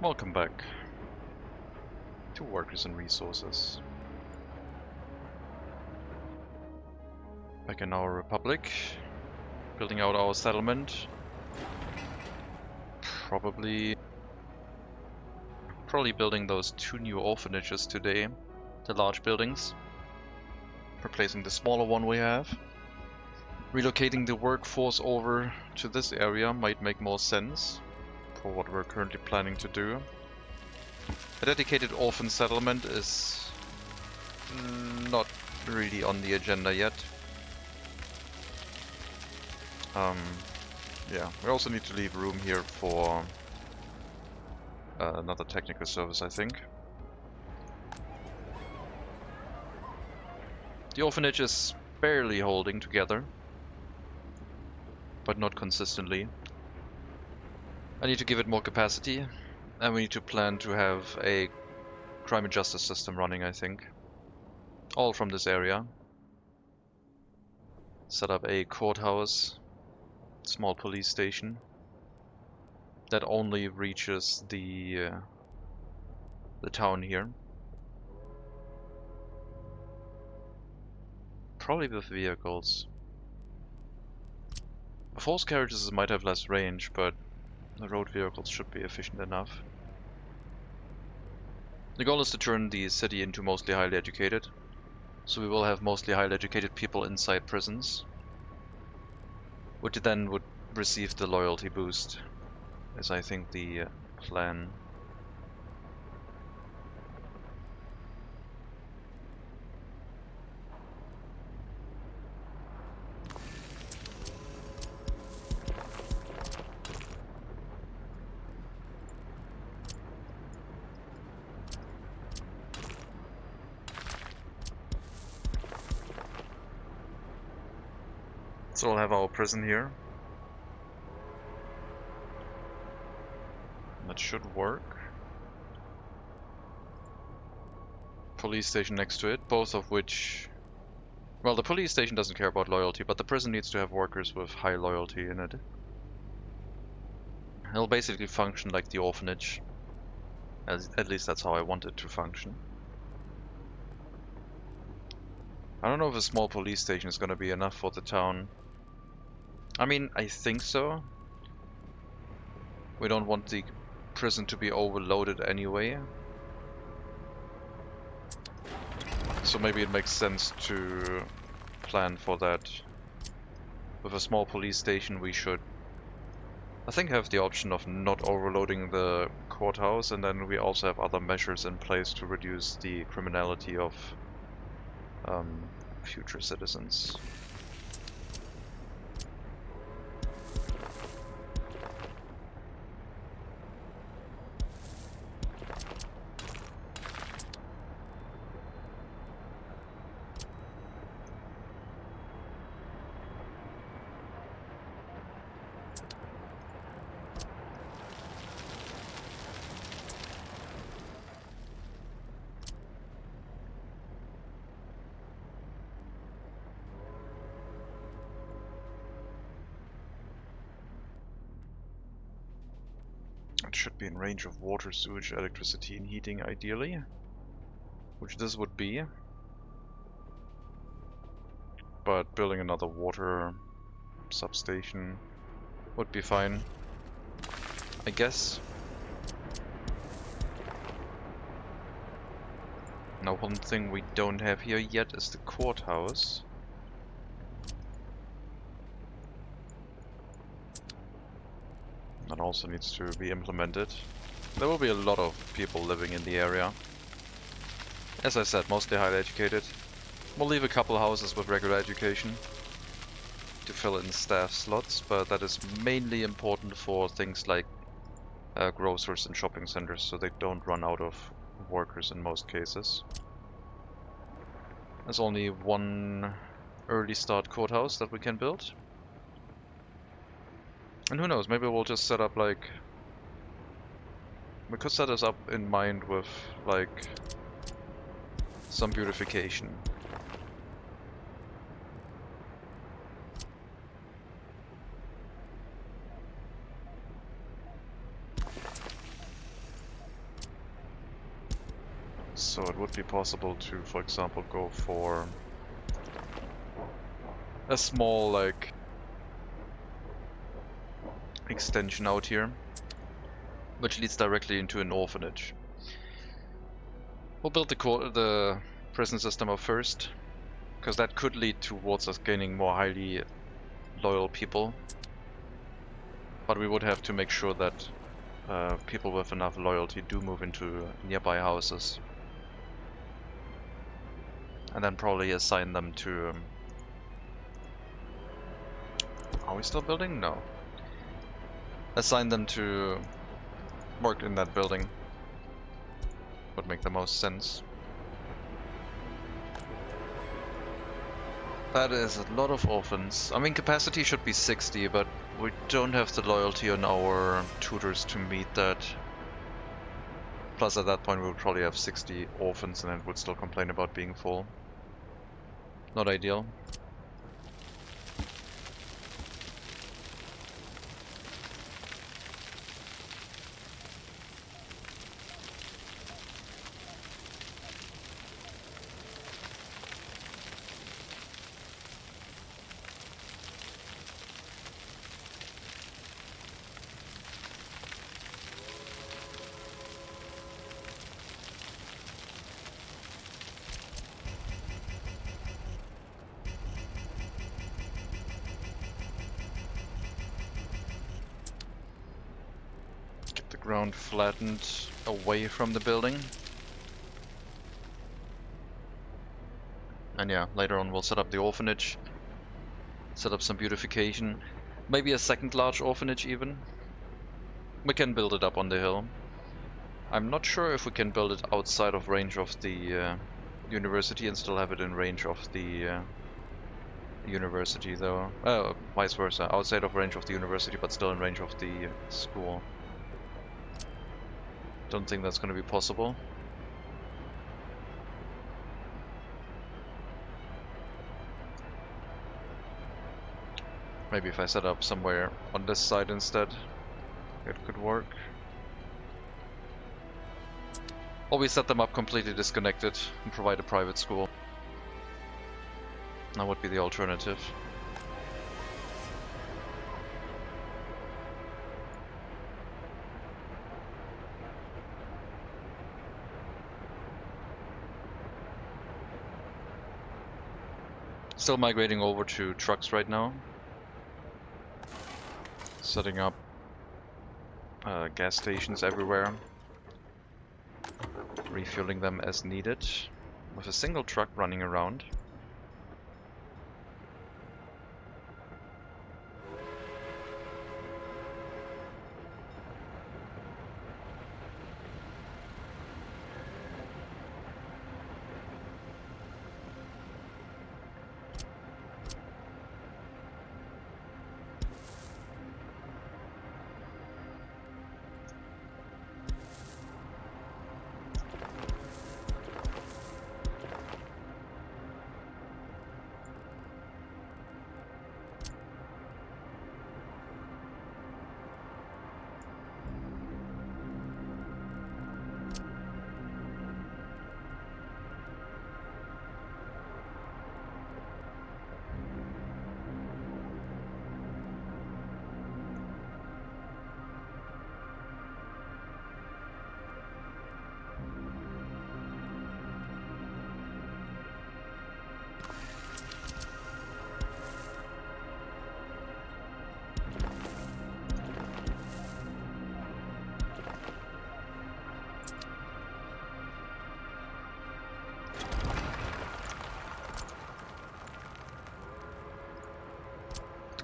Welcome back to Workers and Resources. Back in our republic, building out our settlement. Probably building those 2 new orphanages today, the large buildings, replacing the smaller one we have. Relocating the workforce over to this area might make more sense for what we're currently planning to do. A dedicated orphan settlement is not really on the agenda yet. Yeah, we also need to leave room here for another technical service, I think. The orphanage is barely holding together, but not consistently. I need to give it more capacity, and we need to plan to have a crime and justice system running, I think. All from this area. Set up a courthouse, small police station that only reaches the town here. Probably with vehicles. With horse carriages might have less range, but the road vehicles should be efficient enough. The goal is to turn the city into mostly highly educated, so we will have mostly highly educated people inside prisons, which then would receive the loyalty boost, is I think the plan. So we'll have our prison here. That should work. Police station next to it, both of which... Well, the police station doesn't care about loyalty, but the prison needs to have workers with high loyalty in it. It'll basically function like the orphanage. At least that's how I want it to function. I don't know if a small police station is going to be enough for the town. I mean, I think so. We don't want the prison to be overloaded anyway. So maybe it makes sense to plan for that. With a small police station we should, I think, have the option of not overloading the courthouse, and then we also have other measures in place to reduce the criminality of future citizens. It should be in range of water, sewage, electricity, and heating, ideally. Which this would be. But building another water substation would be fine, I guess. Now, one thing we don't have here yet is the courthouse. That also needs to be implemented. There will be a lot of people living in the area. As I said, mostly highly educated. We'll leave a couple houses with regular education to fill in staff slots, but that is mainly important for things like grocers and shopping centers, so they don't run out of workers in most cases. There's only one early start courthouse that we can build. And who knows, maybe we'll just set up like... We could set us up in mind with like some beautification. So it would be possible to, for example, go for a small, like, extension out here, which leads directly into an orphanage. We'll build the prison system up first, because that could lead towards us gaining more highly loyal people. But we would have to make sure that people with enough loyalty do move into nearby houses. And then probably assign them to... are we still building? No. Assign them to work in that building. Would make the most sense. That is a lot of orphans. I mean, capacity should be 60, but we don't have the loyalty on our tutors to meet that. Plus, at that point, we would probably have 60 orphans and then would still complain about being full. Not ideal. Ground flattened away from the building. And yeah, later on we'll set up the orphanage, set up some beautification, maybe a second large orphanage even. We can build it up on the hill. I'm not sure if we can build it outside of range of the university and still have it in range of the university though. Vice versa, outside of range of the university but still in range of the school. Don't think that's going to be possible. Maybe if I set up somewhere on this side instead, it could work. Or we set them up completely disconnected and provide a private school. That would be the alternative. Still migrating over to trucks right now. Setting up gas stations everywhere. Refueling them as needed. With a single truck running around.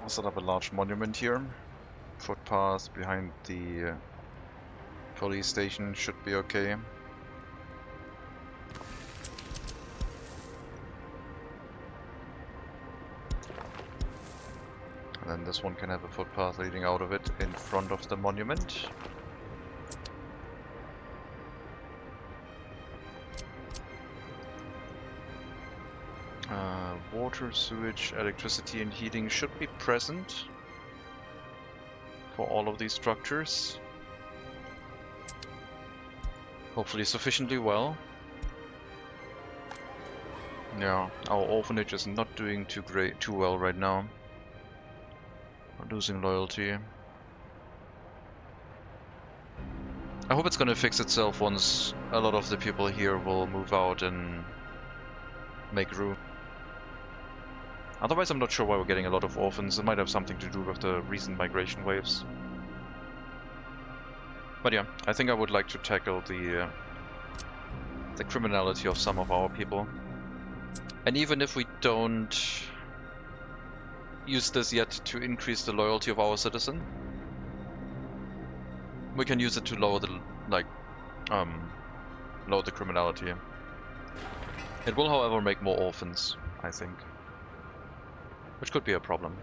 I'll set up a large monument here. Footpath behind the police station should be okay. And then this one can have a footpath leading out of it in front of the monument. Water, sewage, electricity and heating should be present for all of these structures. Hopefully sufficiently well. Yeah, our orphanage is not doing too well right now. We're losing loyalty. I hope it's gonna fix itself once a lot of the people here will move out and make room. Otherwise, I'm not sure why we're getting a lot of orphans. It might have something to do with the recent migration waves. But yeah, I think I would like to tackle the criminality of some of our people. And even if we don't use this yet to increase the loyalty of our citizen, we can use it to lower the lower the criminality. It will, however, make more orphans, I think, which could be a problem.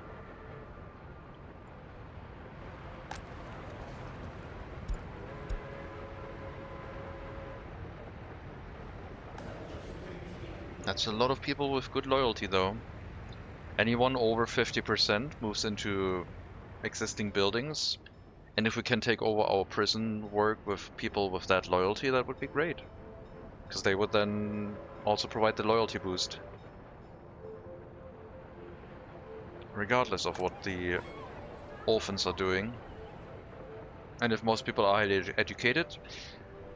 That's a lot of people with good loyalty, though. Anyone over 50% moves into existing buildings, and if we can take over our prison work with people with that loyalty, that would be great. Because they would then also provide the loyalty boost. Regardless of what the orphans are doing. And if most people are highly educated,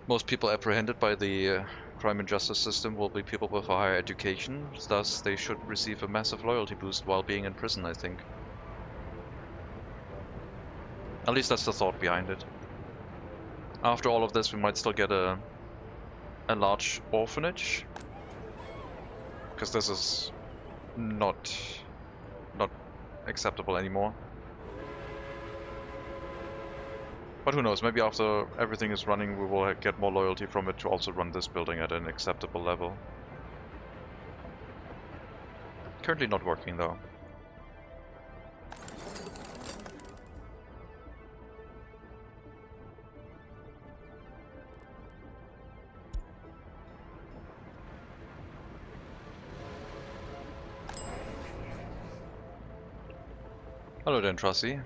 most people apprehended by the crime and justice system will be people with a higher education, thus they should receive a massive loyalty boost while being in prison, I think. At least that's the thought behind it. After all of this, we might still get a large orphanage, because this is not acceptable anymore. But who knows, maybe after everything is running we will get more loyalty from it to also run this building at an acceptable level. Currently not working though. Hello then, Trussie.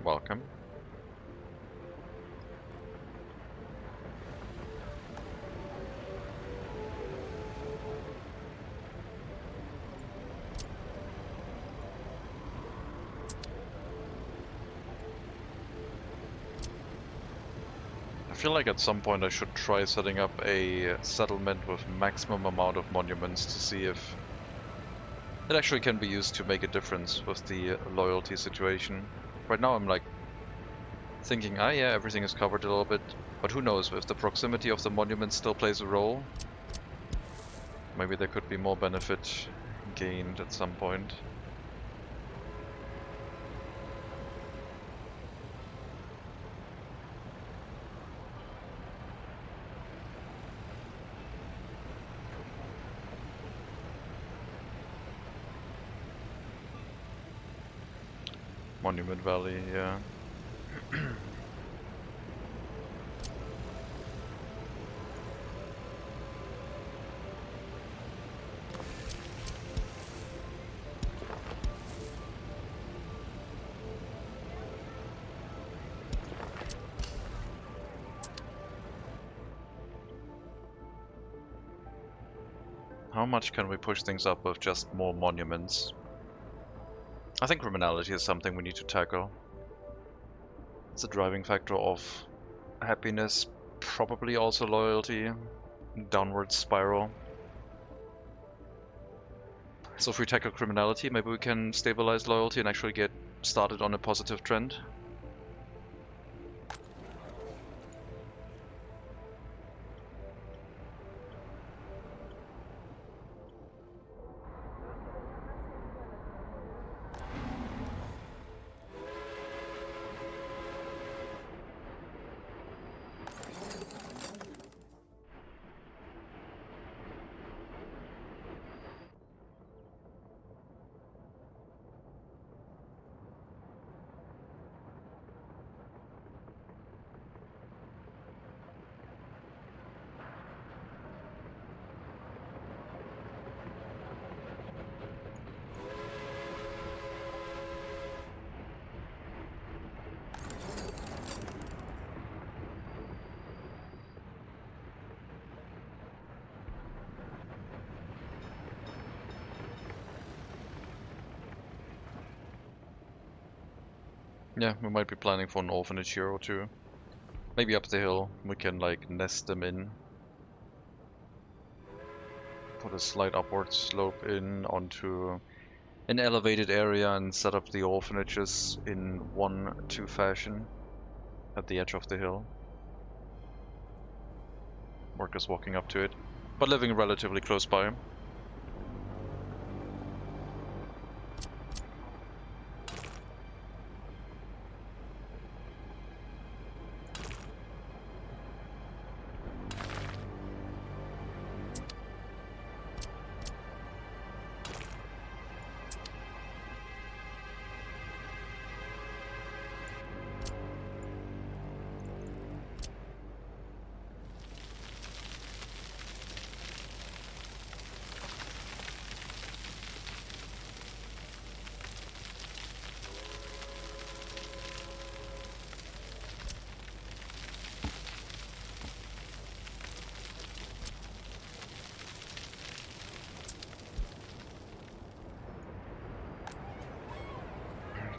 Welcome. I feel like at some point I should try setting up a settlement with maximum amount of monuments to see if it actually can be used to make a difference with the loyalty situation. Right now I'm like thinking, yeah, everything is covered a little bit, but who knows, if the proximity of the monument still plays a role, maybe there could be more benefit gained at some point. Monument Valley, yeah. How much can we push things up with just more monuments? I think criminality is something we need to tackle. It's a driving factor of happiness, probably also loyalty, downward spiral. So if we tackle criminality, maybe we can stabilize loyalty and actually get started on a positive trend. Yeah, we might be planning for an orphanage here or two. Maybe up the hill, we can like nest them in. Put a slight upward slope in onto an elevated area and set up the orphanages in 1-2 fashion at the edge of the hill. Workers walking up to it, but living relatively close by.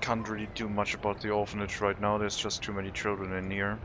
Can't really do much about the orphanage right now, there's just too many children in here.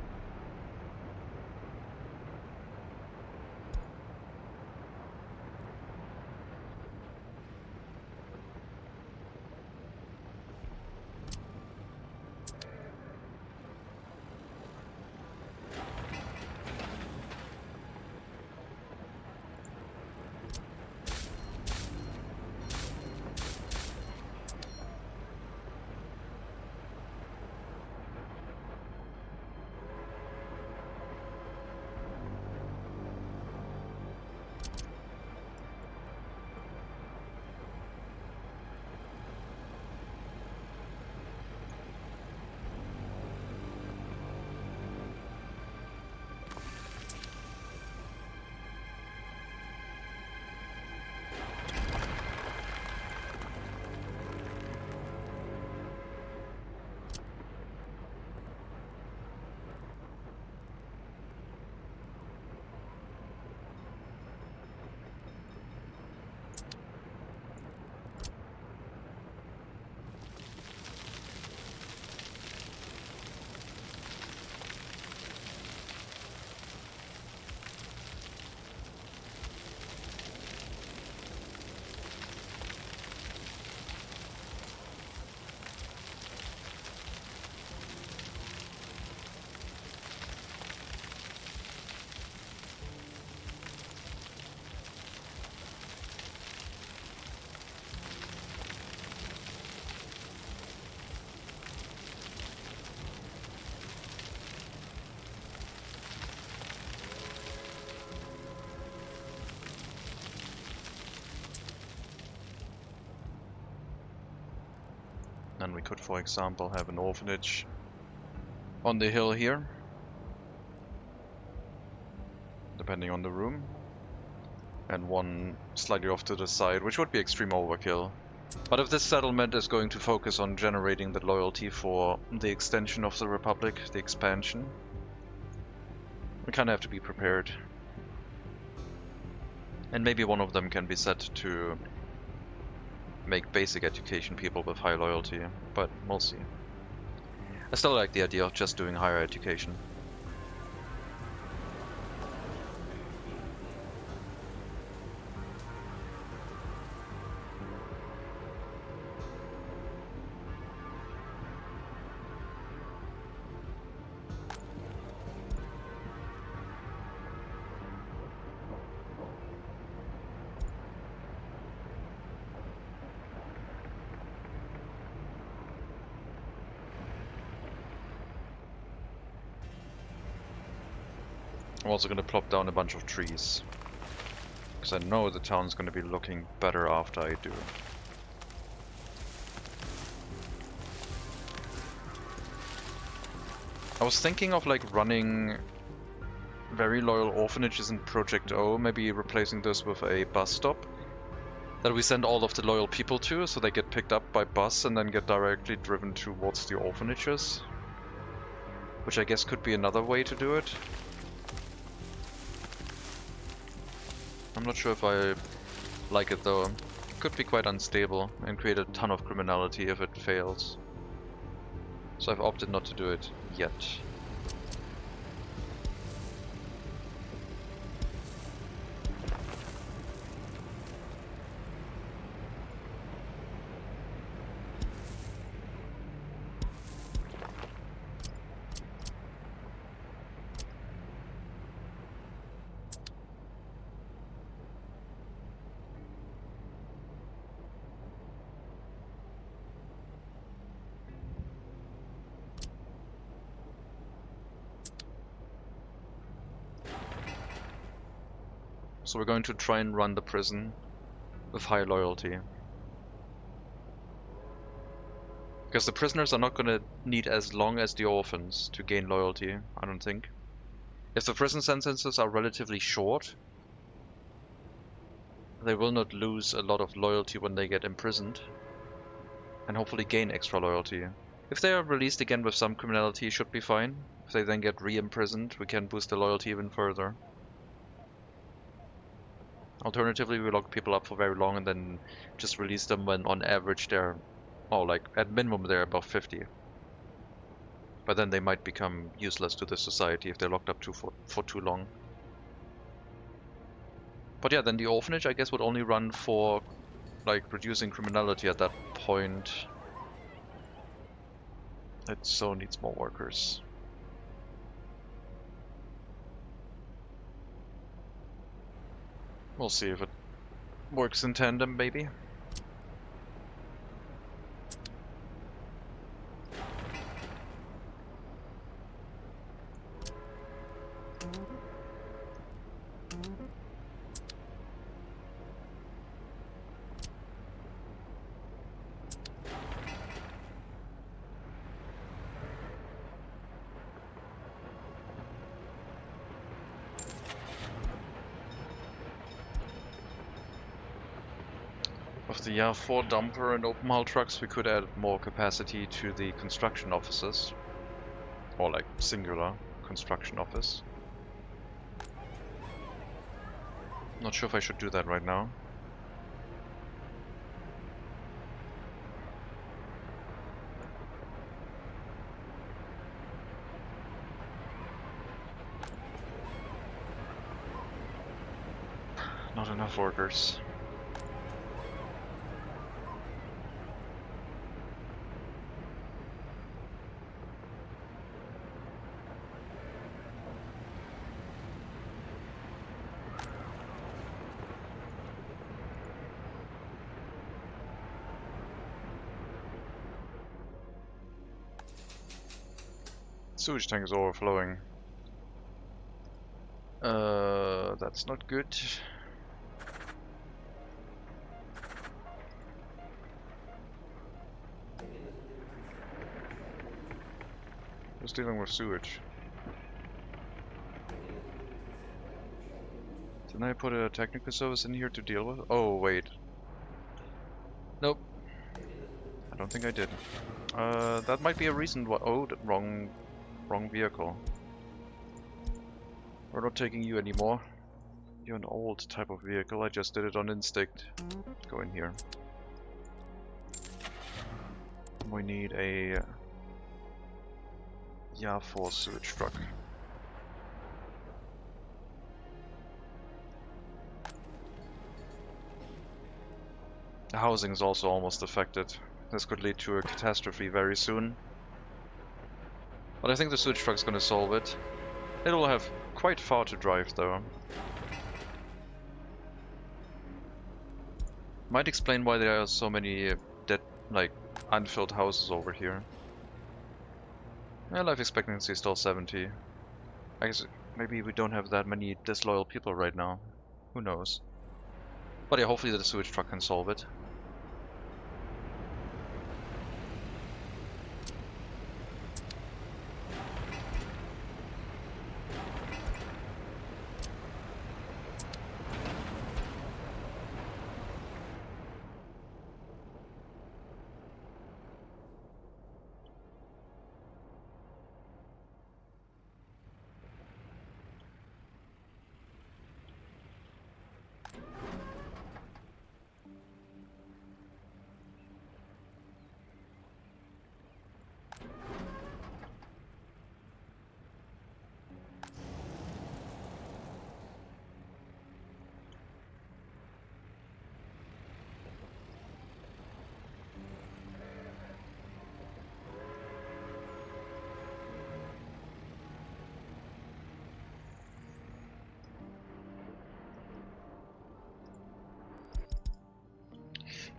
And we could, for example, have an orphanage on the hill here, depending on the room, and one slightly off to the side, which would be extreme overkill. But if this settlement is going to focus on generating the loyalty for the extension of the Republic, the expansion, we kind of have to be prepared. And maybe one of them can be set to make basic education people with high loyalty, but we'll see. I still like the idea of just doing higher education. I'm also going to plop down a bunch of trees, because I know the town's going to be looking better after I do. I was thinking of like running very loyal orphanages in Project O, maybe replacing this with a bus stop that we send all of the loyal people to, so they get picked up by bus and then get directly driven towards the orphanages. Which I guess could be another way to do it. I'm not sure if I like it though. It could be quite unstable and create a ton of criminality if it fails. So I've opted not to do it yet. So we're going to try and run the prison with high loyalty. Because the prisoners are not going to need as long as the orphans to gain loyalty, I don't think. If the prison sentences are relatively short, they will not lose a lot of loyalty when they get imprisoned, and hopefully gain extra loyalty. If they are released again with some criminality, should be fine. If they then get re-imprisoned, we can boost their loyalty even further. Alternatively, we lock people up for very long and then just release them when on average they're, oh, like at minimum they're above 50. But then they might become useless to the society if they're locked up for too long. But yeah, then the orphanage I guess would only run for like reducing criminality at that point. It so needs more workers. We'll see if it works in tandem, maybe. Of the R4 dumper and open hull trucks, we could add more capacity to the construction offices. Or like singular construction office. Not sure if I should do that right now. Not enough workers. Sewage tank is overflowing. That's not good. Who's dealing with sewage? Didn't I put a technical service in here to deal with? Oh, wait. Nope. I don't think I did. That might be a reason why. Oh, wrong vehicle. We're not taking you anymore. You're an old type of vehicle. I just did it on instinct. Go in here. We need a R4 sewage truck. The housing is also almost affected. This could lead to a catastrophe very soon. But I think the sewage truck's gonna solve it. It will have quite far to drive though. Might explain why there are so many dead, like, unfilled houses over here. Yeah, life expectancy is still 70. I guess maybe we don't have that many disloyal people right now. Who knows? But yeah, hopefully the sewage truck can solve it.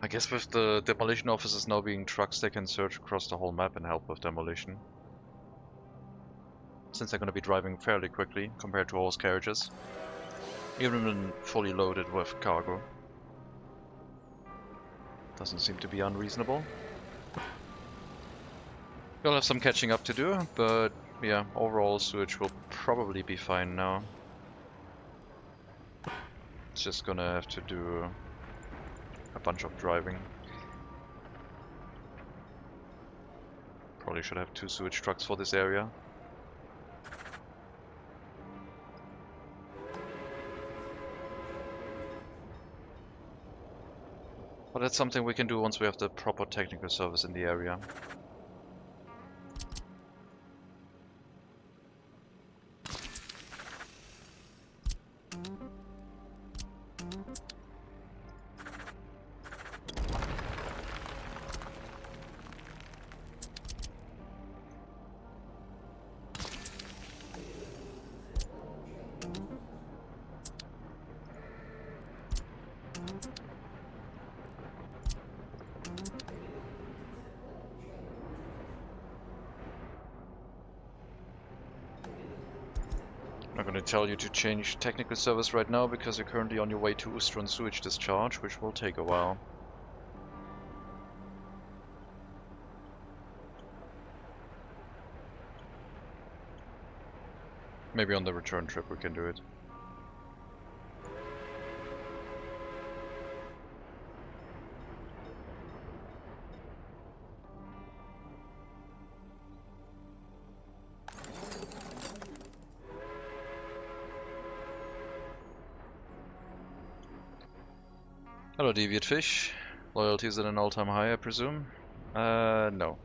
I guess with the demolition officers now being trucks, they can search across the whole map and help with demolition. Since they're going to be driving fairly quickly compared to horse carriages. Even when fully loaded with cargo. Doesn't seem to be unreasonable. We'll have some catching up to do, but yeah, overall sewage will probably be fine now. It's just gonna have to do a bunch of driving. Probably should have 2 sewage trucks for this area. But that's something we can do once we have the proper technical service in the area. I'm not going to tell you to change technical service right now because you're currently on your way to Ustron sewage discharge, which will take a while. Maybe on the return trip we can do it. Hello, deviant fish. Loyalty is at an all-time high, I presume? No.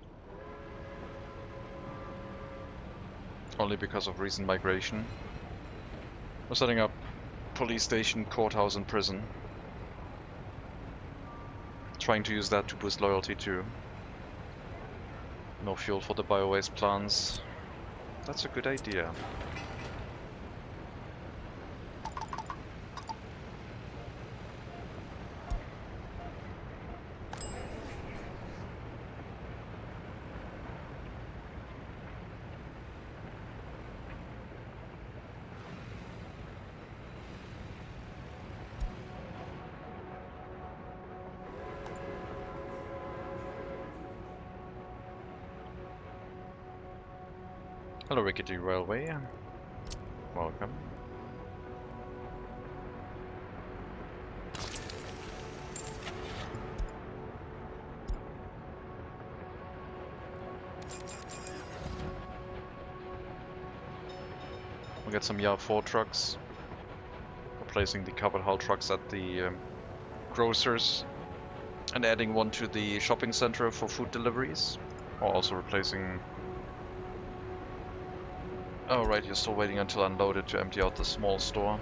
Only because of recent migration. We're setting up police station, courthouse and prison. Trying to use that to boost loyalty too. No fuel for the biowaste plants. That's a good idea. Hello, Rickety Railway. Welcome. We'll get some Yar 4 trucks, replacing the covered hull trucks at the grocers, and adding one to the shopping center for food deliveries, or also replacing... Oh right, you're still waiting until unloaded to empty out the small store.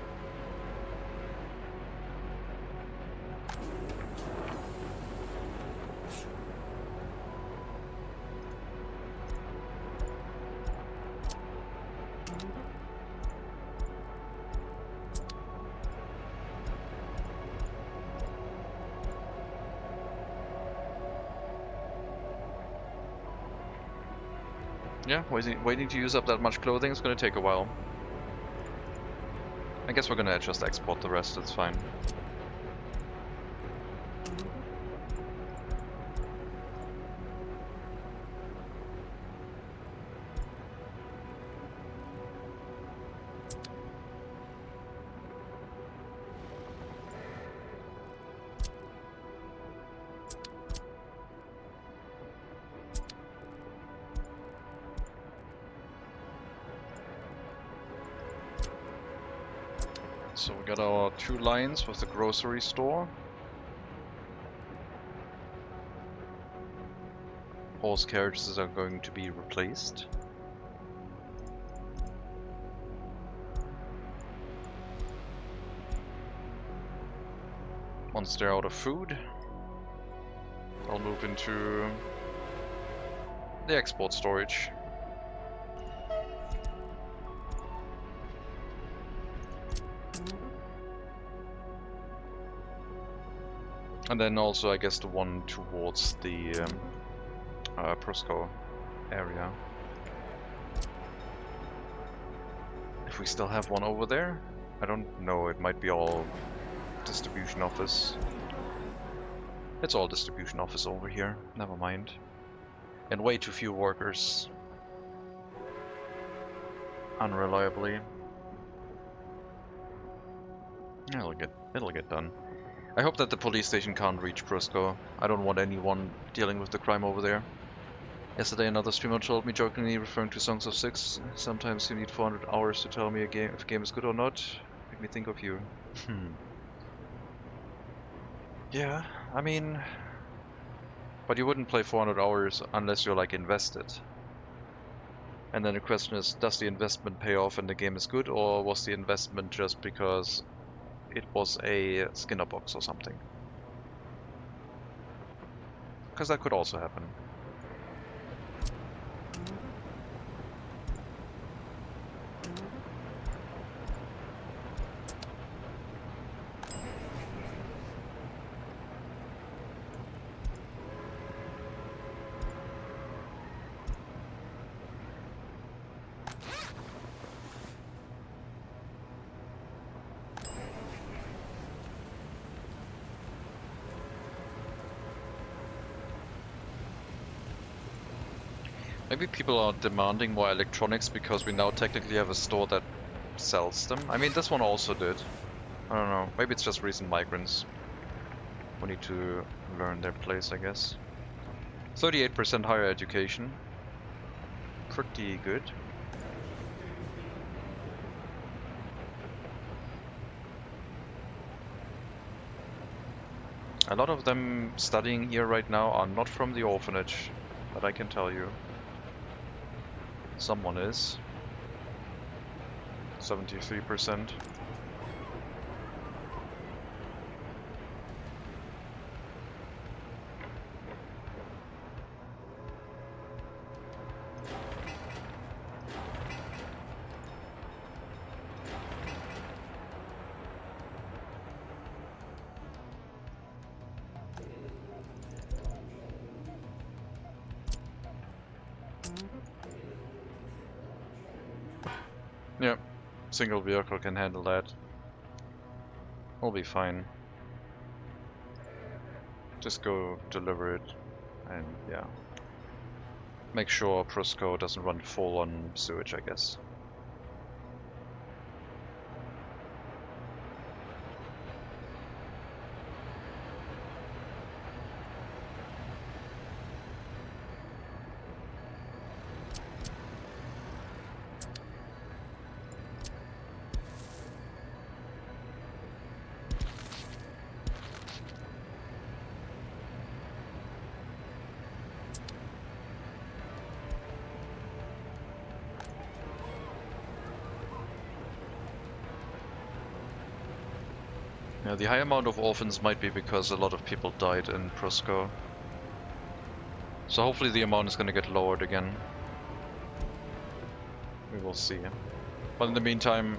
Yeah, waiting to use up that much clothing is going to take a while. I guess we're going to just export the rest, it's fine. So we got our 2 lines with the grocery store. Horse carriages are going to be replaced. Once they're out of food, I'll move into the export storage. And then also, I guess, the one towards the Prosco area. If we still have one over there? I don't know, it might be all distribution office. It's all distribution office over here, never mind. And way too few workers. Unreliably. It'll get done. I hope that the police station can't reach Prosco. I don't want anyone dealing with the crime over there. Yesterday another streamer told me jokingly, referring to Songs of Six, sometimes you need 400 hours to tell me if a game is good or not. Make me think of you. Yeah, I mean... But you wouldn't play 400 hours unless you're like invested. And then the question is, does the investment pay off and the game is good, or was the investment just because it was a Skinner box or something? Because that could also happen. Maybe people are demanding more electronics because we now technically have a store that sells them. I mean, this one also did. I don't know. Maybe it's just recent migrants who need to learn their place, I guess. 38% higher education. Pretty good. A lot of them studying here right now are not from the orphanage, that I can tell you. Someone is. 73%. Yeah, single vehicle can handle that. We'll be fine. Just go deliver it, and yeah. Make sure Prosco doesn't run full on sewage, I guess. Yeah, the high amount of orphans might be because a lot of people died in Prosco. So hopefully the amount is going to get lowered again. We will see. But in the meantime,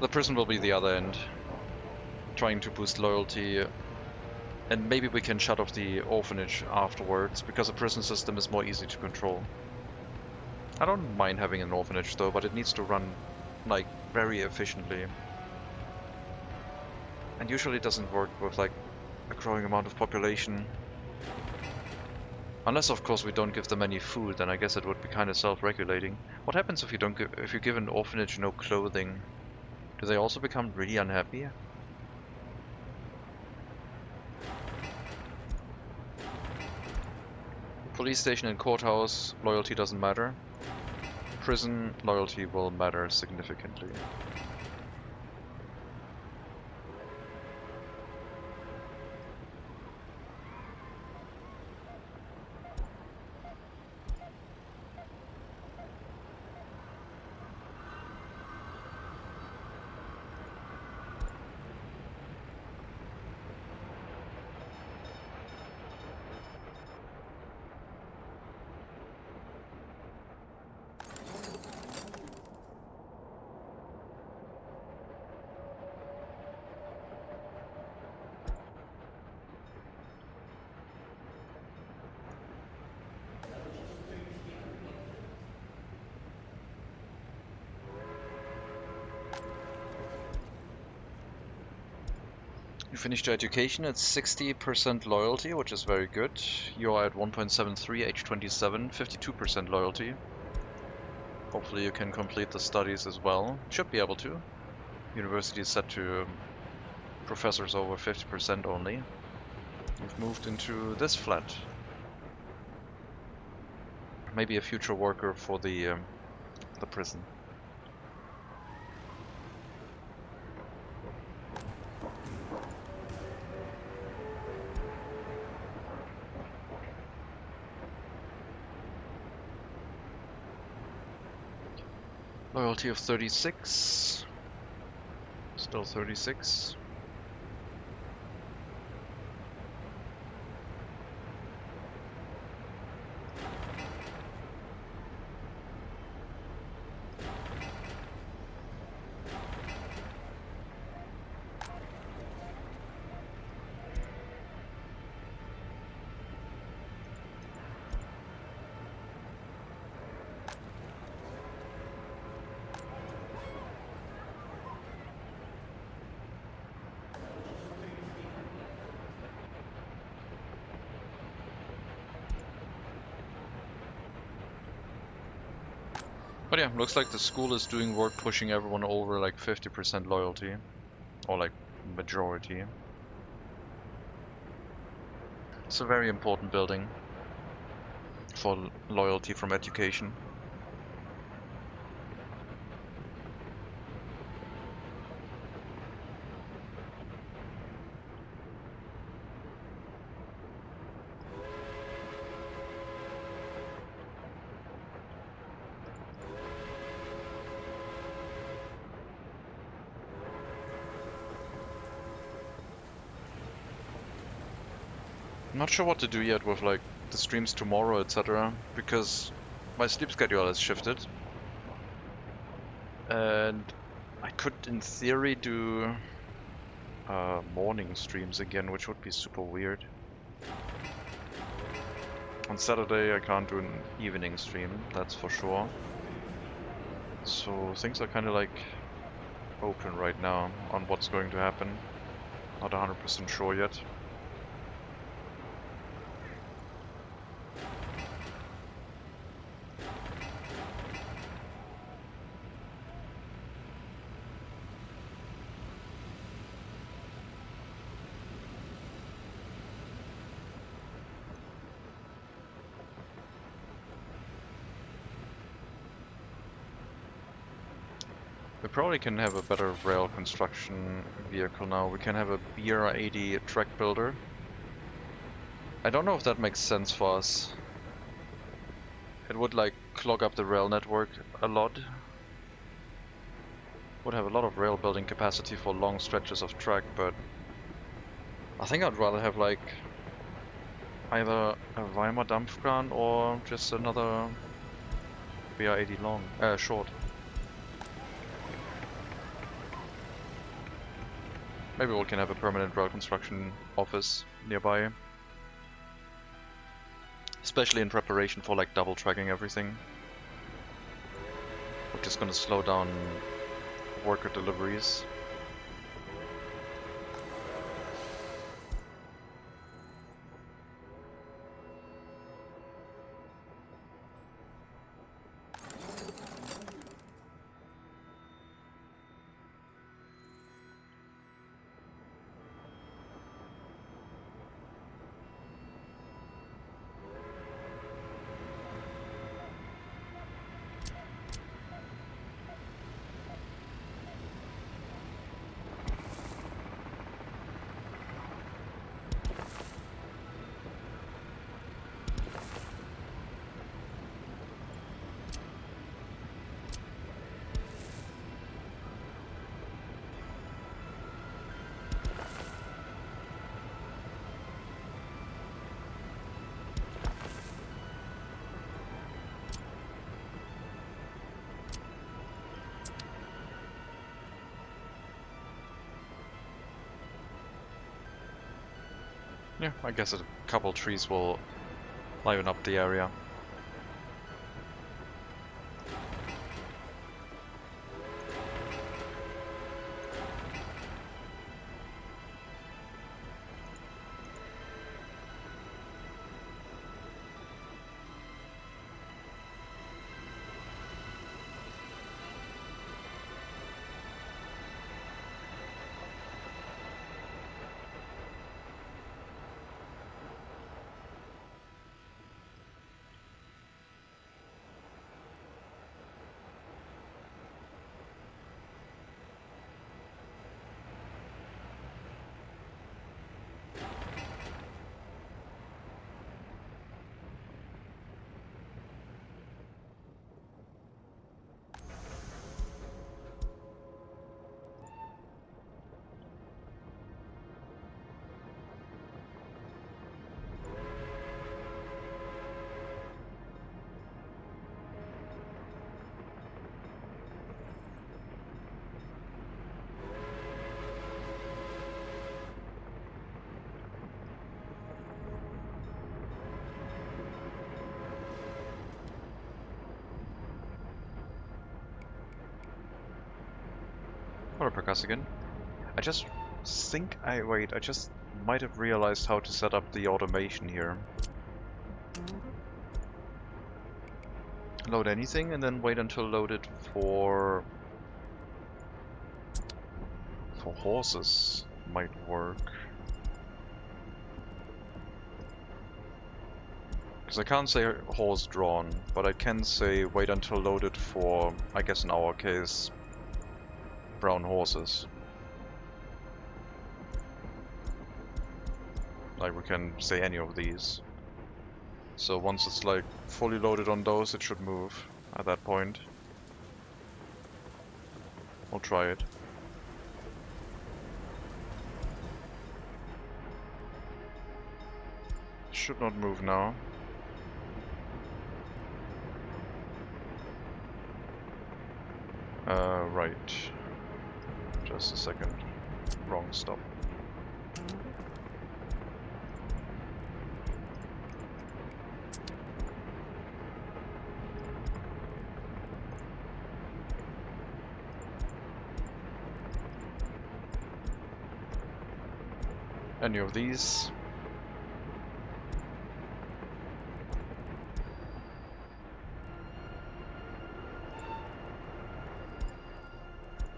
the prison will be the other end. Trying to boost loyalty. And maybe we can shut off the orphanage afterwards, because the prison system is more easy to control. I don't mind having an orphanage though, but it needs to run, like, very efficiently. And usually it doesn't work with, like, a growing amount of population. Unless, of course, we don't give them any food, then I guess it would be kind of self-regulating. What happens if you give an orphanage no clothing? Do they also become really unhappy? Police station and courthouse, loyalty doesn't matter. Prison, loyalty will matter significantly. You finished your education at 60% loyalty, which is very good. You're at 1.73, age 27, 52% loyalty. Hopefully you can complete the studies as well. Should be able to. University is set to professors over 50% only. You've moved into this flat. Maybe a future worker for the prison. Loyalty of 36. Still 36. But yeah, looks like the school is doing work pushing everyone over like 50% loyalty. Or like majority. It's a very important building for loyalty from education. I'm not sure what to do yet with like the streams tomorrow, etc. Because my sleep schedule has shifted. And I could in theory do morning streams again, which would be super weird. On Saturday I can't do an evening stream, that's for sure. So things are kind of like open right now on what's going to happen. Not 100% sure yet. We probably can have a better rail construction vehicle now. We can have a BR-80 track builder. I don't know if that makes sense for us. It would like clog up the rail network a lot. Would have a lot of rail building capacity for long stretches of track, but I think I'd rather have like either a Weimar Dampfkran or just another BR-80 long, short. Maybe we can have a permanent rail construction office nearby. Especially in preparation for like double tracking everything. We're just gonna slow down worker deliveries. Yeah, I guess a couple trees will liven up the area. Hello, Percuss again. I just think wait, I just might have realized how to set up the automation here. Load anything and then wait until loaded for horses might work. Because I can't say horse drawn, but I can say wait until loaded for, I guess in our case, brown horses. Like we can say any of these. So once it's like fully loaded on those, it should move at that point. We'll try it. Should not move now. Right. Just a second. Wrong stop. Any of these?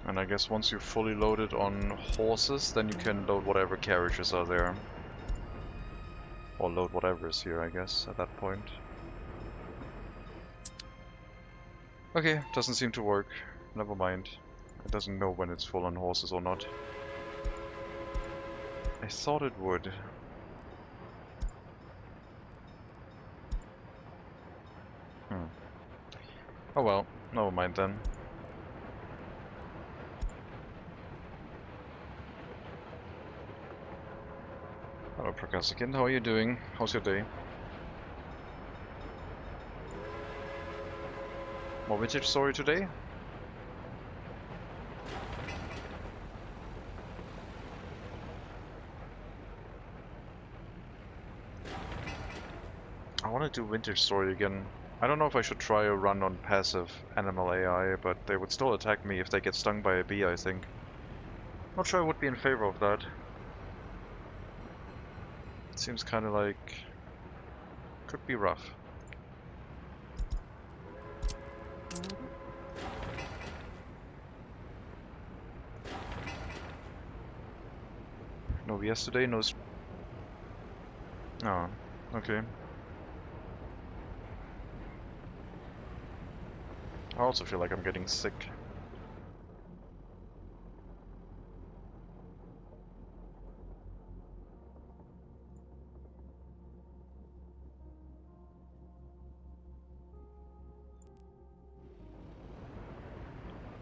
And I guess once you're fully loaded on horses, then you can load whatever carriages are there. Or load whatever is here, I guess, at that point. Okay, doesn't seem to work. Never mind. It doesn't know when it's full on horses or not. I thought it would. Oh well, never mind then. Hello, Prakasikin, how are you doing? How's your day? More vintage story today? I want to do vintage story again. I don't know if I should try a run on passive animal AI, but they would still attack me if they get stung by a bee, I think. Not sure I would be in favor of that. It seems kind of like... could be rough. No yesterday, no... Oh, okay. I also feel like I'm getting sick.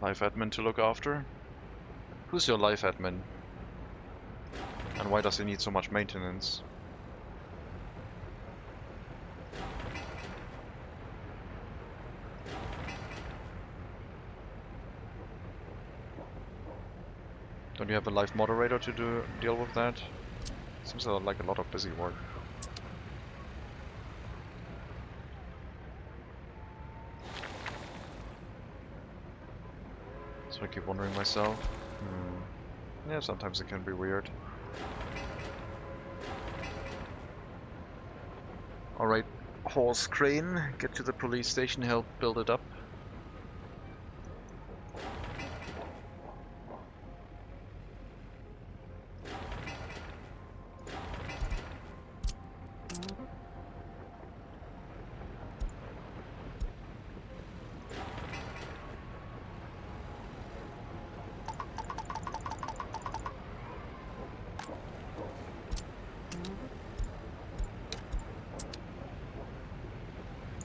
Life admin to look after? Who's your life admin? And why does he need so much maintenance? Don't you have a live moderator to deal with that? Seems like a lot of busy work. So I keep wondering myself. Yeah, sometimes it can be weird. Alright, horse crane, get to the police station, help build it up.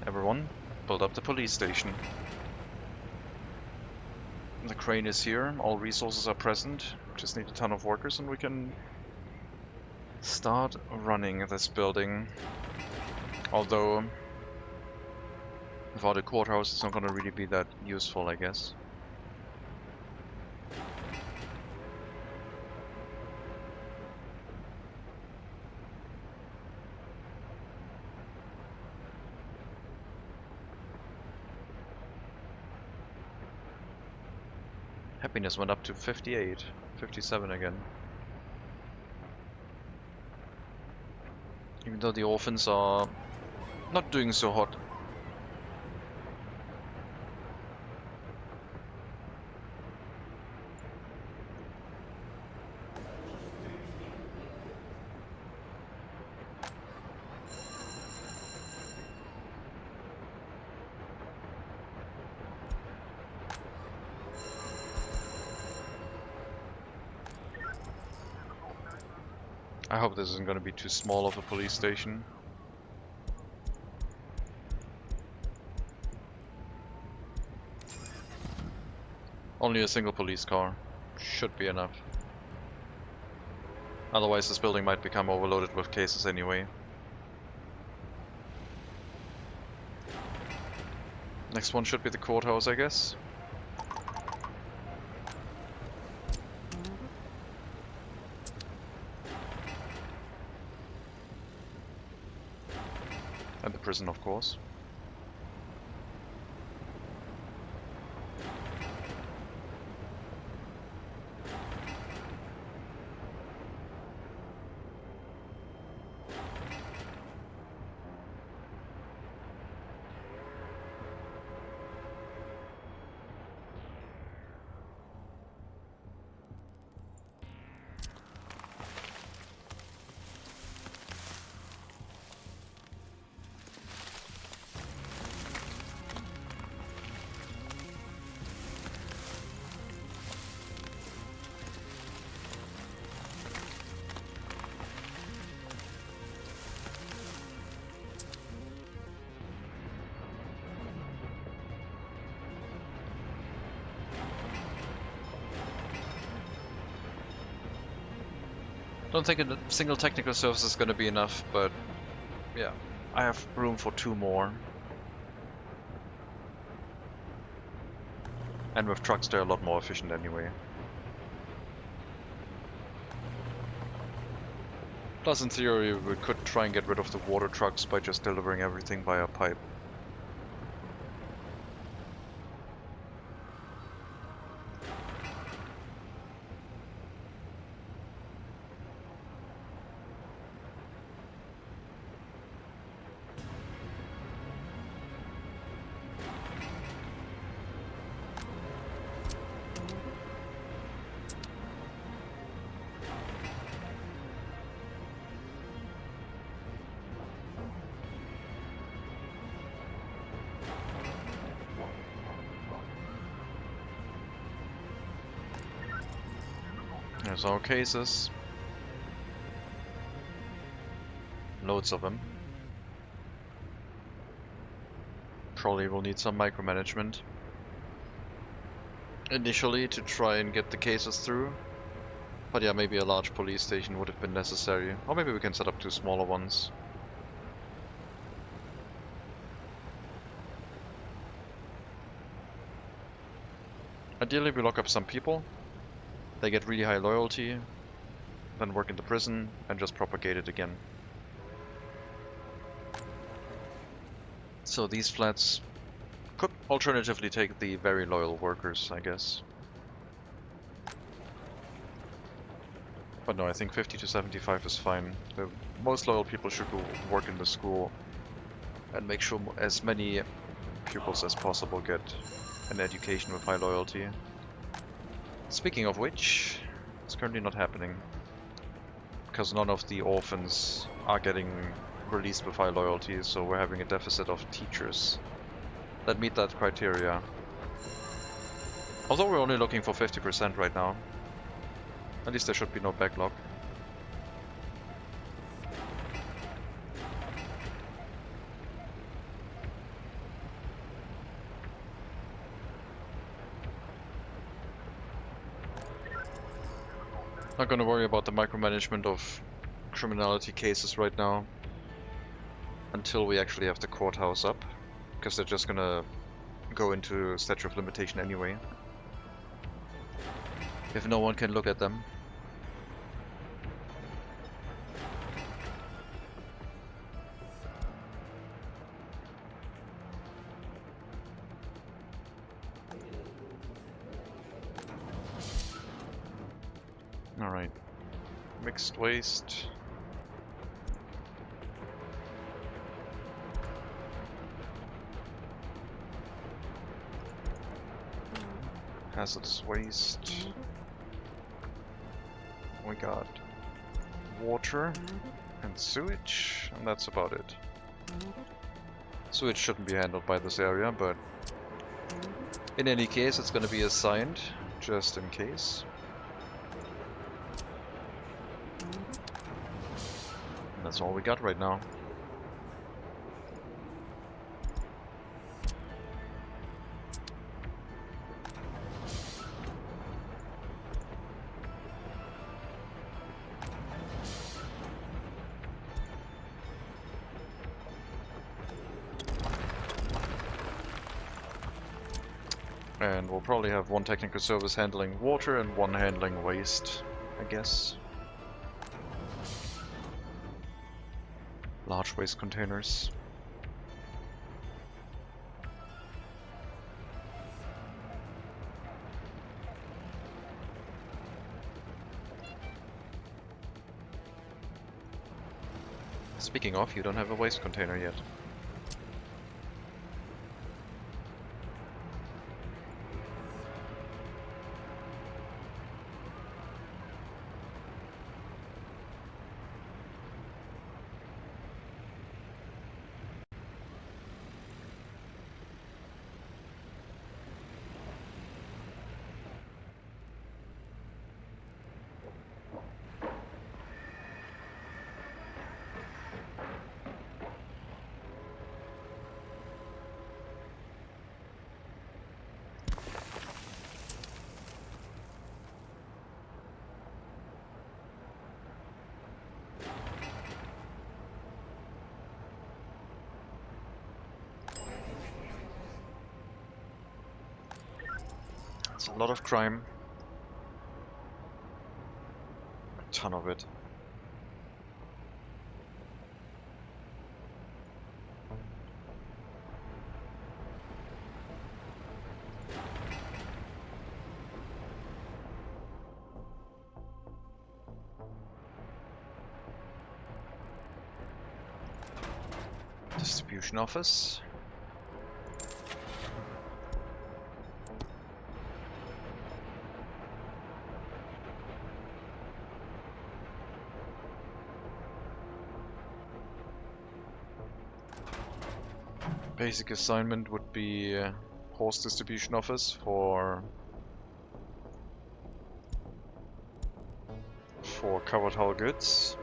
Everyone, build up the police station. The crane is here, all resources are present, just need a ton of workers and we can start running this building. Although, without a courthouse it's not gonna really be that useful, I guess. Happiness went up to 58, 57 again. Even though the orphans are not doing so hot. I hope this isn't going to be too small of a police station. Only a single police car should be enough. Otherwise this building might become overloaded with cases anyway. Next one should be the courthouse, I guess. And the prison, of course. Don't think a single technical service is going to be enough, but yeah, I have room for 2 more. And with trucks they're a lot more efficient anyway. Plus in theory we could try and get rid of the water trucks by just delivering everything via pipe. There's our cases. Loads of them. Probably will need some micromanagement initially to try and get the cases through. But yeah, maybe a large police station would have been necessary. Or maybe we can set up 2 smaller ones. Ideally we lock up some people. They get really high loyalty, then work in the prison and just propagate it again. So these flats could alternatively take the very loyal workers, I guess. But no, I think 50 to 75 is fine. The most loyal people should go work in the school and make sure as many pupils as possible get an education with high loyalty. Speaking of which, it's currently not happening, because none of the orphans are getting released with high loyalty, so we're having a deficit of teachers that meet that criteria. Although we're only looking for 50% right now, at least there should be no backlog. Not gonna worry about the micromanagement of criminality cases right now until we actually have the courthouse up, because they're just gonna go into statute of limitation anyway if no one can look at them. Alright. Mixed waste. Hazardous waste. We got water and sewage, and that's about it. Sewage shouldn't be handled by this area, but in any case it's going to be assigned, just in case. And that's all we got right now. And we'll probably have one technical service handling water and one handling waste, I guess. Large waste containers. Speaking of, you don't have a waste container yet. It's a lot of crime. A ton of it. Distribution office. Basic assignment would be horse distribution office for covered hull goods.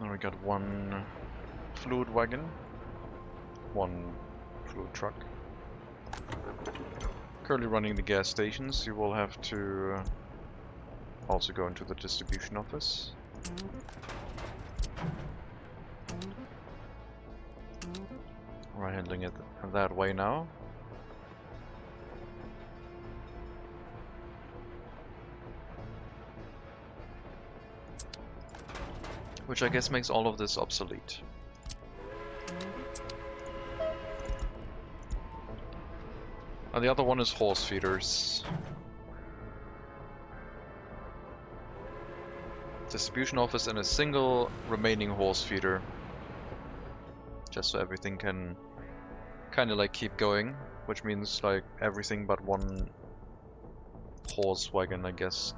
Then we got one fluid wagon, one fluid truck. Currently running the gas stations. You will have to also go into the distribution office. We're handling it that way now. Which I guess makes all of this obsolete. And the other one is horse feeders. Distribution office and a single remaining horse feeder. Just so everything can kind of like keep going, which means like everything but one horse wagon, I guess,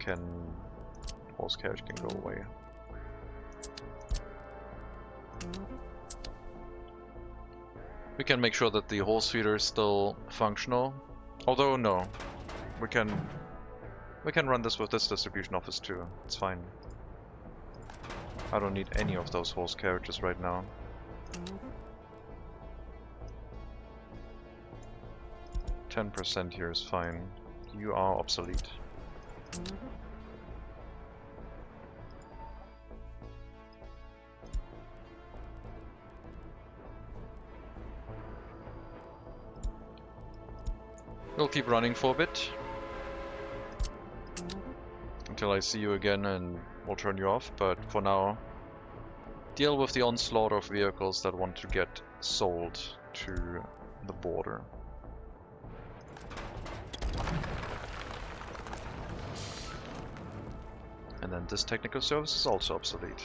horse carriage can go away. We can make sure that the horse feeder is still functional. Although no, we can run this with this distribution office too. It's fine. I don't need any of those horse carriages right now. %, here is fine. You are obsolete. We'll keep running for a bit until I see you again and we'll turn you off, but for now, deal with the onslaught of vehicles that want to get sold to the border. And then this technical service is also obsolete.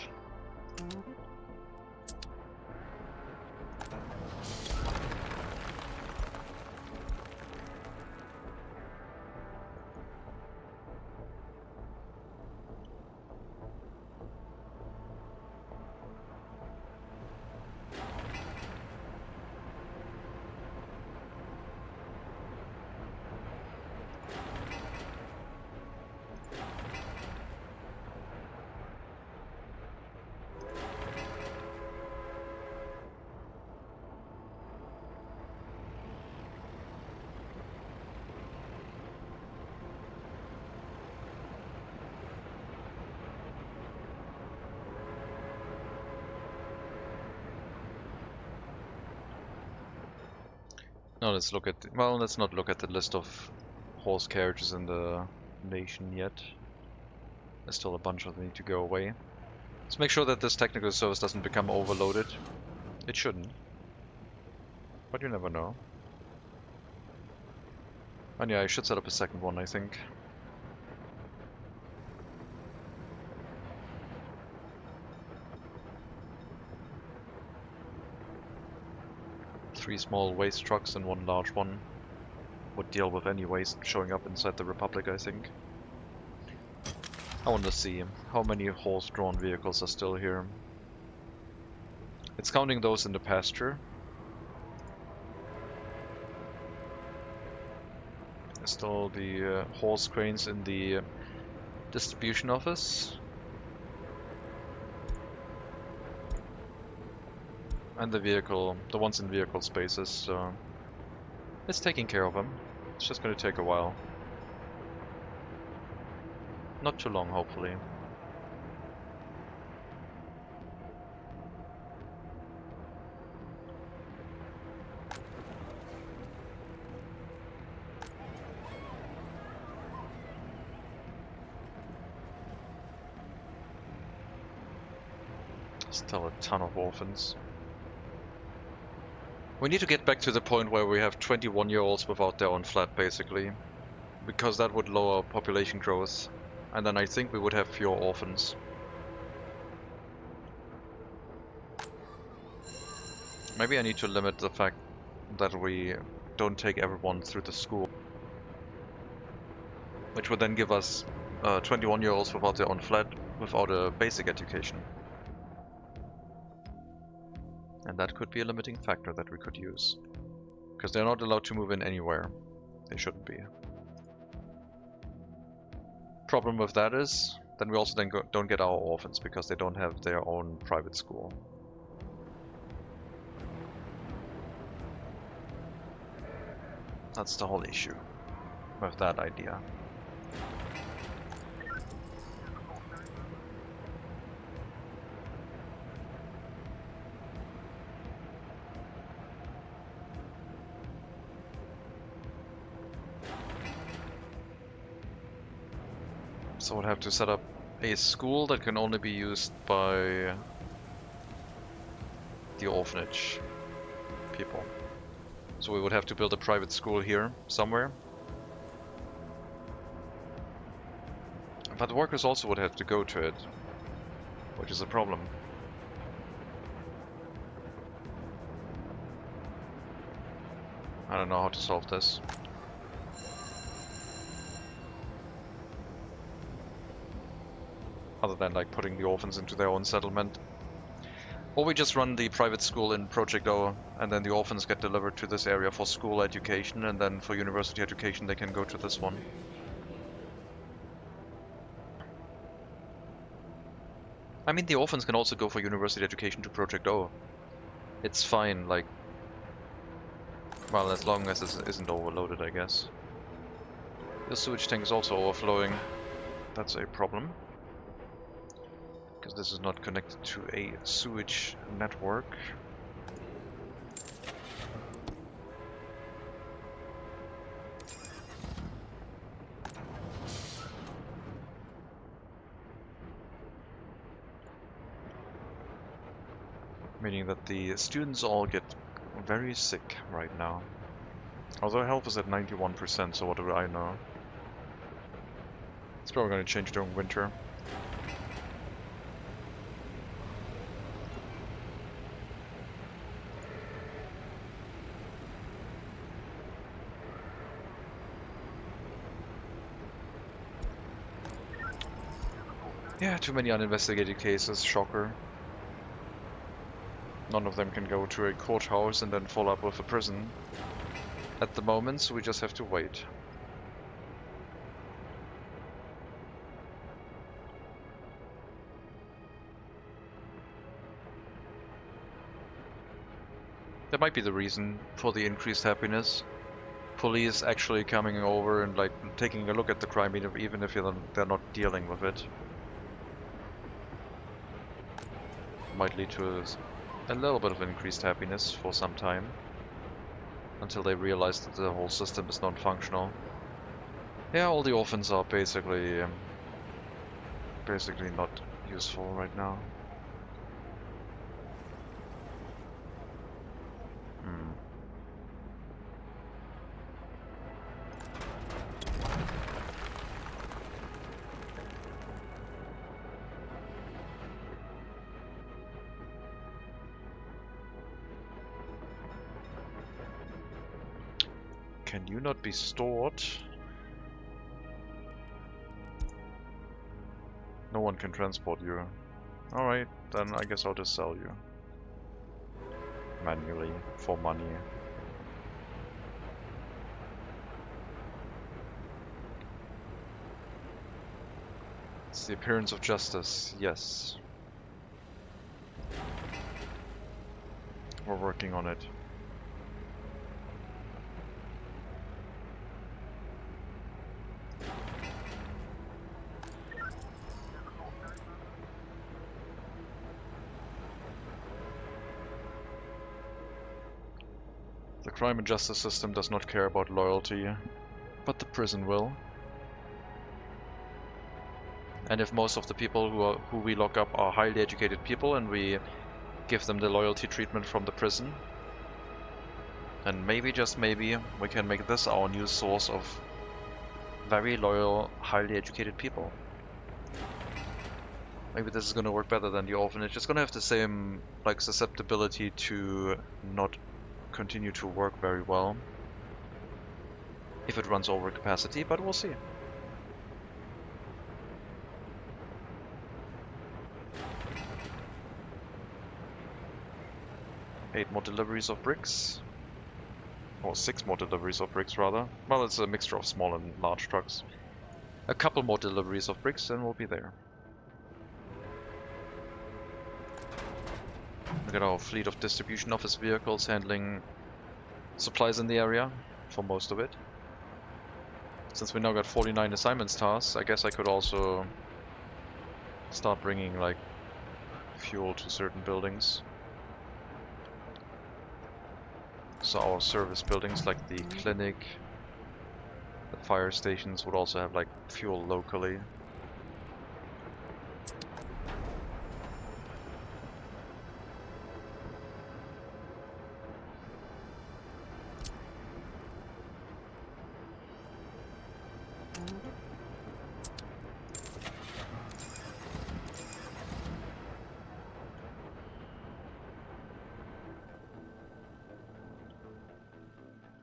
Now let's look at, well, let's not look at the list of horse carriages in the nation yet. There's still a bunch of them need to go away. Let's make sure that this technical service doesn't become overloaded. It shouldn't, but you never know. And yeah, I should set up a second one, I think. Three small waste trucks and one large one would deal with any waste showing up inside the Republic, I think. I want to see how many horse-drawn vehicles are still here. It's counting those in the pasture. There's still the horse cranes in the distribution office. And the ones in vehicle spaces, so it's taking care of them. It's just going to take a while. Not too long, hopefully. Still a ton of orphans. We need to get back to the point where we have 21-year-olds without their own flat, basically. Because that would lower population growth. And then I think we would have fewer orphans. Maybe I need to limit the fact that we don't take everyone through the school. Which would then give us 21-year-olds without their own flat, without a basic education. And that could be a limiting factor that we could use. Because they're not allowed to move in anywhere. They shouldn't be. Problem with that is, then we also don't get our orphans, because they don't have their own private school. That's the whole issue with that idea. So we'll have to set up a school that can only be used by the orphanage people. So we would have to build a private school here somewhere. But the workers also would have to go to it, which is a problem. I don't know how to solve this. Other than like putting the orphans into their own settlement. Or we just run the private school in Project O, and then the orphans get delivered to this area for school education, and then for university education they can go to this one. I mean, the orphans can also go for university education to Project O. It's fine, like... well, as long as it isn't overloaded, I guess. The sewage tank is also overflowing. That's a problem. Because this is not connected to a sewage network. Meaning that the students all get very sick right now. Although health is at 91%, so what do I know? It's probably going to change during winter. Yeah, too many uninvestigated cases, shocker. None of them can go to a courthouse and then follow up with a prison at the moment, so we just have to wait. That might be the reason for the increased happiness. Police actually coming over and like taking a look at the crime, even if they're not dealing with it. Might lead to a little bit of increased happiness for some time, until they realize that the whole system is non-functional. Yeah, all the orphans are basically not useful right now. Can you not be stored? No one can transport you. Alright, then I guess I'll just sell you. Manually, for money. It's the appearance of justice, yes. We're working on it. The crime and justice system does not care about loyalty, but the prison will. And if most of the people who we lock up are highly educated people and we give them the loyalty treatment from the prison, and maybe, just maybe, we can make this our new source of very loyal, highly educated people. Maybe this is going to work better than the orphanage. It's going to have the same like susceptibility to not continue to work very well if it runs over capacity, but we'll see. Eight more deliveries of bricks. Or 6 more deliveries of bricks, rather. Well, it's a mixture of small and large trucks. A couple more deliveries of bricks and we'll be there. Look at our fleet of distribution office vehicles handling supplies in the area, for most of it. Since we now got 49 assignments tasks, I guess I could also start bringing like fuel to certain buildings. So our service buildings like the clinic, the fire stations would also have like fuel locally.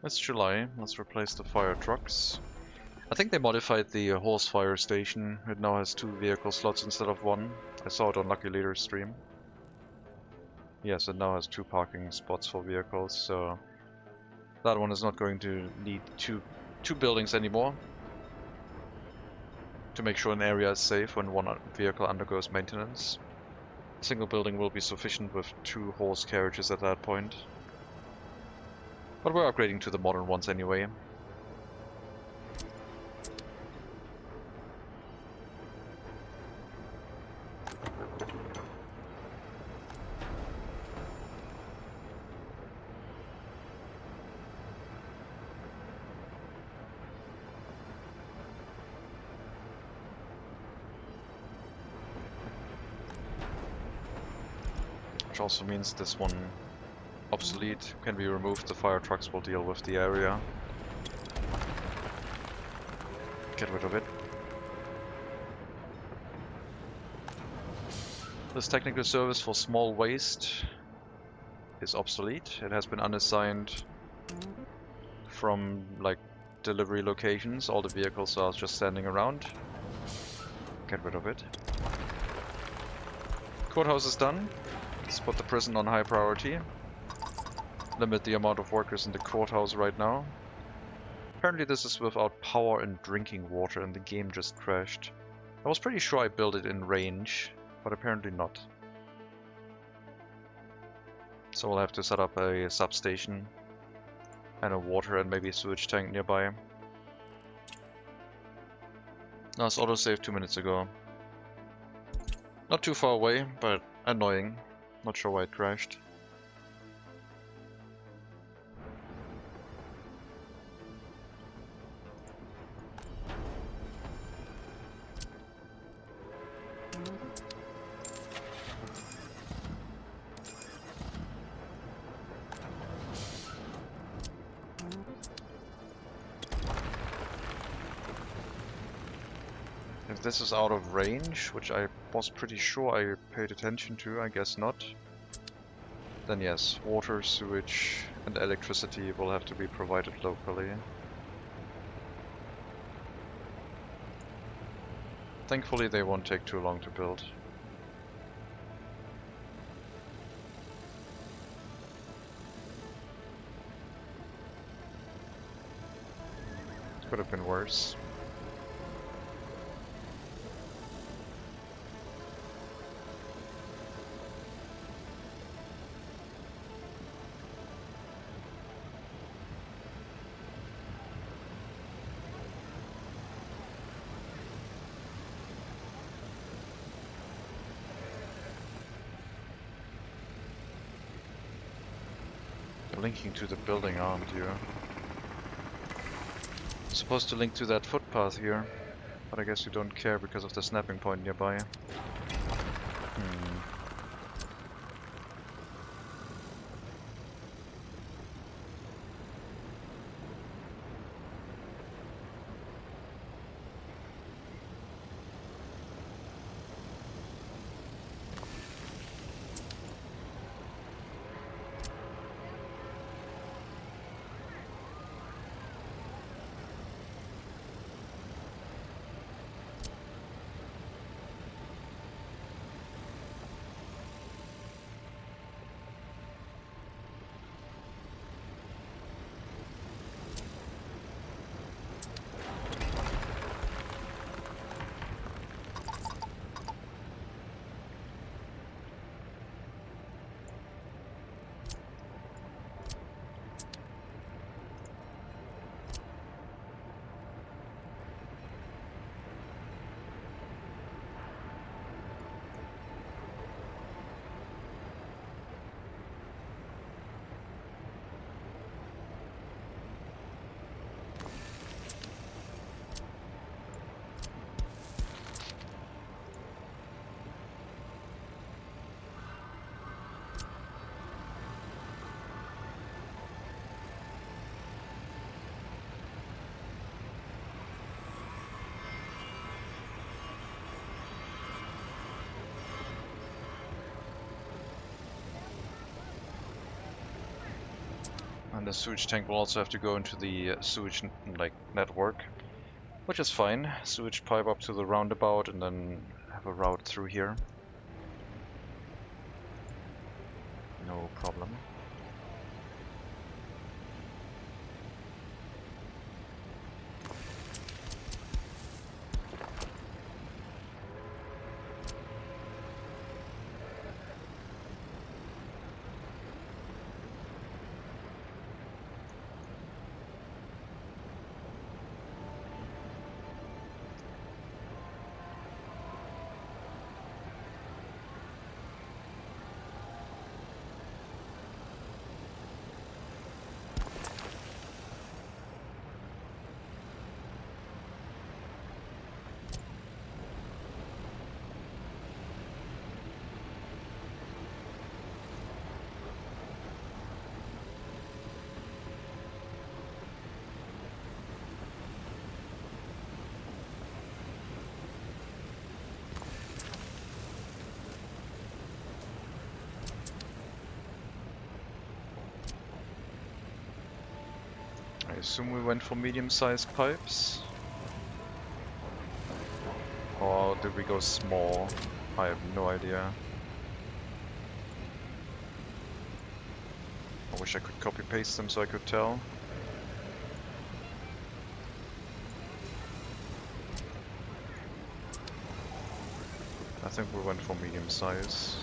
It's July, let's replace the fire trucks. I think they modified the horse fire station. It now has 2 vehicle slots instead of 1. I saw it on Lucky Leader's stream. Yes, it now has 2 parking spots for vehicles, so that one is not going to need two buildings anymore. To make sure an area is safe when one vehicle undergoes maintenance. A single building will be sufficient with 2 horse carriages at that point. But we're upgrading to the modern ones anyway. which also means this one obsolete can be removed. The fire trucks will deal with the area. Get rid of it. This technical service for small waste is obsolete. It has been unassigned from like delivery locations. All the vehicles are just standing around. Get rid of it. Courthouse is done. Let's put the prison on high priority. Limit the amount of workers in the courthouse right now. Apparently this is without power and drinking water and the game just crashed. I was pretty sure I built it in range, but apparently not. So we'll have to set up a substation and a water and maybe a sewage tank nearby. No, it's autosaved 2 minutes ago. Not too far away, but annoying. Not sure why it crashed. If this is out of range, which I was pretty sure I paid attention to, I guess not. Then yes, water, sewage and electricity will have to be provided locally. Thankfully they won't take too long to build. It could have been worse. Linking to the building, aren't you? Supposed to link to that footpath here, but I guess you don't care because of the snapping point nearby. And the sewage tank will also have to go into the sewage network, which is fine. Sewage pipe up to the roundabout and then have a route through here. No problem. assume we went for medium-sized pipes. Or did we go small? I have no idea. I wish I could copy-paste them so I could tell. I think we went for medium size.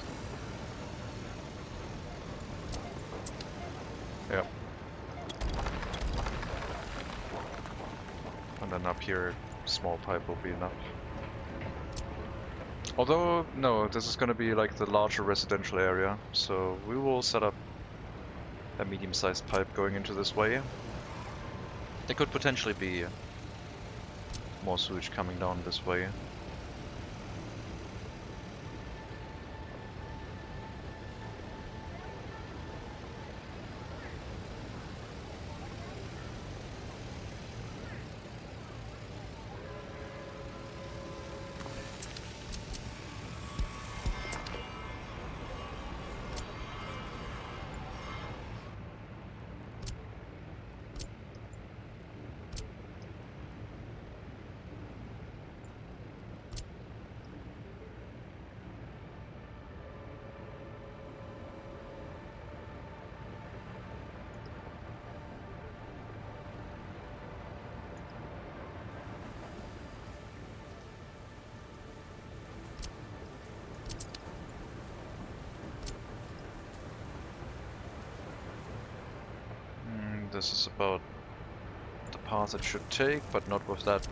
Yeah. And then up here, small pipe will be enough. Although, no, this is going to be like the larger residential area, so we will set up a medium-sized pipe going into this way. There could potentially be more sewage coming down this way. This is about the path it should take, but not with that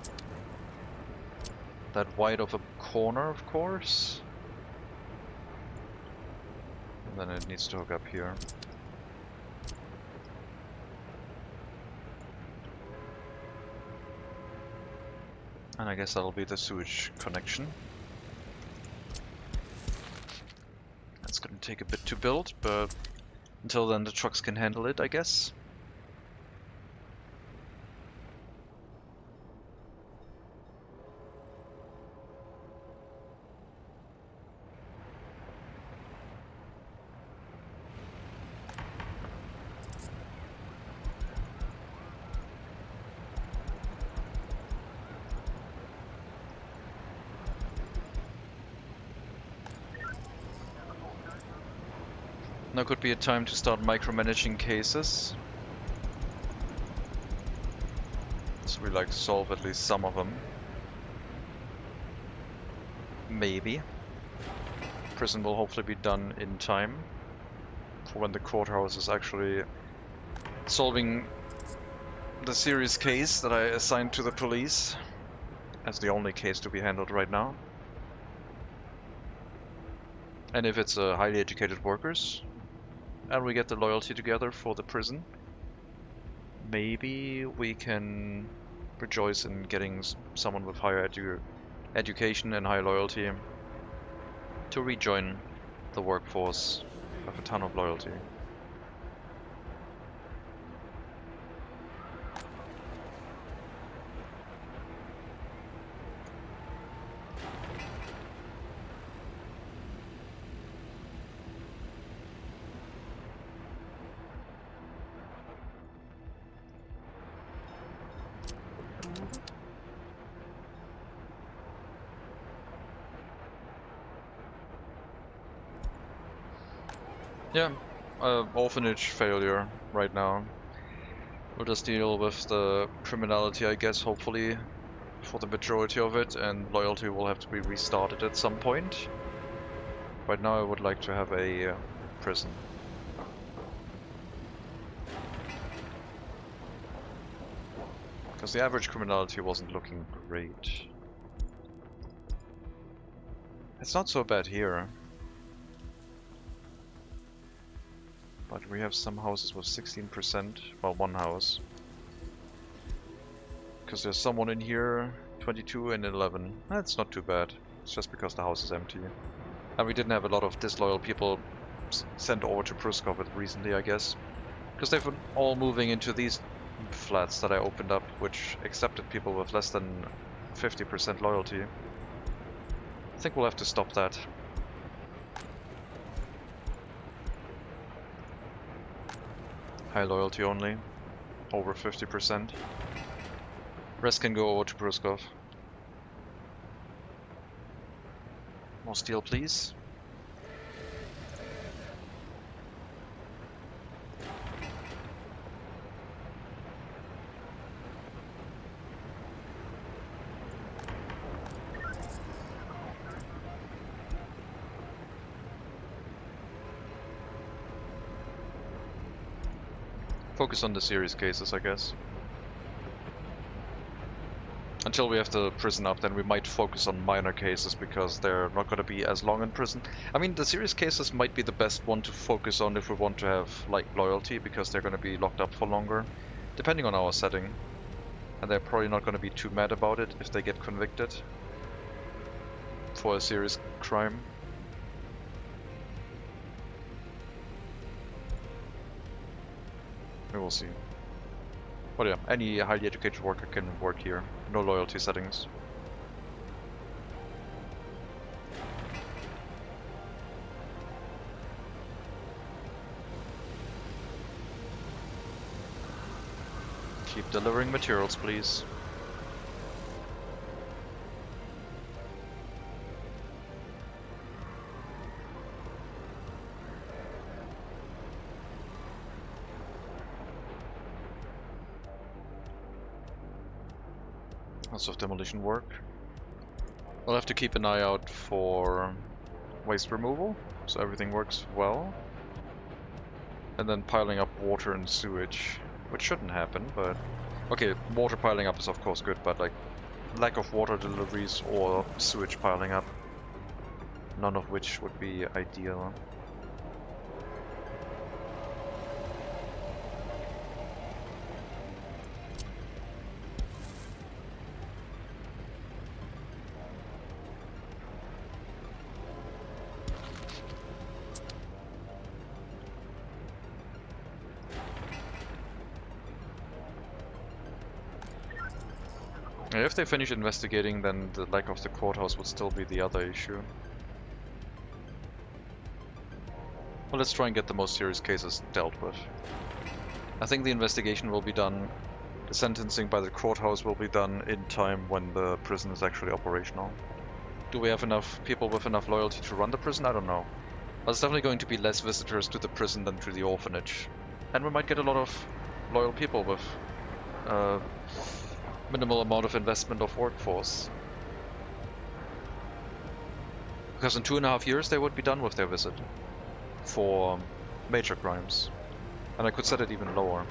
wide of a corner, of course. And then it needs to hook up here. And I guess that'll be the sewage connection. That's gonna take a bit to build, but until then the trucks can handle it, I guess. Now could be a time to start micromanaging cases. So we like to solve at least some of them. Maybe. Prison will hopefully be done in time for when the courthouse is actually solving the serious case that I assigned to the police as the only case to be handled right now. And if it's highly educated workers, and we get the loyalty together for the prison, maybe we can rejoice in getting someone with higher education and high loyalty to rejoin the workforce with a ton of loyalty. Yeah, orphanage failure right now. We'll just deal with the criminality, I guess, hopefully, for the majority of it, and loyalty will have to be restarted at some point. Right now I would like to have a prison. Because the average criminality wasn't looking great. It's not so bad here. But we have some houses with 16%, well, one house. Because there's someone in here, 22 and 11. That's not too bad. It's just because the house is empty. And we didn't have a lot of disloyal people sent over to Pruskov recently, I guess. Because they've been all moving into these flats that I opened up, which accepted people with less than 50% loyalty. I think we'll have to stop that. High loyalty only. over 50%. Rest can go over to Pruskov. More steel, please. Focus on the serious cases, I guess. Until we have the prison up, then we might focus on minor cases because they're not going to be as long in prison. I mean, the serious cases might be the best one to focus on if we want to have, like, loyalty, because they're going to be locked up for longer, depending on our setting. And they're probably not going to be too mad about it if they get convicted for a serious crime. We will see. But yeah, any highly educated worker can work here. No loyalty settings. Keep delivering materials, please. Lots of demolition work. We'll have to keep an eye out for waste removal, so everything works well. And then piling up water and sewage, which shouldn't happen, but... Okay, water piling up is of course good, but like, lack of water deliveries or sewage piling up, none of which would be ideal. If they finish investigating, then the lack of the courthouse would still be the other issue. Well, let's try and get the most serious cases dealt with. I think the investigation will be done, the sentencing by the courthouse will be done in time when the prison is actually operational. Do we have enough people with enough loyalty to run the prison? I don't know. But there's definitely going to be less visitors to the prison than to the orphanage. And we might get a lot of loyal people with minimal amount of investment of workforce. Because in 2.5 years they would be done with their visit for major crimes. And I could set it even lower.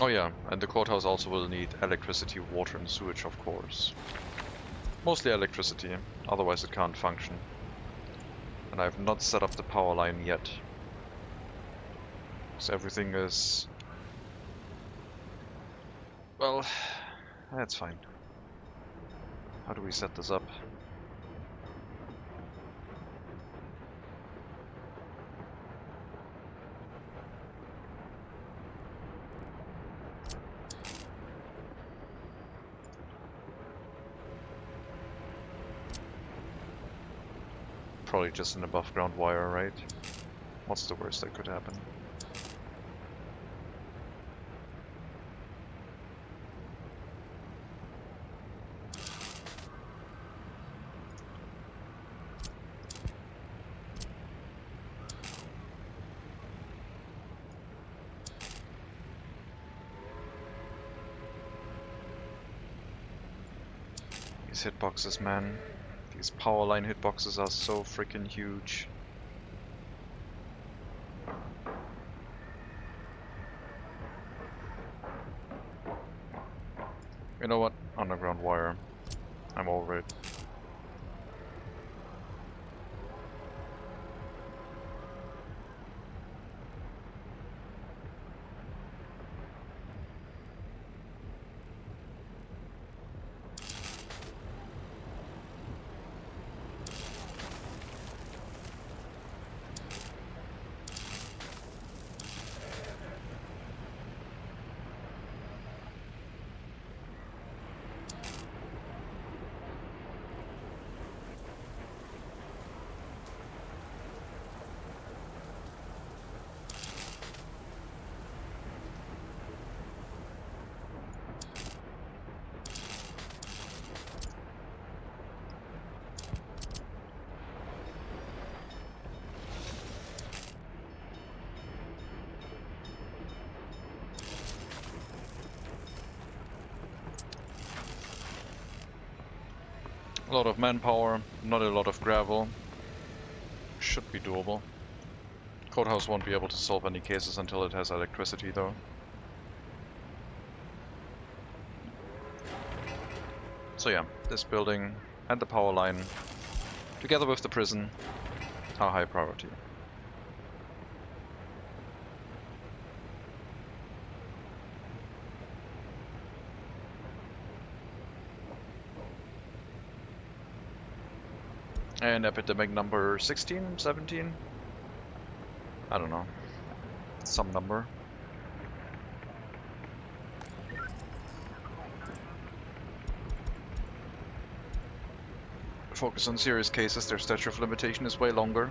Oh yeah, and the courthouse also will need electricity, water and sewage, of course. Mostly electricity, otherwise it can't function. And I've not set up the power line yet. So everything is... well, that's fine. How do we set this up? Probably just an above ground wire, right? What's the worst that could happen? These hitboxes, man. These power line hitboxes are so freaking huge. You know what? Underground wire. I'm over it. A lot of manpower, not a lot of gravel. Should be doable. Courthouse won't be able to solve any cases until it has electricity though. So yeah, this building and the power line, together with the prison, are high priority. And epidemic number 16, 17? I don't know. Some number. Focus on serious cases, their statute of limitation is way longer.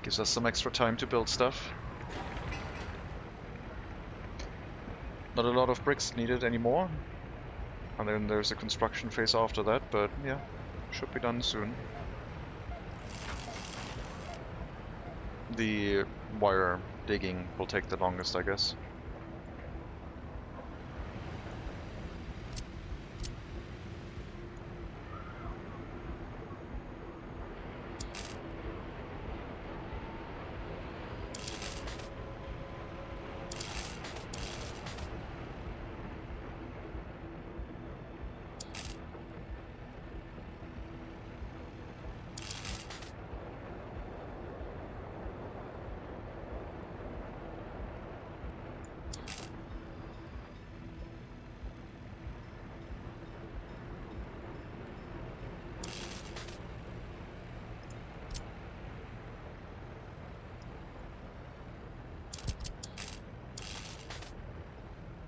Gives us some extra time to build stuff. Not a lot of bricks needed anymore. And then there's a construction phase after that, but yeah, should be done soon. The wire digging will take the longest, I guess.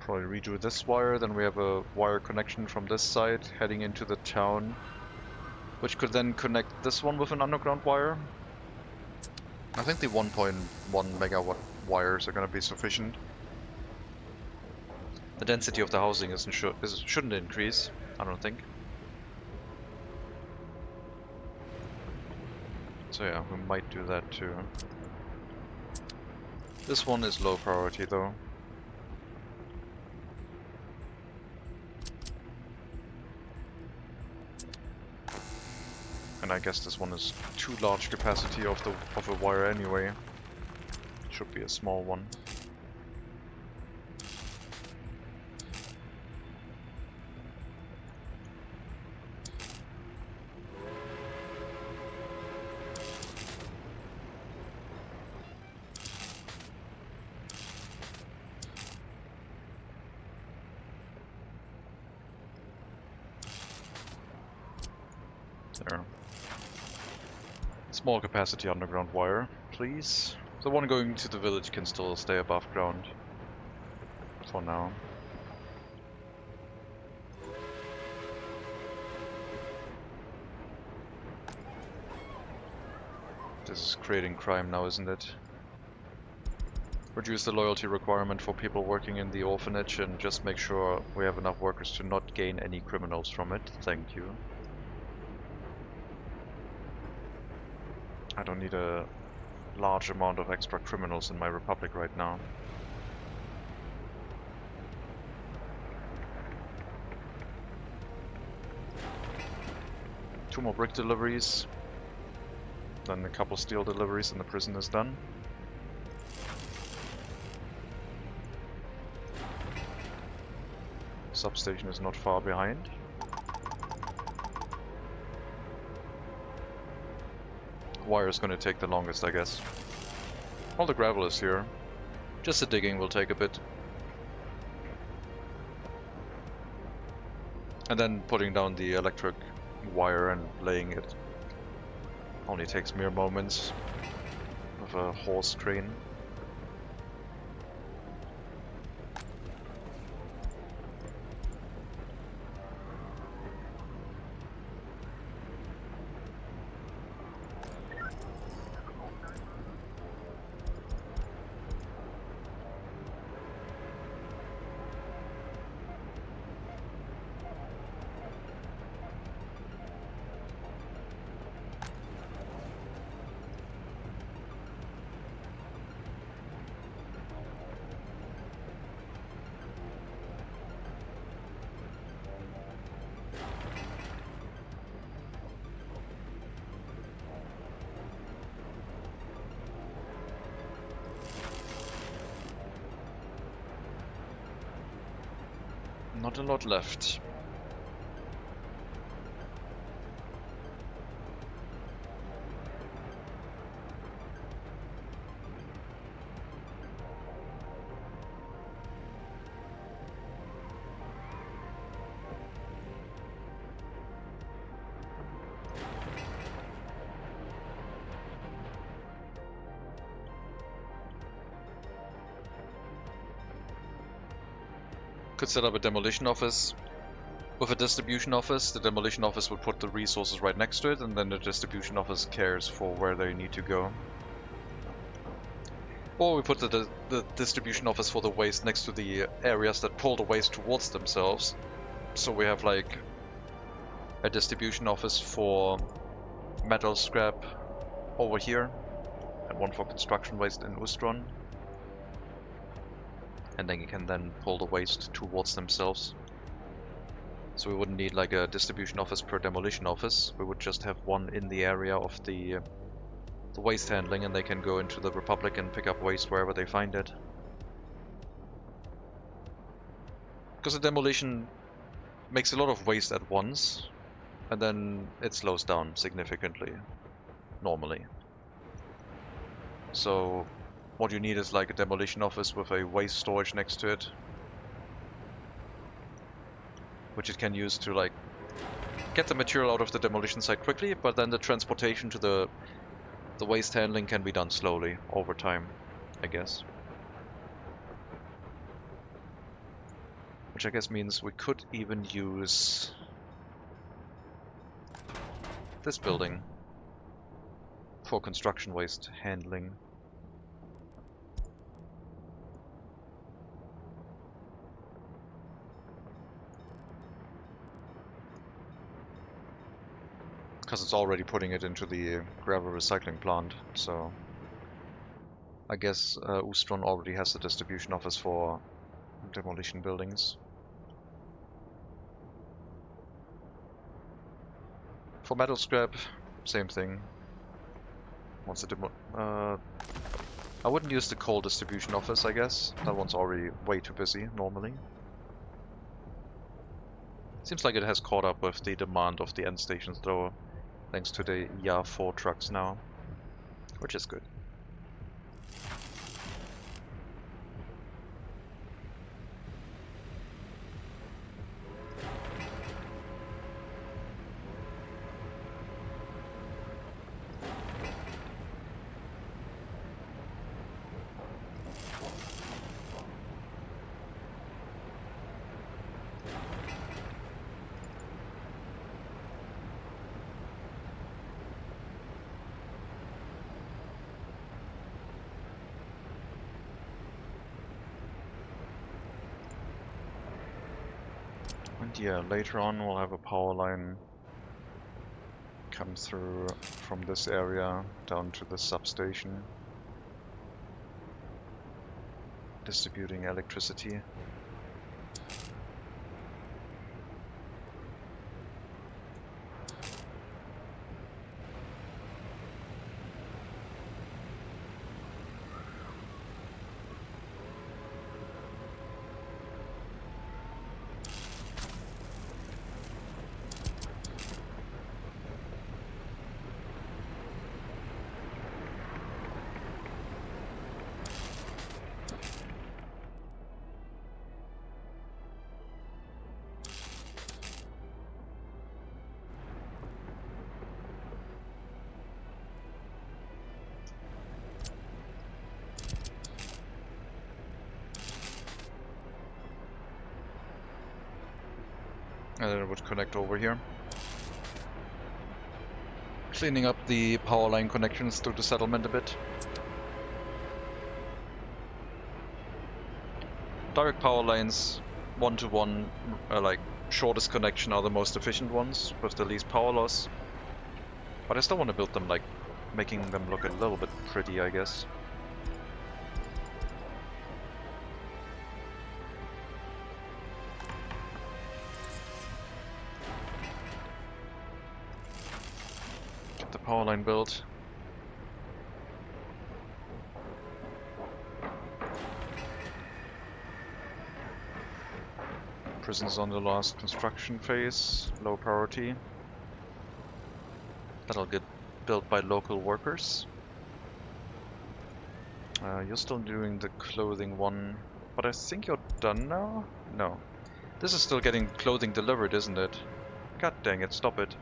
Probably redo this wire, then we have a wire connection from this side heading into the town, which could then connect this one with an underground wire. I think the 1.1 megawatt wires are going to be sufficient. The density of the housing shouldn't increase, I don't think. So yeah, we might do that too. This one is low priority though. And I guess this one is too large capacity of a wire anyway. Should be a small one. There. Small capacity underground wire, please. The one going to the village can still stay above ground. For now. This is creating crime now, isn't it? Reduce the loyalty requirement for people working in the orphanage and just make sure we have enough workers to not gain any criminals from it. Thank you. I don't need a large amount of extra criminals in my republic right now. Two more brick deliveries. Then a couple steel deliveries and the prison is done. Substation is not far behind. Wire is going to take the longest, I guess. All the gravel is here. Just the digging will take a bit. And then putting down the electric wire and laying it only takes mere moments with a horse train. Not a lot left. Could set up a demolition office. With a distribution office, the demolition office would put the resources right next to it, and then the distribution office cares for where they need to go. Or we put the distribution office for the waste next to the areas that pull the waste towards themselves. So we have like a distribution office for metal scrap over here, and one for construction waste in Ustron. And then you can then pull the waste towards themselves. So we wouldn't need like a distribution office per demolition office. We would just have one in the area of the waste handling, and they can go into the Republic and pick up waste wherever they find it. Because the demolition makes a lot of waste at once, and then it slows down significantly, normally. So what you need is like a demolition office with a waste storage next to it, which it can use to like get the material out of the demolition site quickly, but then the transportation to the waste handling can be done slowly over time, I guess. Which I guess means we could even use this building for construction waste handling. Because it's already putting it into the gravel recycling plant, so I guess Ustron already has the distribution office for demolition buildings. For metal scrap, same thing. Once I wouldn't use the coal distribution office, I guess. That one's already way too busy, normally. Seems like it has caught up with the demand of the end stations, though, thanks to the YA4 trucks now, which is good. And yeah, later on we'll have a power line come through from this area down to the substation, distributing electricity. And then it would connect over here, cleaning up the power line connections to the settlement a bit. Direct power lines, one-to-one, like shortest connection, are the most efficient ones with the least power loss. But I still want to build them like making them look a little bit pretty, I guess. Get the power line built. Prison's on the last construction phase, low priority. That'll get built by local workers. You're still doing the clothing one, but I think you're done now? No. This is still getting clothing delivered, isn't it? God dang it, stop it.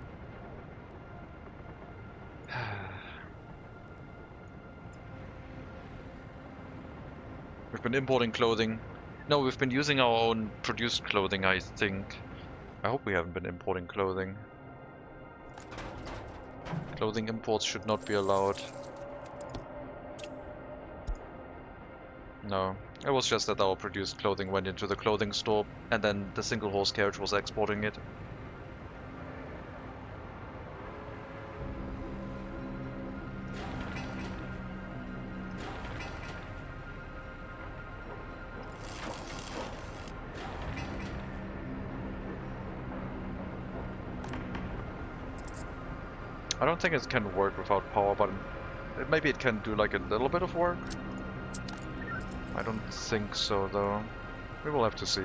We've been importing clothing. No, we've been using our own produced clothing, I think. I hope we haven't been importing clothing. Clothing imports should not be allowed. No, it was just that our produced clothing went into the clothing store and then the single horse carriage was exporting it. I don't think it can work without power, but maybe it can do like a little bit of work. I don't think so though. We will have to see.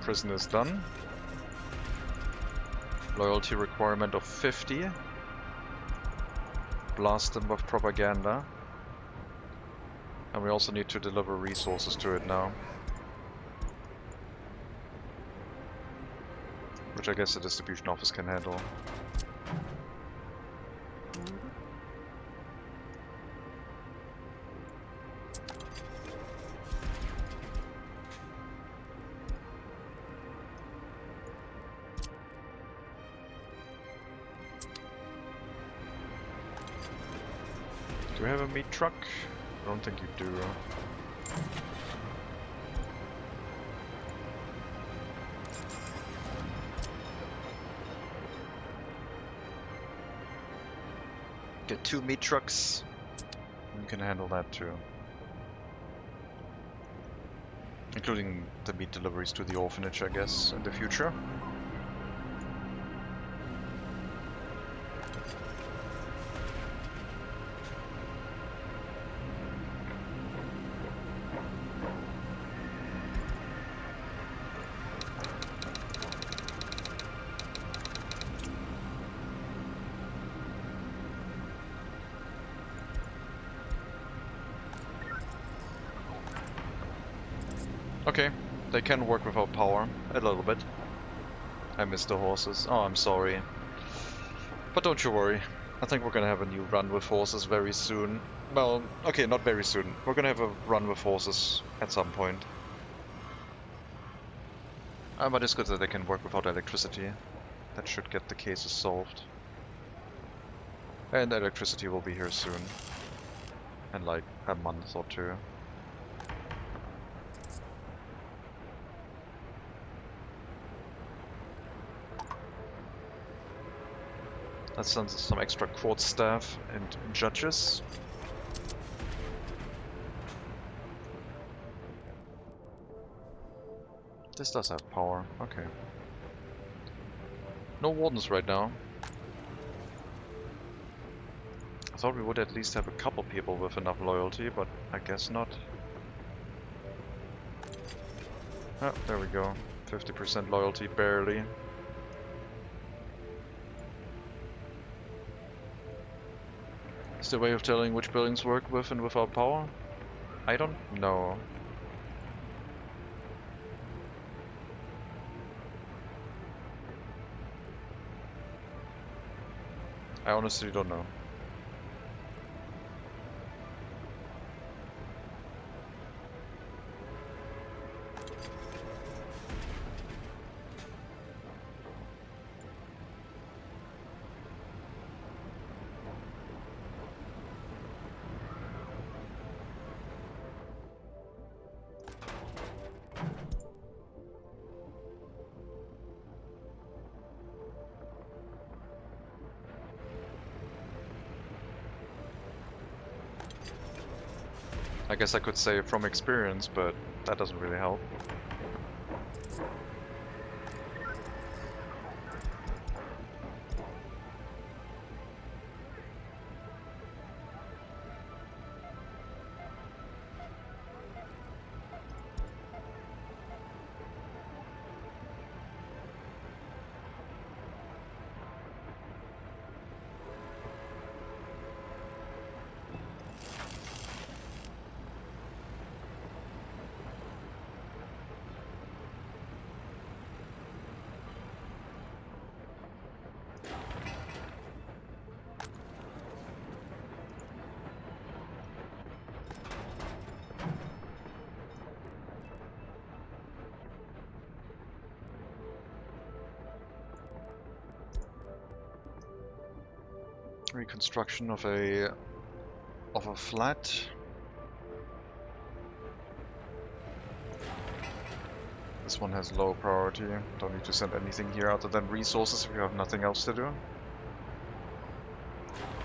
Prison is done. Loyalty requirement of 50. Blast them with propaganda. And we also need to deliver resources to it now. Which I guess the distribution office can handle. Do we have a meat truck? I don't think you do. Get 2 meat trucks. You can handle that too. Including the meat deliveries to the orphanage, I guess, in the future. Okay, they can work without power, a little bit. I miss the horses. Oh, I'm sorry. But don't you worry. I think we're gonna have a new run with horses very soon. Well, okay, not very soon. We're gonna have a run with horses at some point. But it's good that they can work without electricity. That should get the cases solved. And electricity will be here soon. In like a month or 2. Let's send some extra court staff and judges. This does have power, okay. No wardens right now. I thought we would at least have a couple people with enough loyalty, but I guess not. Oh, there we go. 50% loyalty, barely. Is there a way of telling which buildings work with and without power? I don't know. I honestly don't know. I guess I could say from experience, but that doesn't really help. reconstruction of a flat. This one has low priority. Don't need to send anything here other than resources if you have nothing else to do.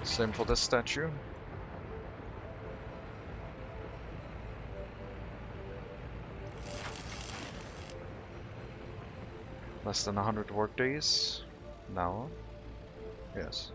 Same for this statue. Less than 100 work days now. Yes.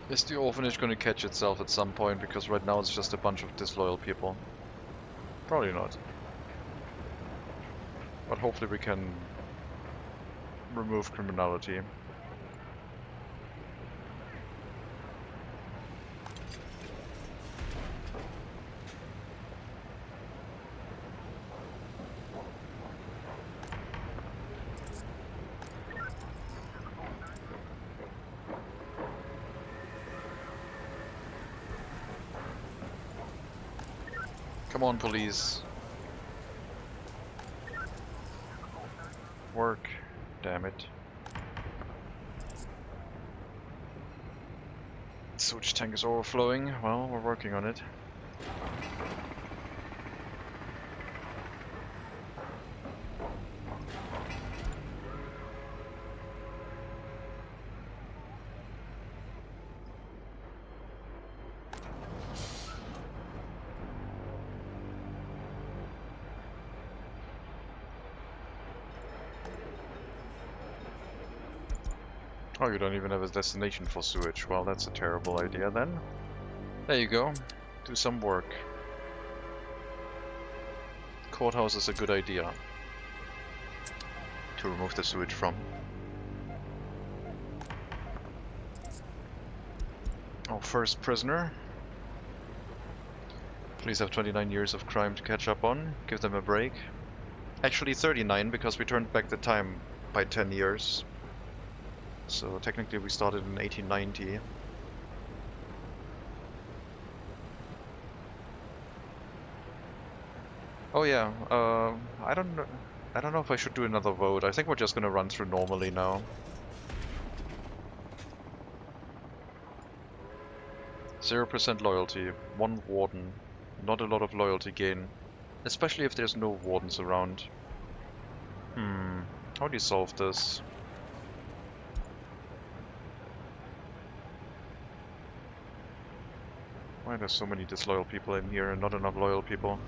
Is the orphanage going to catch itself at some point? Because right now it's just a bunch of disloyal people. Probably not. But hopefully we can remove criminality. Come on, police. Work. Damn it. Sewage tank is overflowing. Well, we're working on it. Oh, you don't even have a destination for sewage. Well, that's a terrible idea then. There you go. Do some work. Courthouse is a good idea to remove the sewage from. Our first prisoner. Police have 29 years of crime to catch up on. Give them a break. Actually 39, because we turned back the time by 10 years. So technically we started in 1890. Oh yeah, I don't know if I should do another vote. I think we're just gonna run through normally now. 0% loyalty, 1 warden. Not a lot of loyalty gain. Especially if there's no wardens around. How do you solve this? Why are there so many disloyal people in here and not enough loyal people?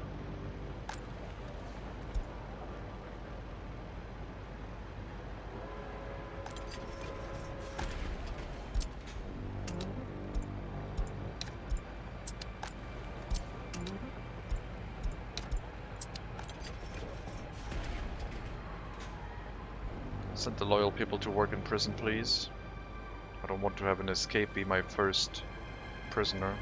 Send the loyal people to work in prison, please. I don't want to have an escape be my first prisoner.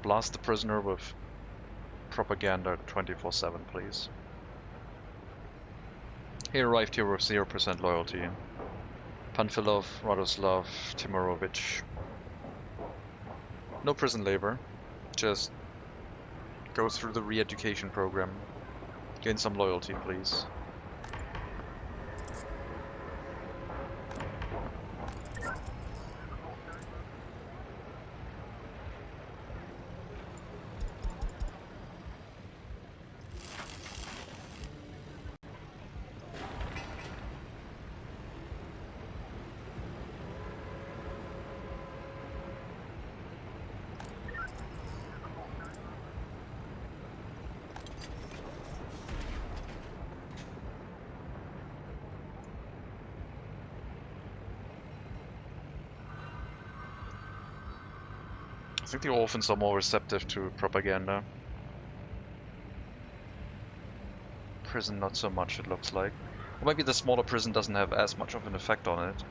Blast the prisoner with propaganda 24/7, please. He arrived here with 0% loyalty. Panfilov, Radoslav, Timorovich. No prison labor. Just go through the re-education program. Gain some loyalty, please. I think the orphans are more receptive to propaganda. Prison not so much, it looks like. Or maybe the smaller prison doesn't have as much of an effect on it.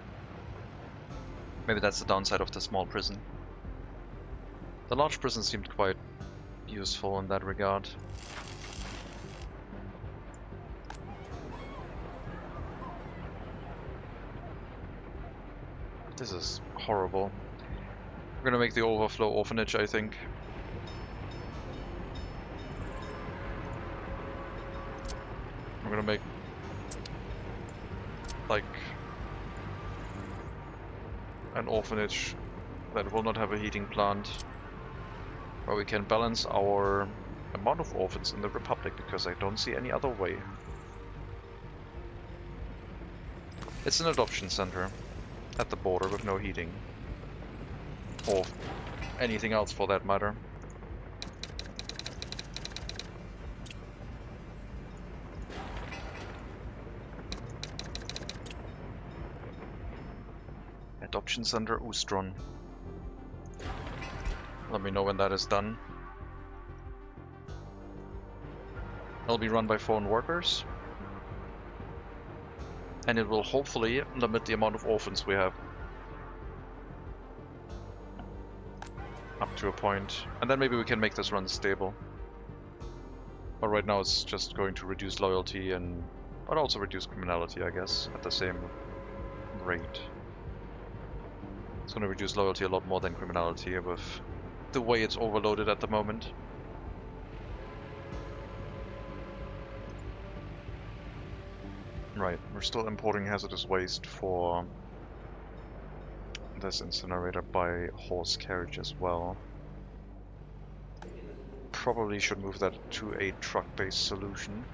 Maybe that's the downside of the small prison. The large prison seemed quite useful in that regard. This is horrible. We're gonna make the overflow orphanage, I think. We're gonna make like an orphanage that will not have a heating plant, where we can balance our amount of orphans in the Republic, because I don't see any other way. It's an adoption center at the border with no heating. Or anything else for that matter. Adoption Center Ustron. Let me know when that is done. It'll be run by foreign workers. And it will hopefully limit the amount of orphans we have. Up to a point. And then maybe we can make this run stable. But right now it's just going to reduce loyalty but also reduce criminality, I guess, at the same rate. It's going to reduce loyalty a lot more than criminality with the way it's overloaded at the moment. Right, we're still importing hazardous waste for this incinerator by horse carriage as well. Probably should move that to a truck-based solution.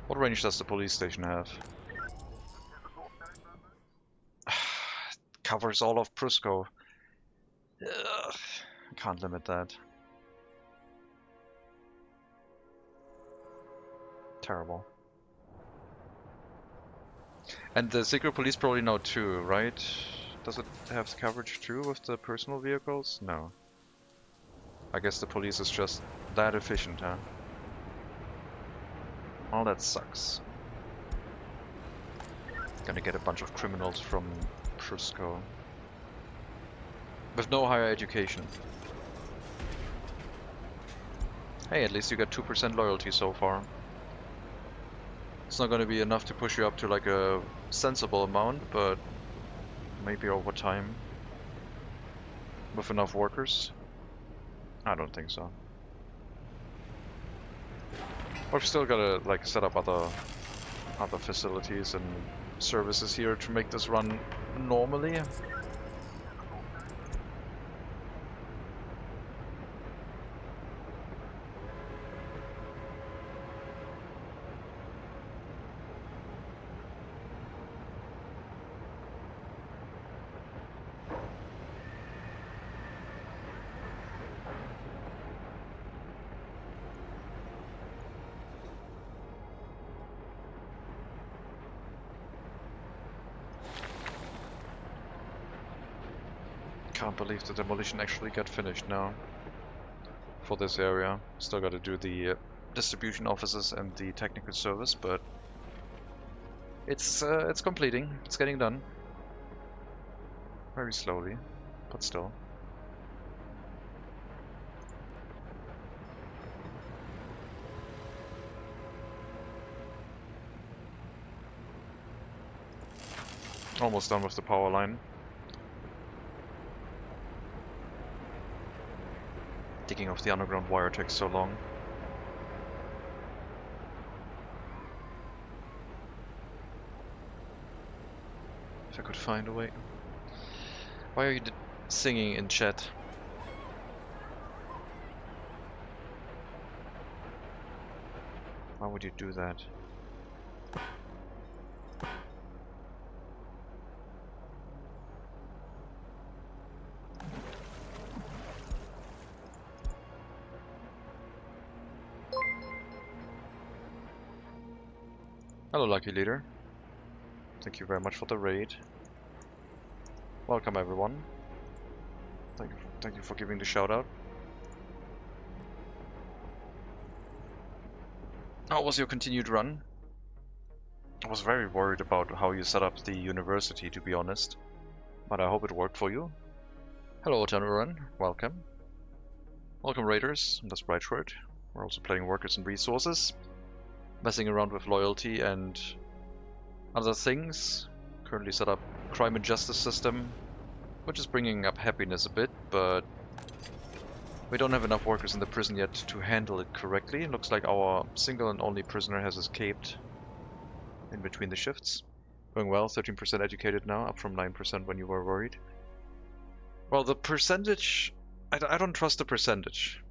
What range does the police station have? Covers all of Prusco. Ugh, I can't limit that. Terrible. And the secret police probably know too, right? Does it have coverage too with the personal vehicles? No. I guess the police is just that efficient, huh? Oh, that sucks. Gonna get a bunch of criminals from Prusco. With no higher education. Hey, at least you got 2% loyalty so far. It's not gonna be enough to push you up to like a sensible amount, but maybe over time. With enough workers? I don't think so. We've still gotta like set up other facilities and services here to make this run normally. Can't believe the demolition actually got finished now for this area. Still got to do the distribution offices and the technical service, but it's completing. It's getting done very slowly, but still. Almost done with the power line. Digging off the underground wire takes so long. If I could find a way. Why are you singing in chat? Why would you do that? Hello, Lucky Leader. Thank you very much for the raid. Welcome, everyone. Thank you for giving the shout out. How was your continued run? I was very worried about how you set up the university, to be honest. But I hope it worked for you. Hello, Tenuran. Welcome. Welcome, Raiders. That's Brightshort. We're also playing Workers and Resources. Messing around with loyalty and other things. Currently set up crime and justice system, which is bringing up happiness a bit, but we don't have enough workers in the prison yet to handle it correctly. It looks like our single and only prisoner has escaped in between the shifts. Going well, 13% educated now, up from 9% when you were worried. Well, the percentage, I don't trust the percentage,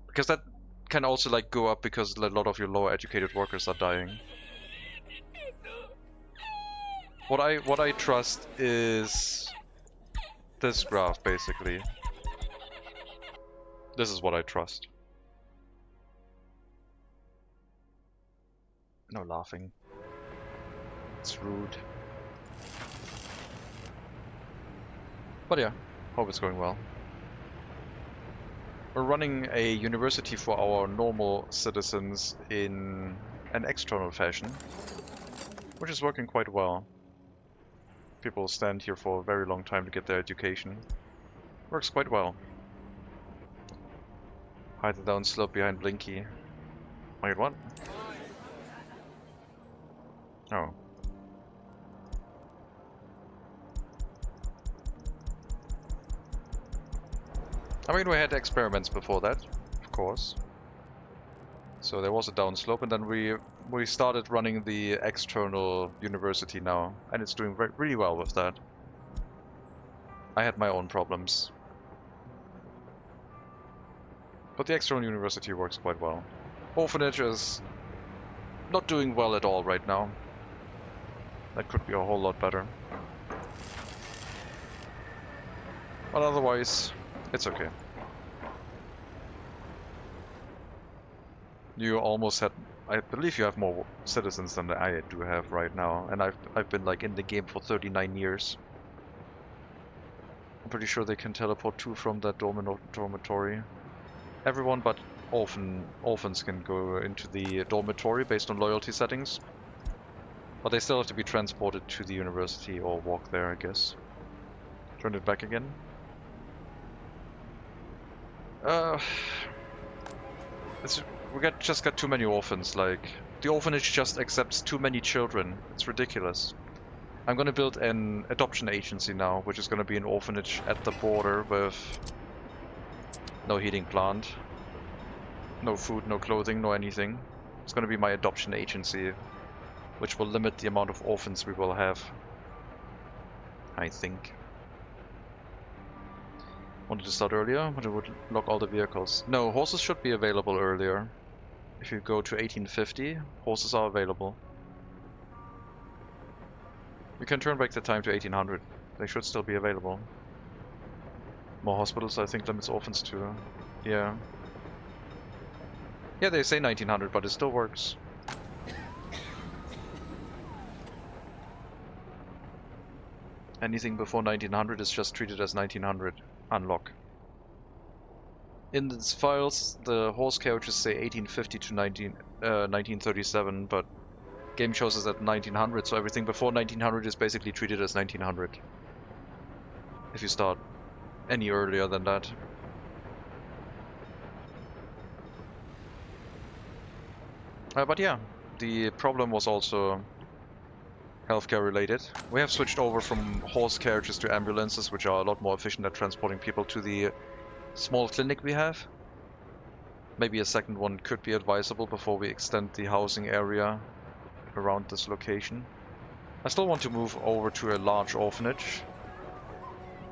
because that can also like go up because a lot of your lower educated workers are dying. What I trust is this graph, basically. This is what I trust. No laughing. It's rude. But yeah, hope it's going well. We're running a university for our normal citizens in an external fashion, which is working quite well. People stand here for a very long time to get their education. Works quite well. Hide the down slope behind Blinky. Wait, what? Oh. I mean, we had experiments before that, of course. So there was a downslope, and then we started running the external university now, and it's doing really well with that. I had my own problems, but the external university works quite well. Orphanage is not doing well at all right now. That could be a whole lot better. But otherwise, it's okay. You almost had, I believe you have more citizens than I do have right now, and I've been like in the game for 39 years. I'm pretty sure they can teleport to from that dormitory. Everyone but orphans can go into the dormitory based on loyalty settings. But they still have to be transported to the university or walk there, I guess. Turn it back again. We just got too many orphans, like, the orphanage just accepts too many children. It's ridiculous. I'm gonna build an adoption agency now, which is gonna be an orphanage at the border with no heating plant, no food, no clothing, no anything. It's gonna be my adoption agency, which will limit the amount of orphans we will have, I think. Wanted to start earlier, but it would lock all the vehicles. No, horses should be available earlier. If you go to 1850, horses are available. You can turn back the time to 1800. They should still be available. More hospitals, I think, limits orphans too. Yeah. Yeah, they say 1900, but it still works. Anything before 1900 is just treated as 1900. Unlock. In these files, the horse carriages say 1850 to 1937, but game shows us at 1900, so everything before 1900 is basically treated as 1900. If you start any earlier than that. But yeah, the problem was also healthcare related. We have switched over from horse carriages to ambulances, which are a lot more efficient at transporting people to the small clinic we have. Maybe a second one could be advisable before we extend the housing area around this location. I still want to move over to a large orphanage,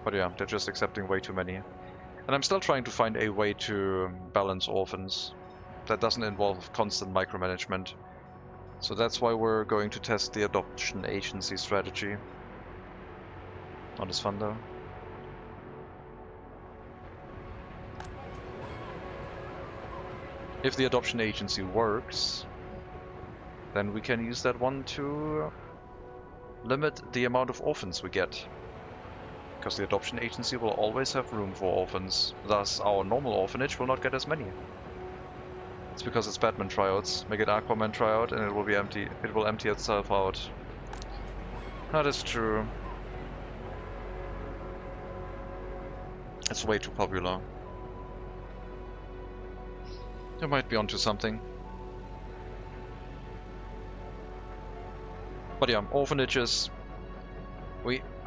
but yeah, they're just accepting way too many. And I'm still trying to find a way to balance orphans that doesn't involve constant micromanagement. So that's why we're going to test the adoption agency strategy. Not as fun though. If the adoption agency works, then we can use that one to limit the amount of orphans we get. Because the adoption agency will always have room for orphans. Thus, our normal orphanage will not get as many. It's because it's Batman tryouts. Make it Aquaman tryout and it will be empty. It will empty itself out. That is true. It's way too popular. You might be onto something. But yeah, orphanages.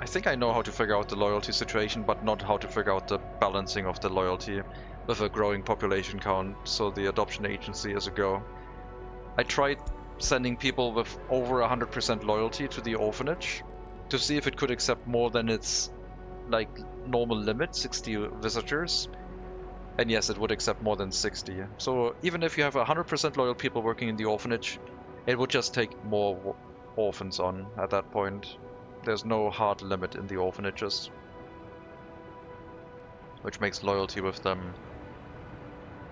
I think I know how to figure out the loyalty situation, but not how to figure out the balancing of the loyalty with a growing population count, so the adoption agency is a go. I tried sending people with over 100% loyalty to the orphanage to see if it could accept more than its like normal limit, 60 visitors. And yes, it would accept more than 60. So even if you have 100% loyal people working in the orphanage, it would just take more orphans on at that point. There's no hard limit in the orphanages, which makes loyalty with them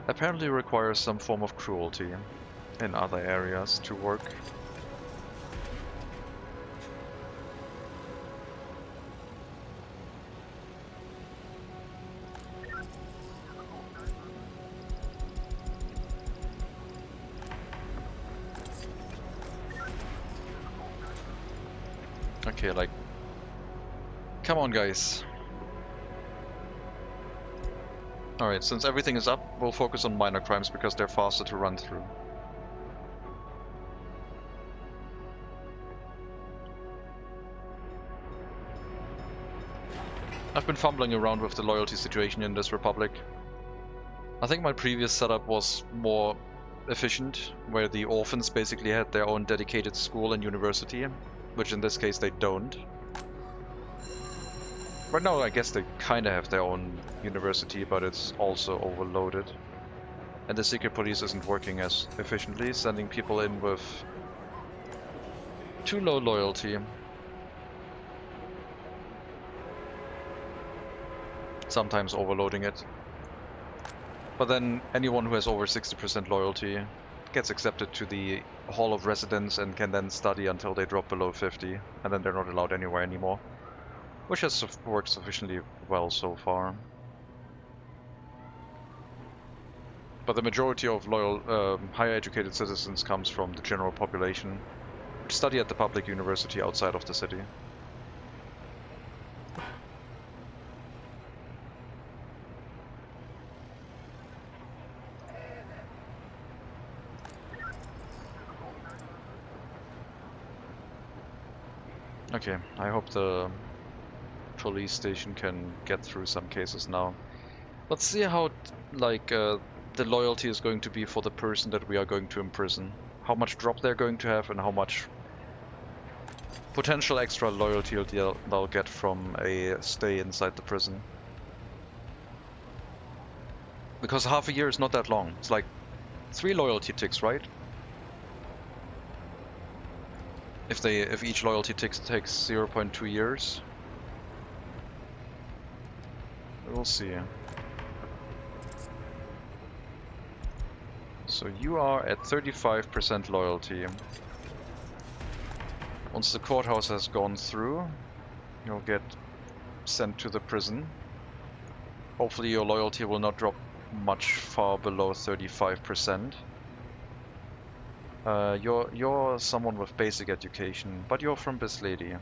apparently requires some form of cruelty in other areas to work. Okay, like, come on guys. Alright, since everything is up, we'll focus on minor crimes because they're faster to run through. I've been fumbling around with the loyalty situation in this republic. I think my previous setup was more efficient, where the orphans basically had their own dedicated school and university, which in this case they don't. Right now I guess they kinda have their own university, but it's also overloaded. And the secret police isn't working as efficiently, sending people in with too low loyalty. Sometimes overloading it. But then anyone who has over 60% loyalty gets accepted to the Hall of Residence and can then study until they drop below 50, and then they're not allowed anywhere anymore. Which has worked sufficiently well so far. But the majority of loyal, higher educated citizens comes from the general population, which study at the public university outside of the city. Okay, I hope the police station can get through some cases now. Let's see how, like, the loyalty is going to be for the person that we are going to imprison. How much drop they're going to have and how much potential extra loyalty they'll get from a stay inside the prison. Because half a year is not that long. It's like 3 loyalty ticks, right? If each loyalty tick takes 0.2 years. We'll see. So you are at 35% loyalty. Once the courthouse has gone through, you'll get sent to the prison. Hopefully your loyalty will not drop much far below 35%. You're someone with basic education, but you're from Bislady.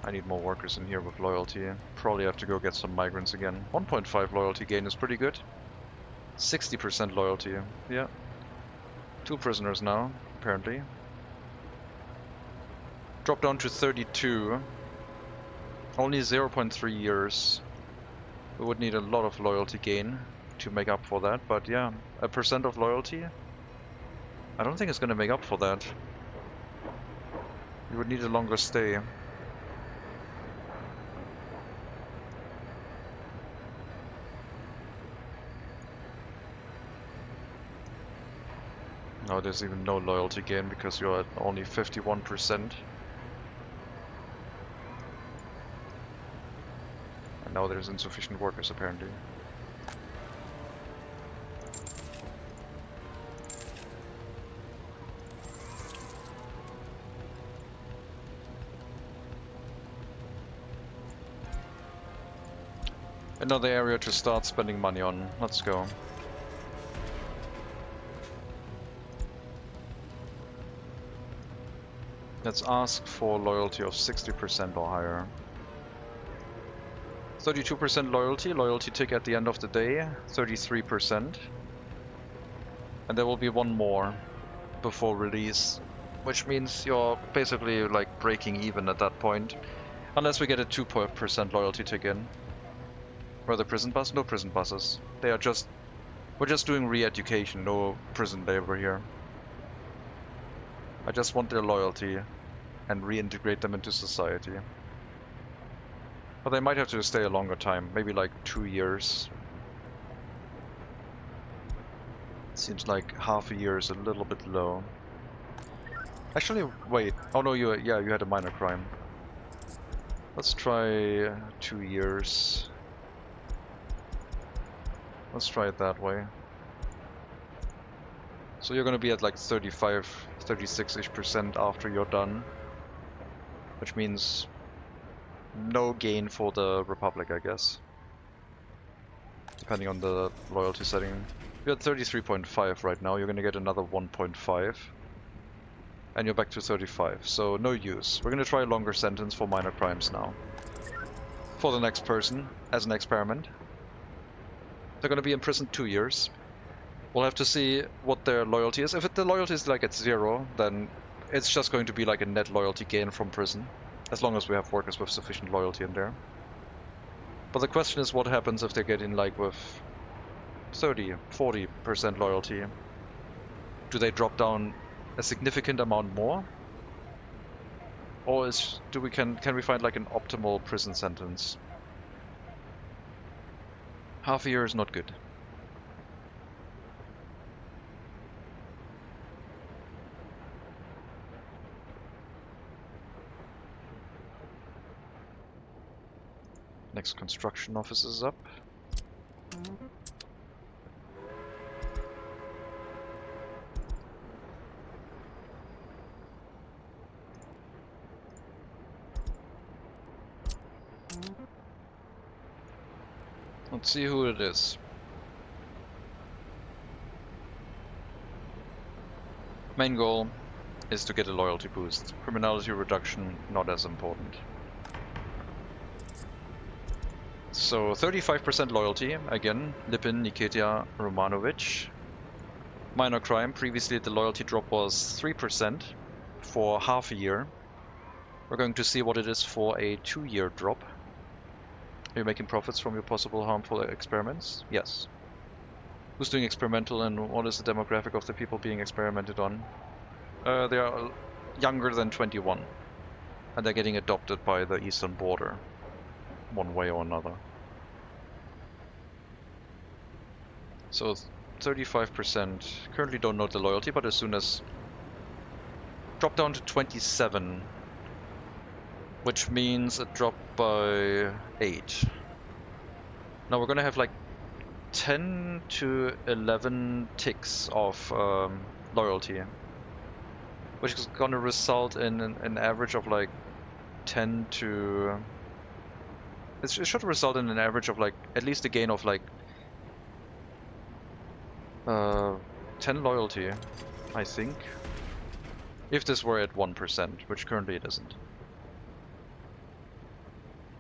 I need more workers in here with loyalty. Probably have to go get some migrants again. 1.5 loyalty gain is pretty good. 60% loyalty, yeah. 2 prisoners now, apparently. Drop down to 32. Only 0.3 years. We would need a lot of loyalty gain to make up for that, but yeah, a percent of loyalty? I don't think it's gonna make up for that. You would need a longer stay. Now there's even no loyalty gain because you're at only 51%. And now there's insufficient workers apparently. Another area to start spending money on. Let's go. Let's ask for loyalty of 60% or higher. 32% loyalty, loyalty tick at the end of the day, 33%. And there will be one more before release, which means you're basically like breaking even at that point. Unless we get a 2% loyalty tick in. Where the prison bus? No prison buses. They are just... We're just doing re-education, no prison labor here. I just want their loyalty and reintegrate them into society. But they might have to stay a longer time, maybe like 2 years. Seems like half a year is a little bit low. Actually, wait. Oh no, you had a minor crime. Let's try 2 years. Let's try it that way. So you're gonna be at like 35, 36-ish% after you're done. Which means no gain for the Republic, I guess. Depending on the loyalty setting. You're at 33.5 right now, you're gonna get another 1.5. And you're back to 35, so no use. We're gonna try a longer sentence for minor crimes now. For the next person, as an experiment. They're gonna be imprisoned 2 years. We'll have to see what their loyalty is. If the loyalty is like at 0, then it's just going to be like a net loyalty gain from prison. As long as we have workers with sufficient loyalty in there. But the question is what happens if they get in like with 30, 40% loyalty? Do they drop down a significant amount more? Or can we find like an optimal prison sentence? Half a year is not good. Next construction office is up. Let's see who it is. Main goal is to get a loyalty boost. Criminality reduction, not as important. So 35% loyalty, again, Lipin, Niketia, Romanovic. Minor crime, previously the loyalty drop was 3% for half a year. We're going to see what it is for a 2-year drop. Are you making profits from your possible harmful experiments? Yes. Who's doing experimental and what is the demographic of the people being experimented on? They are younger than 21. And they're getting adopted by the eastern border. One way or another. So 35%. Currently don't know the loyalty, but as soon as... Drop down to 27. Which means a drop by 8. Now we're gonna have like 10 to 11 ticks of loyalty. Which is gonna result in an average of like 10 to... It should result in an average of like, at least a gain of like 10 loyalty, I think. If this were at 1%, which currently it isn't.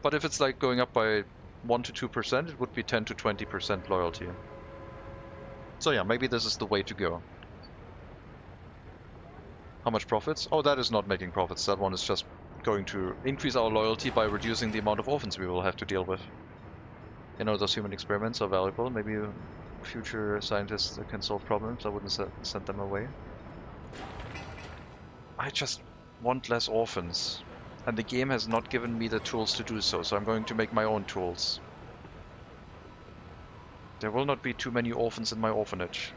But if it's like going up by 1 to 2%, it would be 10 to 20% loyalty. So yeah, maybe this is the way to go. How much profits? Oh, that is not making profits. That one is just going to increase our loyalty by reducing the amount of orphans we will have to deal with. You know, those human experiments are valuable. Maybe future scientists can solve problems. I wouldn't send them away. I just want less orphans. And the game has not given me the tools to do so, so I'm going to make my own tools. There will not be too many orphans in my orphanage.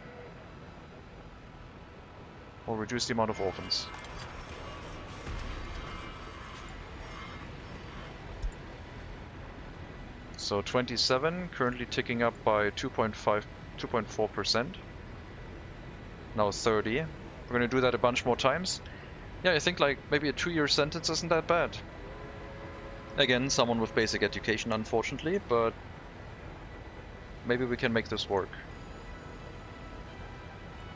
Or reduce the amount of orphans. So 27, currently ticking up by 2.4%. Now 30. We're gonna do that a bunch more times. Yeah, I think like maybe a 2-year sentence isn't that bad. Again, someone with basic education, unfortunately, but maybe we can make this work.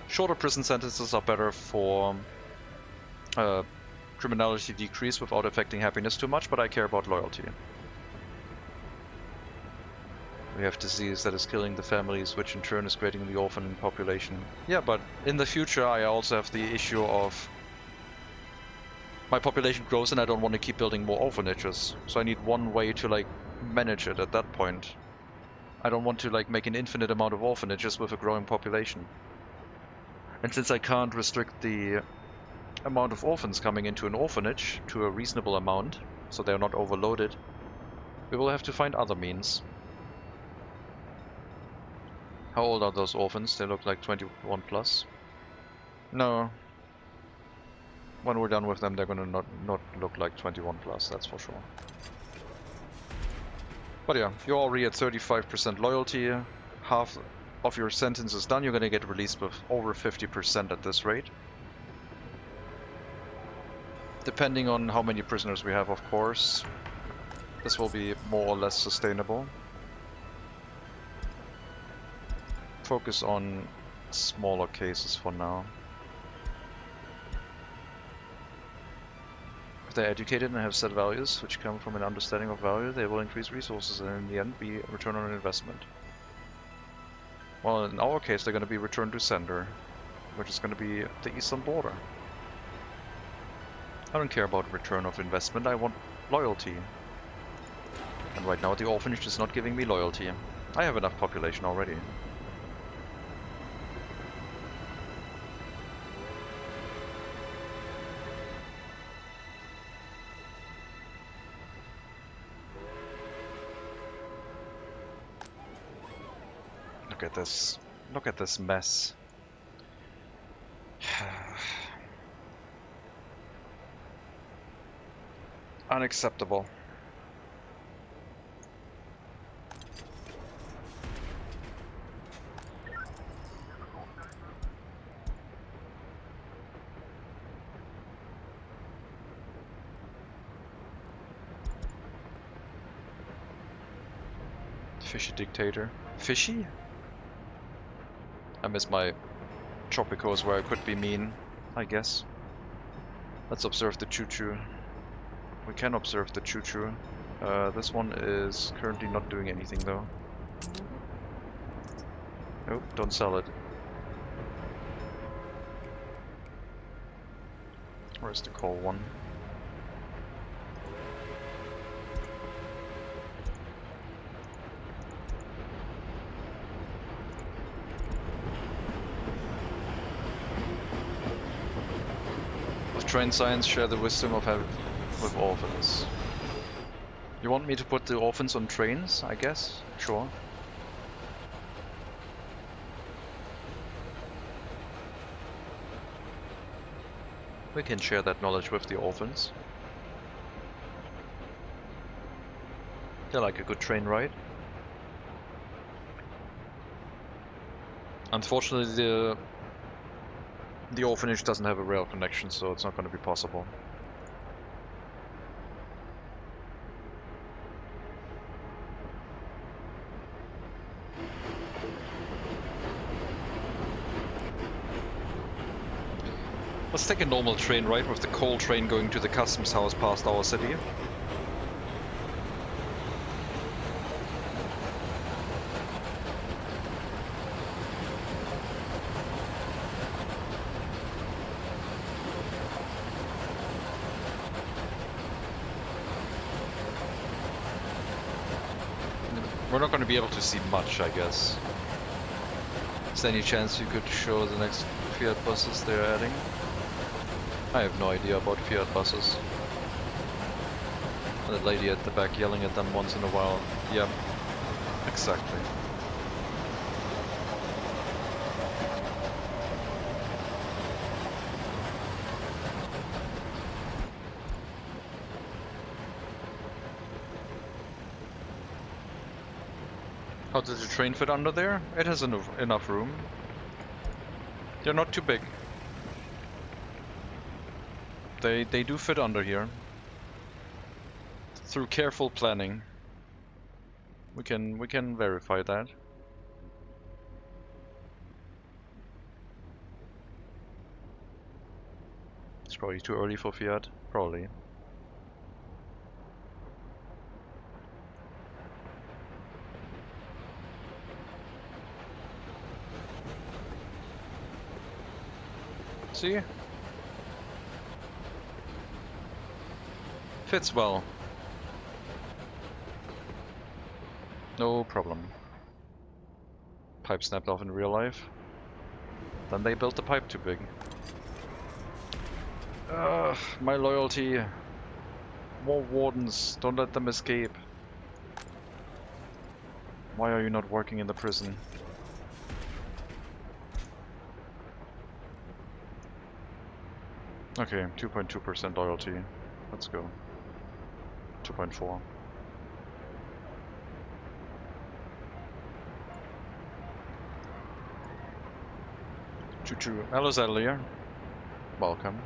Shorter prison sentences are better for criminality decrease without affecting happiness too much, but I care about loyalty. We have disease that is killing the families, which in turn is creating the orphan population. Yeah, but in the future I also have the issue of my population grows and I don't want to keep building more orphanages. So I need one way to like manage it at that point. I don't want to like make an infinite amount of orphanages with a growing population. And since I can't restrict the amount of orphans coming into an orphanage to a reasonable amount, so they're not overloaded, we will have to find other means. How old are those orphans? They look like 21 plus. No. When we're done with them, they're gonna not look like 21 plus, that's for sure. But yeah, you're already at 35% loyalty. Half of your sentence is done. You're gonna get released with over 50% at this rate. Depending on how many prisoners we have, of course. This will be more or less sustainable. Focus on smaller cases for now. If they're educated and have set values, which come from an understanding of value, they will increase resources and in the end be a return on investment. Well, in our case, they're going to be returned to sender, which is going to be the eastern border. I don't care about return of investment, I want loyalty. And right now the orphanage is not giving me loyalty. I have enough population already. Look at this. Look at this mess. Unacceptable. Fishy dictator. Fishy? I miss my tropicals where I could be mean, I guess. Let's observe the choo-choo. We can observe the choo-choo. This one is currently not doing anything though. Nope, don't sell it. Where's the coal one? With trained science, share the wisdom of having with orphans. You want me to put the orphans on trains, I guess? Sure. We can share that knowledge with the orphans. They like a good train ride. Unfortunately, the orphanage doesn't have a rail connection, so it's not going to be possible. Let's take a normal train ride with the coal train going to the customs house past our city. We're not going to be able to see much, I guess. Is there any chance you could show the next Fiat buses they're adding? I have no idea about Fiat buses. And the lady at the back yelling at them once in a while. Yeah, exactly. Oh, did the train fit under there? It has enough room. They're not too big. They do fit under here. Through careful planning. We can verify that. It's probably too early for Fiat. Probably. See? Fits well. No problem. Pipe snapped off in real life. Then they built the pipe too big. Ugh, my loyalty. More wardens, don't let them escape. Why are you not working in the prison? Okay, 2.2% loyalty. Let's go. 2.4. Choo-choo. Hello, Zadelier. Welcome.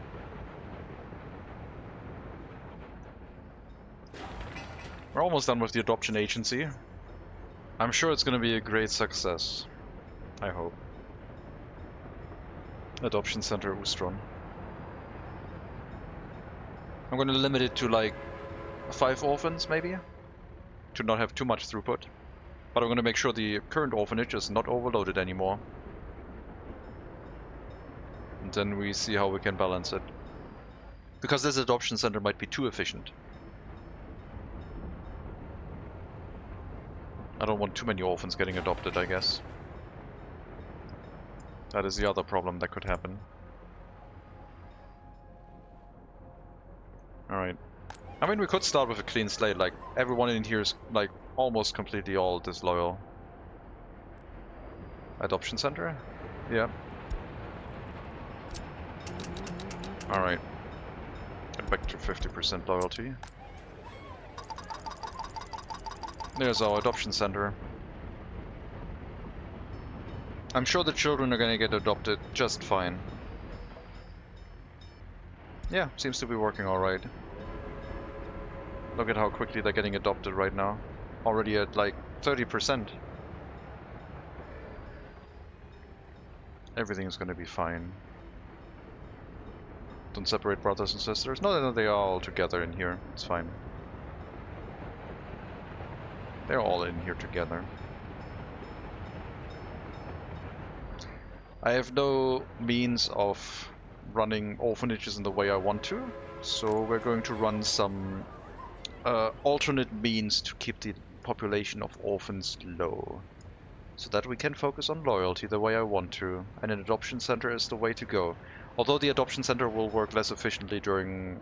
We're almost done with the adoption agency. I'm sure it's going to be a great success. I hope. Adoption Center Ustron. I'm going to limit it to like 5 orphans, maybe? To not have too much throughput. But I'm going to make sure the current orphanage is not overloaded anymore. And then we see how we can balance it. Because this adoption center might be too efficient. I don't want too many orphans getting adopted, I guess. That is the other problem that could happen. Alright. I mean, we could start with a clean slate, like, everyone in here is, like, almost completely all disloyal. Adoption center? Yeah. Alright. Get back to 50% loyalty. There's our adoption center. I'm sure the children are gonna get adopted just fine. Yeah, seems to be working alright. Look at how quickly they're getting adopted right now. Already at like 30%. Everything's gonna be fine. Don't separate brothers and sisters. No, they are all together in here. It's fine. They're all in here together. I have no means of running orphanages in the way I want to, so we're going to run some alternate means to keep the population of orphans low, so that we can focus on loyalty the way I want to, and an adoption center is the way to go. Although the adoption center will work less efficiently during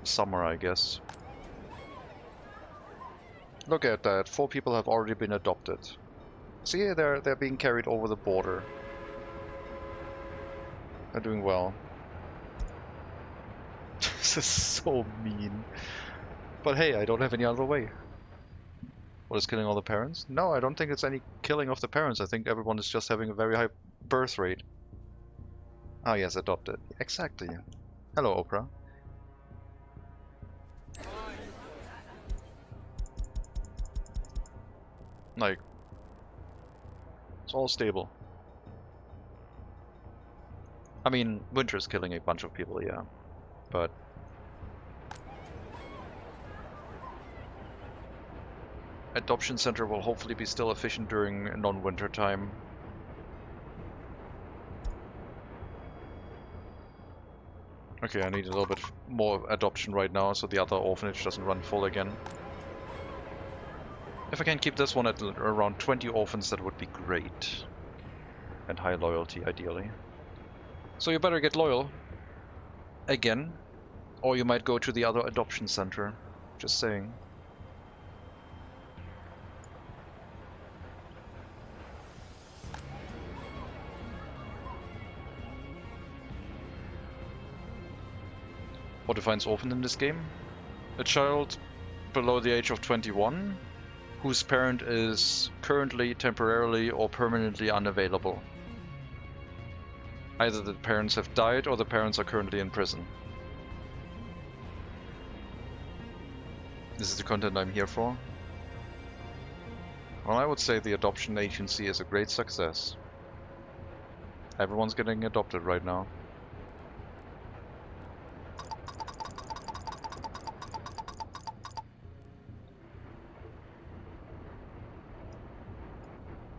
summer, I guess. Look at that, 4 people have already been adopted. See, they're being carried over the border. They're doing well. This is so mean. But hey, I don't have any other way. What is killing all the parents? No, I don't think it's any killing of the parents. I think everyone is just having a very high birth rate. Ah yes, adopted. Exactly. Hello, Oprah. Like, it's all stable. I mean, winter's killing a bunch of people, yeah. But adoption center will hopefully be still efficient during non-winter time. Okay, I need a little bit more adoption right now so the other orphanage doesn't run full again. If I can keep this one at around 20 orphans, that would be great. And high loyalty, ideally. So you better get loyal. Again. Or you might go to the other adoption center. Just saying. What defines orphan in this game? A child below the age of 21 whose parent is currently, temporarily, or permanently unavailable. Either the parents have died or the parents are currently in prison. This is the content I'm here for. Well, I would say the adoption agency is a great success. Everyone's getting adopted right now.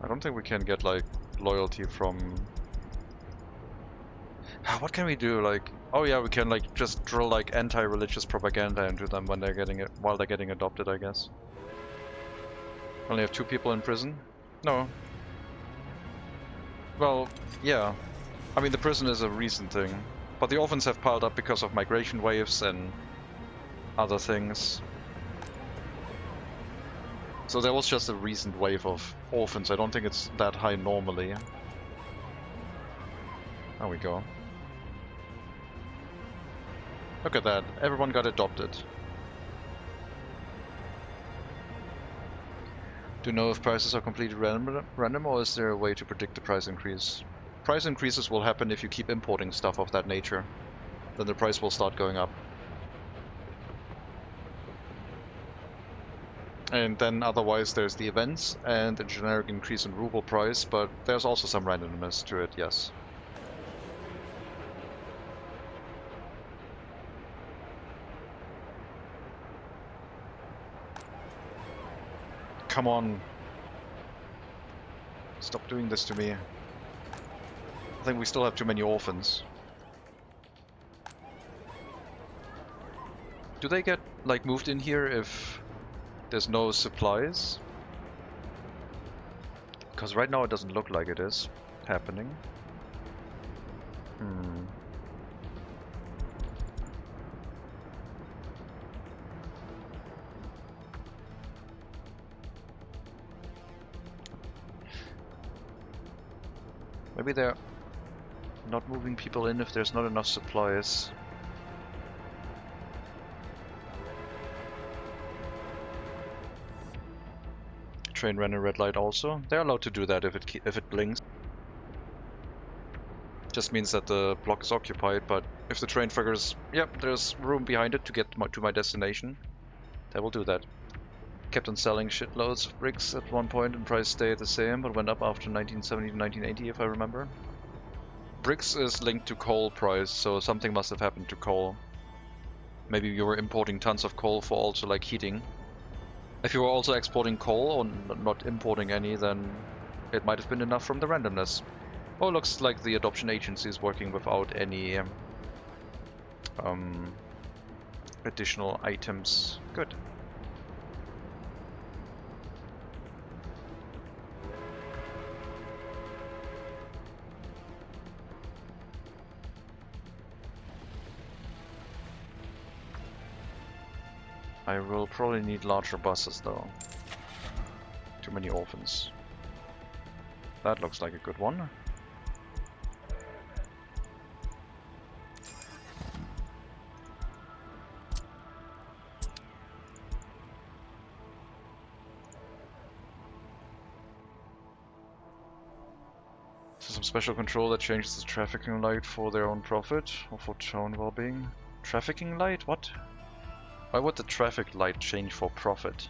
I don't think we can get like loyalty from... What can we do? Like, oh yeah, we can like just drill like anti-religious propaganda into them when they're getting it, while they're getting adopted, I guess. Only have 2 people in prison? No. Well, yeah. I mean, the prison is a recent thing, but the orphans have piled up because of migration waves and other things. So there was just a recent wave of orphans. I don't think it's that high normally. There we go. Look at that. Everyone got adopted. Do you know if prices are completely random, or is there a way to predict the price increase? Price increases will happen if you keep importing stuff of that nature. Then the price will start going up. And then otherwise there's the events and a generic increase in ruble price, but there's also some randomness to it, yes. Come on. Stop doing this to me. I think we still have too many orphans. Do they get, like, moved in here if there's no supplies? Because right now it doesn't look like it is happening. Maybe they're not moving people in if there's not enough supplies. Train ran a red light also. They're allowed to do that if it blinks. Just means that the block is occupied, but if the train figures, yep, there's room behind it to get to my destination, they will do that. Kept on selling shitloads of bricks at one point and price stayed the same, but went up after 1970 to 1980 if I remember. Bricks is linked to coal price, so something must have happened to coal. Maybe you were importing tons of coal for also like heating. If you were also exporting coal or not importing any, then it might have been enough from the randomness. Oh, looks like the adoption agency is working without any additional items. Good. I will probably need larger buses though. Too many orphans. That looks like a good one. Some special control that changes the trafficking light for their own profit or for town well-being. Trafficking light? What? Why would the traffic light change for profit?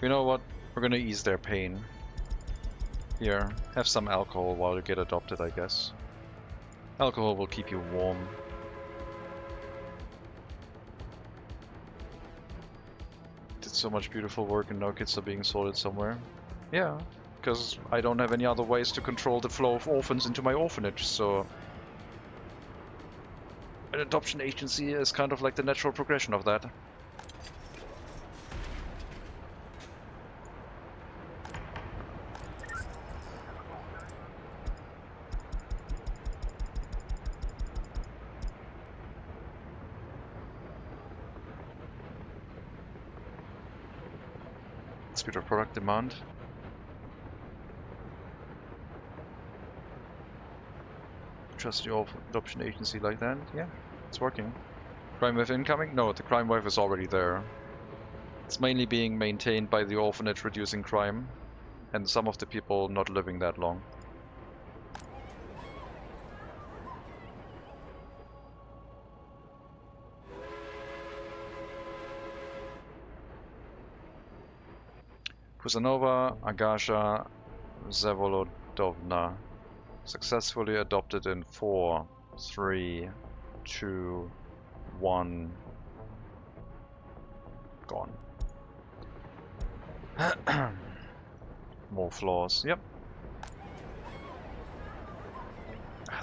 You know what? We're gonna ease their pain. Here, have some alcohol while you get adopted, I guess. Alcohol will keep you warm. Did so much beautiful work and now kids are being sorted somewhere. Yeah, because I don't have any other ways to control the flow of orphans into my orphanage, so... An adoption agency is kind of like the natural progression of that. Speed of product demand. Trust your adoption agency like that? Yeah, it's working. Crime wave incoming? No, the crime wave is already there. It's mainly being maintained by the orphanage reducing crime, and some of the people not living that long. Kusanova, Agasha, Zavolodovna. Successfully adopted in 4, 3, 2, 1. Gone. More flaws. Yep.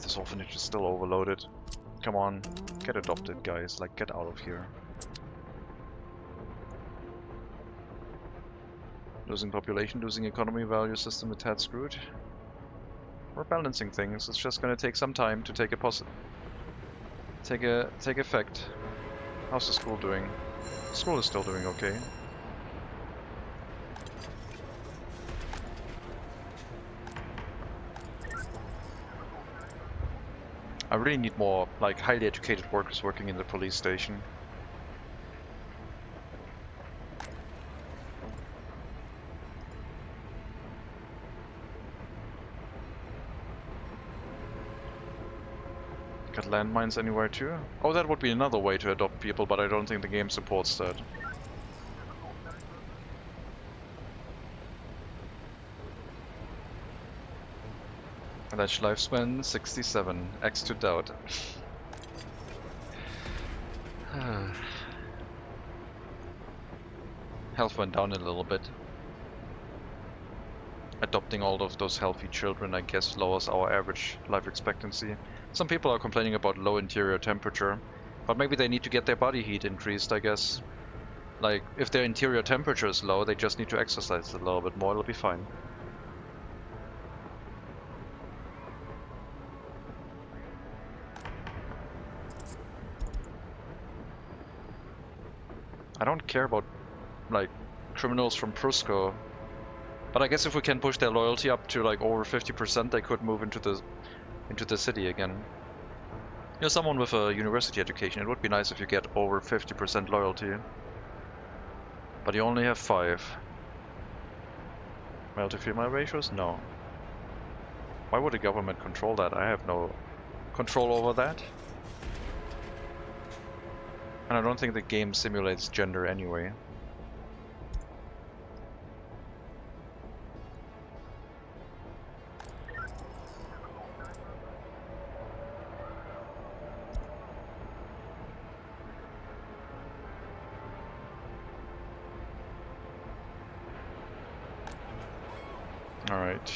This orphanage is still overloaded. Come on, get adopted, guys. Like, get out of here. Losing population, losing economy, value system, a tad screwed. We're balancing things. It's just gonna take some time to take effect. How's the school doing? The school is still doing okay. I really need more, like, highly educated workers working in the police station. Got landmines anywhere too? Oh, that would be another way to adopt people, but I don't think the game supports that. Alleged lifespan 67. X to doubt. Health went down a little bit. Adopting all of those healthy children, I guess, lowers our average life expectancy. Some people are complaining about low interior temperature, but maybe they need to get their body heat increased, I guess. Like, if their interior temperature is low, they just need to exercise a little bit more, it'll be fine. I don't care about, like, criminals from Prusco. But I guess if we can push their loyalty up to like over 50%, they could move into the city again. You're someone with a university education. It would be nice if you get over 50% loyalty. But you only have 5. Male to female ratios? No. Why would the government control that? I have no control over that. And I don't think the game simulates gender anyway. Alright.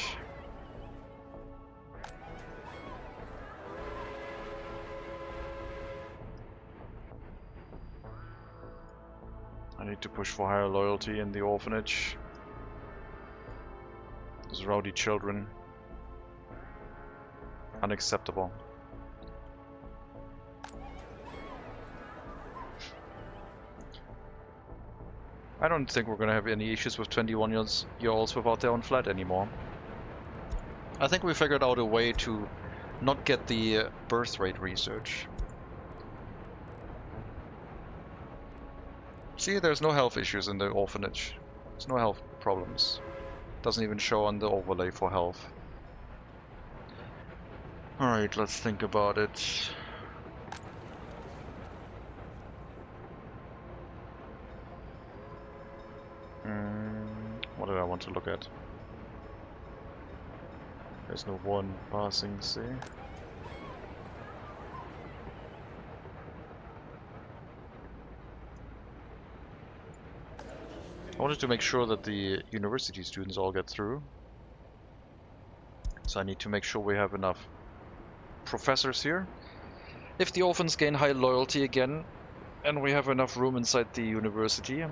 I need to push for higher loyalty in the orphanage. Those rowdy children. Unacceptable. I don't think we're gonna have any issues with 21-year-olds without their own flat anymore. I think we figured out a way to not get the birth rate research. See, there's no health issues in the orphanage. There's no health problems. Doesn't even show on the overlay for health. Alright, let's think about it. What did I want to look at? There's no one passing, see? I wanted to make sure that the university students all get through. So I need to make sure we have enough professors here. If the orphans gain high loyalty again, and we have enough room inside the university,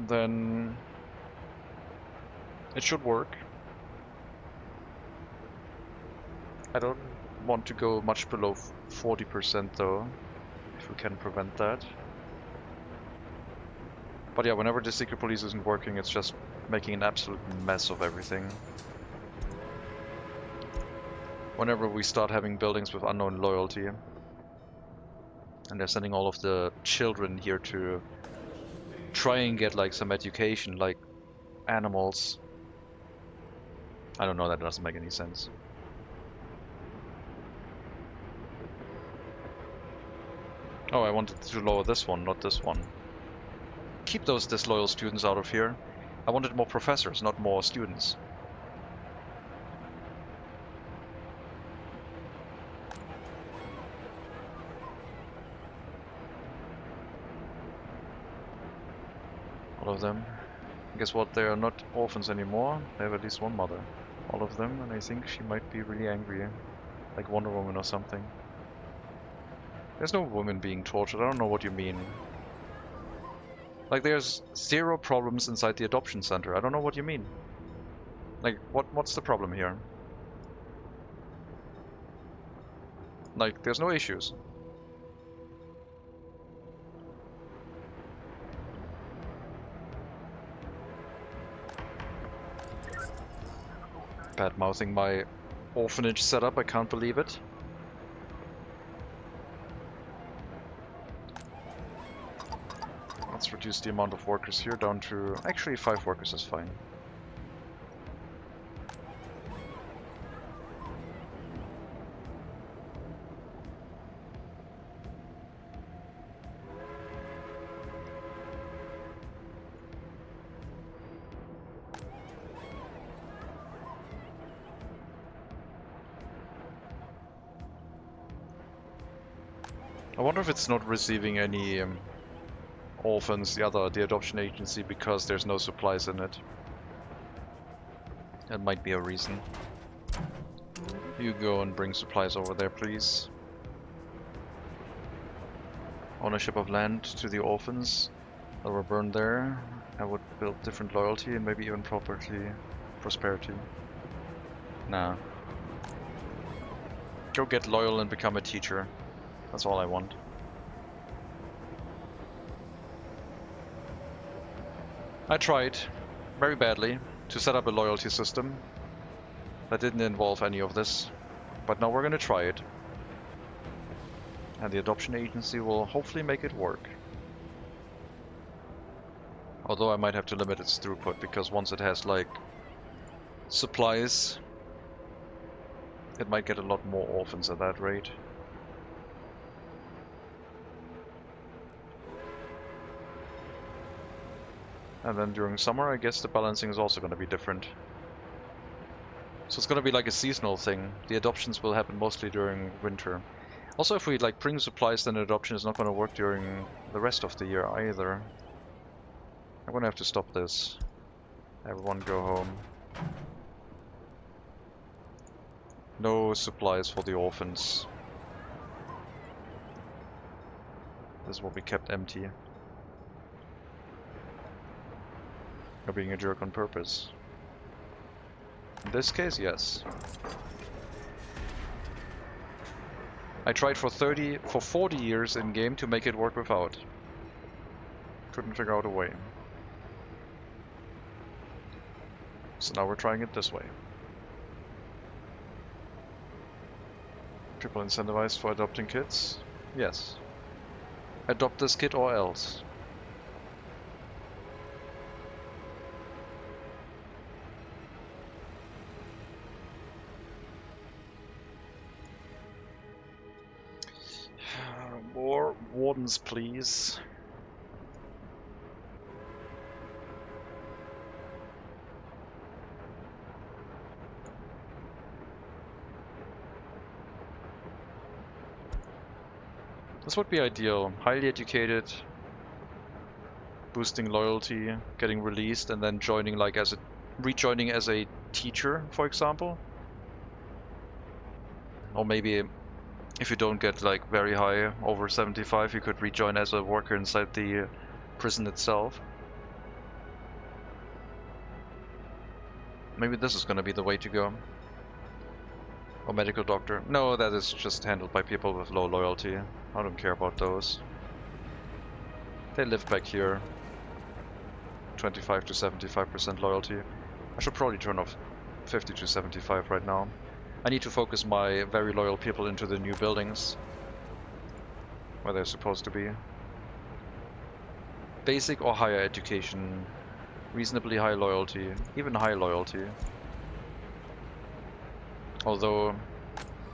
then it should work. I don't want to go much below 40% though, if we can prevent that. But yeah, whenever the secret police isn't working, it's just making an absolute mess of everything. Whenever we start having buildings with unknown loyalty, and they're sending all of the children here to try and get like some education, like animals. I don't know, that doesn't make any sense. Oh, I wanted to lower this one, not this one. Keep those disloyal students out of here. I wanted more professors, not more students. All of them. Guess what? They are not orphans anymore. They have at least one mother. All of them, and I think she might be really angry. Like Wonder Woman or something. There's no woman being tortured. I don't know what you mean. Like, there's 0 problems inside the adoption center. I don't know what you mean. Like, what's the problem here? Like, there's no issues. Bad-mouthing my orphanage setup, I can't believe it. Let's reduce the amount of workers here down to... Actually, 5 workers is fine. I wonder if it's not receiving any orphans, the adoption agency, because there's no supplies in it. That might be a reason. You go and bring supplies over there, please. Ownership of land to the orphans that were burned there. I would build different loyalty and maybe even prosperity. Nah. Go get loyal and become a teacher. That's all I want. I tried, very badly, to set up a loyalty system that didn't involve any of this, but now we're gonna try it. And the adoption agency will hopefully make it work. Although I might have to limit its throughput, because once it has, like, supplies, it might get a lot more orphans at that rate. And then during summer, I guess the balancing is also going to be different. So it's going to be like a seasonal thing. The adoptions will happen mostly during winter. Also, if we like bring supplies, then adoption is not going to work during the rest of the year either. I'm going to have to stop this. Everyone go home. No supplies for the orphans. This will be kept empty. You're being a jerk on purpose. In this case, yes. I tried for 40 years in game to make it work without. Couldn't figure out a way. So now we're trying it this way. People incentivized for adopting kids? Yes. Adopt this kid or else. More wardens, please. This would be ideal. Highly educated, boosting loyalty, getting released, and then joining like rejoining as a teacher, for example. Or maybe if you don't get like very high, over 75, you could rejoin as a worker inside the prison itself. Maybe this is gonna be the way to go. Or medical doctor. No, that is just handled by people with low loyalty. I don't care about those. They live back here. 25 to 75% loyalty. I should probably turn off 50 to 75 right now. I need to focus my very loyal people into the new buildings where they're supposed to be. Basic or higher education, reasonably high loyalty, even high loyalty. Although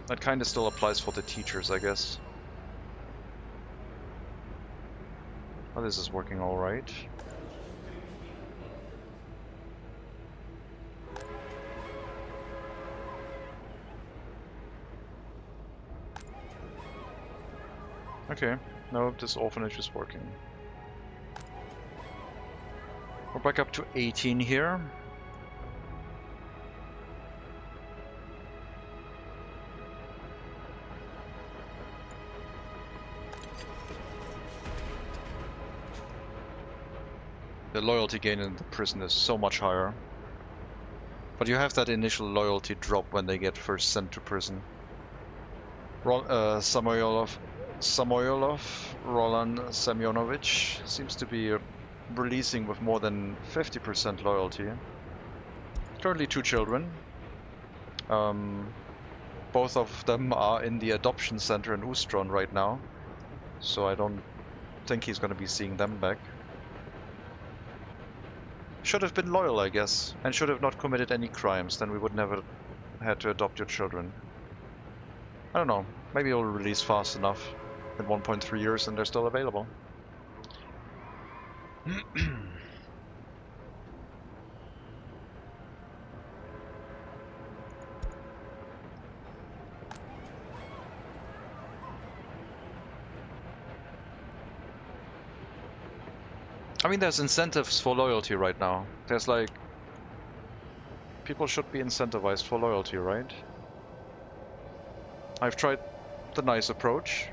that kind of still applies for the teachers, I guess. Oh, this is working all right. Okay, no, this orphanage is working. We're back up to 18 here. The loyalty gain in the prison is so much higher. But you have that initial loyalty drop when they get first sent to prison. Samoylov, Roland Semyonovich seems to be releasing with more than 50% loyalty. Currently 2 children. Both of them are in the adoption center in Ustron right now. So I don't think he's going to be seeing them back. Should have been loyal, I guess, and should have not committed any crimes, then we would never had to adopt your children. I don't know, maybe it'll release fast enough in 1.3 years and they're still available. I mean, there's incentives for loyalty right now. There's like... people should be incentivized for loyalty, right? I've tried the nice approach.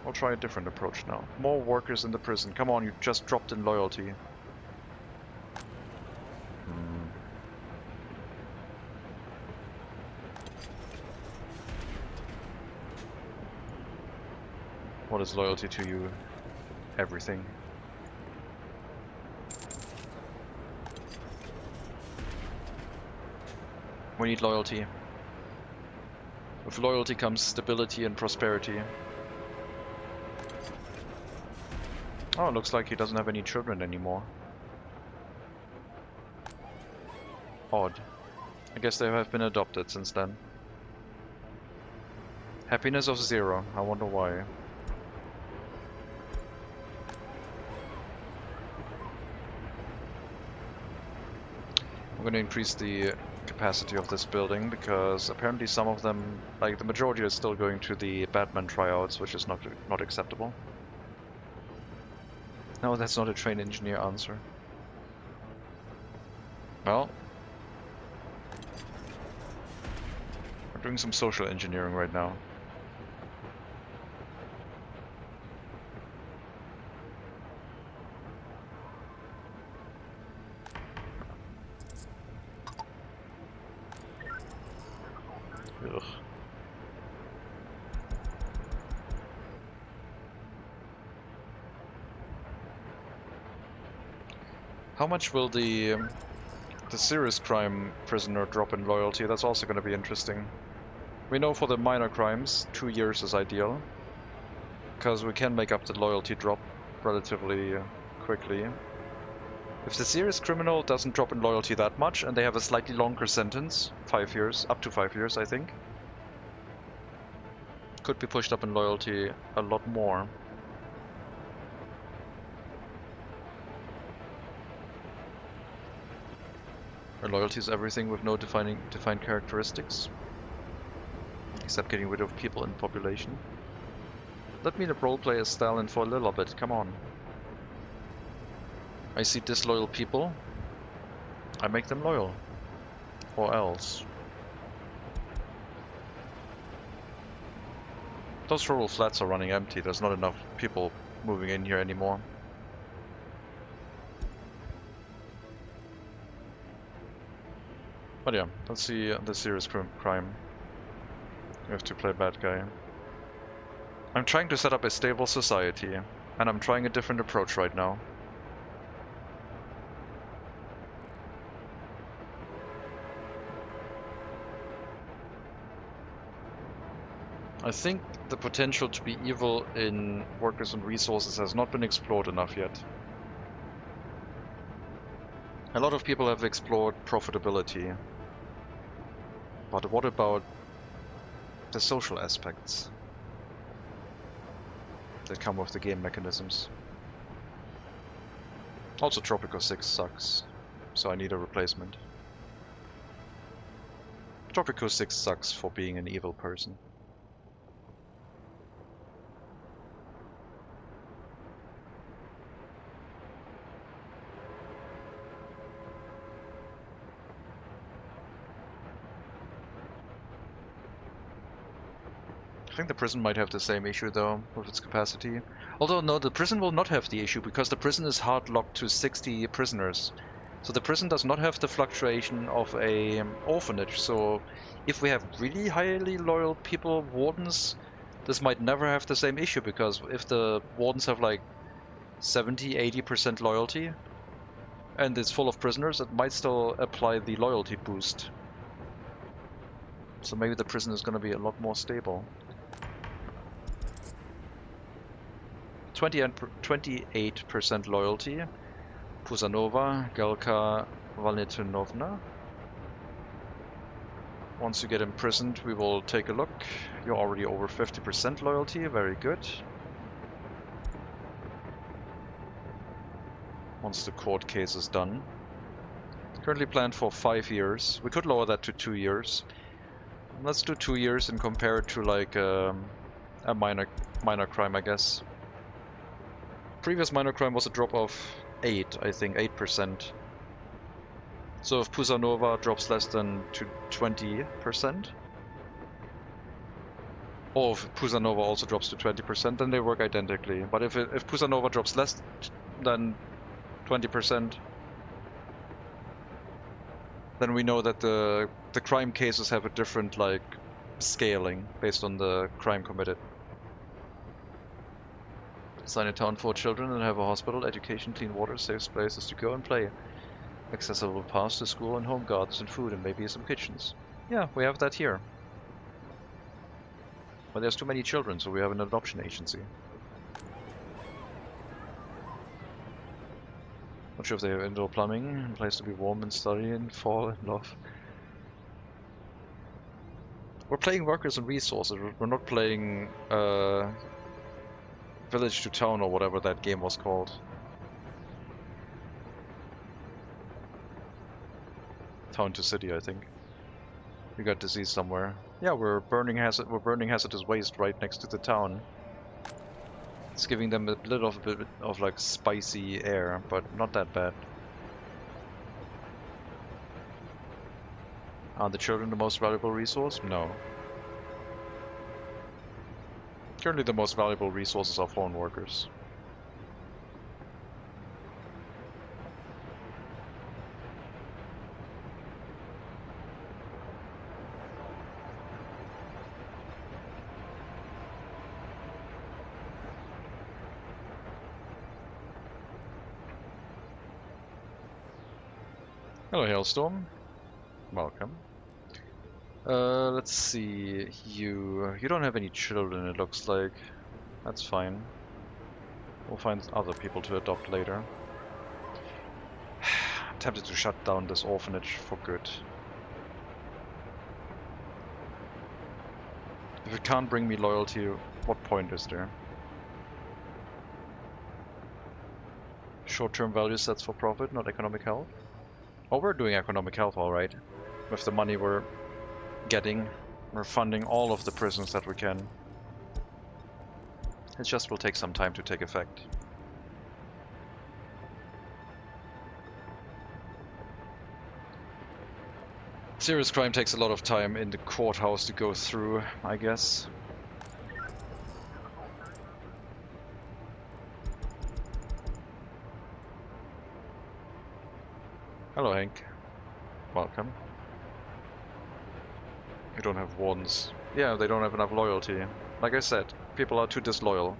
I'll try a different approach now. More workers in the prison. Come on, you just dropped in loyalty. What is loyalty to you? Everything. We need loyalty. With loyalty comes stability and prosperity. Oh, it looks like he doesn't have any children anymore. Odd. I guess they have been adopted since then. Happiness of 0. I wonder why. I'm going to increase the capacity of this building because apparently some of them, like the majority, is still going to the Batman tryouts, which is not acceptable. No, that's not a trained engineer answer. Well, we're doing some social engineering right now. Ugh. How much will the serious crime prisoner drop in loyalty? That's also going to be interesting. We know for the minor crimes, 2 years is ideal, because we can make up the loyalty drop relatively quickly. If the serious criminal doesn't drop in loyalty that much, and they have a slightly longer sentence, 5 years, up to 5 years I think, could be pushed up in loyalty a lot more. Or loyalty is everything with no defined characteristics, except getting rid of people in population. Let me roleplay as Stalin for a little bit, come on. I see disloyal people, I make them loyal. Or else. Those rural flats are running empty, there's not enough people moving in here anymore. But yeah, let's see the serious crime. We have to play bad guy. I'm trying to set up a stable society. And I'm trying a different approach right now. I think the potential to be evil in workers and resources has not been explored enough yet. A lot of people have explored profitability. But what about the social aspects that come with the game mechanisms? Also, Tropico 6 sucks, so I need a replacement. Tropico 6 sucks for being an evil person. I think the prison might have the same issue though, with its capacity. Although no, the prison will not have the issue because the prison is hard locked to 60 prisoners. So the prison does not have the fluctuation of a orphanage. So if we have really highly loyal people, wardens, this might never have the same issue, because if the wardens have like 70-80% loyalty and it's full of prisoners, it might still apply the loyalty boost. So maybe the prison is going to be a lot more stable. 28% loyalty. Pusanova, Galka, Valentinovna. Once you get imprisoned, we will take a look. You're already over 50% loyalty, very good. Once the court case is done. Currently planned for 5 years. We could lower that to 2 years. Let's do 2 years and compare it to like a minor crime, I guess. Previous minor crime was a drop of 8, I think, 8%. So if Pusanova drops less than to 20%, or if Pusanova also drops to 20%, then they work identically. But if Pusanova drops less than 20%, then we know that the crime cases have a different like scaling based on the crime committed. Design a town for children and have a hospital, education, clean water, safe places to go and play. Accessible paths to school and home gardens and food and maybe some kitchens. Yeah, we have that here. But there's too many children, so we have an adoption agency. Not sure if they have indoor plumbing, a place to be warm and study and fall in love. We're playing workers and resources, we're not playing Village to Town or whatever that game was called. Town to City, I think. We got disease somewhere. Yeah, we're burning hazardous waste right next to the town. It's giving them a little bit of like spicy air, but not that bad. Are the children the most valuable resource? No. Currently the most valuable resources are foreign workers. Hello Hailstorm, welcome. Let's see, you don't have any children, it looks like. That's fine. We'll find other people to adopt later. I'm tempted to shut down this orphanage for good. If it can't bring me loyalty, what point is there? Short-term value sets for profit, not economic health. Oh, we're doing economic health alright. With the money we're getting, we're funding all of the prisons that we can. It just will take some time to take effect. Serious crime takes a lot of time in the courthouse to go through, I guess. Hello Hank, welcome. You don't have wardens. Yeah, they don't have enough loyalty. Like I said, people are too disloyal.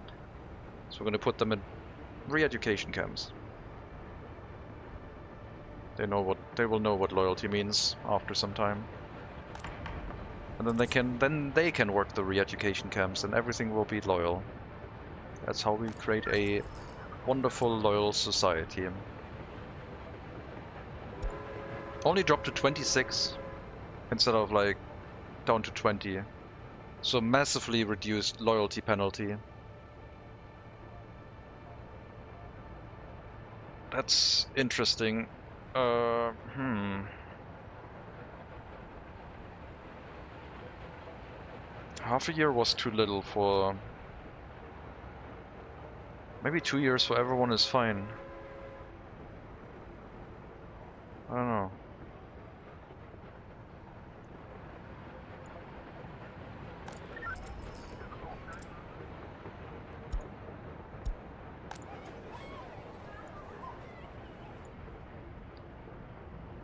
So we're going to put them in re-education camps. They will know what loyalty means after some time. And then they can work the re-education camps and everything will be loyal. That's how we create a wonderful loyal society. Only dropped to 26 instead of like down to 20. So massively reduced loyalty penalty. That's interesting. Half a year was too little for... Maybe 2 years for everyone is fine. I don't know.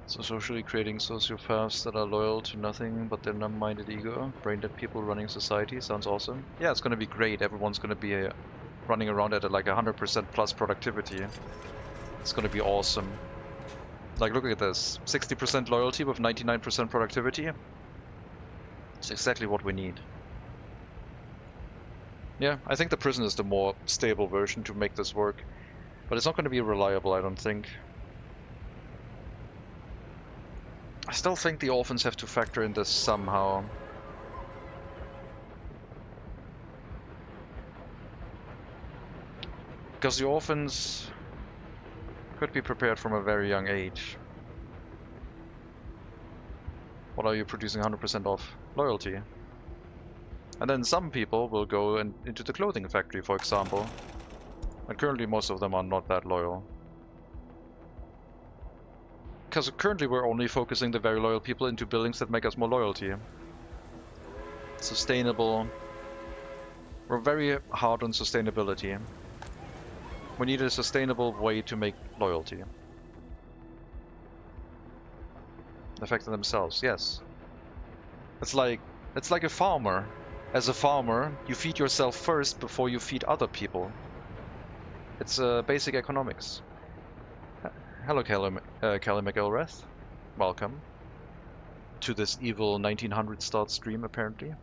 So socially creating sociopaths that are loyal to nothing but their numb-minded ego, brain-dead people running society, sounds awesome. Yeah, it's gonna be great. Everyone's gonna be running around at like 100% plus productivity. It's gonna be awesome. Like, look at this. 60% loyalty with 99% productivity. It's exactly what we need. Yeah, I think the prison is the more stable version to make this work. But it's not going to be reliable, I don't think. I still think the orphans have to factor in this somehow. Because the orphans could be prepared from a very young age. What are you producing 100% of? Loyalty. And then some people will go into the clothing factory, for example. And currently most of them are not that loyal. Because currently we're only focusing the very loyal people into buildings that make us more loyalty. Sustainable. We're very hard on sustainability. We need a sustainable way to make loyalty. Affecting themselves, yes. It's like a farmer. As a farmer, you feed yourself first before you feed other people. It's basic economics. Hello, Kelly McElrath. Welcome to this evil 1900 start stream, apparently.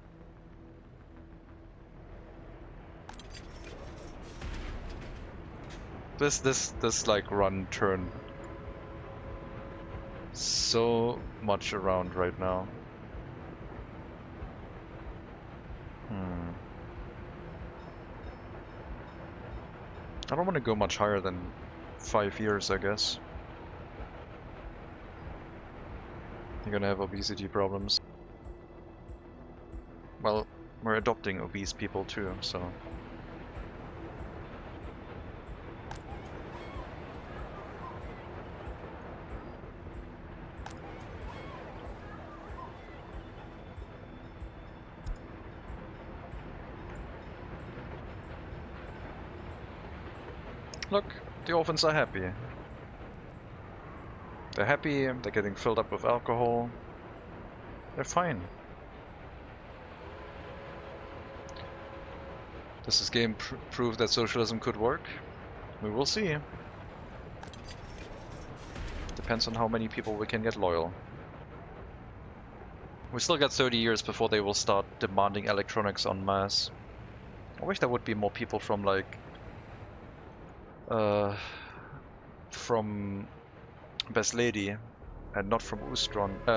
This like run turn so much around right now. I don't want to go much higher than 5 years, I guess. You're gonna have obesity problems. Well, we're adopting obese people too, so... Look, the orphans are happy. They're happy, they're getting filled up with alcohol. They're fine. Does this game prove that socialism could work? We will see. Depends on how many people we can get loyal. We still got 30 years before they will start demanding electronics en masse. I wish there would be more people from like... from Best Lady and not from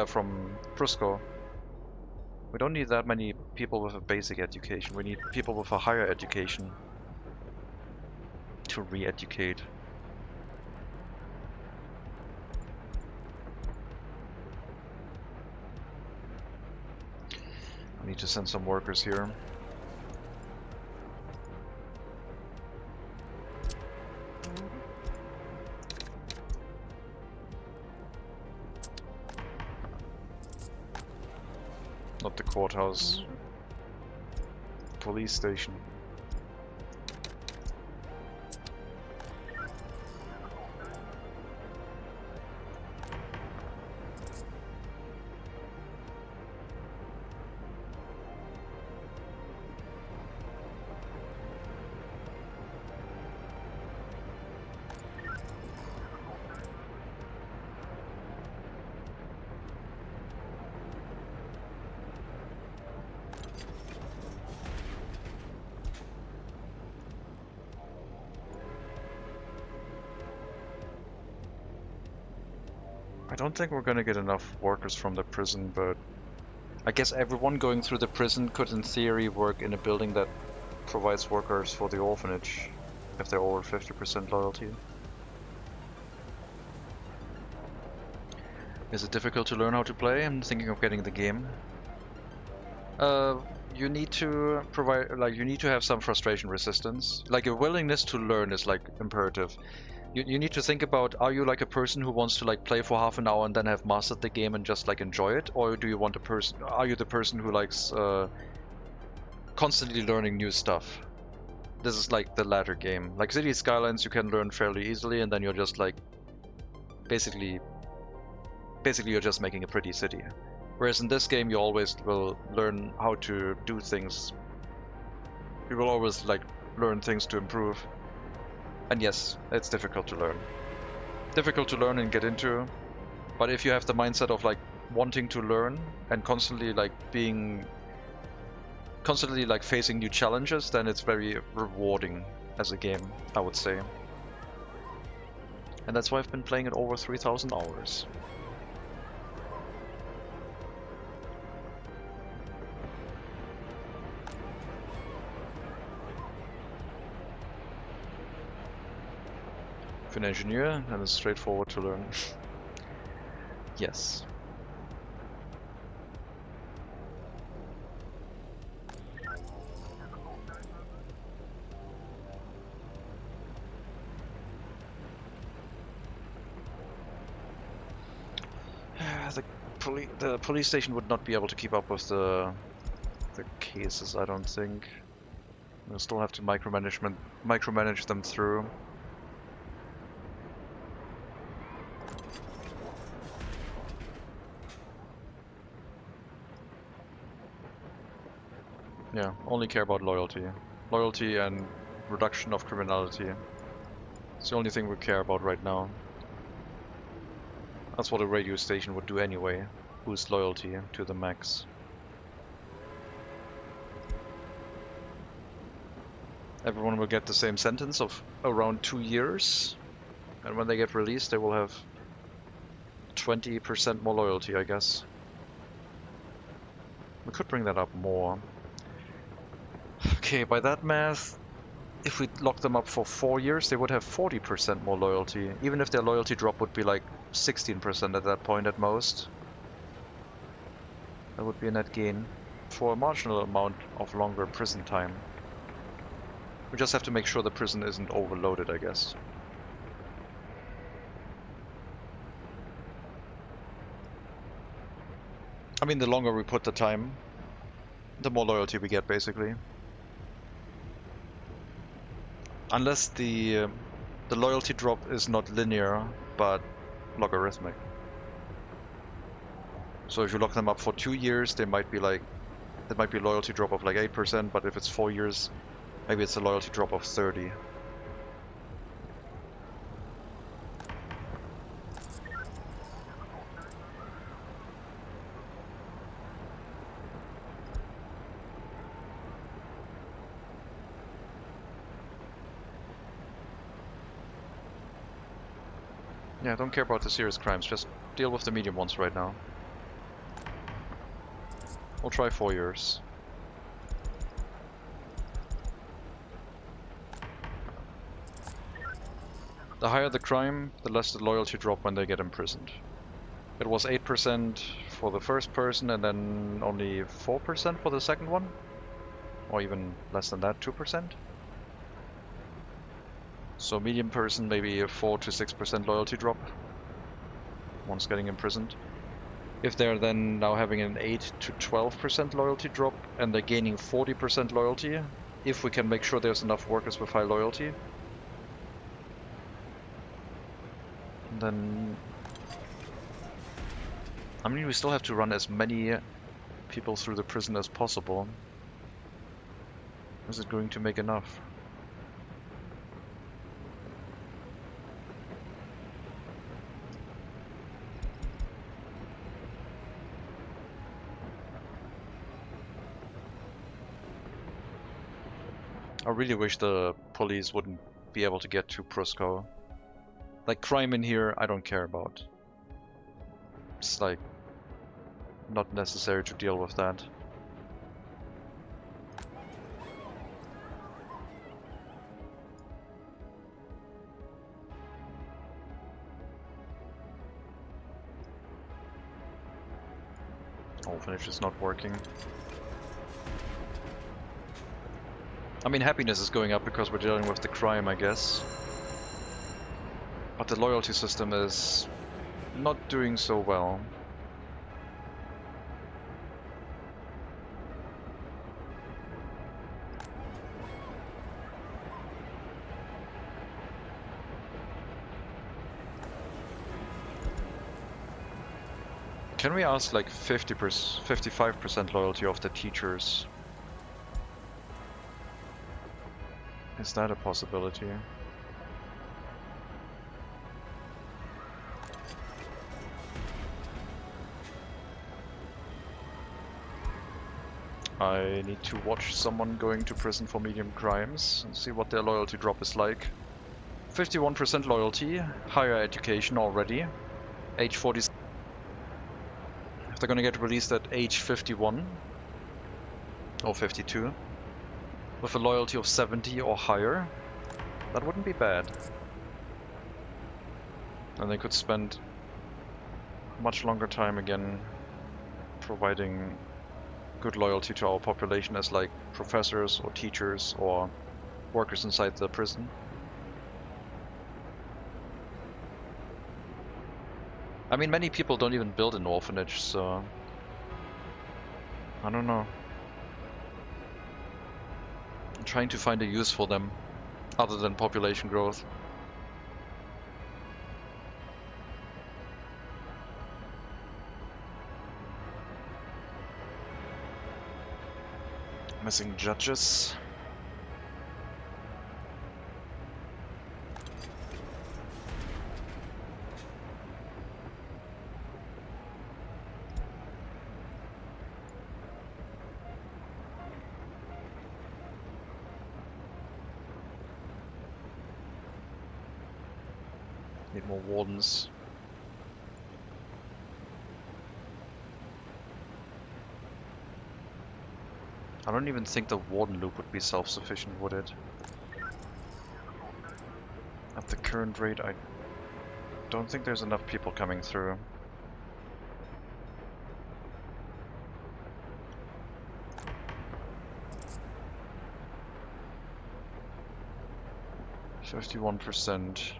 from Brusco. We don't need that many people with a basic education. We need people with a higher education to re-educate. I need to send some workers here. Not the courthouse. Police station. I don't think we're gonna get enough workers from the prison, but I guess everyone going through the prison could in theory work in a building that provides workers for the orphanage if they're over 50% loyalty. Is it difficult to learn how to play? I'm thinking of getting the game. You need to provide, like, you need to have some frustration resistance. Like, a willingness to learn is, like, imperative. You need to think about, are you like a person who wants to, like, play for half an hour and then have mastered the game and just, like, enjoy it? Or do you want a person, are you the person who likes constantly learning new stuff? This is like the latter game. Like City Skylines, you can learn fairly easily, and then you're just like, basically you're just making a pretty city. Whereas in this game, you always will learn how to do things. You will always like learn things to improve. And yes, it's difficult to learn. Difficult to learn and get into. But if you have the mindset of like wanting to learn and constantly like facing new challenges, then it's very rewarding as a game, I would say. And that's why I've been playing it over 3,000 hours. If you're an engineer, then it's straightforward to learn. Yes. The police station would not be able to keep up with the cases, I don't think. We'll still have to micromanage them through. Yeah, only care about loyalty. Loyalty and reduction of criminality. It's the only thing we care about right now. That's what a radio station would do anyway. Boost loyalty to the max. Everyone will get the same sentence of around 2 years. And when they get released, they will have 20% more loyalty, I guess. We could bring that up more. Okay, by that math, if we lock them up for 4 years, they would have 40% more loyalty. Even if their loyalty drop would be like 16% at that point at most. That would be a net gain for a marginal amount of longer prison time. We just have to make sure the prison isn't overloaded, I guess. I mean, the longer we put the time, the more loyalty we get, basically. Unless the loyalty drop is not linear, but logarithmic. So if you lock them up for 2 years, they might be like, there might be a loyalty drop of like 8%, but if it's 4 years, maybe it's a loyalty drop of 30. Yeah, don't care about the serious crimes, just deal with the medium ones right now. We'll try 4 years. The higher the crime, the less the loyalty drop when they get imprisoned. It was 8% for the first person and then only 4% for the second one? Or even less than that, 2%? So medium person, maybe a 4 to 6% loyalty drop once getting imprisoned. If they're then now having an 8 to 12% loyalty drop and they're gaining 40% loyalty, if we can make sure there's enough workers with high loyalty, then I mean, we still have to run as many people through the prison as possible. Is it going to make enough? I really wish the police wouldn't be able to get to Prosco. Like, crime in here, I don't care about. It's like not necessary to deal with that. Orphanage is not working. I mean, happiness is going up because we're dealing with the crime, I guess. But the loyalty system is not doing so well. Can we ask like 55% loyalty of the teachers? Is that a possibility? I need to watch someone going to prison for medium crimes and see what their loyalty drop is like. 51% loyalty, higher education already, age 40. If they're gonna get released at age 51 or 52 with a loyalty of 70 or higher, that wouldn't be bad. And they could spend much longer time again providing good loyalty to our population as like professors or teachers or workers inside the prison. I mean, many people don't even build an orphanage, so I don't know. I'm trying to find a use for them other than population growth. Missing judges. Need more wardens. I don't even think the warden loop would be self-sufficient, would it? At the current rate, I don't think there's enough people coming through. %51%.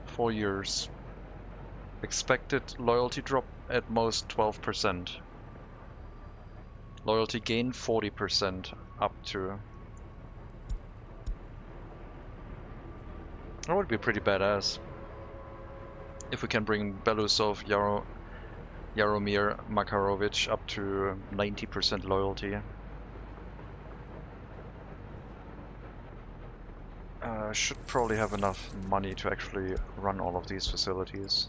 4 years. Expected loyalty drop at most 12%. Loyalty gain 40% up to. That would be pretty badass. If we can bring Belousov, Jaromir Makarovich up to 90% loyalty. Should probably have enough money to actually run all of these facilities.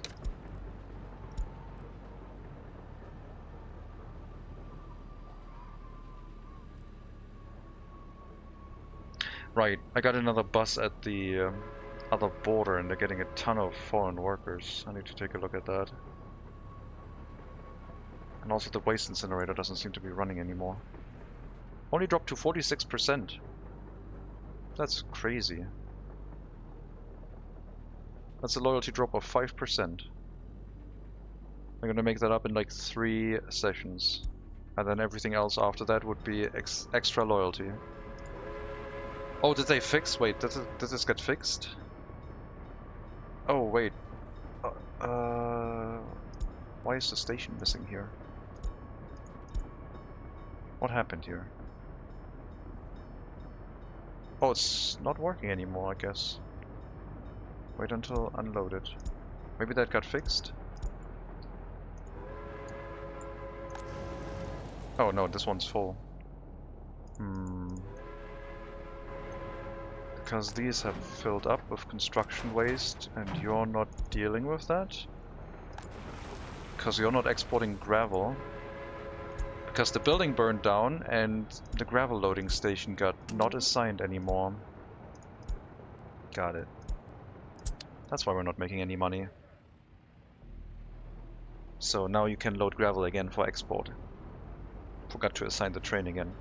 Right, I got another bus at the other border and they're getting a ton of foreign workers. I need to take a look at that. And also the waste incinerator doesn't seem to be running anymore. Only dropped to 46%. That's crazy. That's a loyalty drop of 5%. I'm gonna make that up in like 3 sessions. And then everything else after that would be extra loyalty. Oh, did they fix? Wait, did this get fixed? Oh, wait. Why is the station missing here? What happened here? Oh, it's not working anymore, I guess. Wait until unloaded. Maybe that got fixed? Oh no, this one's full. Because these have filled up with construction waste and you're not dealing with that? Because you're not exporting gravel. Because the building burned down and the gravel loading station got not assigned anymore. Got it. That's why we're not making any money. So now you can load gravel again for export. Forgot to assign the train again.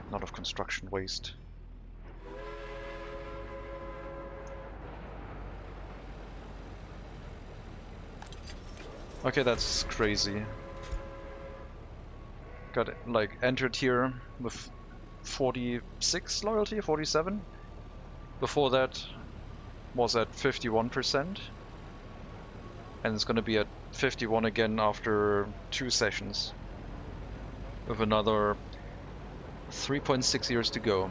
A lot of construction waste. Okay, that's crazy. Got it, like entered here with 46 loyalty, 47. Before that was at 51%. And it's gonna be at 51 again after 2 sessions. With another 3.6 years to go.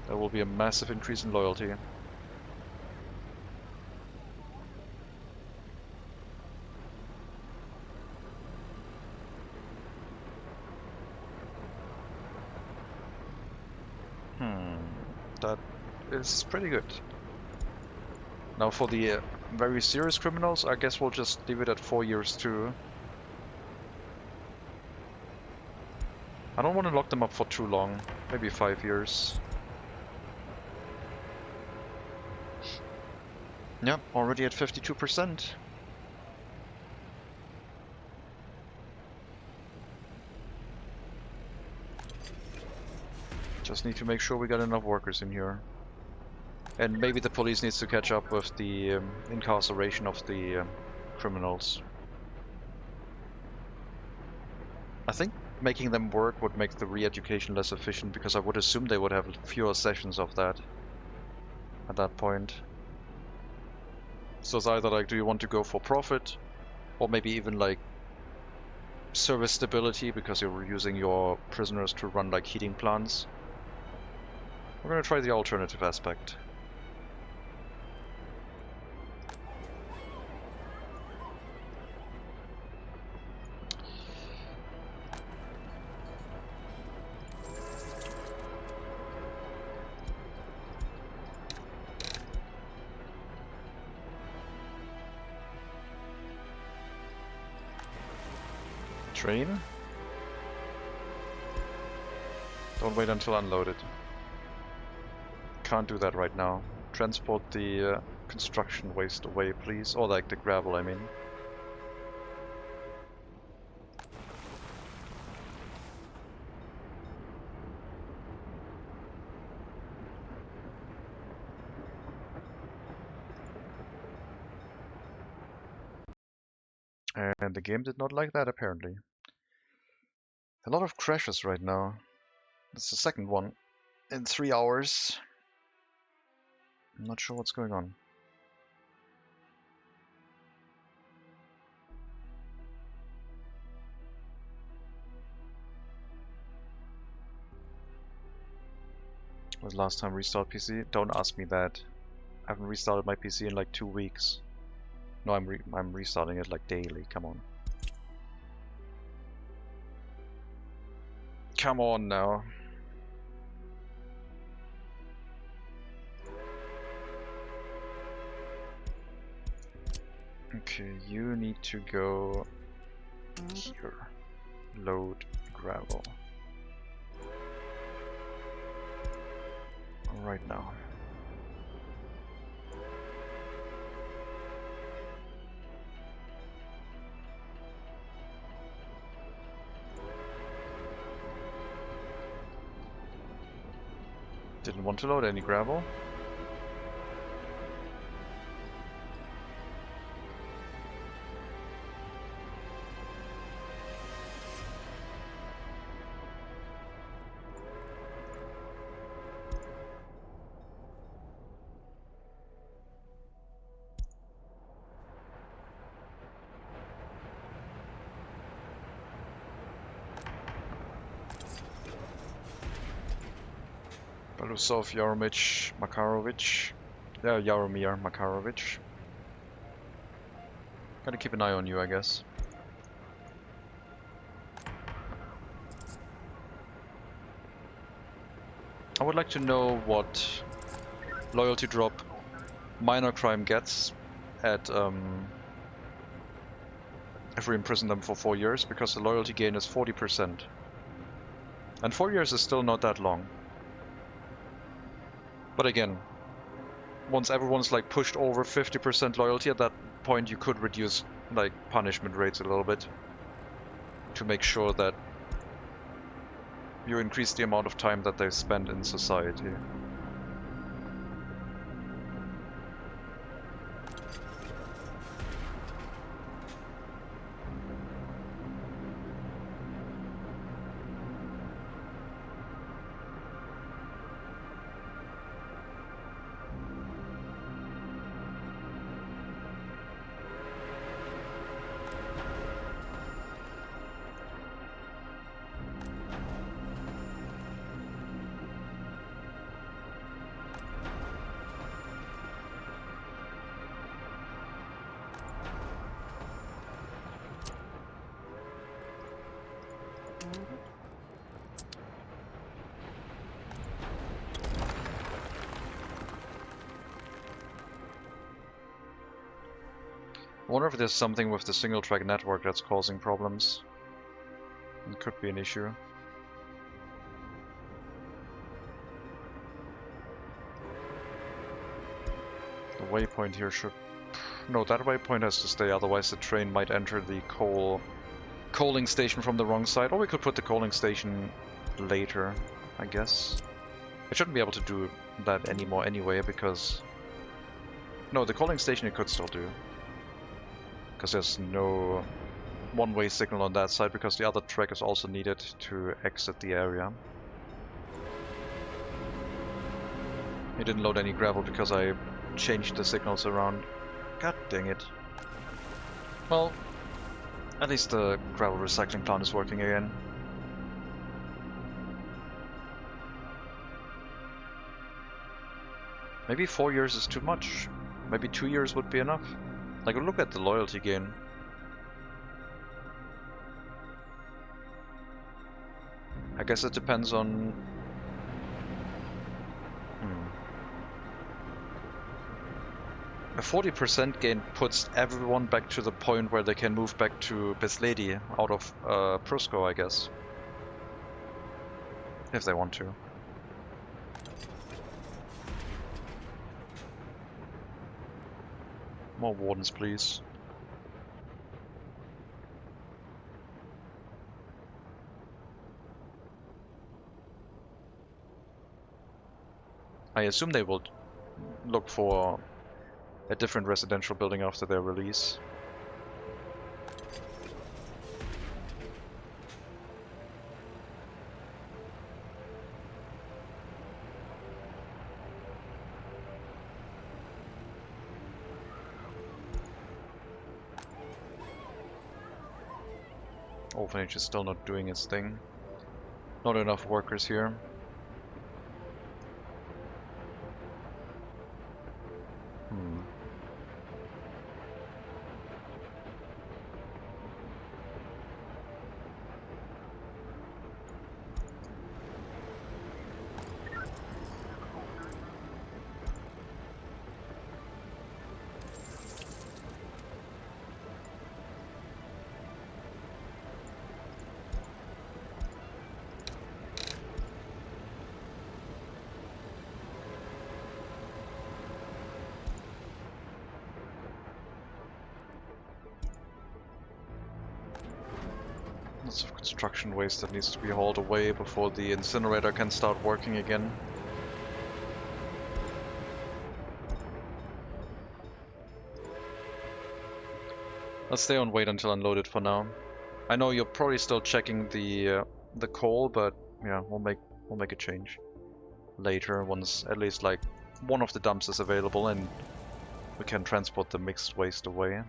There will be a massive increase in loyalty. That is pretty good. Now for the very serious criminals, I guess we'll just leave it at 4 years too. I don't want to lock them up for too long, maybe 5 years. Yep, already at 52%. Just need to make sure we got enough workers in here. And maybe the police needs to catch up with the incarceration of the criminals. I think making them work would make the re-education less efficient, because I would assume they would have fewer sessions of that at that point. So it's either like, do you want to go for profit, or maybe even like service stability, because you're using your prisoners to run like heating plants. We're gonna try the alternative aspect. Train? Don't wait until unloaded. Can't do that right now. Transport the construction waste away, please. Or like the gravel, I mean. And the game did not like that, apparently. A lot of crashes right now. That's the second one in 3 hours. I'm not sure what's going on. Was last time restart PC? Don't ask me that. I haven't restarted my PC in like 2 weeks. No, I'm restarting it like daily. Come on. Come on now. Okay, you need to go here. Load gravel. Right now. Didn't want to load any gravel. Belousov, Yaromir, Makarovich. Yeah, Yaromir, Makarovich. Gotta keep an eye on you, I guess. I would like to know what loyalty drop minor crime gets at if we imprison them for 4 years, because the loyalty gain is 40%. And 4 years is still not that long. But again, once everyone's like pushed over 50% loyalty, at that point you could reduce like punishment rates a little bit to make sure that you increase the amount of time that they spend in society. I wonder if there's something with the single track network that's causing problems. It could be an issue. The waypoint here should... No, that waypoint has to stay, otherwise the train might enter the coaling station from the wrong side. Or we could put the coaling station later, I guess. I shouldn't be able to do that anymore anyway, because... No, the coaling station it could still do. Because there's no one-way signal on that side, because the other track is also needed to exit the area. It didn't load any gravel because I changed the signals around. God dang it. Well, at least the gravel recycling plant is working again. Maybe 4 years is too much. Maybe 2 years would be enough. Like, look at the loyalty gain. I guess it depends on... A 40% gain puts everyone back to the point where they can move back to Beslady out of Prusco, I guess. If they want to. More wardens, please. I assume they will look for a different residential building after their release. Orphanage is still not doing its thing. Not enough workers here. Lots of construction waste that needs to be hauled away before the incinerator can start working again. Let's stay on wait until unloaded for now. I know you're probably still checking the coal, but yeah, we'll make a change later once at least like one of the dumps is available and we can transport the mixed waste away.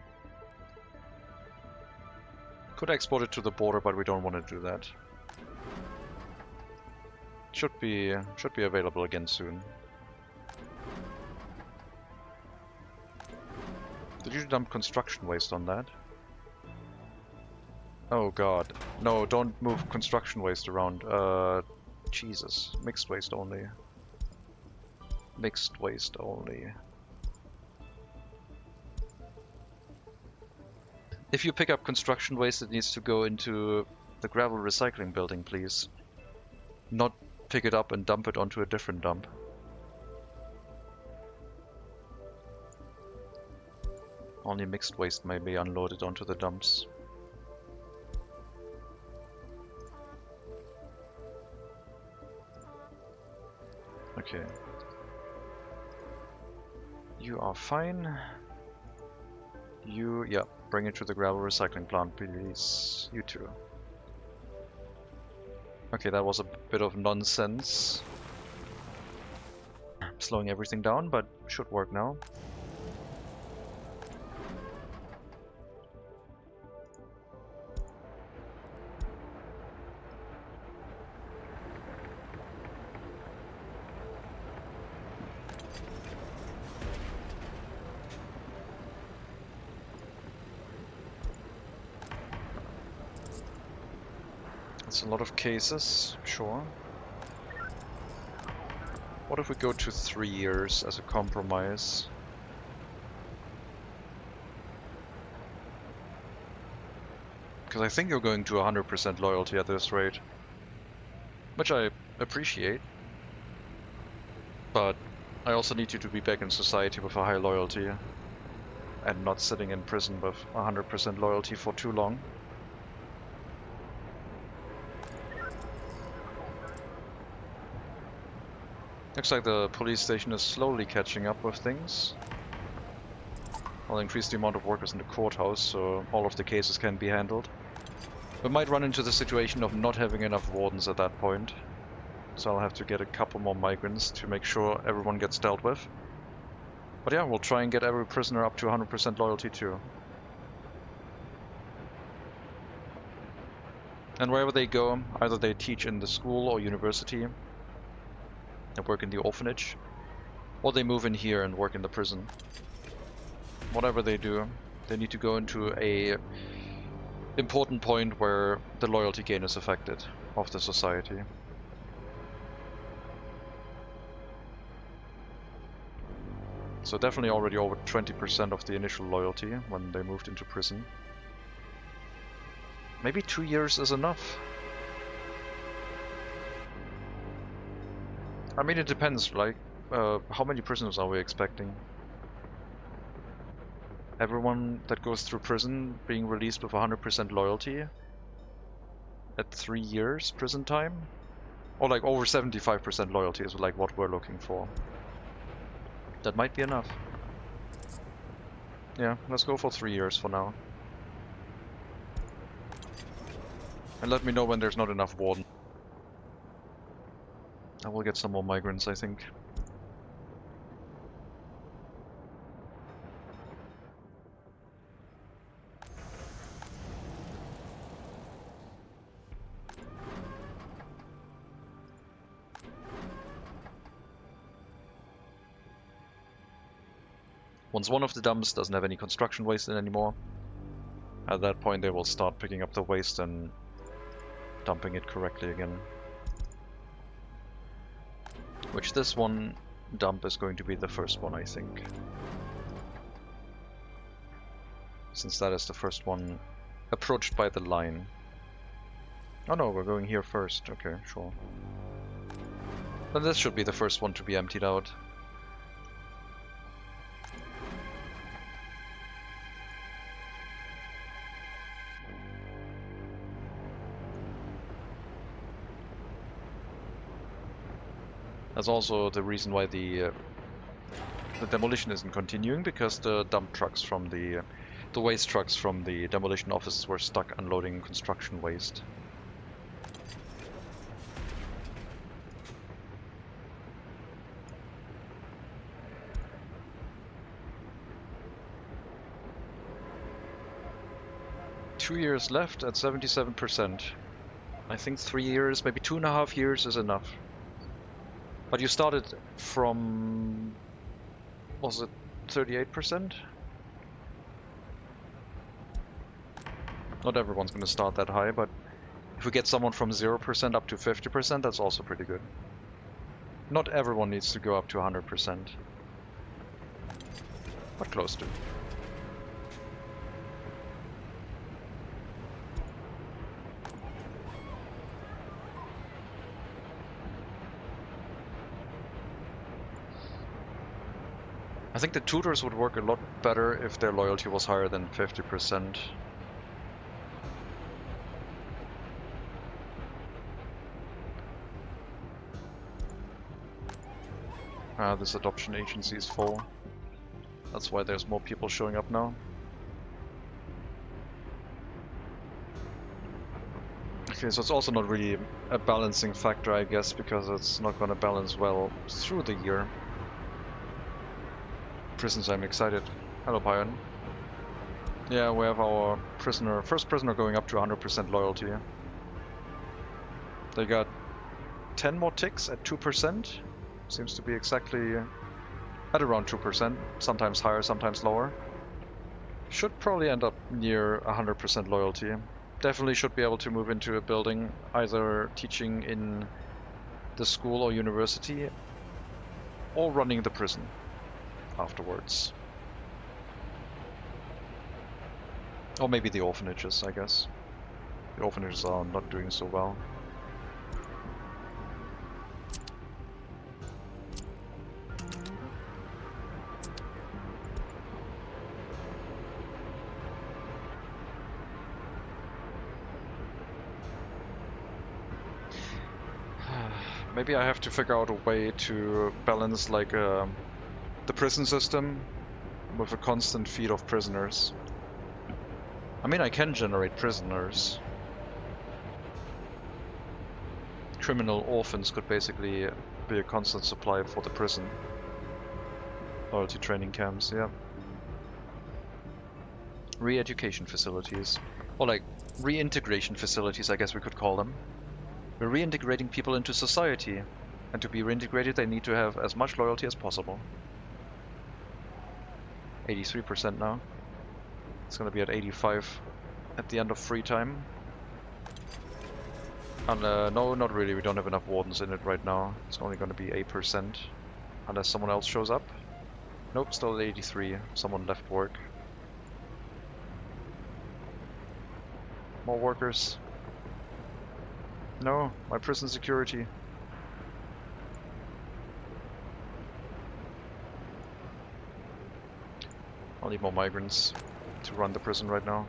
Could export it to the border, but we don't want to do that. Should be available again soon. Did you dump construction waste on that? Oh god. No, don't move construction waste around. Jesus. Mixed waste only. Mixed waste only. If you pick up construction waste, it needs to go into the gravel recycling building, please. Not pick it up and dump it onto a different dump. Only mixed waste may be unloaded onto the dumps. Okay. You are fine. You, yeah, bring it to the gravel recycling plant, please. You too. Okay, that was a bit of nonsense. Slowing everything down, but should work now. That's a lot of cases, sure. What if we go to 3 years as a compromise? Because I think you're going to 100% loyalty at this rate. Which I appreciate. But I also need you to be back in society with a high loyalty. And not sitting in prison with 100% loyalty for too long. Looks like the police station is slowly catching up with things. I'll increase the amount of workers in the courthouse so all of the cases can be handled. We might run into the situation of not having enough wardens at that point. So I'll have to get a couple more migrants to make sure everyone gets dealt with. But yeah, we'll try and get every prisoner up to 100% loyalty too. And wherever they go, either they teach in the school or university, they work in the orphanage, or they move in here and work in the prison. Whatever they do, they need to go into a important point where the loyalty gain is affected of the society. So definitely already over 20% of the initial loyalty when they moved into prison. Maybe 2 years is enough. I mean, it depends, like, how many prisoners are we expecting? Everyone that goes through prison being released with 100% loyalty at 3 years prison time? Or like over 75% loyalty is like what we're looking for. That might be enough. Yeah, let's go for 3 years for now. And let me know when there's not enough warden. I will get some more migrants, I think. Once one of the dumps doesn't have any construction waste in anymore, at that point they will start picking up the waste and dumping it correctly again. Which this one dump is going to be the first one, I think. Since that is the first one approached by the line. Oh no, we're going here first. Okay, sure. Then this should be the first one to be emptied out. That's also the reason why the demolition isn't continuing, because the dump trucks from the waste trucks from the demolition offices were stuck unloading construction waste. Two years left at 77%. I think 3 years, maybe 2.5 years is enough. But you started from, was it 38%? Not everyone's going to start that high, but if we get someone from 0% up to 50%, that's also pretty good. Not everyone needs to go up to 100%, but close to. I think the tutors would work a lot better if their loyalty was higher than 50%. This adoption agency is full. That's why there's more people showing up now. Okay, so it's also not really a balancing factor, I guess, because it's not going to balance well through the year. Prisons, I'm excited. Hello, Pion. Yeah, we have our prisoner, first prisoner going up to 100% loyalty. They got 10 more ticks at 2%. Seems to be exactly at around 2%, sometimes higher, sometimes lower. Should probably end up near 100% loyalty. Definitely should be able to move into a building, either teaching in the school or university, or running the prison afterwards. Or maybe the orphanages, I guess. The orphanages are not doing so well. Maybe I have to figure out a way to balance like the prison system with a constant feed of prisoners. I mean, I can generate prisoners. Criminal orphans could basically be a constant supply for the prison. Loyalty training camps, yeah. Re-education facilities. Or like reintegration facilities, I guess we could call them. We're reintegrating people into society. And to be reintegrated, they need to have as much loyalty as possible. 83% now. It's gonna be at 85 at the end of free time. And no, not really. We don't have enough wardens in it right now. It's only gonna be 8%. Unless someone else shows up. Nope, still at 83. Someone left work. More workers. No, my prison security. I'll need more migrants to run the prison right now.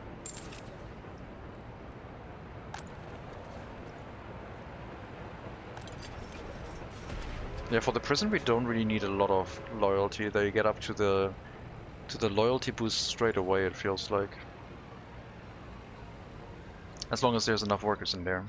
Yeah, for the prison we don't really need a lot of loyalty. They get up to the loyalty boost straight away, it feels like. As long as there's enough workers in there.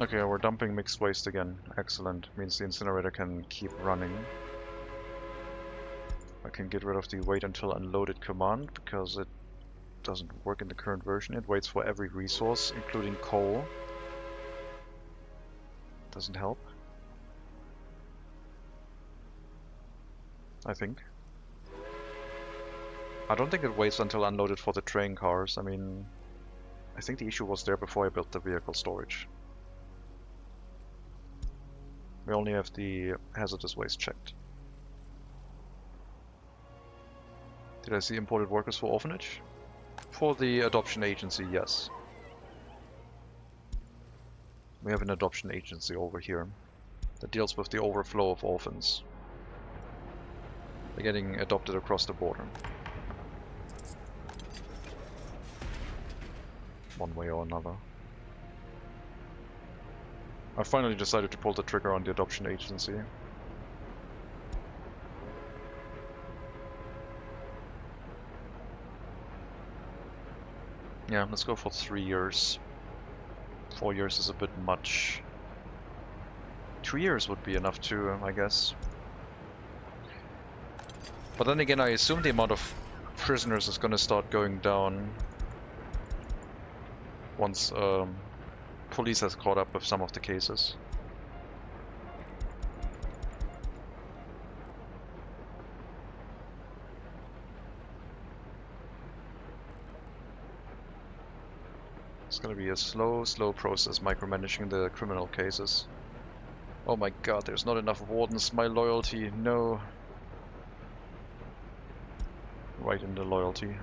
Okay, we're dumping mixed waste again. Excellent. Means the incinerator can keep running. I can get rid of the wait until unloaded command because it doesn't work in the current version. It waits for every resource, including coal. Doesn't help. I think. I don't think it waits until unloaded for the train cars. I mean, I think the issue was there before I built the vehicle storage. We only have the hazardous waste checked. Did I see imported workers for orphanage? For the adoption agency, yes. We have an adoption agency over here that deals with the overflow of orphans. They're getting adopted across the border. One way or another. I finally decided to pull the trigger on the adoption agency. Yeah, let's go for 3 years. 4 years is a bit much. 2 years would be enough too, I guess. But then again, I assume the amount of prisoners is gonna start going down once police has caught up with some of the cases. It's gonna be a slow process micromanaging the criminal cases. Oh my god, there's not enough wardens. My loyalty, no. Right in the loyalty.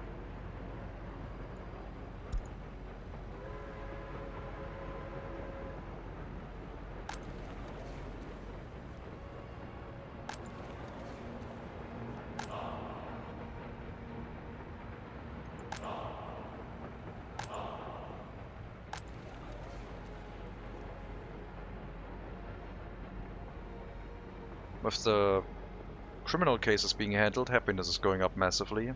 With the criminal cases being handled, happiness is going up massively.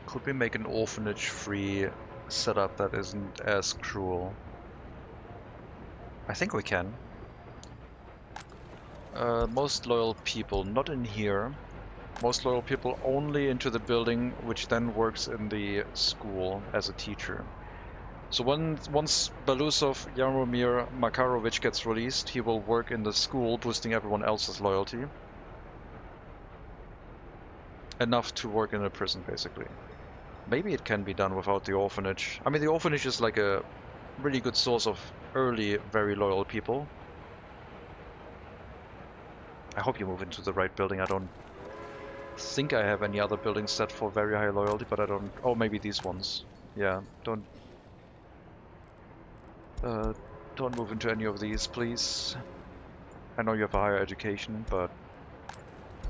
Could we make an orphanage-free setup that isn't as cruel? I think we can. Most loyal people, not in here. Most loyal people only into the building, which then works in the school as a teacher. So once Belousov Jaromir Makarovich gets released, he will work in the school, boosting everyone else's loyalty. Enough to work in a prison, basically. Maybe it can be done without the orphanage. I mean, the orphanage is like a really good source of early, very loyal people. I hope you move into the right building. I don't think I have any other buildings set for very high loyalty, but I don't... Oh, maybe these ones. Yeah, don't move into any of these, please. I know you have a higher education, but...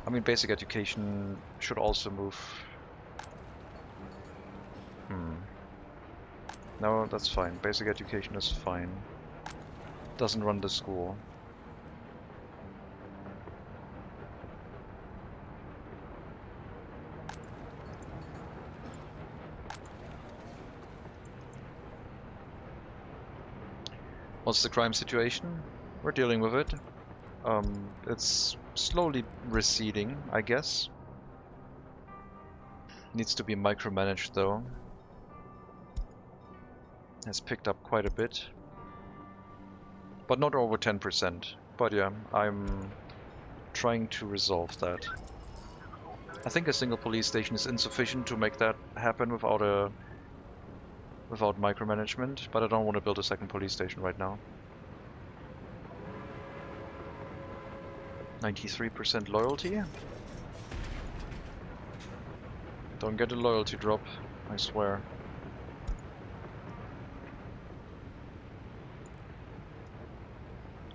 I mean, basic education should also move... No, that's fine. Basic education is fine. Doesn't run the school. What's the crime situation? We're dealing with it. It's slowly receding, I guess. Needs to be micromanaged though. Has picked up quite a bit. But not over 10%. But yeah, I'm trying to resolve that. I think a single police station is insufficient to make that happen without micromanagement, but I don't want to build a second police station right now. 93% loyalty? Don't get a loyalty drop, I swear.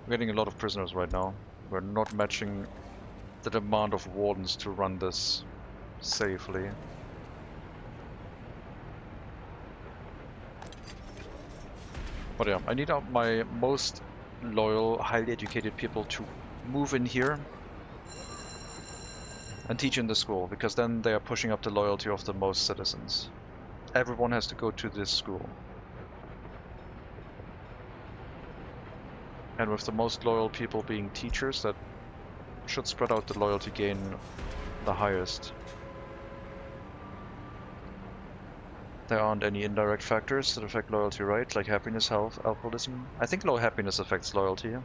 We're getting a lot of prisoners right now. We're not matching the demand of wardens to run this safely. But yeah, I need my most loyal, highly educated people to move in here and teach in the school, because then they are pushing up the loyalty of the most citizens. Everyone has to go to this school. And with the most loyal people being teachers, that should spread out the loyalty gain the highest. There aren't any indirect factors that affect loyalty, right? Like happiness, health, alcoholism. I think low happiness affects loyalty.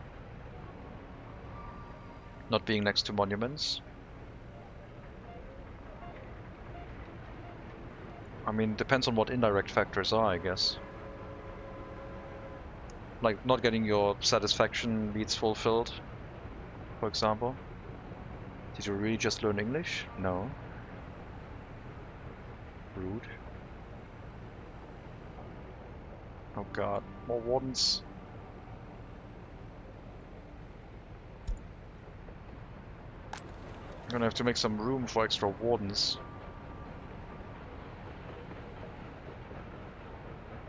Not being next to monuments. I mean, depends on what indirect factors are, I guess. Like not getting your satisfaction needs fulfilled, for example. Did you really just learn English? No. Rude. Oh god, more wardens. I'm gonna have to make some room for extra wardens.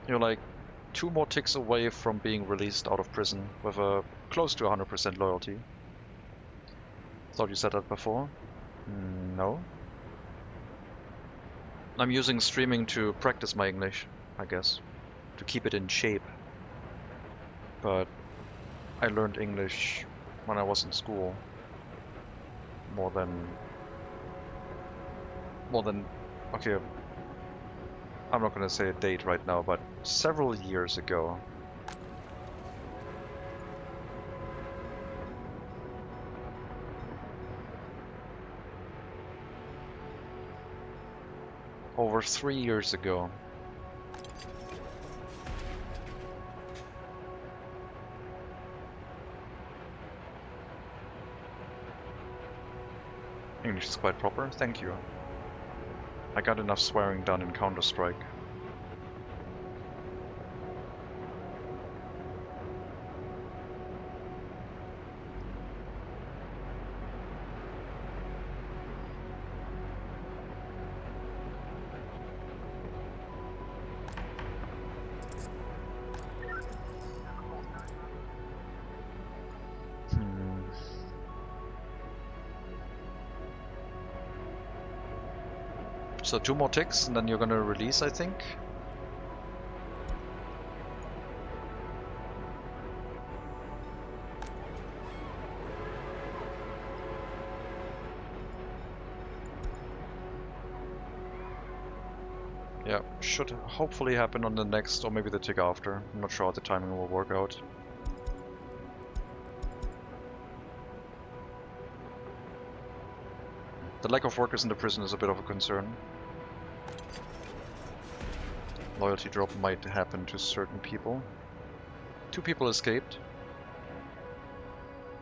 You're like 2 more ticks away from being released out of prison with a close to 100% loyalty. Thought you said that before? No. I'm using streaming to practice my English, I guess. To keep it in shape. But I learned English when I was in school. More than... Okay, I'm not gonna say a date right now, but several years ago. Over 3 years ago. English is quite proper, thank you. I got enough swearing done in Counter-Strike. So 2 more ticks and then you're gonna release, I think. Yeah, should hopefully happen on the next or maybe the tick after. I'm not sure how the timing will work out. The lack of workers in the prison is a bit of a concern. Loyalty drop might happen to certain people. 2 people escaped.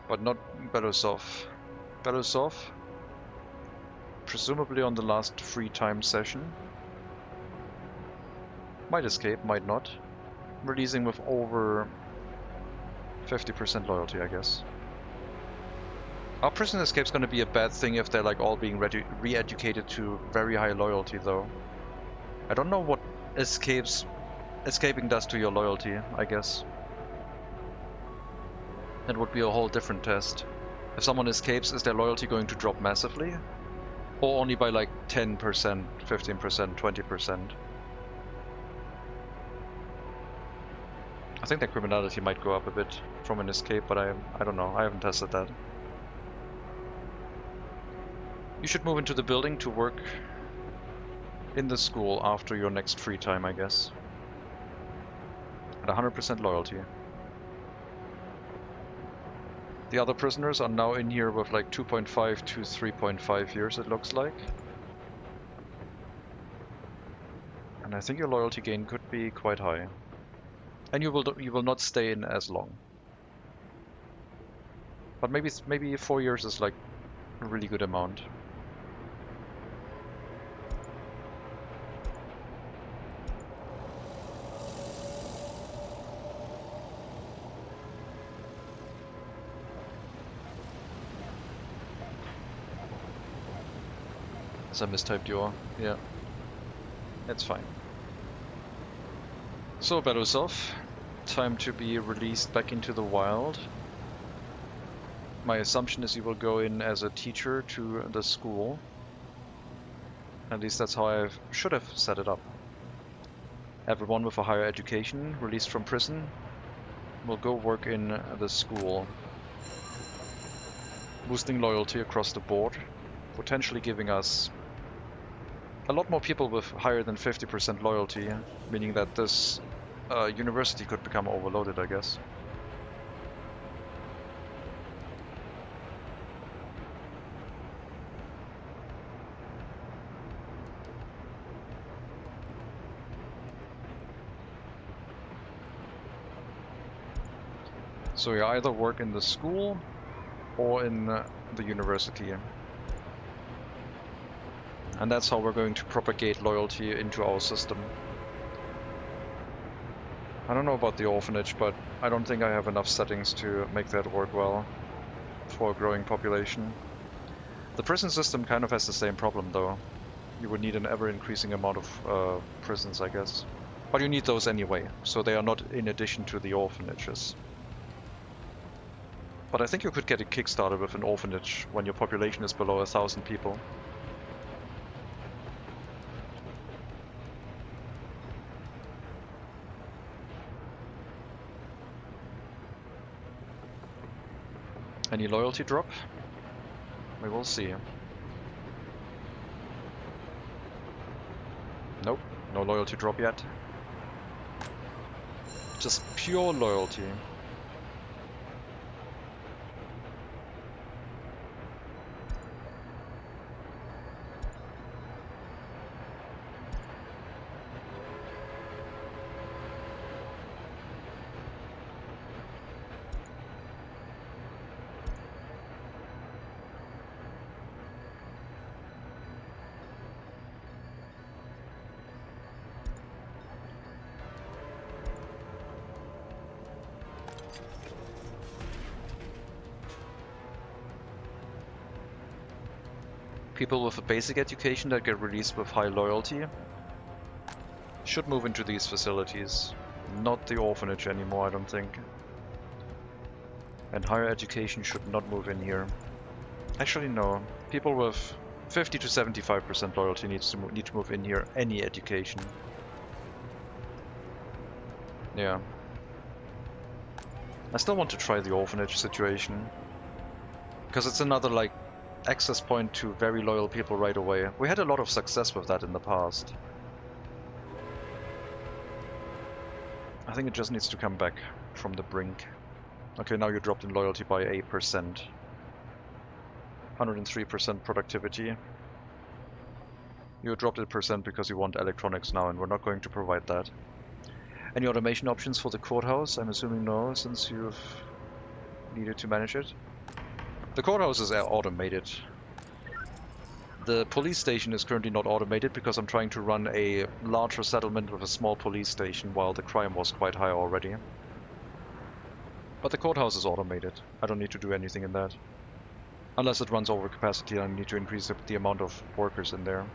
But not Belousov. Belousov, presumably on the last free time session. Might escape, might not. Releasing with over 50% loyalty, I guess. Our prison escape's gonna be a bad thing if they're like all being re-educated to very high loyalty though. I don't know what escaping does to your loyalty, I guess. That would be a whole different test. If someone escapes, is their loyalty going to drop massively? Or only by like 10%, 15%, 20%? I think their criminality might go up a bit from an escape, but I don't know. I haven't tested that. You should move into the building to work in the school after your next free time, I guess. At 100% loyalty. The other prisoners are now in here with like 2.5 to 3.5 years, it looks like. And I think your loyalty gain could be quite high. And you will not stay in as long. But maybe 4 years is like a really good amount. As I mistyped your, yeah. It's fine. So Belousov, time to be released back into the wild. My assumption is you will go in as a teacher to the school. At least that's how I should have set it up. Everyone with a higher education released from prison will go work in the school. Boosting loyalty across the board, potentially giving us a lot more people with higher than 50% loyalty, meaning that this university could become overloaded, I guess. So you either work in the school or in the university. And that's how we're going to propagate loyalty into our system. I don't know about the orphanage, but I don't think I have enough settings to make that work well for a growing population. The prison system kind of has the same problem though. You would need an ever-increasing amount of prisons, I guess. But you need those anyway, so they are not in addition to the orphanages. But I think you could get a Kickstarter with an orphanage when your population is below 1,000 people. Any loyalty drop? We will see. Nope, no loyalty drop yet. Just pure loyalty. People with a basic education that get released with high loyalty should move into these facilities. Not the orphanage anymore, I don't think. And higher education should not move in here. Actually, no. People with 50 to 75% loyalty need to move in here. Any education. Yeah. I still want to try the orphanage situation. Because it's another, like, access point to very loyal people right away. We had a lot of success with that in the past. I think it just needs to come back from the brink. Okay, now you dropped in loyalty by 8%. 103% productivity. You dropped it percent because you want electronics now, and we're not going to provide that. Any automation options for the courthouse? I'm assuming no, since you've needed to manage it. The courthouse is automated. The police station is currently not automated because I'm trying to run a larger settlement with a small police station while the crime was quite high already. But the courthouse is automated. I don't need to do anything in that. Unless it runs over capacity and I need to increase the amount of workers in there.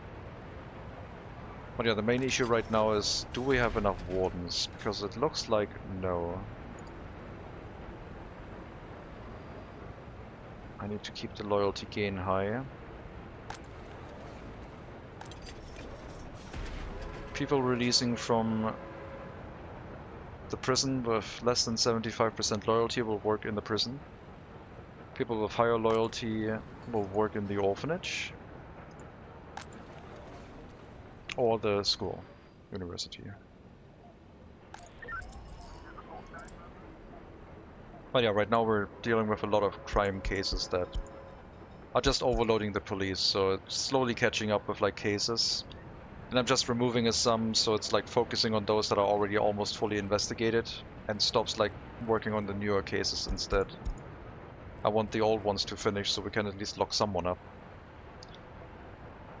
But yeah, the main issue right now is, do we have enough wardens? Because it looks like no. I need to keep the loyalty gain high. People releasing from the prison with less than 75% loyalty will work in the prison. People with higher loyalty will work in the orphanage. Or the school, university. But yeah, right now we're dealing with a lot of crime cases that are just overloading the police, so it's slowly catching up with like cases. And I'm just removing some, so it's like focusing on those that are already almost fully investigated and stops like working on the newer cases instead. I want the old ones to finish so we can at least lock someone up.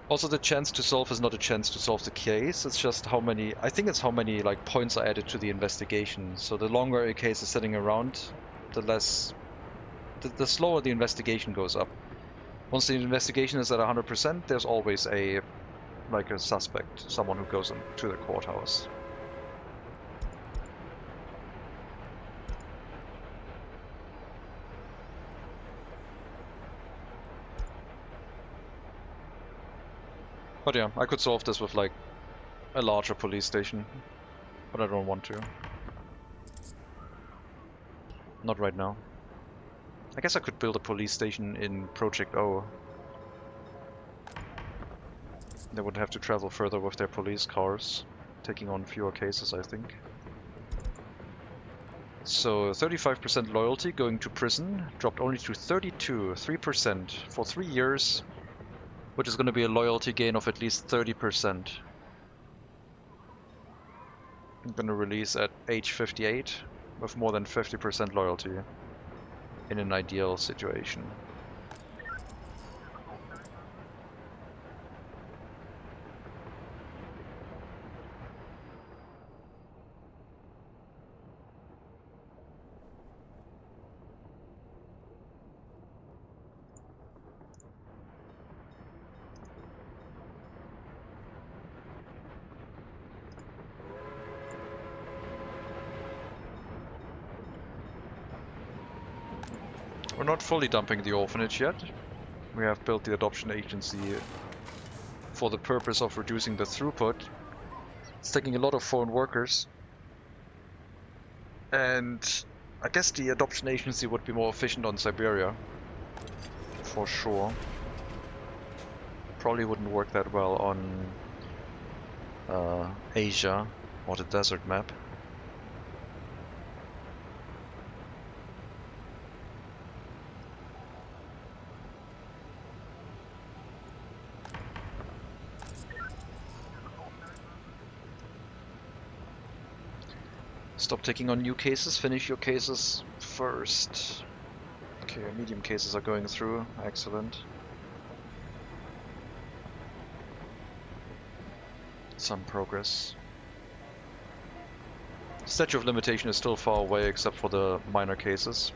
Also, the chance to solve is not a chance to solve the case, it's just how many, I think it's how many like points are added to the investigation. So the longer a case is sitting around, the slower the investigation goes up. Once the investigation is at 100%, there's always a suspect, someone who goes into the courthouse. But yeah, I could solve this with like a larger police station, but I don't want to. Not right now. I guess I could build a police station in Project O. They would have to travel further with their police cars, taking on fewer cases, I think. So 35% loyalty going to prison, dropped only to 3% for 3 years, which is going to be a loyalty gain of at least 30%. I'm going to release at age 58 with more than 50% loyalty in an ideal situation. We're not fully dumping the orphanage yet. We have built the adoption agency for the purpose of reducing the throughput. It's taking a lot of foreign workers. And I guess the adoption agency would be more efficient on Siberia. For sure. Probably wouldn't work that well on Asia or the desert map. Stop taking on new cases, finish your cases first. Okay, medium cases are going through, excellent. Some progress. Statute of limitation is still far away except for the minor cases.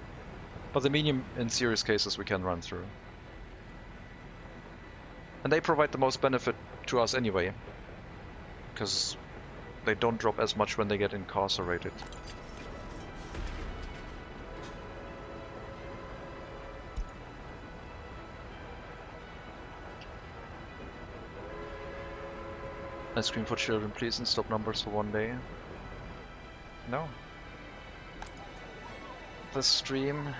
But the medium and serious cases we can run through. And they provide the most benefit to us anyway. Because they don't drop as much when they get incarcerated. Ice cream for children, please, and stop numbers for 1 day. No. The stream...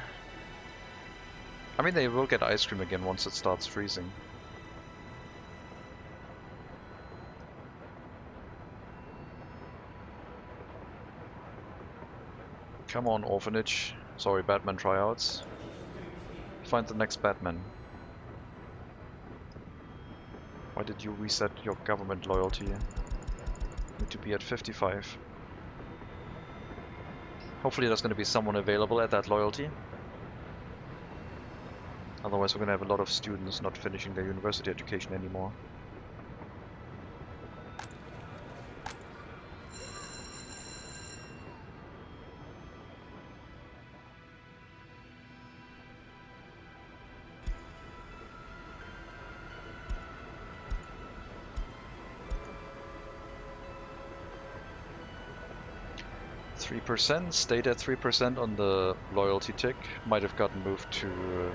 I mean, they will get ice cream again once it starts freezing. Come on, orphanage. Sorry, Batman tryouts. Find the next Batman. Why did you reset your government loyalty? Need to be at 55. Hopefully there's going to be someone available at that loyalty. Otherwise we're going to have a lot of students not finishing their university education anymore. %, stayed at 3% on the loyalty tick. Might have gotten moved to...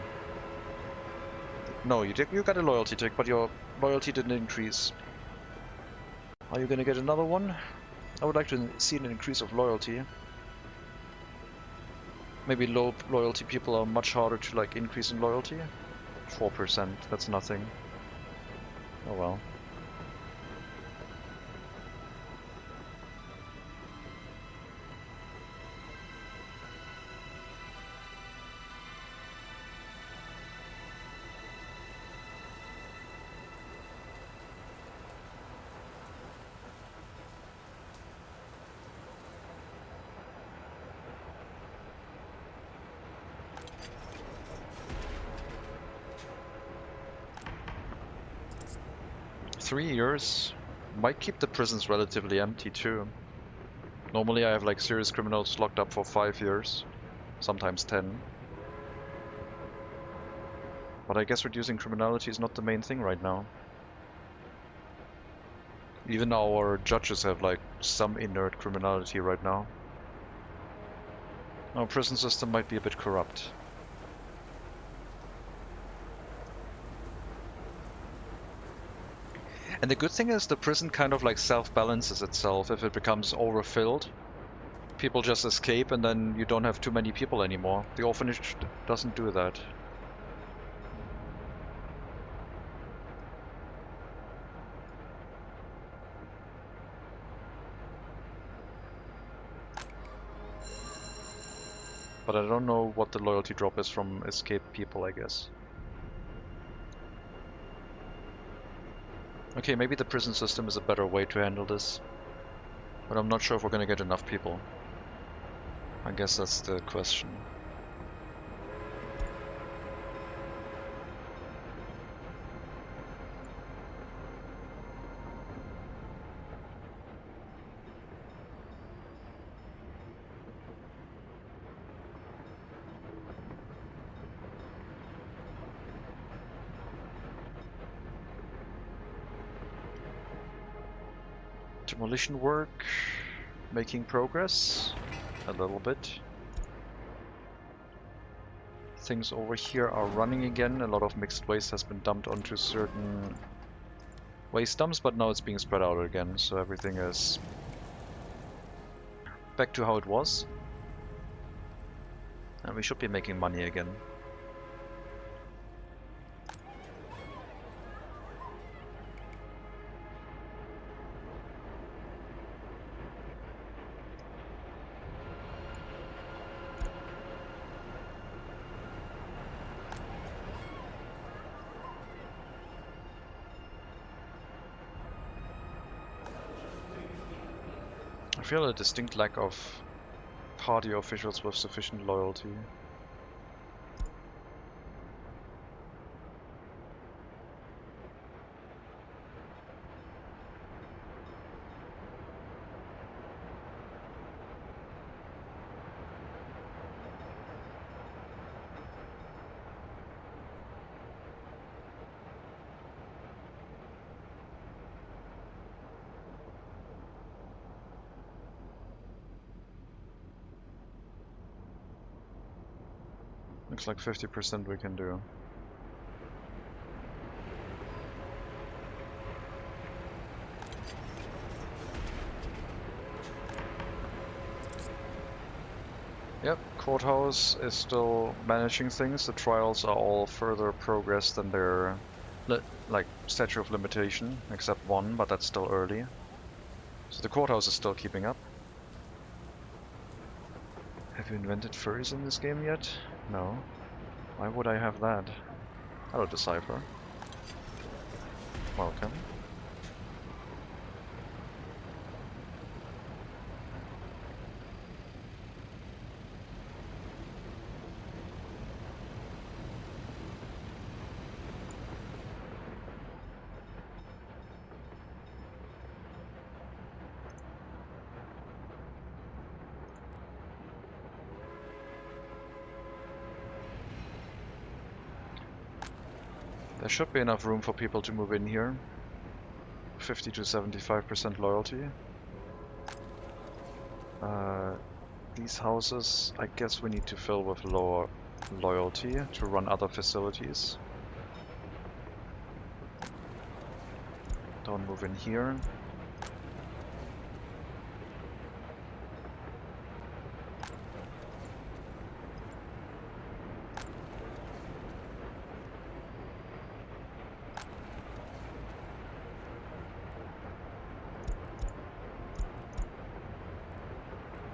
No, you got a loyalty tick, but your loyalty didn't increase. Are you gonna get another one? I would like to see an increase of loyalty. Maybe low loyalty people are much harder to like increase in loyalty. 4%, that's nothing. Oh well. Three years might keep the prisons relatively empty too. Normally I have like serious criminals locked up for 5 years, sometimes 10. But I guess reducing criminality is not the main thing right now. Even our judges have like some inert criminality right now. Our prison system might be a bit corrupt. And the good thing is the prison kind of like self-balances itself. If it becomes overfilled, people just escape and then you don't have too many people anymore. The orphanage doesn't do that. But I don't know what the loyalty drop is from escaped people, I guess. Okay, maybe the prison system is a better way to handle this. But I'm not sure if we're gonna get enough people. I guess that's the question. Demolition work, making progress a little bit. Things over here are running again. A lot of mixed waste has been dumped onto certain waste dumps, but now it's being spread out again, so everything is back to how it was. And we should be making money again. I feel a distinct lack of party officials with sufficient loyalty. Looks like 50% we can do. Yep, Courthouse is still managing things. The trials are all further progressed than their like statute of limitation, except one, but that's still early. So the Courthouse is still keeping up. Have you invented furries in this game yet? No. Why would I have that? Hello, Decipher. Welcome. There should be enough room for people to move in here. 50 to 75% loyalty. These houses, I guess we need to fill with lower loyalty to run other facilities. Don't move in here.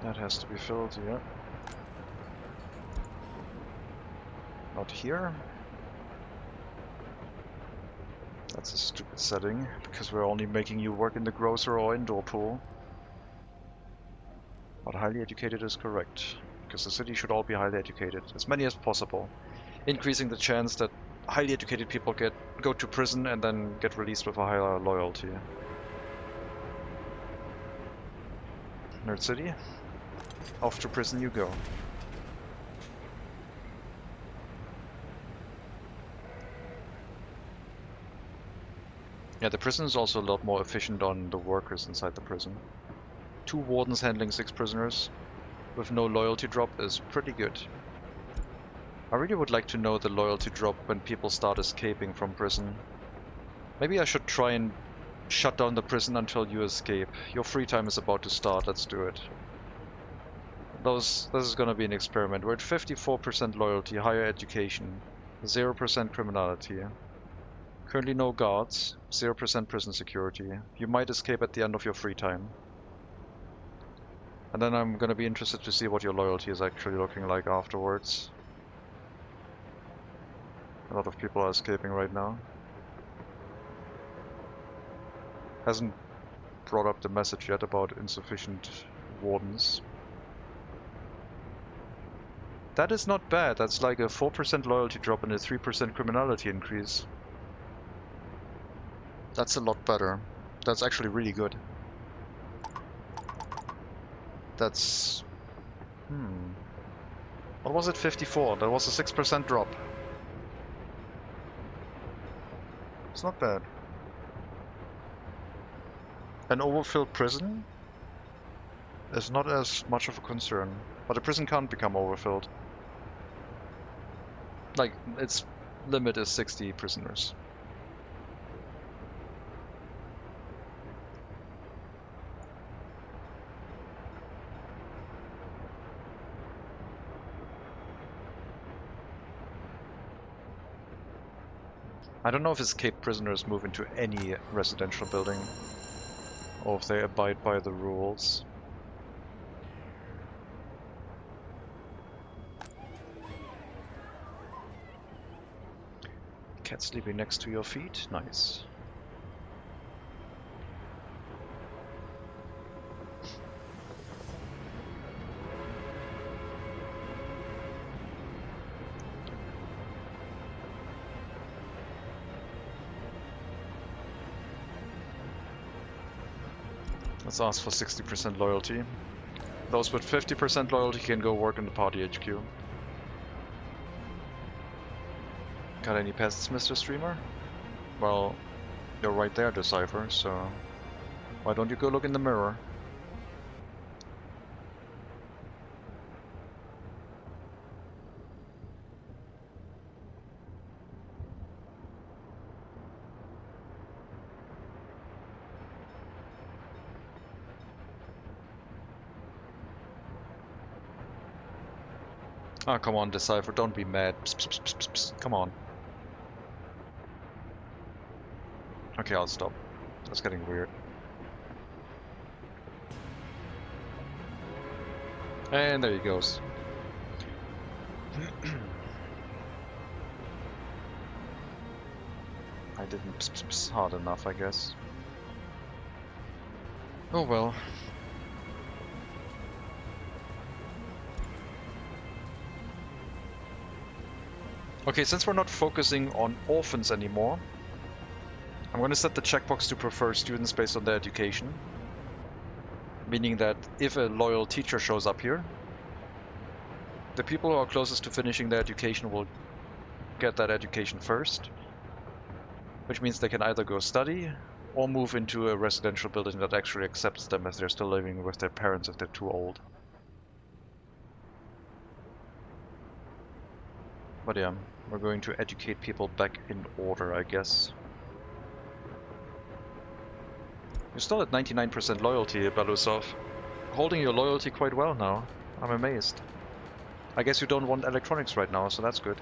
That has to be filled, yeah. Not here. That's a stupid setting, because we're only making you work in the grocer or indoor pool. But highly educated is correct, because the city should all be highly educated, as many as possible. Increasing the chance that highly educated people go to prison and then get released with a higher loyalty. Nerd City, off to prison you go. Yeah, the prison is also a lot more efficient on the workers inside the prison. 2 wardens handling 6 prisoners with no loyalty drop is pretty good. I really would like to know the loyalty drop when people start escaping from prison. Maybe I should try and shut down the prison until you escape. Your free time is about to start, let's do it. This is gonna be an experiment. We're at 54% loyalty, higher education, 0% criminality. Currently no guards, 0% prison security. You might escape at the end of your free time. And then I'm gonna be interested to see what your loyalty is actually looking like afterwards. A lot of people are escaping right now. Hasn't brought up the message yet about insufficient wardens. That is not bad. That's like a 4% loyalty drop and a 3% criminality increase. That's a lot better. That's actually really good. That's... What was it? 54. That was a 6% drop. It's not bad. An overfilled prison is not as much of a concern. But a prison can't become overfilled. Like, its limit is 60 prisoners. I don't know if escaped prisoners move into any residential building, or if they abide by the rules. Cat sleeping next to your feet? Nice. Let's ask for 60% loyalty. Those with 50% loyalty can go work in the party HQ. Got any pests, Mr. Streamer? Well, you're right there, Decipher, so why don't you go look in the mirror? Oh, come on, Decipher, don't be mad. Psst, psst, psst, psst, psst. Come on. Okay, I'll stop. That's getting weird. And there he goes. I didn't pss, pss, pss hard enough, I guess. Oh well. Okay, since we're not focusing on orphans anymore, I'm going to set the checkbox to prefer students based on their education. Meaning that if a loyal teacher shows up here, the people who are closest to finishing their education will get that education first. Which means they can either go study or move into a residential building that actually accepts them as they're still living with their parents if they're too old. But yeah, we're going to educate people back in order, I guess. You're still at 99% loyalty, Belousov. Holding your loyalty quite well now. I'm amazed. I guess you don't want electronics right now, so that's good.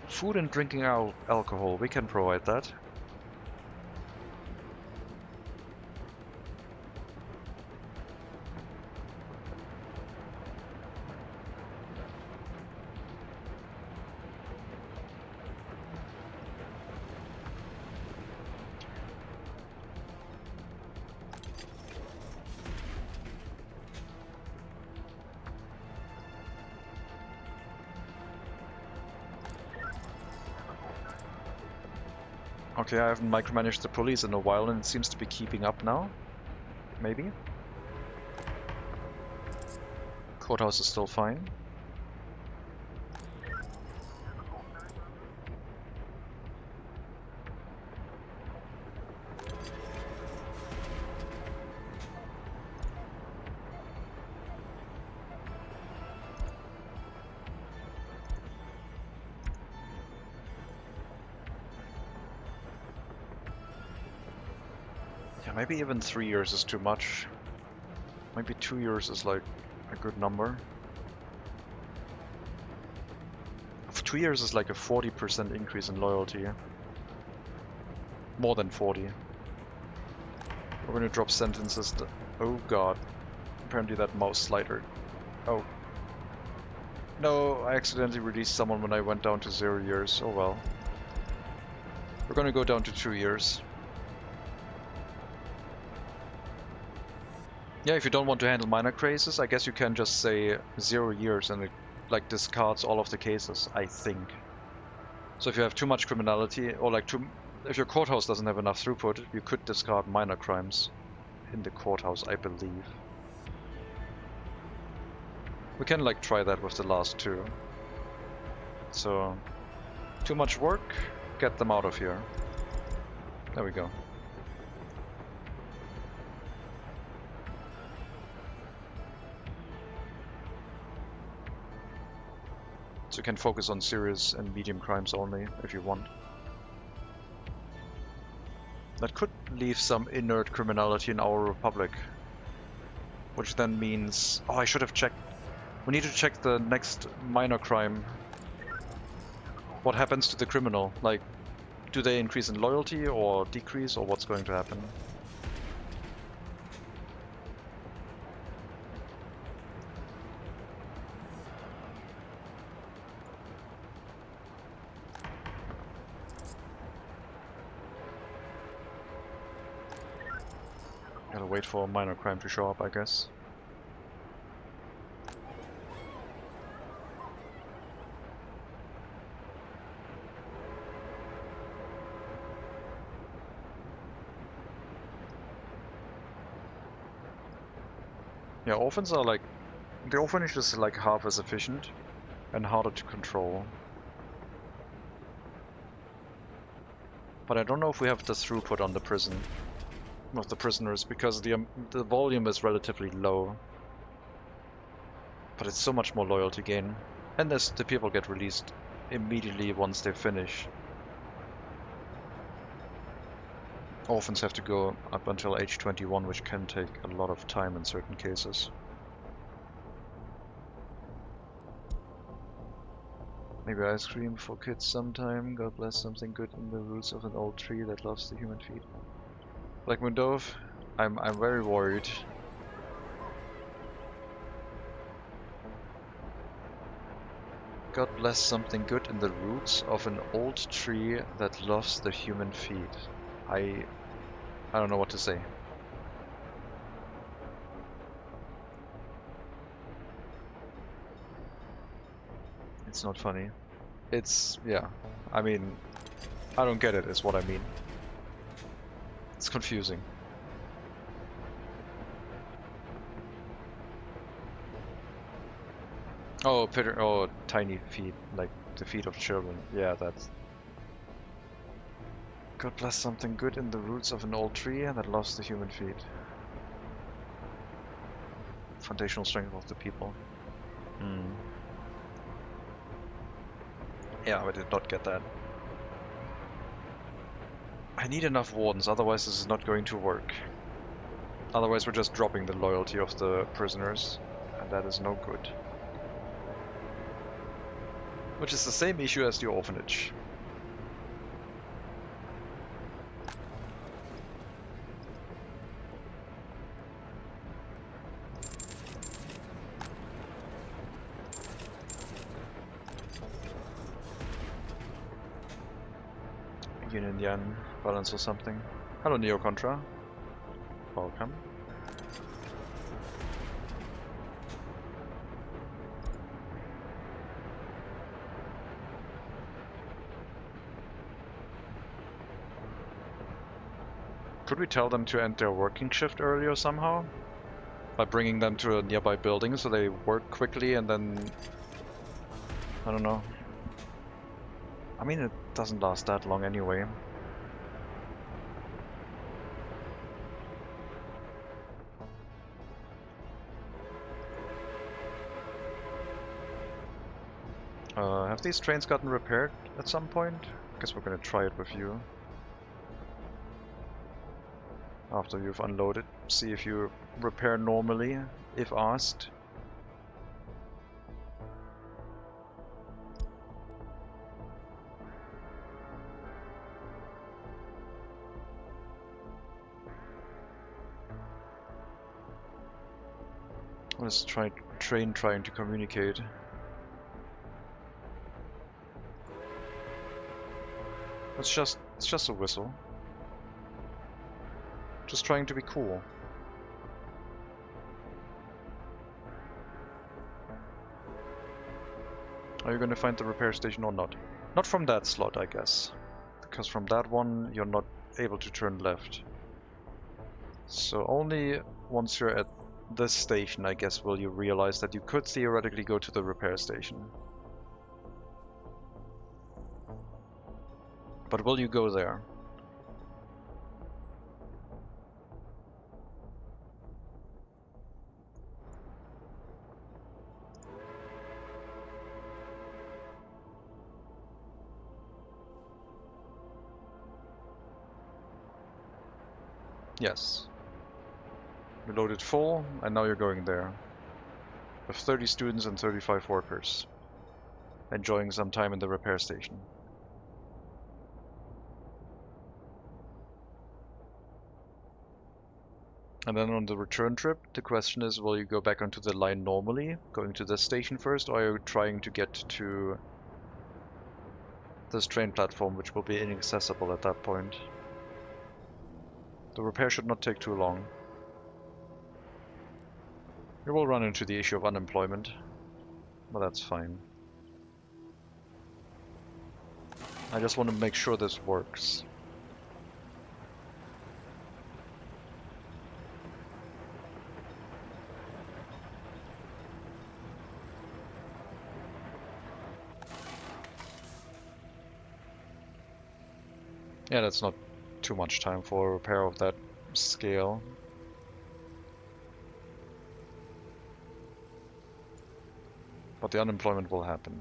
Food and drinking alcohol, we can provide that. Okay, I haven't micromanaged the police in a while and it seems to be keeping up now. Maybe? Courthouse is still fine. Yeah, maybe even 3 years is too much. Maybe 2 years is like a good number. 2 years is like a 40% increase in loyalty. More than 40. We're gonna drop sentences. Oh god. Apparently that mouse slider. Oh. No, I accidentally released someone when I went down to 0 years. Oh well. We're gonna go down to 2 years. Yeah, if you don't want to handle minor cases, I guess you can just say 0 years and it like discards all of the cases, I think. So if you have too much criminality, or like if your courthouse doesn't have enough throughput, you could discard minor crimes in the courthouse, I believe. We can like try that with the last two. So, too much work, get them out of here. There we go. So you can focus on serious and medium crimes only, if you want. That could leave some inert criminality in our republic. Which then means... Oh, I should have checked. We need to check the next minor crime. What happens to the criminal? Like, do they increase in loyalty or decrease, or what's going to happen? Gotta wait for a minor crime to show up, I guess. Yeah, orphans are like... The orphanage is like half as efficient and harder to control. But I don't know if we have the throughput on the prison. Of the prisoners, because the volume is relatively low. But it's so much more loyalty gain. And the people get released immediately once they finish. Orphans have to go up until age 21, which can take a lot of time in certain cases. Maybe ice cream for kids sometime. God bless something good in the roots of an old tree that loves the human feet. Black Moon Dove, I'm very worried. God bless something good in the roots of an old tree that loves the human feet. I don't know what to say. It's not funny. It's, yeah. I mean, I don't get it, is what I mean. It's confusing. Oh, oh, tiny feet, like the feet of children. Yeah, that's... God bless something good in the roots of an old tree that loves the human feet. Foundational strength of the people. Hmm. Yeah, I did not get that. I need enough wardens, otherwise this is not going to work. Otherwise we're just dropping the loyalty of the prisoners, and that is no good. Which is the same issue as the orphanage. Yin and Yang balance or something. Hello Neo Contra. Welcome. Could we tell them to end their working shift earlier somehow? By bringing them to a nearby building so they work quickly and then... I don't know. I mean, it doesn't last that long anyway. Have these trains gotten repaired at some point? Guess we're gonna try it with you. After you've unloaded, see if you repair normally, if asked. Let's try train trying to communicate. It's just a whistle. Just trying to be cool. Are you gonna find the repair station or not? Not from that slot, I guess. Because from that one, you're not able to turn left. So only once you're at this station, I guess, will you realize that you could theoretically go to the repair station. But will you go there? Yes. You loaded full, and now you're going there. With 30 students and 35 workers. Enjoying some time in the repair station. And then on the return trip, the question is, will you go back onto the line normally, going to this station first, or are you trying to get to this train platform, which will be inaccessible at that point? The repair should not take too long. You will run into the issue of unemployment, but that's fine. I just want to make sure this works. Yeah, that's not too much time for a repair of that scale. But the unemployment will happen.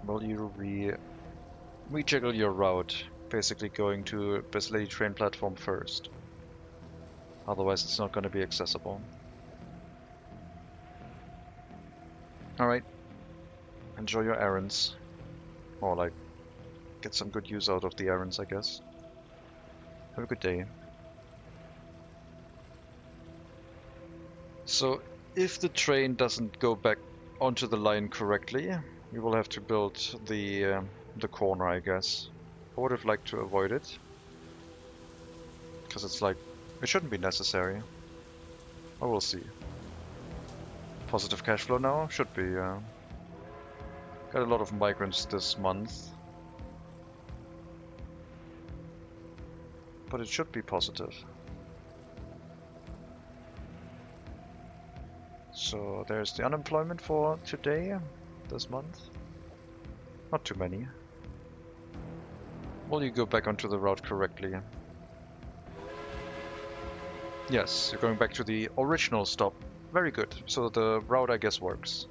Will you rejiggle your route basically going to Lady train platform first. Otherwise it's not going to be accessible. Alright. Enjoy your errands. Or like, get some good use out of the errands, I guess. Have a good day. So, if the train doesn't go back onto the line correctly, we will have to build the corner, I guess. I would have liked to avoid it. Because it's like, it shouldn't be necessary. I will see. Positive cash flow now? Should be, got a lot of migrants this month. But it should be positive. So there's the unemployment for today, this month. Not too many. Will you go back onto the route correctly? Yes, you're going back to the original stop. Very good. So the route, I guess, works.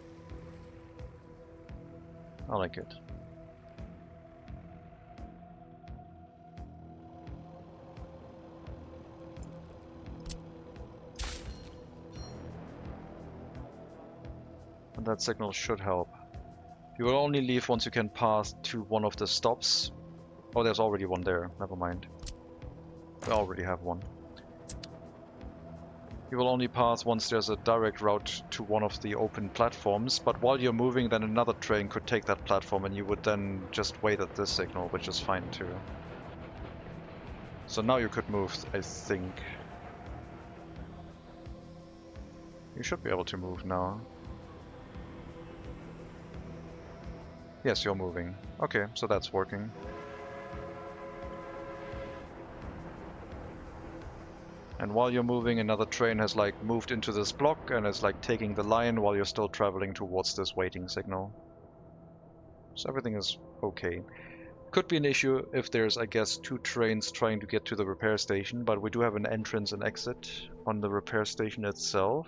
I like it. And that signal should help. You will only leave once you can pass to one of the stops. Oh, there's already one there. Never mind. We already have one. You will only pass once there's a direct route to one of the open platforms, but while you're moving, then another train could take that platform and you would then just wait at this signal, which is fine too. So now you could move, I think. You should be able to move now. Yes, you're moving. Okay, so that's working. And while you're moving, another train has like moved into this block and is like taking the line while you're still traveling towards this waiting signal. So everything is okay. Could be an issue if there's, I guess, two trains trying to get to the repair station, but we do have an entrance and exit on the repair station itself.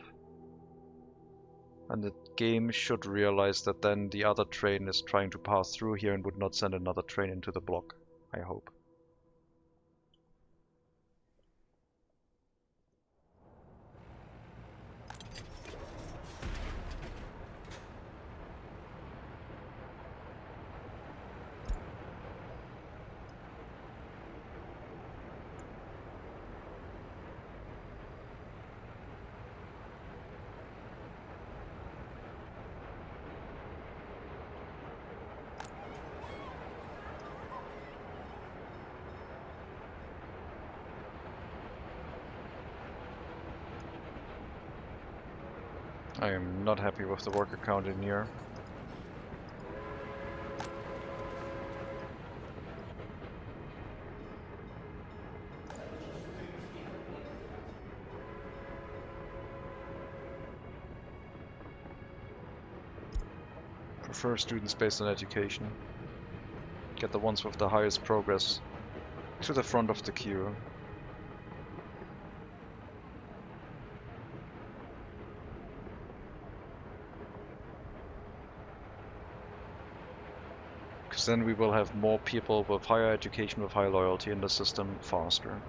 And the game should realize that then the other train is trying to pass through here and would not send another train into the block, I hope. I am not happy with the worker count in here. Prefer students based on education. Get the ones with the highest progress to the front of the queue. Because then we will have more people with higher education, with high loyalty in the system faster.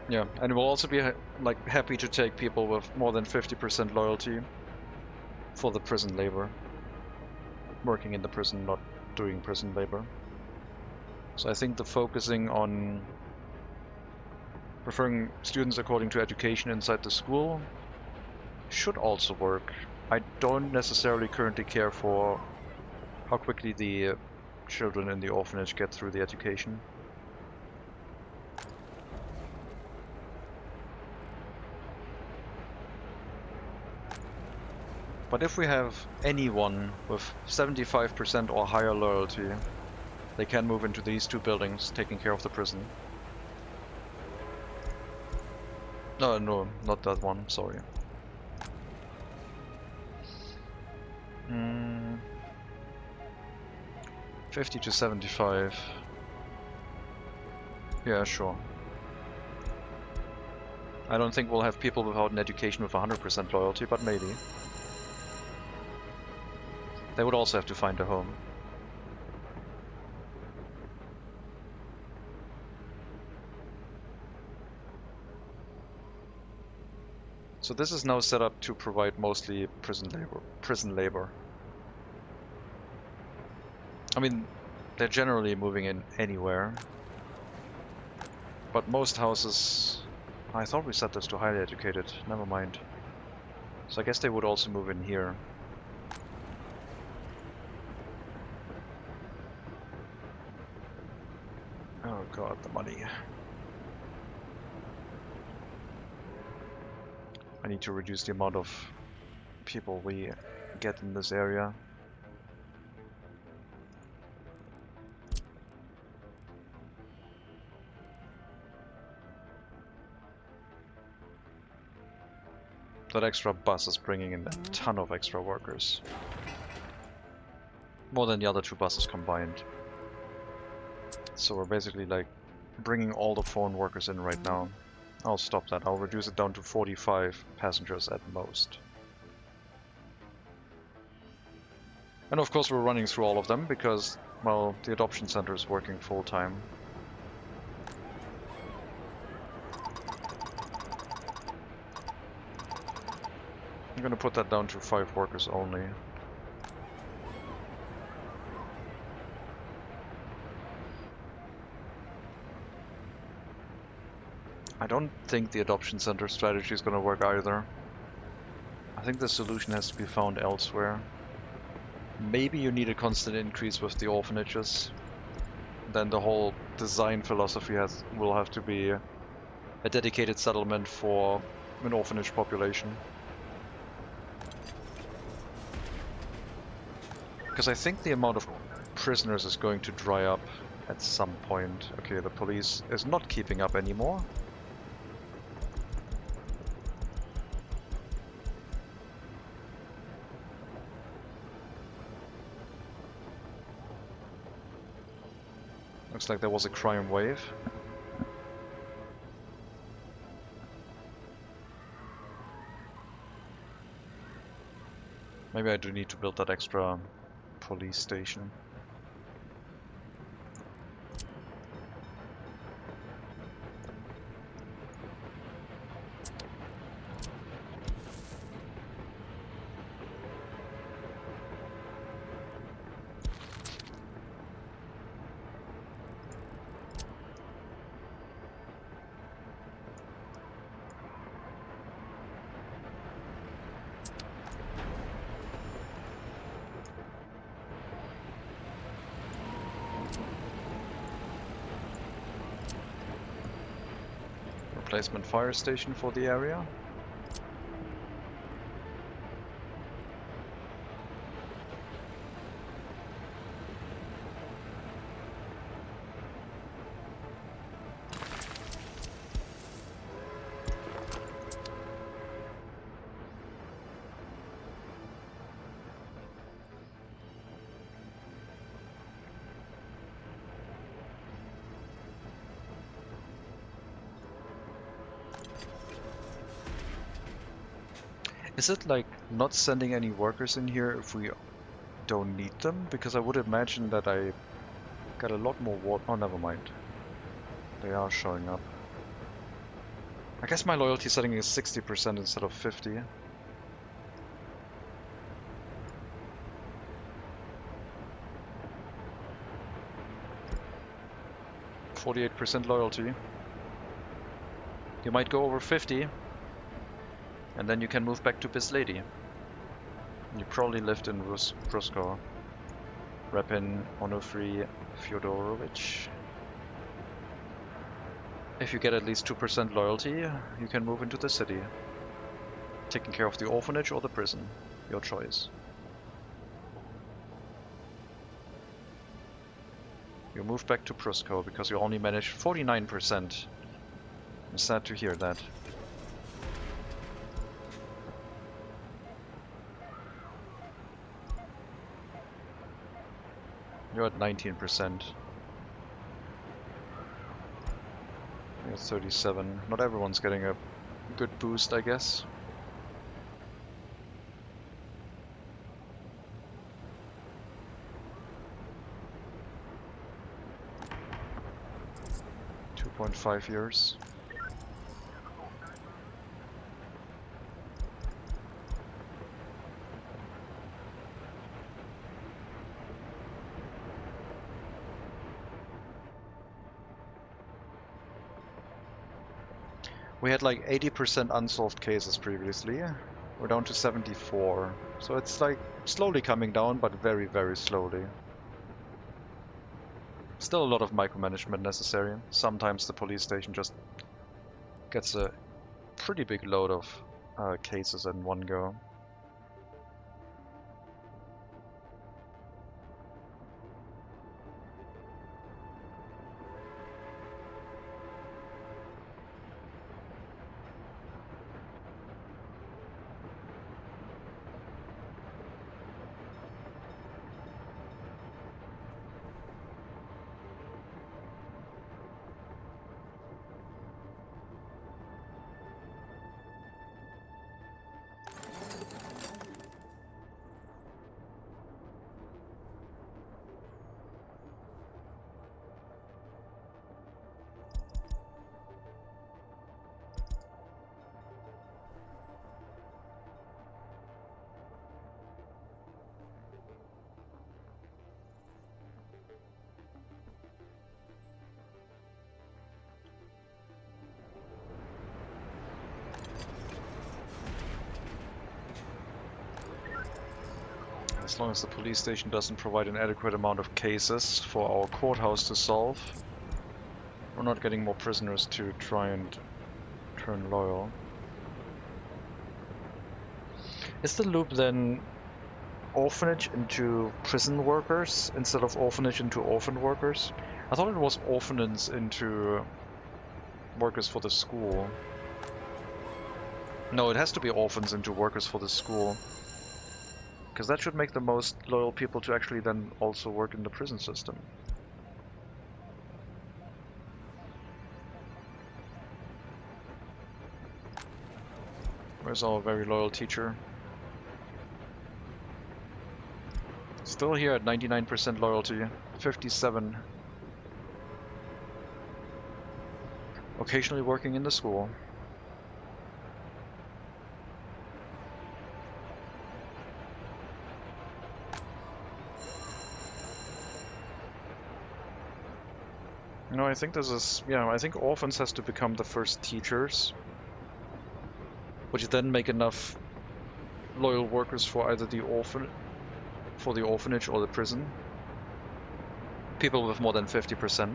Yeah, and we'll also be like happy to take people with more than 50% loyalty for the prison labor. Working in the prison, not doing prison labor. So I think the focusing on preferring students according to education inside the school should also work. I don't necessarily currently care for how quickly the children in the orphanage get through the education. But if we have anyone with 75% or higher loyalty, they can move into these two buildings, taking care of the prison. No, not that one, sorry. 50 to 75. Yeah, sure. I don't think we'll have people without an education with 100% loyalty, but maybe. They would also have to find a home. So this is now set up to provide mostly prison labor. I mean, they're generally moving in anywhere. But most houses... I thought we set this to highly educated. Never mind. So I guess they would also move in here. Oh god, the money. I need to reduce the amount of people we get in this area. That extra bus is bringing in a ton of extra workers. More than the other two buses combined. So we're basically like bringing all the foreign workers in right now. I'll stop that. I'll reduce it down to 45 passengers at most. And of course we're running through all of them because, well, the adoption center is working full time. I'm gonna put that down to 5 workers only. I don't think the adoption center strategy is gonna work either. I think the solution has to be found elsewhere. Maybe you need a constant increase with the orphanages. Then the whole design philosophy will have to be a dedicated settlement for an orphanage population. Because I think the amount of prisoners is going to dry up at some point. Okay, the police is not keeping up anymore. Looks like there was a crime wave. Maybe I do need to build that extra police station. Replacement fire station for the area. Is it like not sending any workers in here if we don't need them? Because I would imagine that I got a lot more water. Oh, never mind. They are showing up. I guess my loyalty setting is 60% instead of 50. 48% loyalty. You might go over 50. And then you can move back to Biz Lady. You probably lived in Rusko. Repin Onofri Fyodorovich. If you get at least 2% loyalty, you can move into the city. Taking care of the orphanage or the prison. Your choice. You move back to Prusko because you only managed 49%. I'm sad to hear that. You're at 19%. You're at 37. Not everyone's getting a good boost, I guess. .5 years. We had like 80% unsolved cases previously. We're down to 74. So it's like slowly coming down, but very, very slowly. Still a lot of micromanagement necessary. Sometimes the police station just gets a pretty big load of cases in one go. As long as the police station doesn't provide an adequate amount of cases for our courthouse to solve, we're not getting more prisoners to try and turn loyal. Is the loop then orphanage into prison workers instead of orphanage into orphan workers? I thought it was orphanage into workers for the school. No, it has to be orphans into workers for the school. Because that should make the most loyal people to actually then also work in the prison system. Where's our very loyal teacher? Still here at 99% loyalty, 57. Occasionally working in the school. No, I think this is, yeah, I think orphans has to become the first teachers, which then make enough loyal workers for either the orphanage or the prison. People with more than 50%.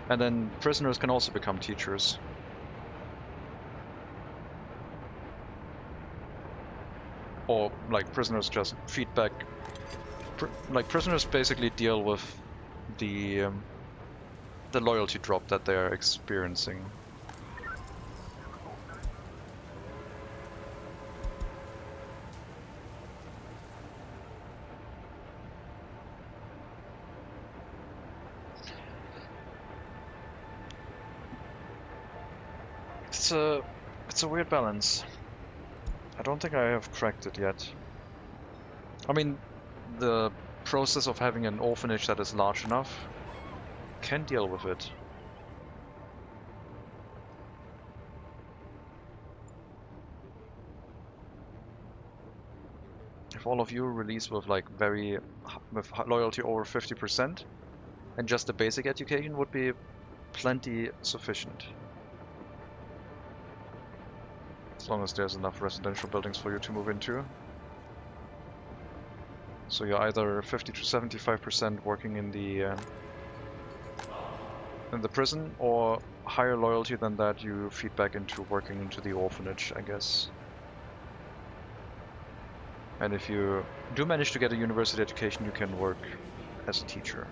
And then prisoners can also become teachers. Or like prisoners just feedback. Like prisoners basically deal with the loyalty drop that they are experiencing. It's a weird balance. I don't think I have cracked it yet. I mean, the process of having an orphanage that is large enough can deal with it. If all of you release with like with loyalty over 50%, and just the basic education would be plenty sufficient. As long as there's enough residential buildings for you to move into. So you're either 50 to 75% working in the prison, or higher loyalty than that you feed back into working into the orphanage, I guess. And if you do manage to get a university education, you can work as a teacher.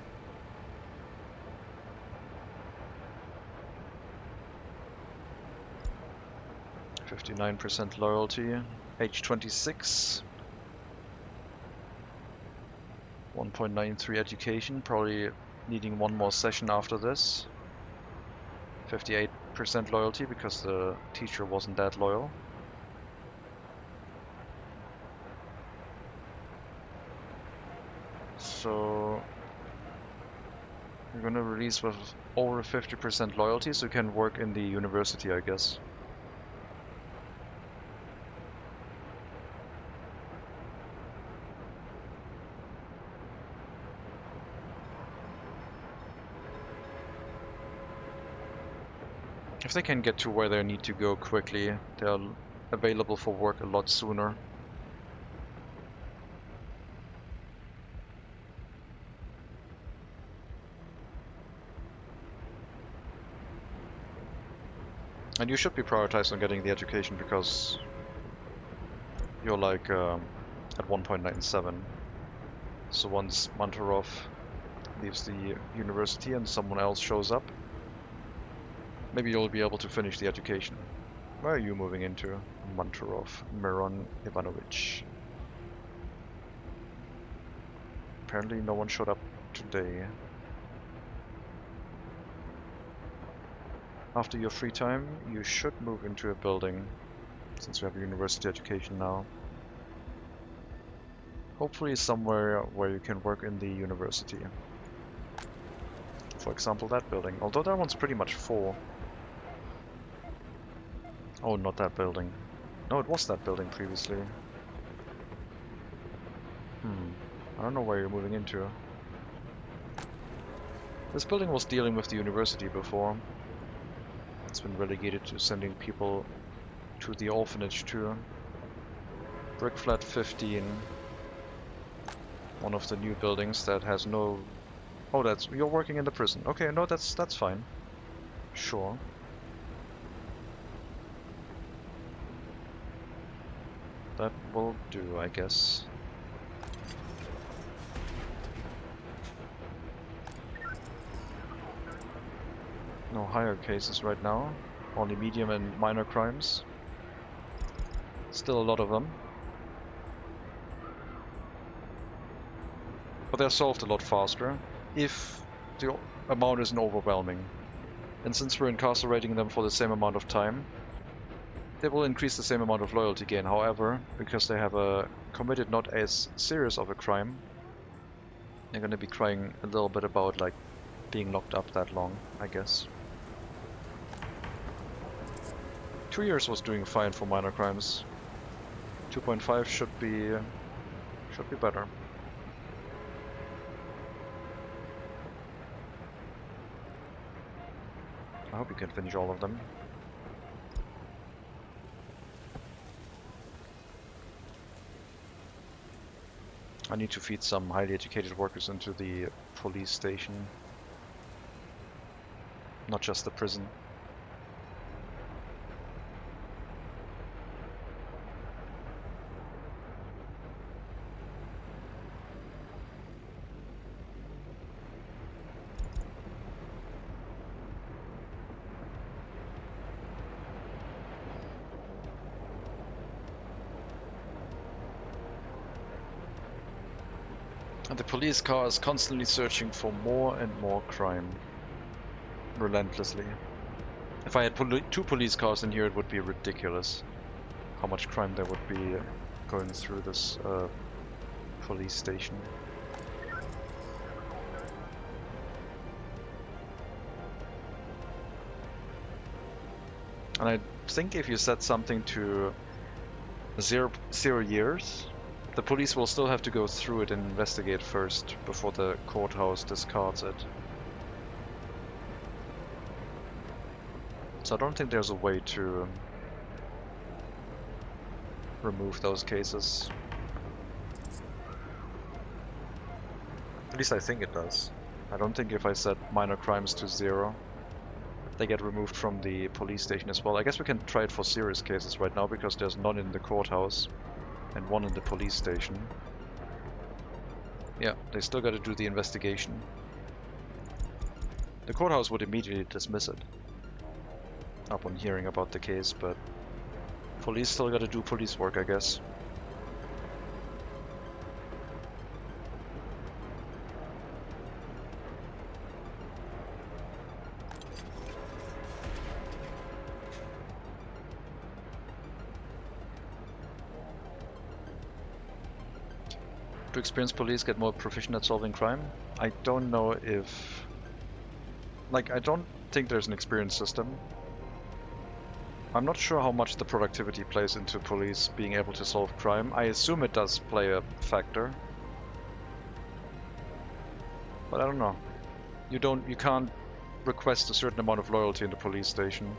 59% loyalty, age 26. 1.93 education, probably needing one more session after this. 58% loyalty because the teacher wasn't that loyal. So you're gonna release with over 50% loyalty, so you can work in the university, I guess. If they can get to where they need to go quickly, they're available for work a lot sooner. And you should be prioritized on getting the education because you're like at 1.97. So once Mantarov leaves the university and someone else shows up, maybe you'll be able to finish the education. Where are you moving into? Mantarov, Miron Ivanovich. Apparently no one showed up today. After your free time, you should move into a building, since you have a university education now. Hopefully somewhere where you can work in the university. For example, that building, although that one's pretty much full. Oh, not that building. No, it was that building previously. I don't know where you're moving into. This building was dealing with the university before. It's been relegated to sending people to the orphanage too. Brick Flat 15. One of the new buildings that has no... Oh, that's... You're working in the prison. Okay, no, that's fine. Sure. That will do, I guess. No higher cases right now. Only medium and minor crimes. Still a lot of them. But they're solved a lot faster if the amount isn't overwhelming. And since we're incarcerating them for the same amount of time, they will increase the same amount of loyalty gain. However, because they have committed not as serious of a crime, they're gonna be crying a little bit about like being locked up that long, I guess. 2 years was doing fine for minor crimes. 2.5 should be better. I hope you can finish all of them. I need to feed some highly educated workers into the police station. Not just the prison. And the police car is constantly searching for more and more crime. Relentlessly. If I had two police cars in here, it would be ridiculous how much crime there would be going through this police station. And I think if you set something to 0 years, the police will still have to go through it and investigate first before the courthouse discards it. So I don't think there's a way to remove those cases. At least I think it does. I don't think if I set minor crimes to 0, they get removed from the police station as well. I guess we can try it for serious cases right now because there's none in the courthouse and one in the police station. Yeah, they still gotta do the investigation. The courthouse would immediately dismiss it upon hearing about the case, but police still gotta do police work, I guess. Do experienced police get more proficient at solving crime? I don't know if... Like, I don't think there's an experience system. I'm not sure how much the productivity plays into police being able to solve crime. I assume it does play a factor. But I don't know. You can't request a certain amount of loyalty in the police station.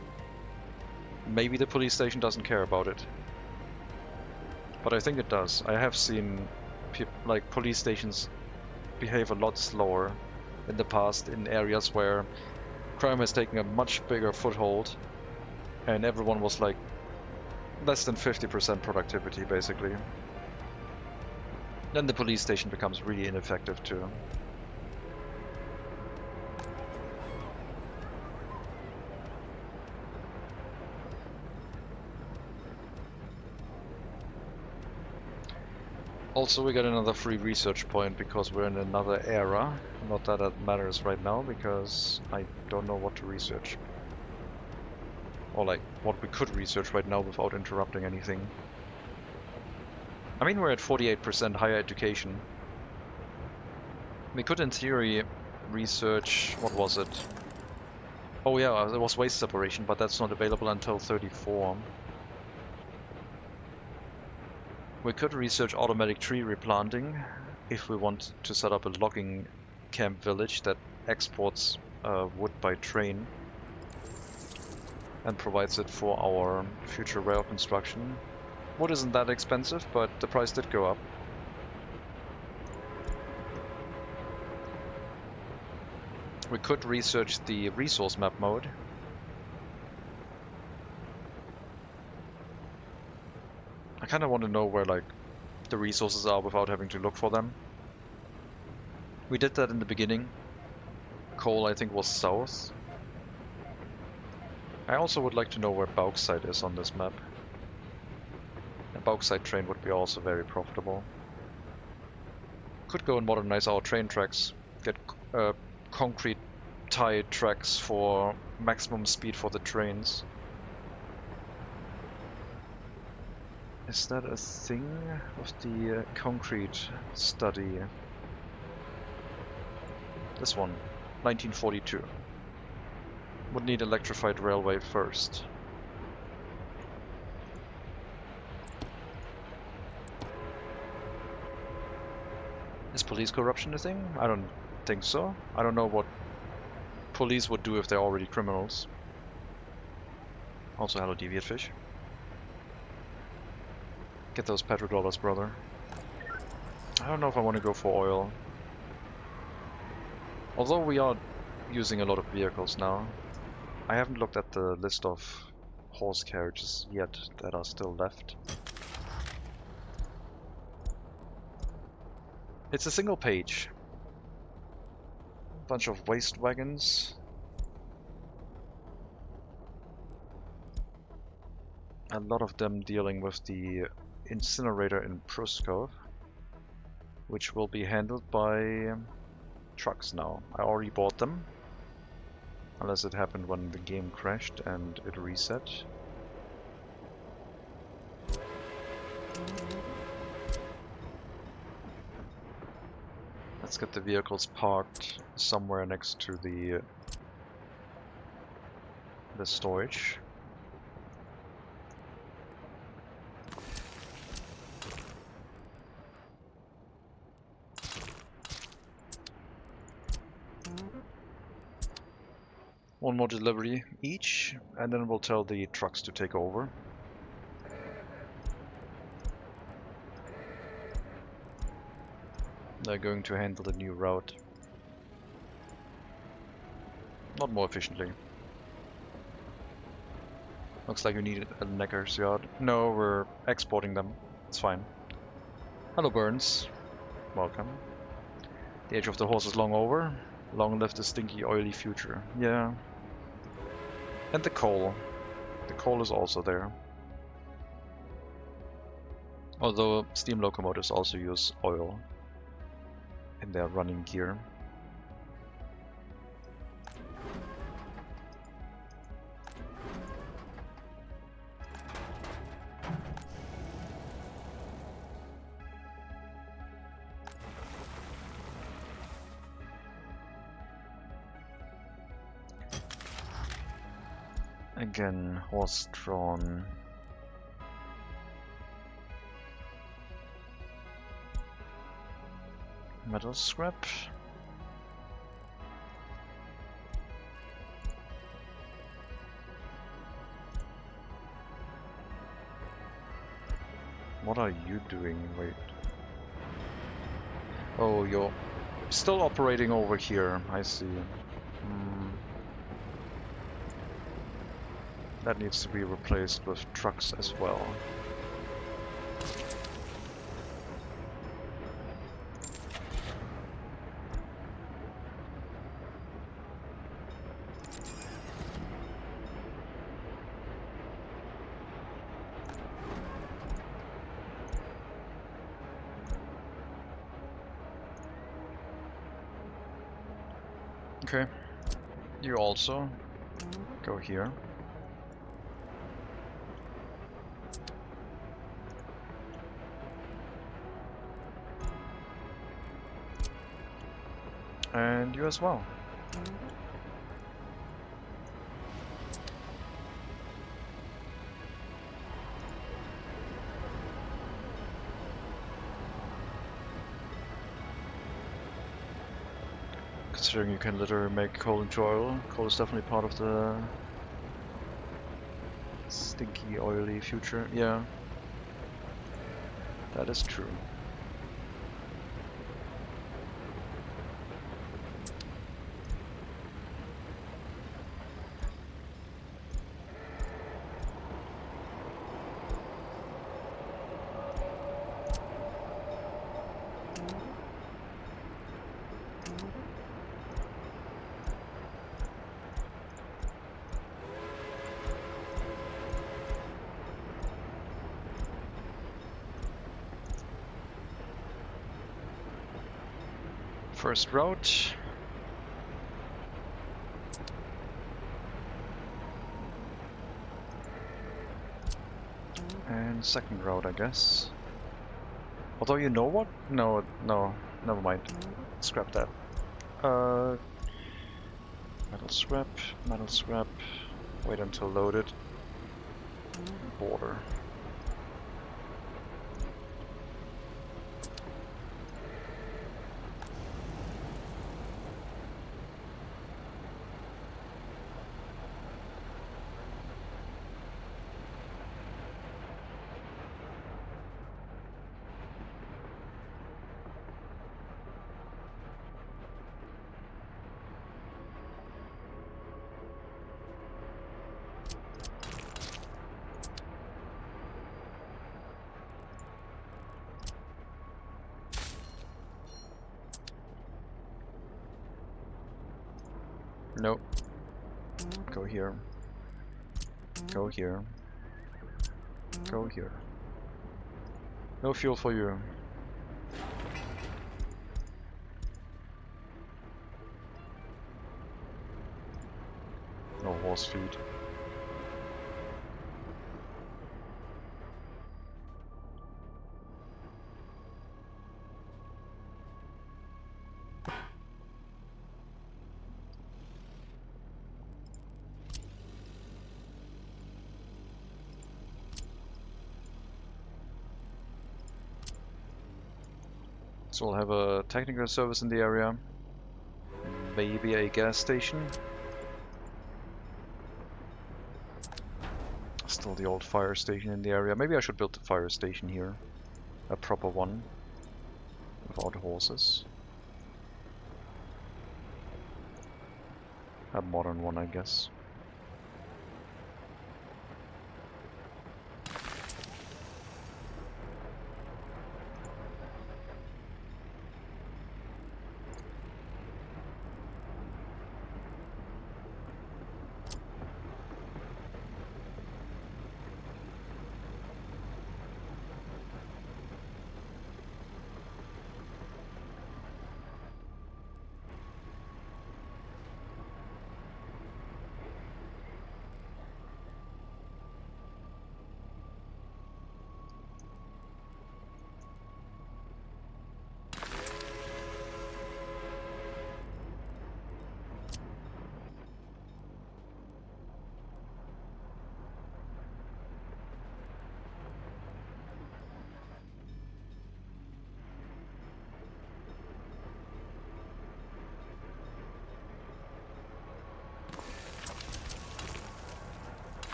Maybe the police station doesn't care about it. But I think it does. I have seen like police stations behave a lot slower in the past in areas where crime has taken a much bigger foothold and everyone was like less than 50% productivity basically. Then the police station becomes really ineffective too. Also, we got another free research point because we're in another era. Not that it matters right now, because I don't know what to research. Or like, what we could research right now without interrupting anything. I mean, we're at 48% higher education. We could, in theory, research... what was it? Oh yeah, it was waste separation, but that's not available until 34. We could research automatic tree replanting if we want to set up a logging camp village that exports wood by train and provides it for our future rail construction. Wood isn't that expensive, but the price did go up. We could research the resource map mode. I kind of want to know where like the resources are without having to look for them. We did that in the beginning. Coal, I think, was south. I also would like to know where bauxite is on this map. A bauxite train would be also very profitable. Could go and modernize our train tracks. Get concrete tied tracks for maximum speed for the trains. Is that a thing of the concrete study? This one, 1942. Would need electrified railway first. Is police corruption a thing? I don't think so. I don't know what police would do if they're already criminals. Also, hello, deviate fish. Get those petrodollars, brother. I don't know if I want to go for oil. Although we are using a lot of vehicles now. I haven't looked at the list of horse carriages yet that are still left. It's a single page. Bunch of waste wagons. A lot of them dealing with the incinerator in Pruskov, which will be handled by trucks now. I already bought them, unless it happened when the game crashed and it reset. Let's get the vehicles parked somewhere next to the storage. One more delivery each, and then we'll tell the trucks to take over. They're going to handle the new route. Not more efficiently. Looks like we need a Neckar's yard. No, we're exporting them. It's fine. Hello, Burns. Welcome. The age of the horse is long over. Long live the stinky, oily future. Yeah. And the coal. The coal is also there. Although steam locomotives also use oil in their running gear. Again, horse-drawn. Metal scrap. What are you doing? Wait. Oh, you're still operating over here. I see. That needs to be replaced with trucks as well. Okay, you also go here. And you as well. Considering you can literally make coal into oil, coal is definitely part of the stinky, oily future. Yeah, that is true. First route. And second route, I guess. Although, you know what? No, never mind. Scrap that. Metal scrap, metal scrap. Wait until loaded. Border. Nope. Go here. Go here. Go here. No fuel for you. No horse feed. So we'll have a technical service in the area. Maybe a gas station. Still the old fire station in the area. Maybe I should build a fire station here. A proper one. Without horses. A modern one, I guess.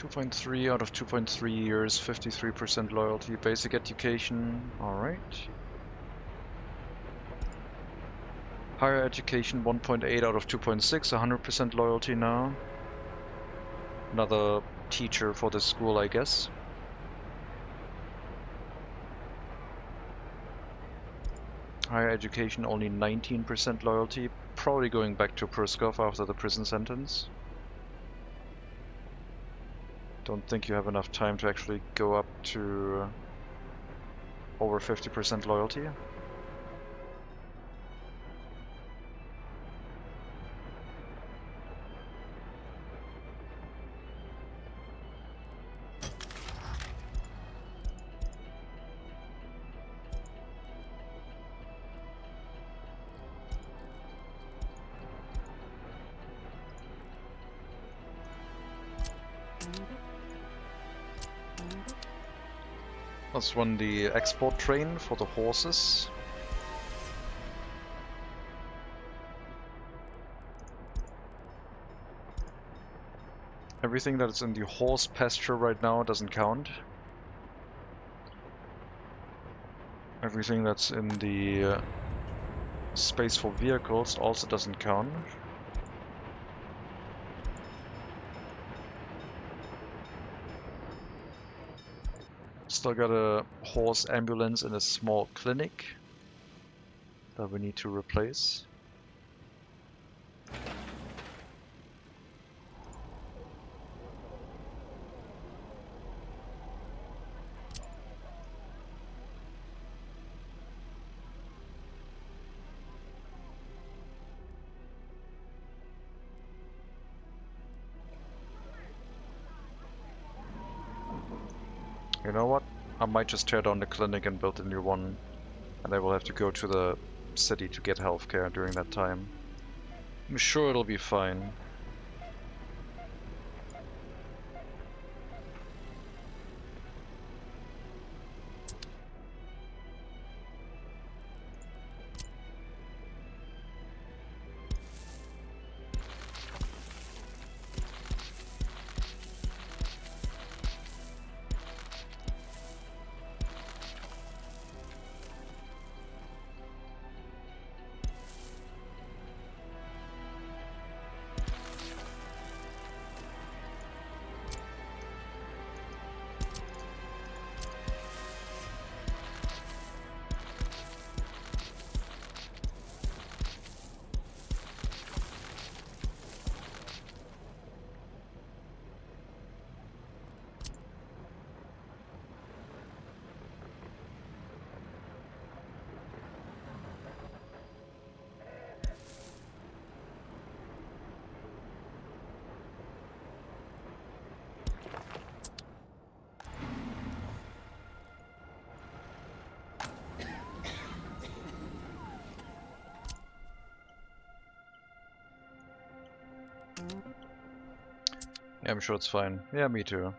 2.3 out of 2.3 years, 53% loyalty. Basic education, alright. Higher education, 1.8 out of 2.6, 100% loyalty now. Another teacher for this school, I guess. Higher education, only 19% loyalty. Probably going back to Pruskov after the prison sentence. Don't think you have enough time to actually go up to over 50% loyalty. Let's run the export train for the horses. Everything that is in the horse pasture right now doesn't count. Everything that's in the space for vehicles also doesn't count. Still got a horse ambulance and a small clinic that we need to replace. You know what? I might just tear down the clinic and build a new one, and they will have to go to the city to get healthcare during that time. I'm sure it'll be fine. Yeah, I'm sure it's fine. Yeah, me too.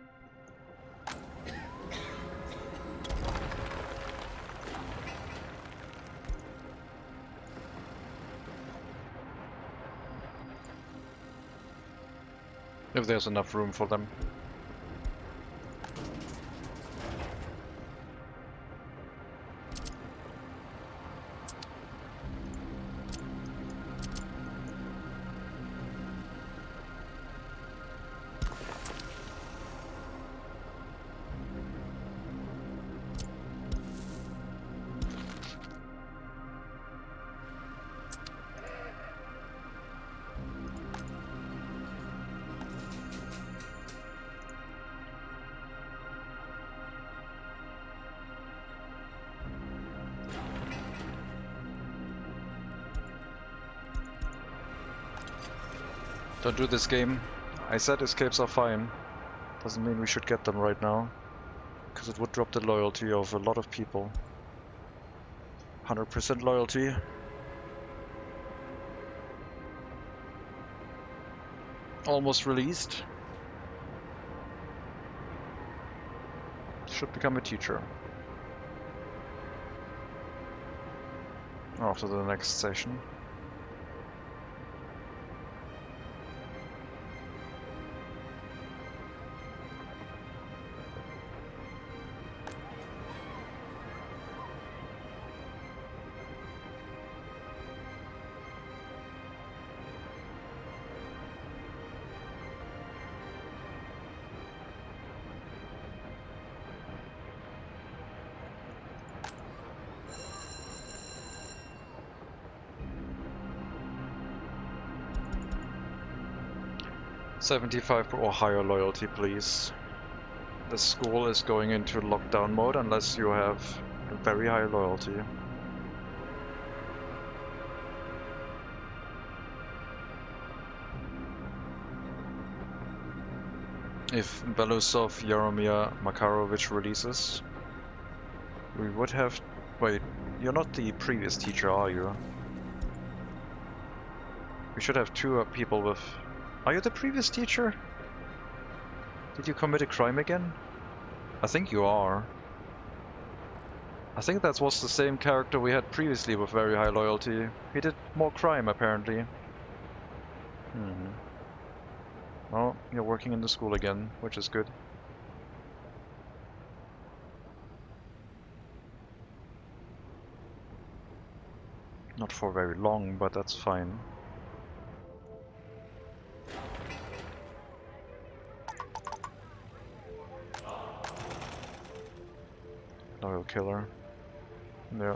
If there's enough room for them. Don't do this game. I said escapes are fine. Doesn't mean we should get them right now. Because it would drop the loyalty of a lot of people. 100% loyalty. Almost released. Should become a teacher. After the next session. 75 or higher loyalty, please. The school is going into lockdown mode unless you have a very high loyalty. If Belousov Yaromir Makarovich releases, we would have... Wait, you're not the previous teacher, are you? We should have two people with... Are you the previous teacher? Did you commit a crime again? I think you are. I think that was the same character we had previously with very high loyalty. He did more crime, apparently. Well, you're working in the school again, which is good. Not for very long, but that's fine. Loyal killer. Yeah.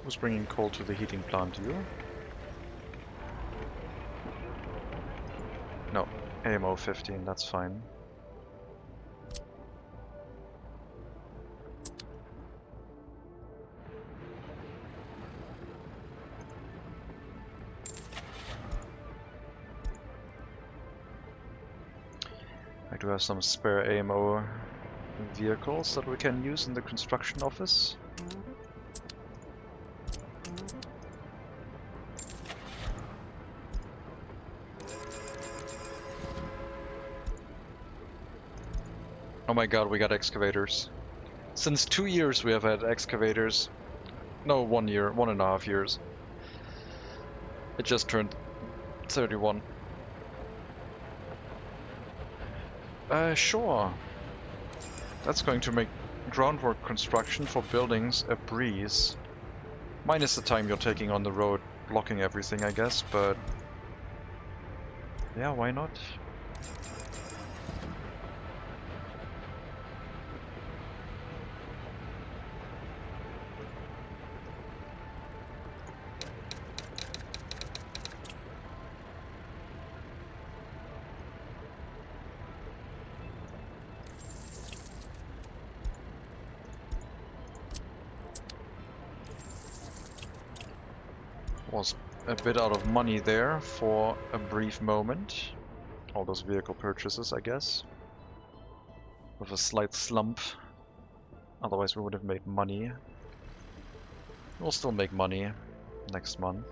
Who's bringing coal to the heating plant? You? No. AMO 15, that's fine. I do have some spare AMO vehicles that we can use in the construction office. Oh my god, we got excavators. Since 2 years we have had excavators. No, 1 year, 1.5 years. It just turned 31. Sure. That's going to make groundwork construction for buildings a breeze. Minus the time you're taking on the road, blocking everything, I guess, but... yeah, why not? Was a bit out of money there for a brief moment. All those vehicle purchases, I guess. With a slight slump. Otherwise we would have made money. We'll still make money next month.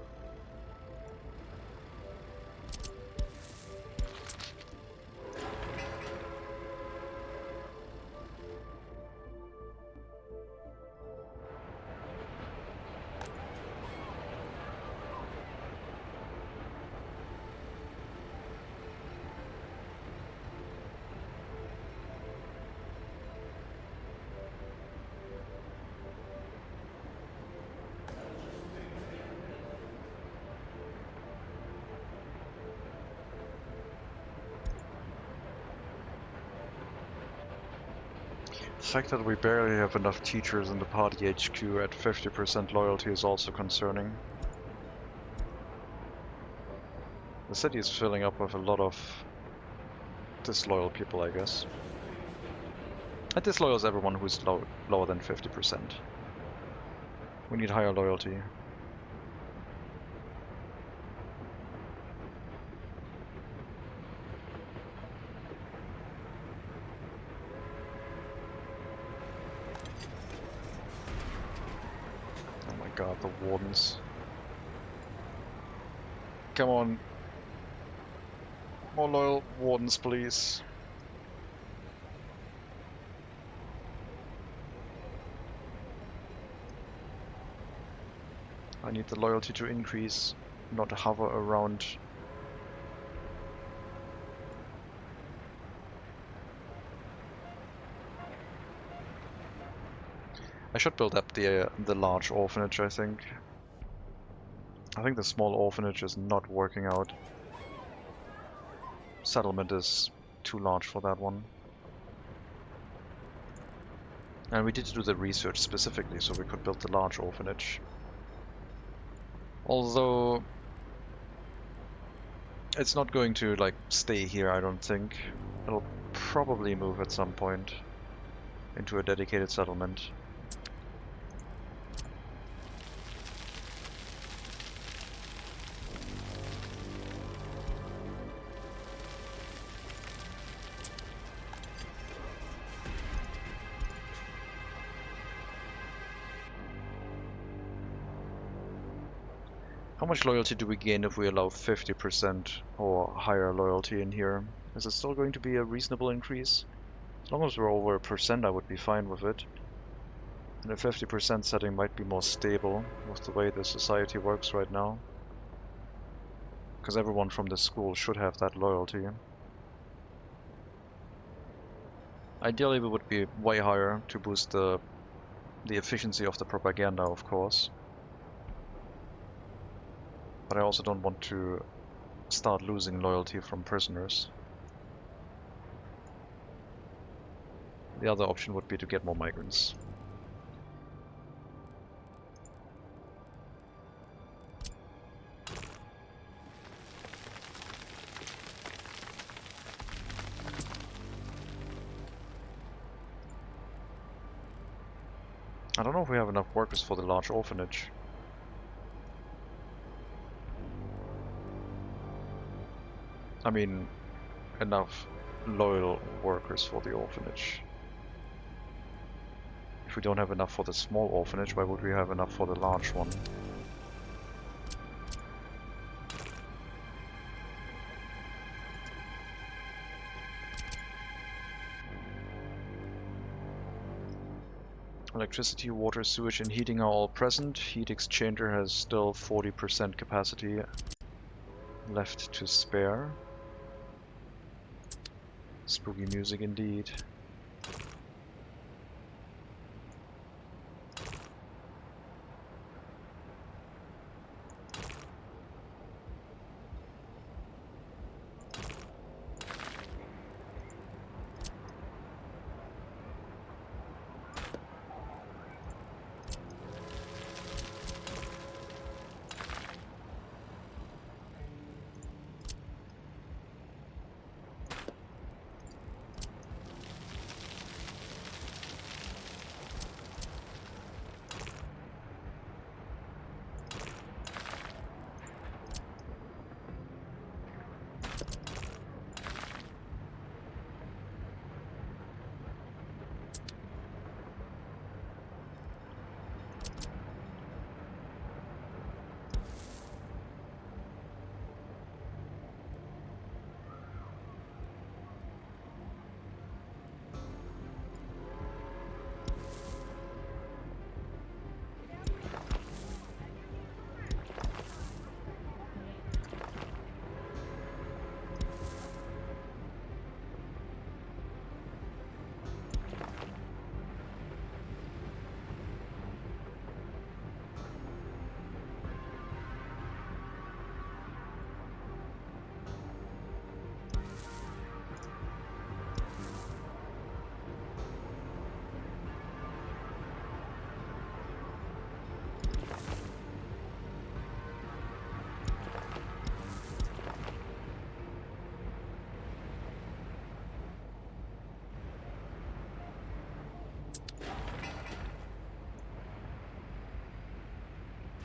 The fact that we barely have enough teachers in the party HQ at 50% loyalty is also concerning. The city is filling up with a lot of disloyal people, I guess. And disloyal is everyone who's lower than 50%. We need higher loyalty. God, the wardens. Come on. More loyal wardens, please. I need the loyalty to increase, not hover around. I should build up the large orphanage, I think. I think the small orphanage is not working out. settlement is too large for that one. And we did do the research specifically so we could build the large orphanage. Although it's not going to like stay here, I don't think. It'll probably move at some point into a dedicated settlement. How much loyalty do we gain if we allow 50% or higher loyalty in here? Is it still going to be a reasonable increase? As long as we're over 1%, I would be fine with it. And a 50% setting might be more stable with the way the society works right now. Because everyone from the school should have that loyalty. Ideally, we would be way higher to boost the efficiency of the propaganda, of course. But I also don't want to start losing loyalty from prisoners. The other option would be to get more migrants. I don't know if we have enough workers for the large orphanage. I mean, enough loyal workers for the orphanage. If we don't have enough for the small orphanage, why would we have enough for the large one? Electricity, water, sewage, and heating are all present. Heat exchanger has still 40% capacity left to spare. Spooky music indeed.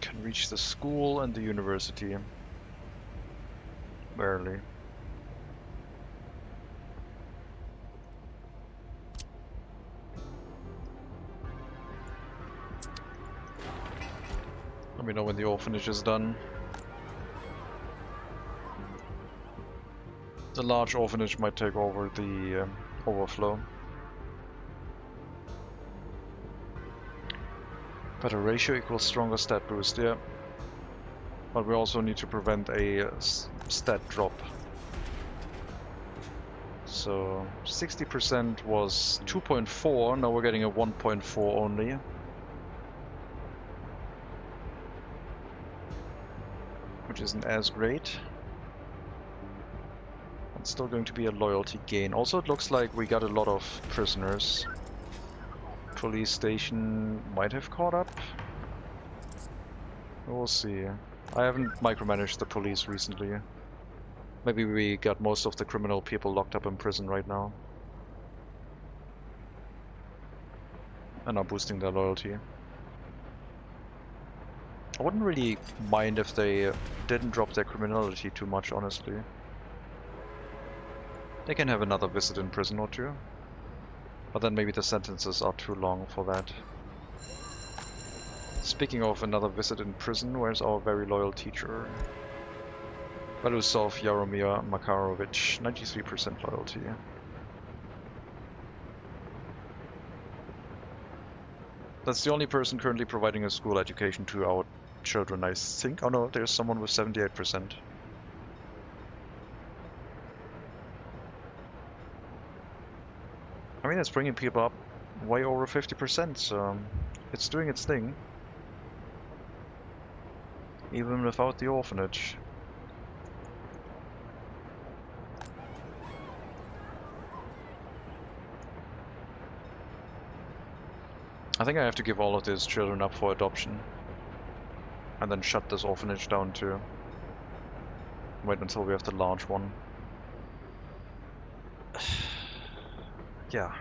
Can reach the school and the university. Barely. Let me know when the orphanage is done. The large orphanage might take over the overflow. Better ratio equals stronger stat boost, yeah. But we also need to prevent a stat drop. So 60% was 2.4, now we're getting a 1.4 only. Which isn't as great. It's still going to be a loyalty gain. Also, it looks like we got a lot of prisoners. Police station might have caught up. We'll see. I haven't micromanaged the police recently. Maybe we got most of the criminal people locked up in prison right now. And are boosting their loyalty. I wouldn't really mind if they didn't drop their criminality too much, honestly. They can have another visit in prison or two. But then maybe the sentences are too long for that. Speaking of another visit in prison, where's our very loyal teacher? Belousov Jaromir Makarovich, 93% loyalty. That's the only person currently providing a school education to our children, I think. Oh no, there's someone with 78%. I mean, it's bringing people up way over 50%, so it's doing its thing. Even without the orphanage. I think I have to give all of these children up for adoption. And then shut this orphanage down too. Wait until we have the large one. Yeah.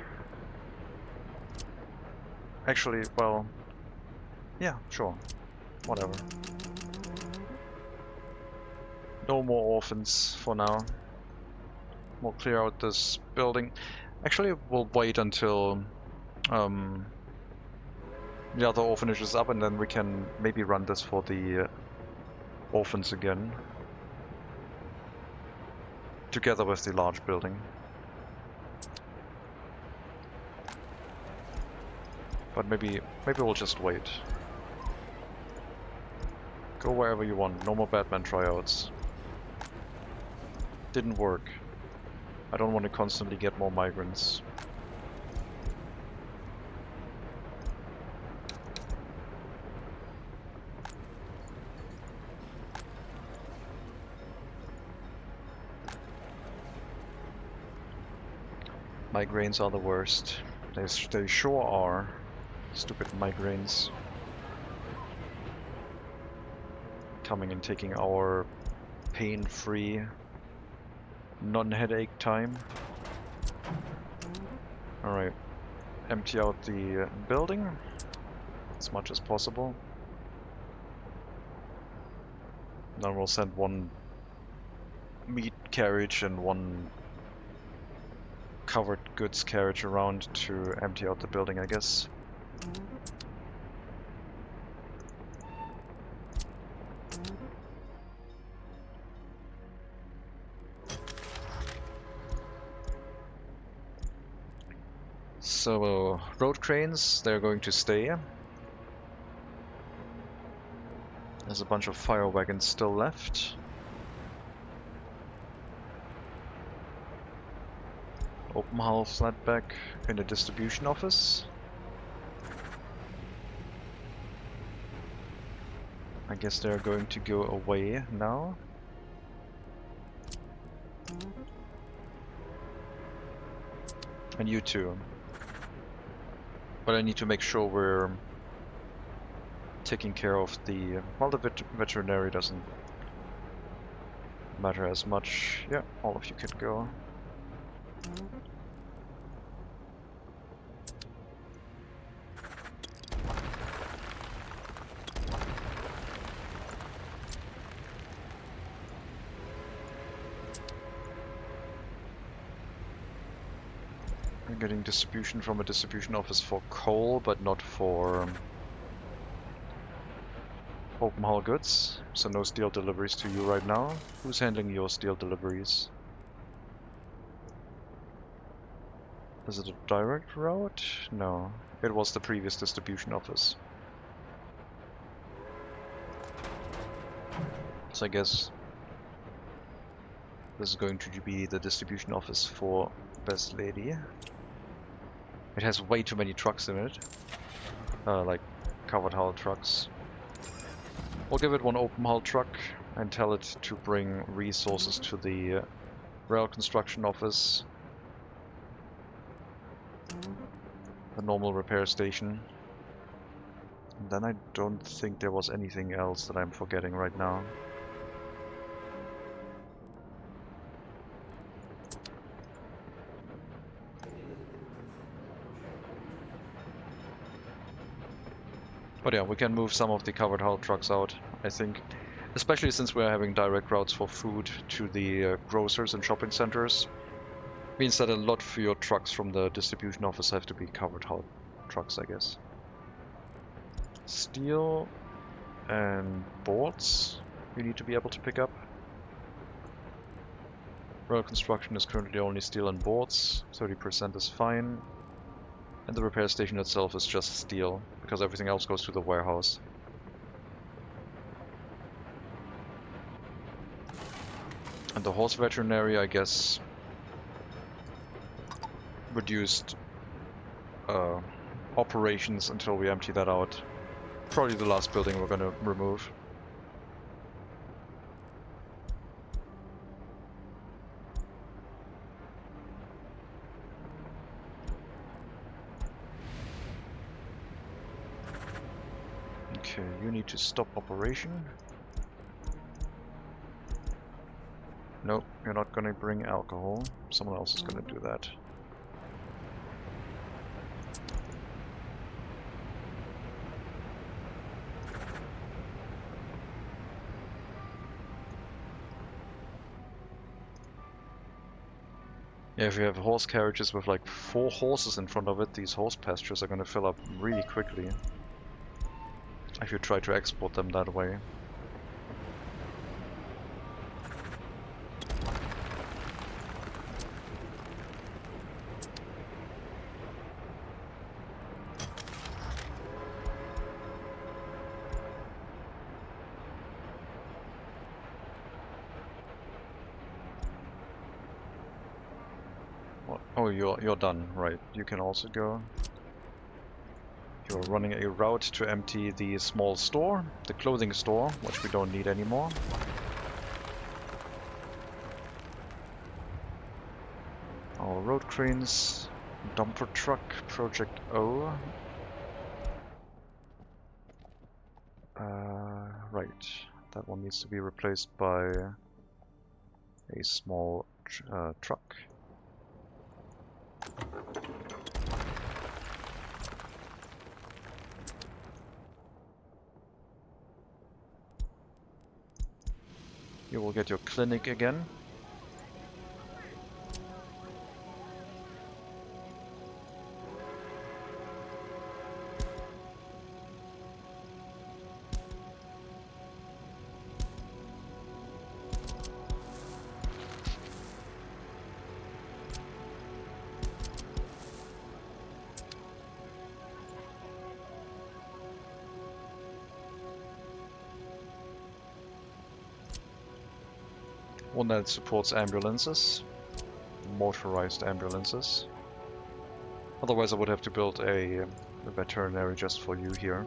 Actually, well... yeah, sure. Whatever. No more orphans for now. We'll clear out this building. Actually, we'll wait until the other orphanage is up, and then we can maybe run this for the orphans again. Together with the large building. But maybe we'll just wait. Go wherever you want. No more Batman tryouts. Didn't work. I don't want to constantly get more migrants. Migraines are the worst. They sure are. Stupid migraines. Coming and taking our pain-free, non-headache time. Alright. Empty out the building as much as possible. Then we'll send one meat carriage and one covered goods carriage around to empty out the building, I guess. So, road cranes, they're going to stay. There's a bunch of fire wagons still left. Open hull flatback in the distribution office. I guess they're going to go away now. And you too. But I need to make sure we're taking care of the... well, the veterinary doesn't matter as much. Yeah, all of you can go. I'm getting distribution from a distribution office for coal, but not for open haul goods. So no steel deliveries to you right now. Who's handling your steel deliveries? Is it a direct route? No, it was the previous distribution office. So I guess this is going to be the distribution office for Best Lady. It has way too many trucks in it, like covered hull trucks. We'll give it one open hull truck and tell it to bring resources to the rail construction office, the normal repair station. And then I don't think there was anything else that I'm forgetting right now. But yeah, we can move some of the covered hull trucks out, I think. Especially since we're having direct routes for food to the grocers and shopping centers. Means that a lot fewer trucks from the distribution office have to be covered hull trucks, I guess. Steel and boards we need to be able to pick up. Rail construction is currently only steel and boards, 30% is fine. And the repair station itself is just steel, because everything else goes to the warehouse. And the horse veterinary, I guess, reduced operations until we empty that out. Probably the last building we're gonna remove. Okay, you need to stop operation. Nope, you're not gonna bring alcohol. Someone else is gonna do that. Yeah, if you have horse carriages with like 4 horses in front of it, these horse pastures are gonna fill up really quickly. If you try to export them that way. Oh, you're done, right. You can also go. You're running a route to empty the small store, the clothing store, which we don't need anymore. Our road cranes, dumper truck, Project O. Right, that one needs to be replaced by a small truck. You will get your clinic again. One that supports ambulances, motorized ambulances. Otherwise I would have to build a veterinary just for you here.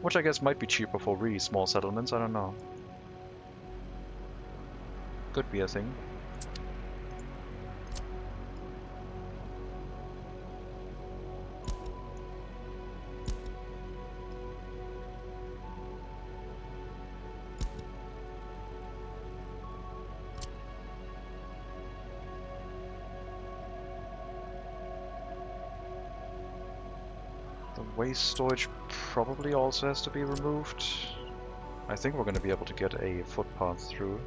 Which I guess might be cheaper for really small settlements, I don't know. Could be a thing. Waste storage probably also has to be removed. I think we're going to be able to get a footpath through.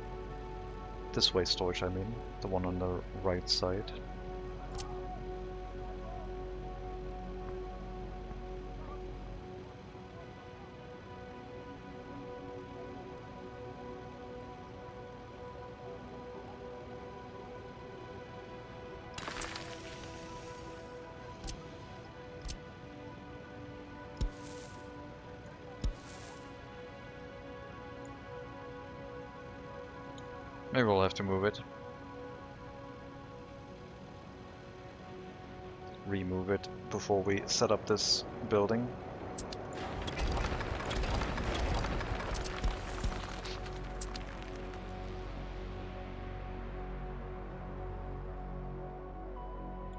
This waste storage, I mean. The one on the right side. Maybe we'll have to move it. Remove it before we set up this building.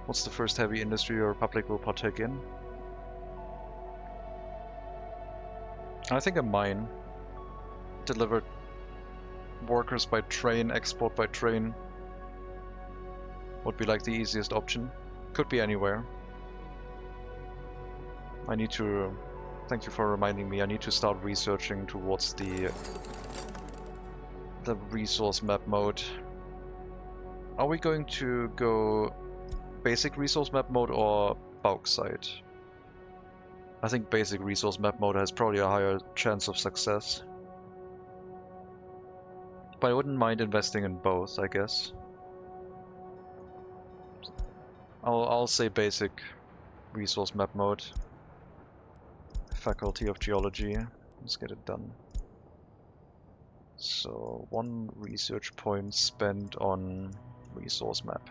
What's the first heavy industry your republic will partake in? I think a mine. Delivered workers by train, export by train would be like the easiest option. Could be anywhere. I need to... Thank you for reminding me. I need to start researching towards the resource map mode. Are we going to go basic resource map mode or bauxite? I think basic resource map mode has probably a higher chance of success. But I wouldn't mind investing in both, I guess. I'll say basic resource map mode. Faculty of Geology. Let's get it done. So 1 research point spent on resource map.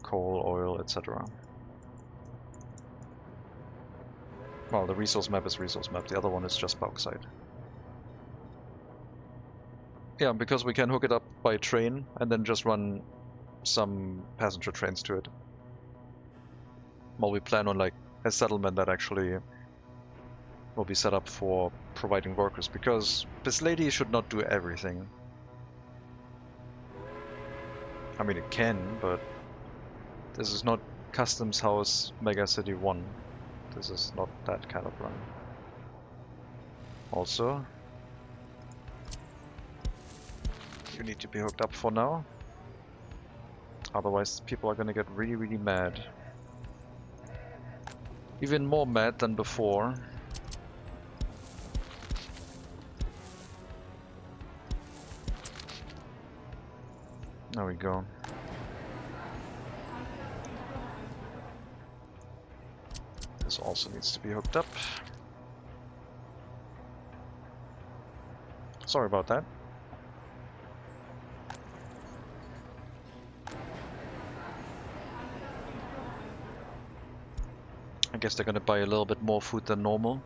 Coal, oil, etc. Well, the resource map is resource map, the other one is just bauxite. Yeah, because we can hook it up by train and then just run some passenger trains to it. Well, we plan on like a settlement that actually will be set up for providing workers, because this lady should not do everything. I mean, it can, but this is not Customs House Megacity 1. This is not that kind of run. Also, you need to be hooked up for now. Otherwise, people are gonna get really, really mad. Even more mad than before. There we go. This also needs to be hooked up. Sorry about that. I guess they're gonna buy a little bit more food than normal.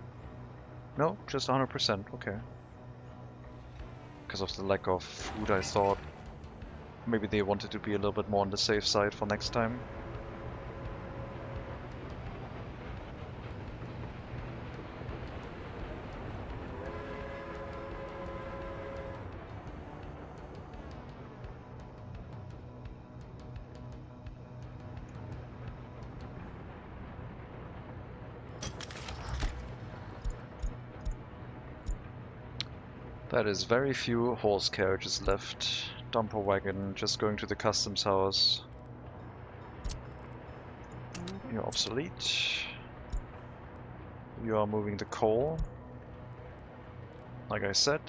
No, just 100%, okay. Because of the lack of food, I thought maybe they wanted to be a little bit more on the safe side for next time. That is very few horse carriages left. Dumper wagon just going to the customs house. You're obsolete. You are moving the coal. Like I said,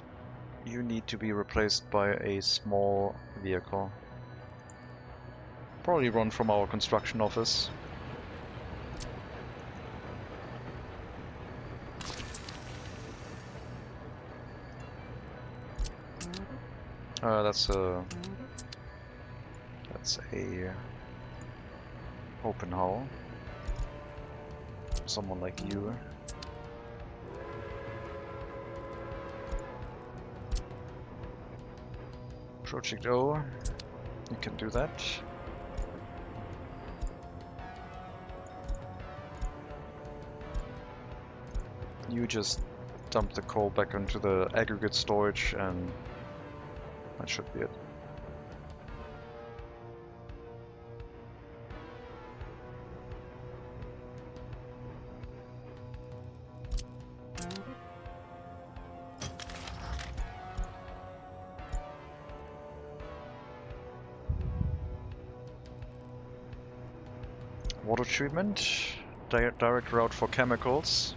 you need to be replaced by a small vehicle. Probably run from our construction office. That's a open hull. Someone like you. Project O, you can do that. You just dump the coal back into the aggregate storage and that should be it. Water treatment, direct route for chemicals.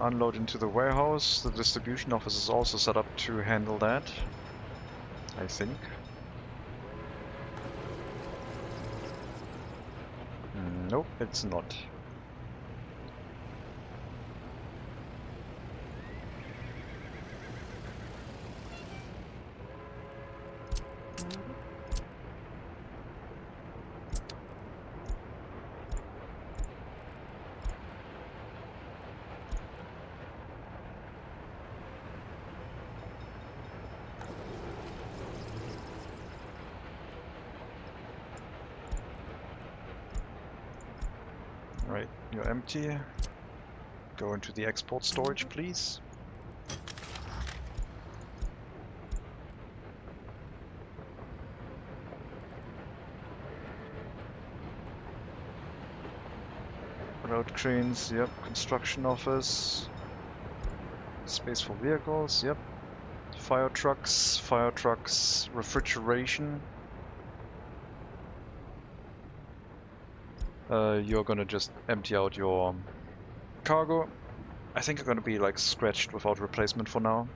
Unload into the warehouse. The distribution office is also set up to handle that, I think. Nope, it's not. Right, you're empty. Go into the export storage, please. Road cranes, yep. Construction office. Space for vehicles, yep. Fire trucks, refrigeration. You're gonna just empty out your cargo. I think you're gonna be like scratched without replacement for now.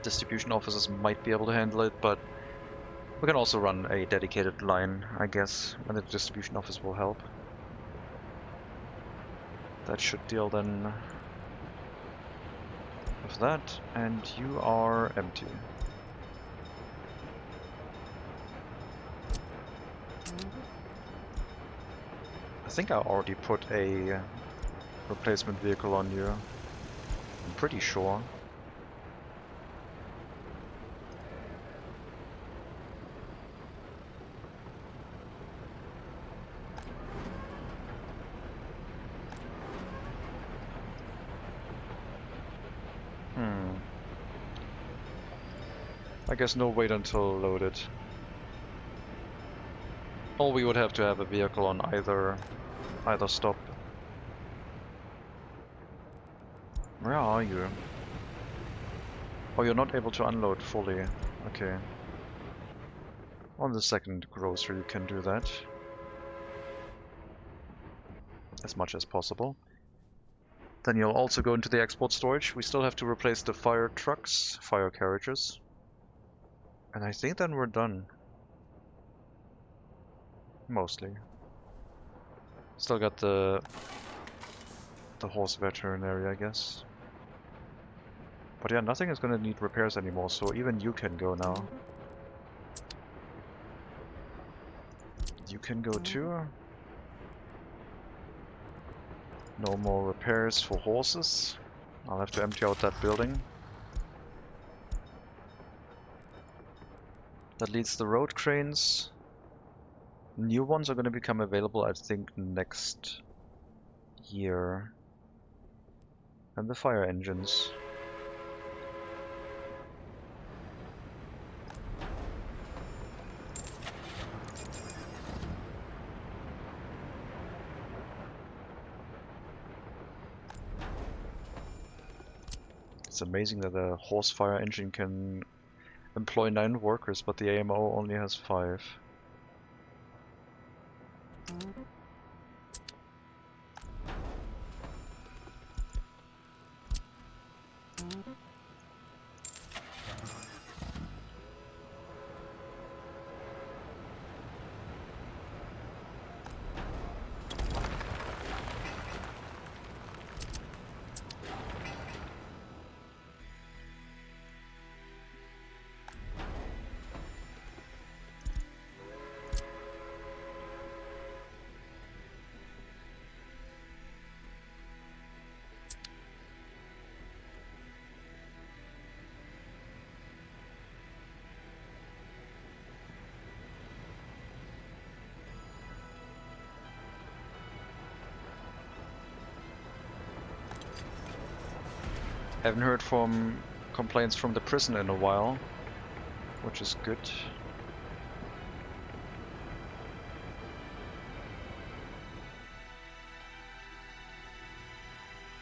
Distribution offices might be able to handle it, but we can also run a dedicated line, I guess, and the distribution office will help. That should deal then with that, and you are empty. I think I already put a replacement vehicle on you. I'm pretty sure. I guess no wait until loaded. Or we would have to have a vehicle on either stop. Where are you? Oh, you're not able to unload fully. Okay. On the second grocery you can do that. As much as possible. Then you'll also go into the export storage. We still have to replace the fire trucks, fire carriages. And I think then we're done. Mostly. Still got the horse veterinary, I guess. But yeah, nothing is gonna need repairs anymore, so even you can go now. You can go too. No more repairs for horses. I'll have to empty out that building. That leads the road cranes. New ones are going to become available, I think, next year. And the fire engines. It's amazing that a horse fire engine can employ 9 workers, but the AMO only has 5. Haven't heard from complaints from the prison in a while, which is good.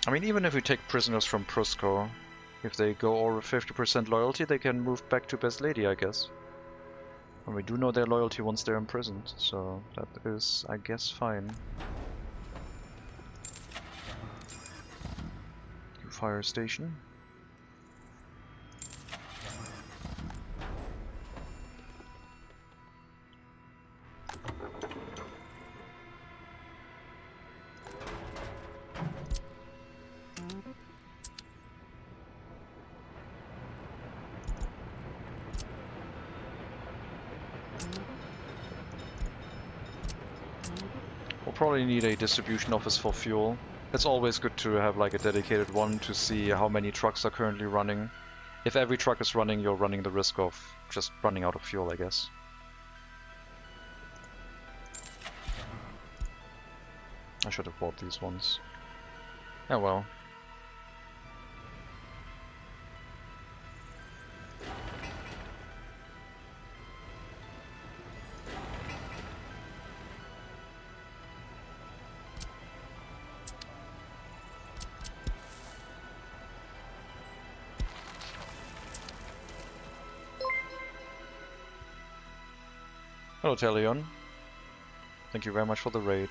I mean, even if we take prisoners from Prusco, if they go over 50% loyalty, they can move back to Best Lady, I guess. And we do know their loyalty once they're imprisoned, so that is, I guess, fine. Fire station. We'll probably need a distribution office for fuel. It's always good to have like a dedicated one to see how many trucks are currently running. If every truck is running, you're running the risk of just running out of fuel, I guess. I should have bought these ones. Yeah, well. Hello, Talion. Thank you very much for the raid.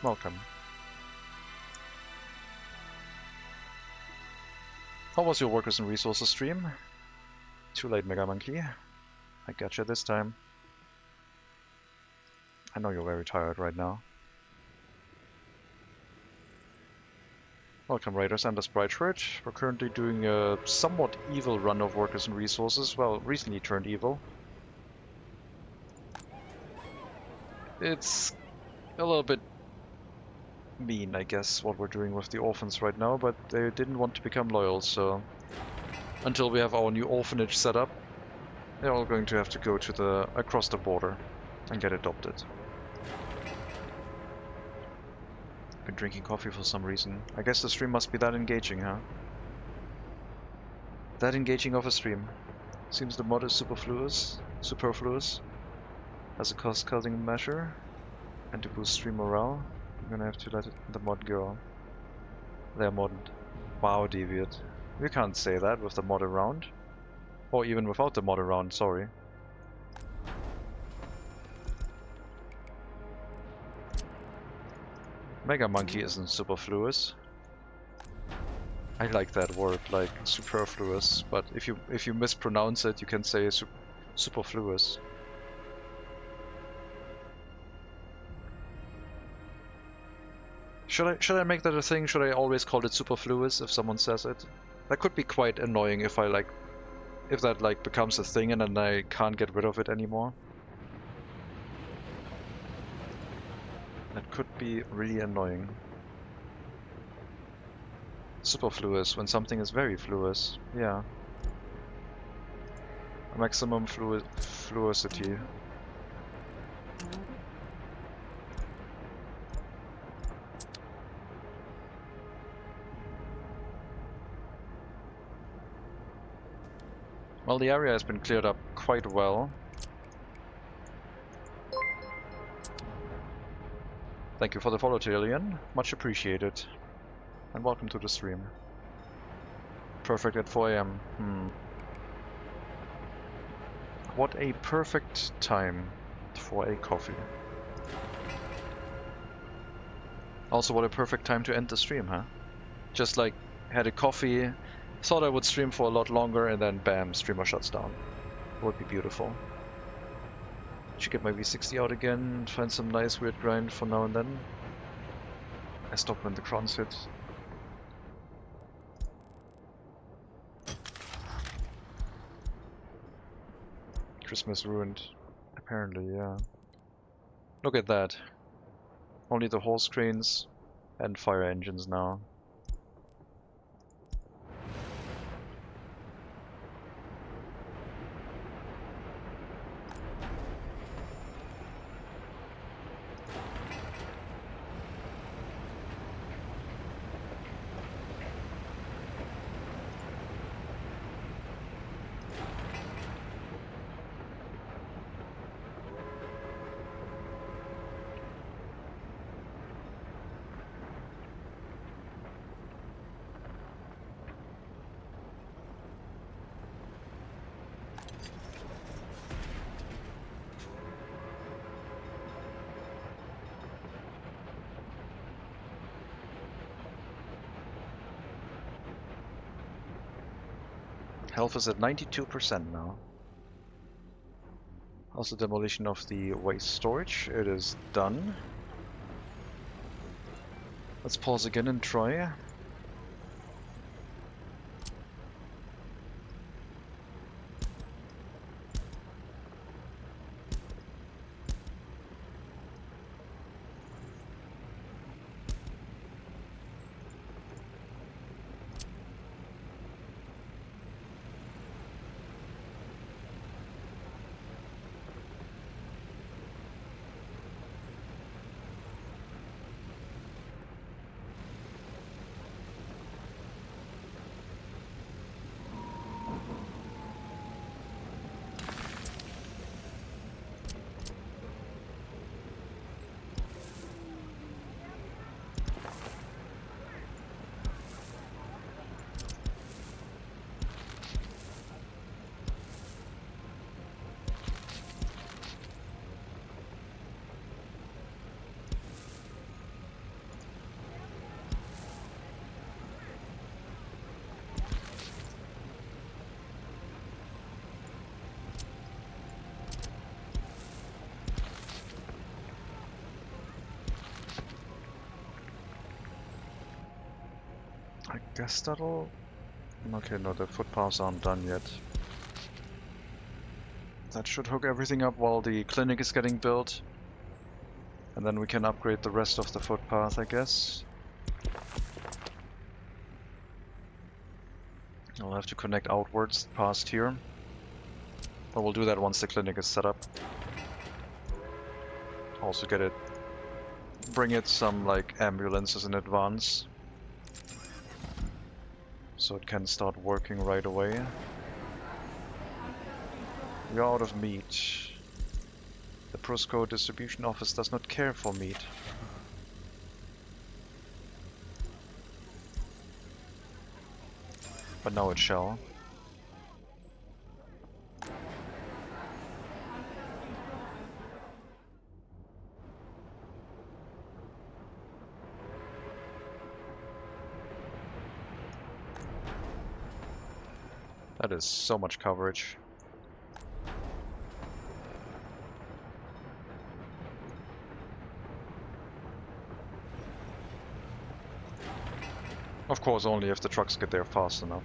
Welcome. How was your Workers and Resources stream? Too late, Mega Monkey. I gotcha this time. I know you're very tired right now. Welcome, Raiders and the Sprite Shirt. We're currently doing a somewhat evil run of Workers and Resources. Well, recently turned evil. It's a little bit mean, I guess, what we're doing with the orphans right now, but they didn't want to become loyal, so until we have our new orphanage set up, they're all going to have to go to across the border and get adopted. Been drinking coffee for some reason. I guess the stream must be that engaging, huh? That engaging of a stream. Seems the mod is superfluous as a cost-cutting measure, and to boost stream morale, I'm gonna have to let the mod go. Their mod. Wow, Deviant. You can't say that with the mod around. Or even without the mod around, sorry. Mega Monkey isn't superfluous. I like that word, like superfluous, but if you mispronounce it, you can say superfluous. Should I make that a thing? Should I always call it superfluous if someone says it? That could be quite annoying if that becomes a thing and then I can't get rid of it anymore. That could be really annoying. Superfluous, when something is very fluous, yeah. Maximum fluidity. Well, the area has been cleared up quite well. Thank you for the follow, Talion. Much appreciated. And welcome to the stream. Perfect at 4 AM. What a perfect time for a coffee. Also, what a perfect time to end the stream, huh? Just like, had a coffee, thought I would stream for a lot longer, and then bam, streamer shuts down. It would be beautiful. Should get my V60 out again and find some nice weird grind for now and then. I stop when the crons hit. Christmas ruined. Apparently, yeah. Look at that. Only the horse cranes and fire engines now. Health is at 92% now. Also demolition of the waste storage. It is done. Let's pause again and try. Guess that'll... Okay, no, the footpaths aren't done yet. That should hook everything up while the clinic is getting built. And then we can upgrade the rest of the footpath, I guess. I'll have to connect outwards past here. But we'll do that once the clinic is set up. Also bring it some like ambulances in advance. So it can start working right away. We're out of meat. The Prosco distribution office does not care for meat. But now it shall. That is so much coverage. Of course, only if the trucks get there fast enough.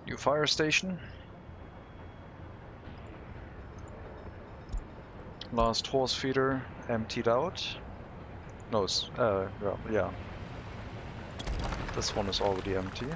New fire station. Last horse feeder emptied out. No, yeah. This one is already empty.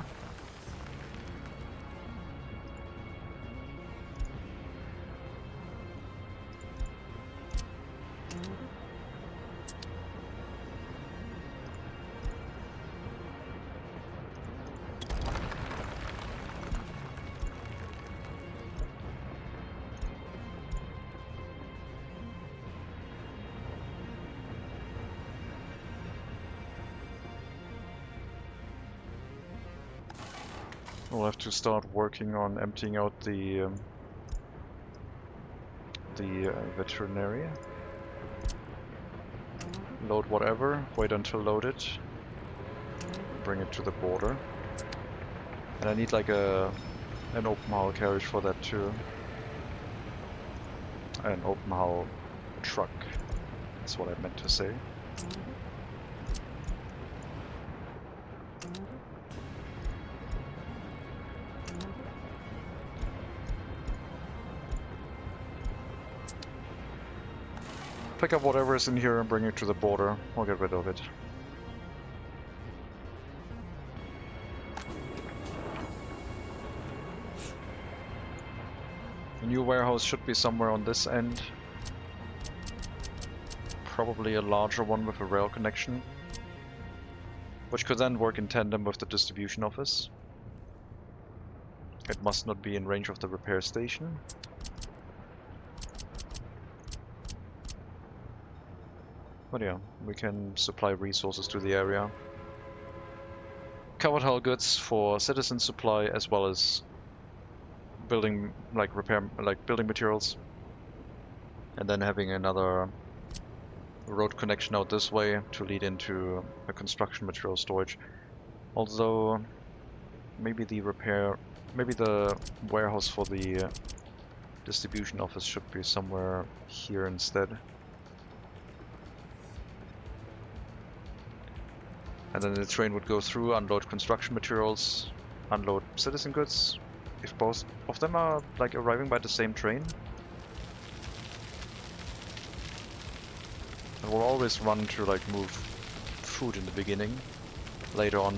We'll have to start working on emptying out the veterinary. Load whatever, wait until loaded, bring it to the border. And I need like an open haul carriage for that too. An open haul truck, that's what I meant to say. Pick up whatever is in here and bring it to the border. I'll get rid of it. The new warehouse should be somewhere on this end. Probably a larger one with a rail connection, which could then work in tandem with the distribution office. It must not be in range of the repair station. But yeah, we can supply resources to the area. Covered hull goods for citizen supply as well as building building materials. And then having another road connection out this way to lead into a construction material storage. Although maybe the warehouse for the distribution office should be somewhere here instead. And then the train would go through, unload construction materials, unload citizen goods. If both of them are like arriving by the same train. And we'll always run to like move food in the beginning. Later on,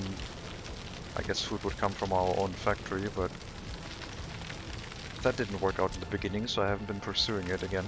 I guess food would come from our own factory, but that didn't work out in the beginning, so I haven't been pursuing it again.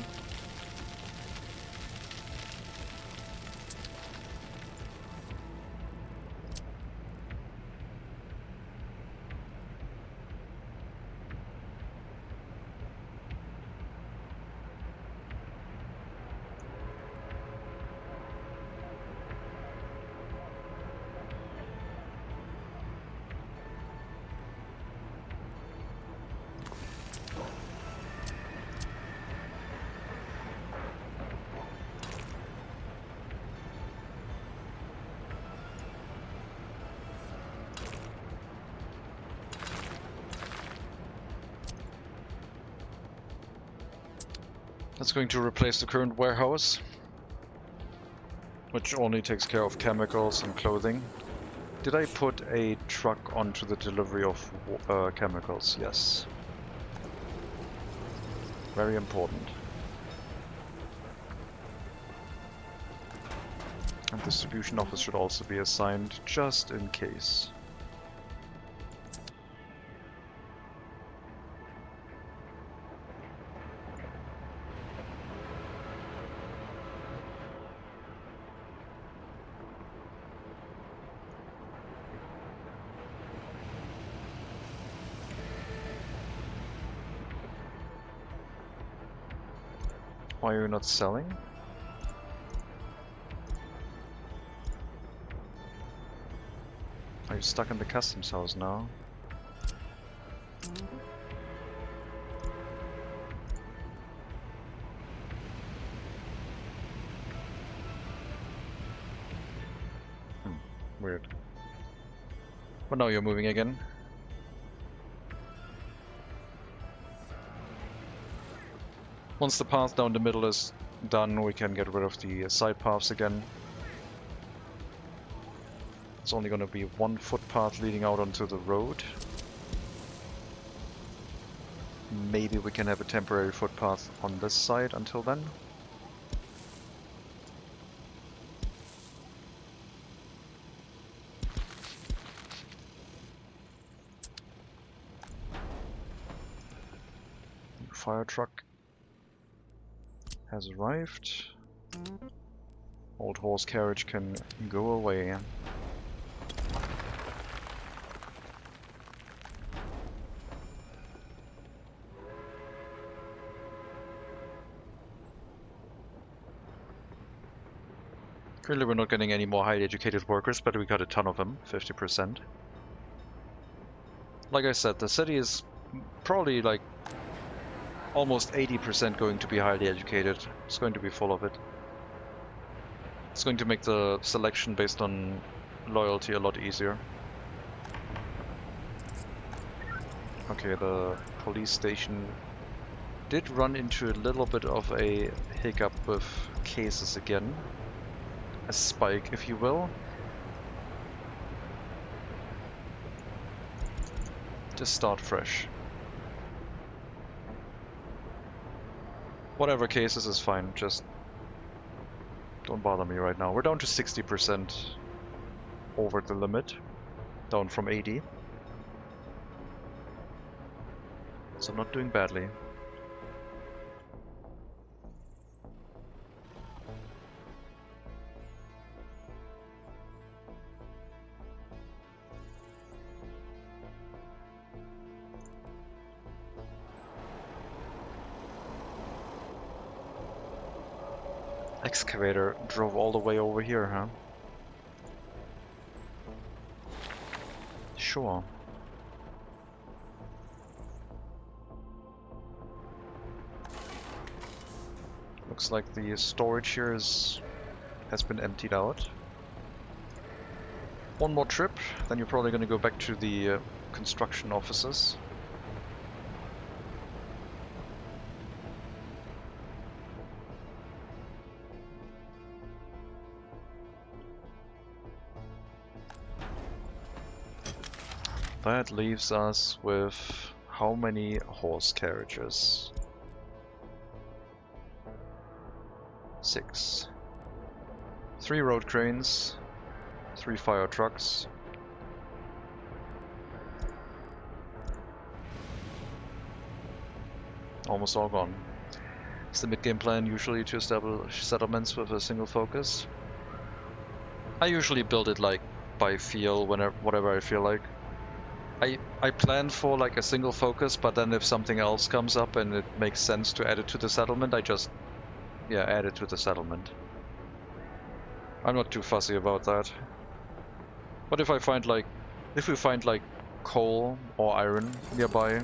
That's going to replace the current warehouse, which only takes care of chemicals and clothing. Did I put a truck onto the delivery of chemicals? Yes. Very important. And distribution office should also be assigned, just in case. Why are you not selling? Are you stuck in the customs house now? Weird. But now you're moving again. Once the path down the middle is done, we can get rid of the side paths again. It's only going to be one footpath leading out onto the road. Maybe we can have a temporary footpath on this side until then. Fire truck has arrived. Old horse carriage can go away. Clearly we're not getting any more highly educated workers, but we got a ton of them, 50%. Like I said, the city is probably like almost 80% going to be highly educated. It's going to be full of it. It's going to make the selection based on loyalty a lot easier. Okay, the police station did run into a little bit of a hiccup with cases again. A spike, if you will. Just start fresh. Whatever cases is fine, just don't bother me right now. We're down to 60% over the limit, down from 80. So not doing badly. Excavator drove all the way over here, huh? Sure. Looks like the storage here has been emptied out. One more trip, then you're probably going to go back to the construction offices. That leaves us with how many horse carriages? 6. 3 road cranes, 3 fire trucks. Almost all gone. It's the mid-game plan usually to establish settlements with a single focus. I usually build it like by feel, whatever I feel like. I plan for like a single focus, but then if something else comes up and it makes sense to add it to the settlement, I just, yeah, add it to the settlement. I'm not too fussy about that. But if we find like coal or iron nearby,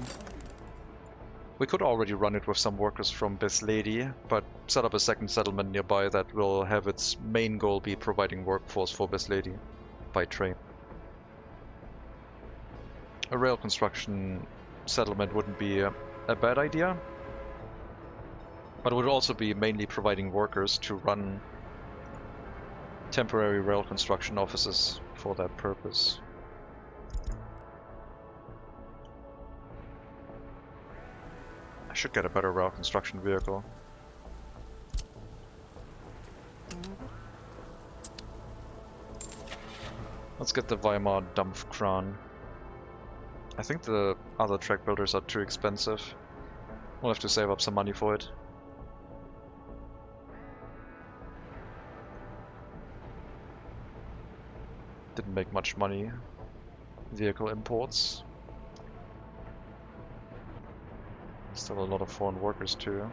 we could already run it with some workers from Best Lady, but set up a second settlement nearby that will have its main goal be providing workforce for Best Lady by train. A rail construction settlement wouldn't be a bad idea. But it would also be mainly providing workers to run temporary rail construction offices for that purpose. I should get a better rail construction vehicle. Let's get the Weimar Dampfkran. I think the other track builders are too expensive. We'll have to save up some money for it. Didn't make much money. Vehicle imports. Still a lot of foreign workers too.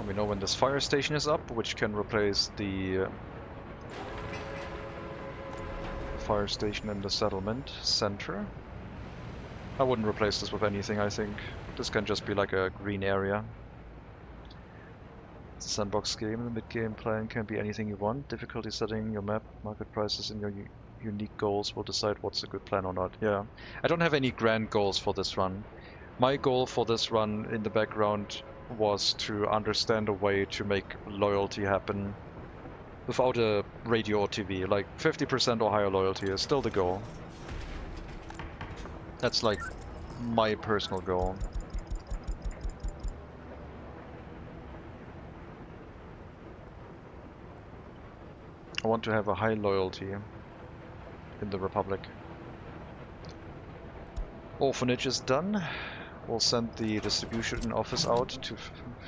We know when this fire station is up, which can replace the fire station in the settlement center. I wouldn't replace this with anything, I think. This can just be like a green area. It's a sandbox game. The mid-game plan can be anything you want. Difficulty setting, your map, market prices, and your unique goals will decide what's a good plan or not. Yeah. I don't have any grand goals for this run. My goal for this run in the background was to understand a way to make loyalty happen without a radio or TV. Like 50% or higher loyalty is still the goal. That's like my personal goal. I want to have a high loyalty in the Republic. Orphanage is done. We'll send the distribution office out to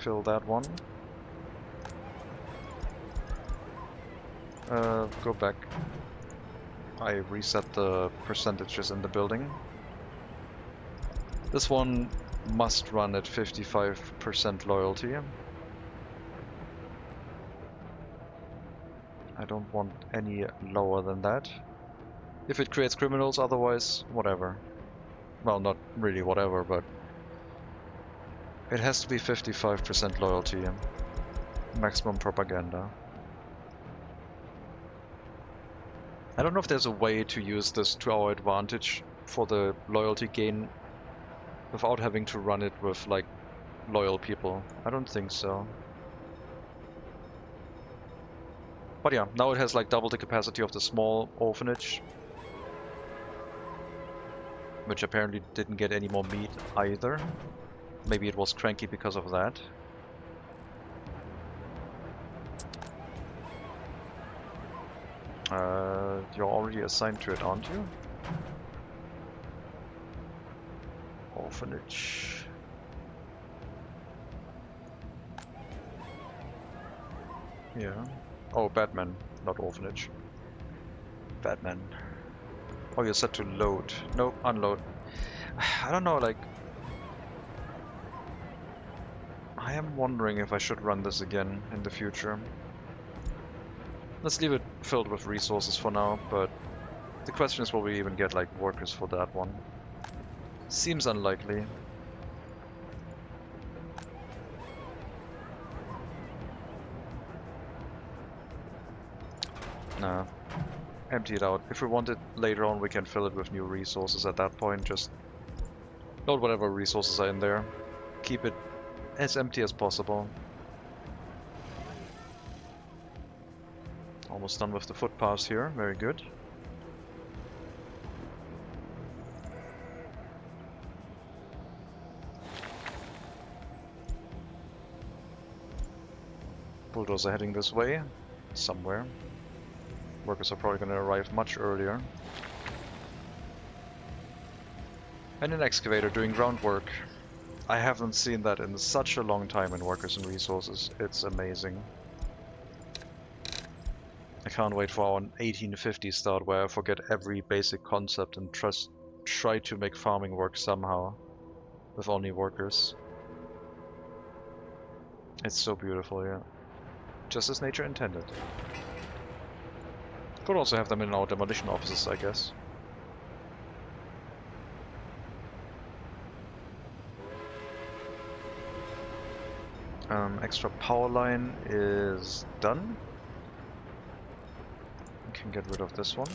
fill that one. Go back. I reset the percentages in the building. This one must run at 55% loyalty. I don't want any lower than that. If it creates criminals, otherwise, whatever. Well, not really whatever, but it has to be 55% loyalty. Maximum propaganda. I don't know if there's a way to use this to our advantage for the loyalty gain without having to run it with, like, loyal people. I don't think so. But yeah, now it has like double the capacity of the small orphanage, which apparently didn't get any more meat either. Maybe it was cranky because of that. You're already assigned to it, aren't you? Orphanage. Yeah. Oh, Batman, not orphanage. Batman. Oh, you're set to load. No, unload. I don't know, like... I am wondering if I should run this again in the future. Let's leave it filled with resources for now, but the question is, will we even get, like, workers for that one? Seems unlikely. Nah. Empty it out. If we want it later on, we can fill it with new resources at that point. Just load whatever resources are in there. Keep it as empty as possible. Almost done with the footpaths here. Very good. Bulldozer heading this way. Somewhere. Workers are probably going to arrive much earlier. And an excavator doing groundwork. I haven't seen that in such a long time in Workers and Resources. It's amazing. I can't wait for our 1850 start where I forget every basic concept and try to make farming work somehow with only workers. It's so beautiful, yeah. Just as nature intended. Could also have them in our demolition offices, I guess. Extra power line is done. We can get rid of this one.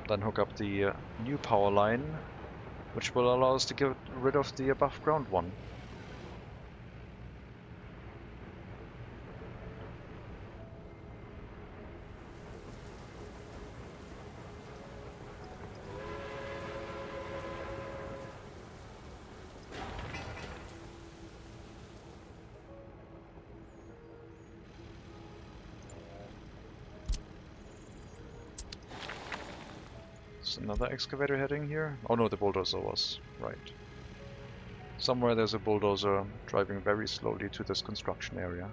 Then hook up the new power line, which will allow us to get rid of the above ground one. Another excavator heading here? Oh no, the bulldozer was. Right. Somewhere there's a bulldozer driving very slowly to this construction area.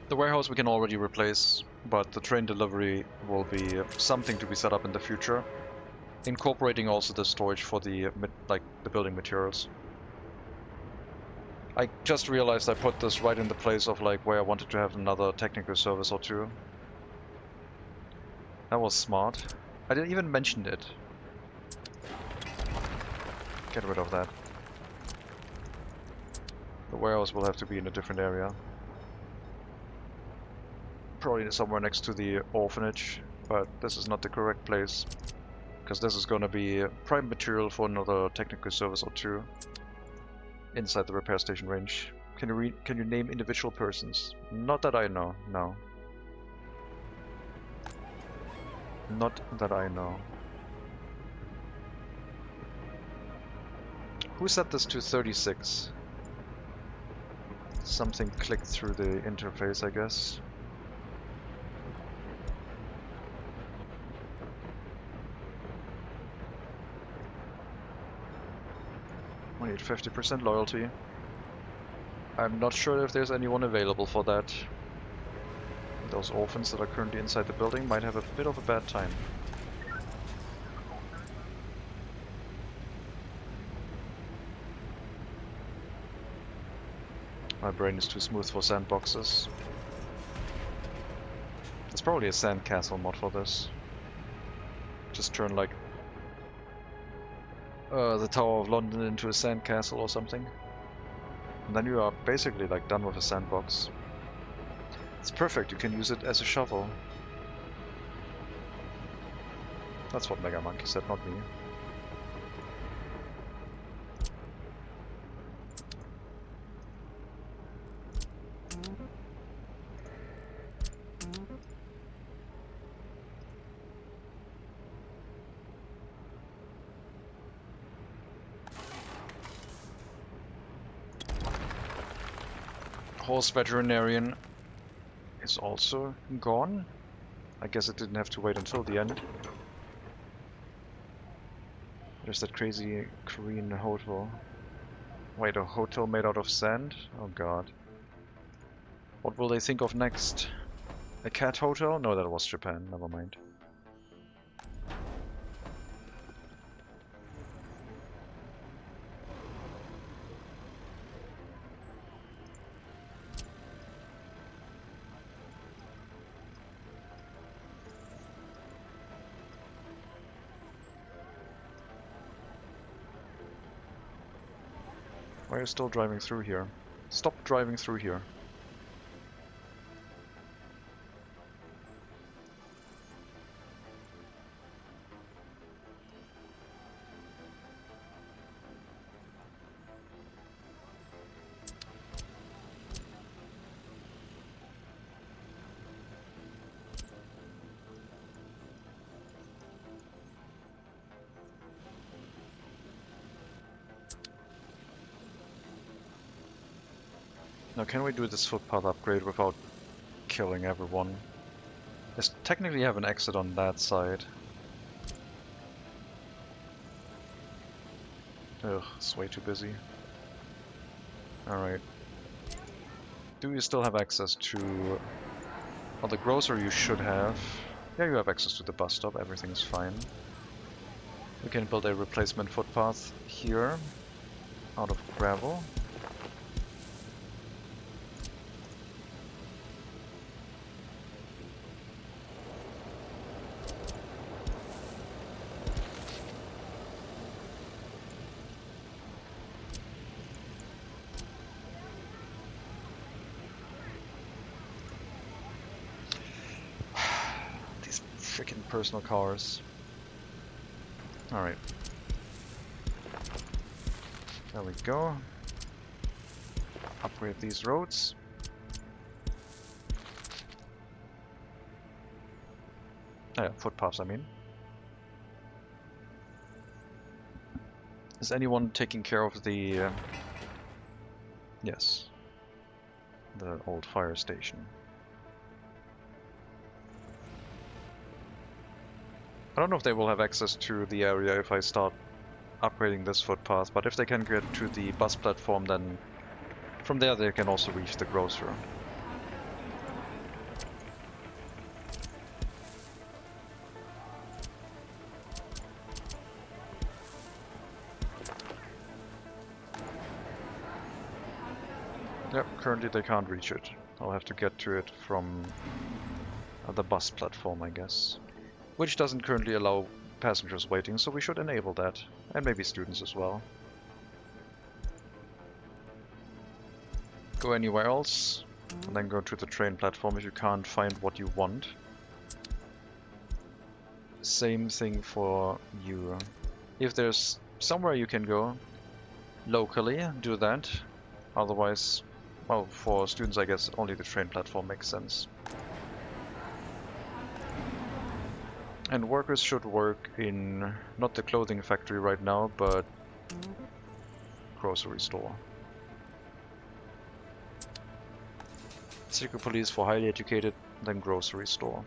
The warehouse we can already replace, but the train delivery will be something to be set up in the future, incorporating also the storage for the building materials. I just realized I put this right in the place of where I wanted to have another technical service or two. That was smart. I didn't even mention it. Get rid of that. The warehouse will have to be in a different area. Probably somewhere next to the orphanage, but this is not the correct place. Because this is going to be prime material for another technical service or two. Inside the repair station range. Can you name individual persons? Not that I know, no. Not that I know. Who set this to 36? Something clicked through the interface, I guess. We need 50% loyalty. I'm not sure if there's anyone available for that. Those orphans that are currently inside the building might have a bit of a bad time. My brain is too smooth for sandboxes. There's probably a sandcastle mod for this. Just turn the Tower of London into a sandcastle or something. And then you are basically done with a sandbox. It's perfect, you can use it as a shovel. That's what Mega Monkey said, not me. Horse veterinarian is also gone. I guess it didn't have to wait until the end. There's that crazy Korean hotel. Wait, a hotel made out of sand? Oh god. What will they think of next? A cat hotel? No, that was Japan, never mind. Why are you still driving through here? Stop driving through here. Now can we do this footpath upgrade without killing everyone? Let's technically have an exit on that side. Ugh, it's way too busy. Alright. Do you still have access to... Well, the grocery you should have. Yeah, you have access to the bus stop, everything's fine. We can build a replacement footpath here, out of gravel. Freaking personal cars. Alright. There we go. Upgrade these roads. Oh yeah, footpaths, I mean. Is anyone taking care of the... yes. The old fire station. I don't know if they will have access to the area if I start upgrading this footpath, but if they can get to the bus platform, then from there they can also reach the grocer. Yep, currently they can't reach it. I'll have to get to it from the bus platform, I guess. Which doesn't currently allow passengers waiting, so we should enable that. And maybe students as well. Go anywhere else, and then go to the train platform if you can't find what you want. Same thing for you. If there's somewhere you can go locally, do that. Otherwise, well, for students I guess only the train platform makes sense. And workers should work in, not the clothing factory right now, but grocery store. Secret police for highly educated, then grocery store.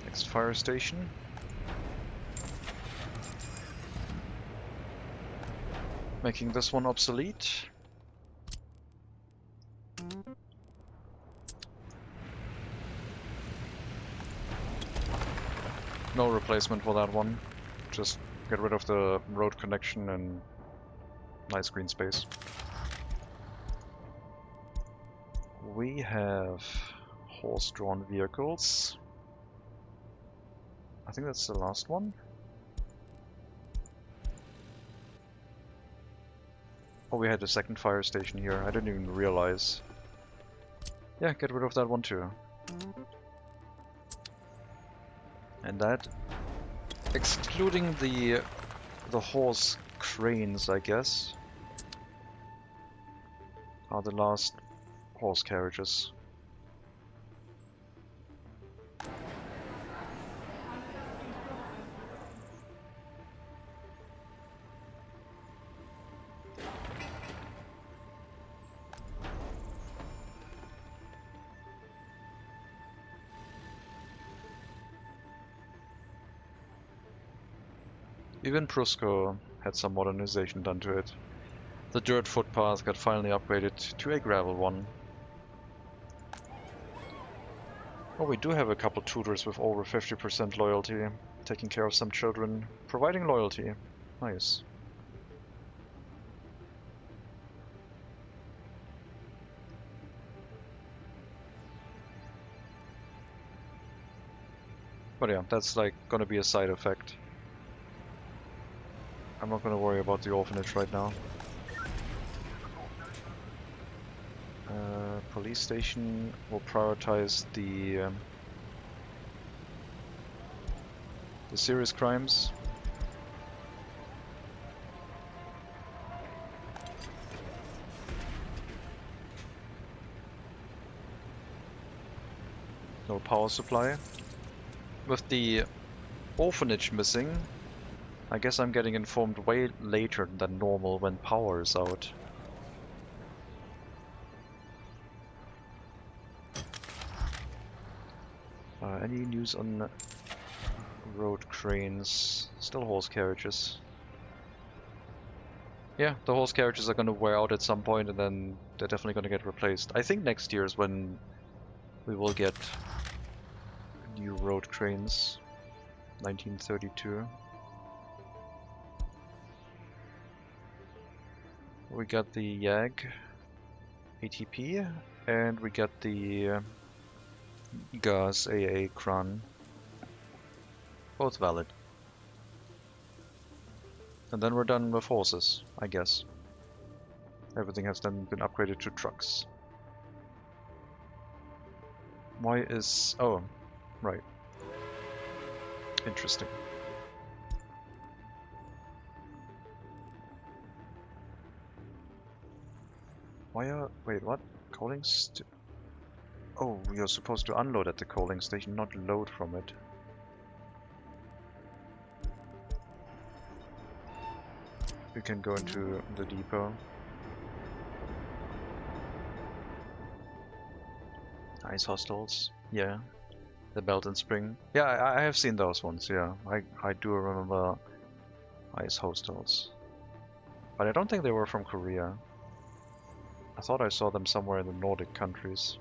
Next fire station. Making this one obsolete. No replacement for that one. Just get rid of the road connection and nice green space. We have horse-drawn vehicles. I think that's the last one. Oh, we had a second fire station here. I didn't even realize. Yeah, get rid of that one too. And that, excluding the horse cranes, I guess, are the last horse carriages. Even Prusco had some modernization done to it. The dirt footpath got finally upgraded to a gravel one. Oh, we do have a couple tutors with over 50% loyalty, taking care of some children, providing loyalty. Nice. But yeah, that's like gonna be a side effect. I'm not gonna worry about the orphanage right now. Police station will prioritize the serious crimes. No power supply. With the orphanage missing, I guess I'm getting informed way later than normal when power is out. Any news on road cranes? Still horse carriages. Yeah, the horse carriages are gonna wear out at some point and then they're definitely gonna get replaced. I think next year is when we will get new road cranes. 1932. We got the YAG ATP and we got the GAS AA Kran. Both valid. And then we're done with horses, I guess. Everything has then been upgraded to trucks. Why is... oh, right. Interesting. Why are... wait, what? Coaling oh, you're supposed to unload at the coaling station, not load from it. We can go into the depot. Ice hostels, yeah. The belt and spring. Yeah, I have seen those ones, yeah. I do remember ice hostels. But I don't think they were from Korea. I thought I saw them somewhere in the Nordic countries.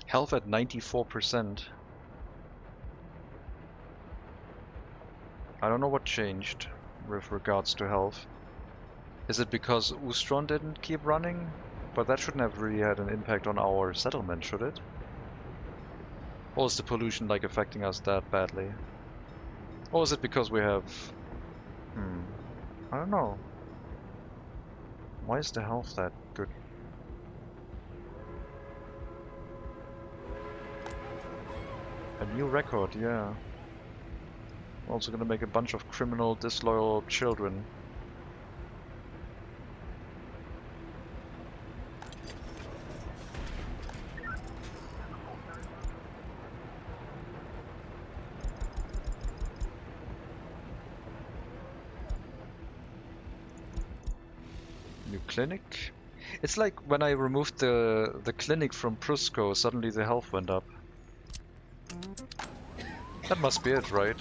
Health at 94%. I don't know what changed with regards to health. Is it because Ustron didn't keep running? But that shouldn't have really had an impact on our settlement, should it? Or is the pollution like affecting us that badly? Or is it because we have... I don't know. Why is the health that good? A new record, yeah. We're also gonna make a bunch of criminal, disloyal children. New clinic? It's like when I removed the clinic from Prusco, suddenly the health went up. That must be it, right?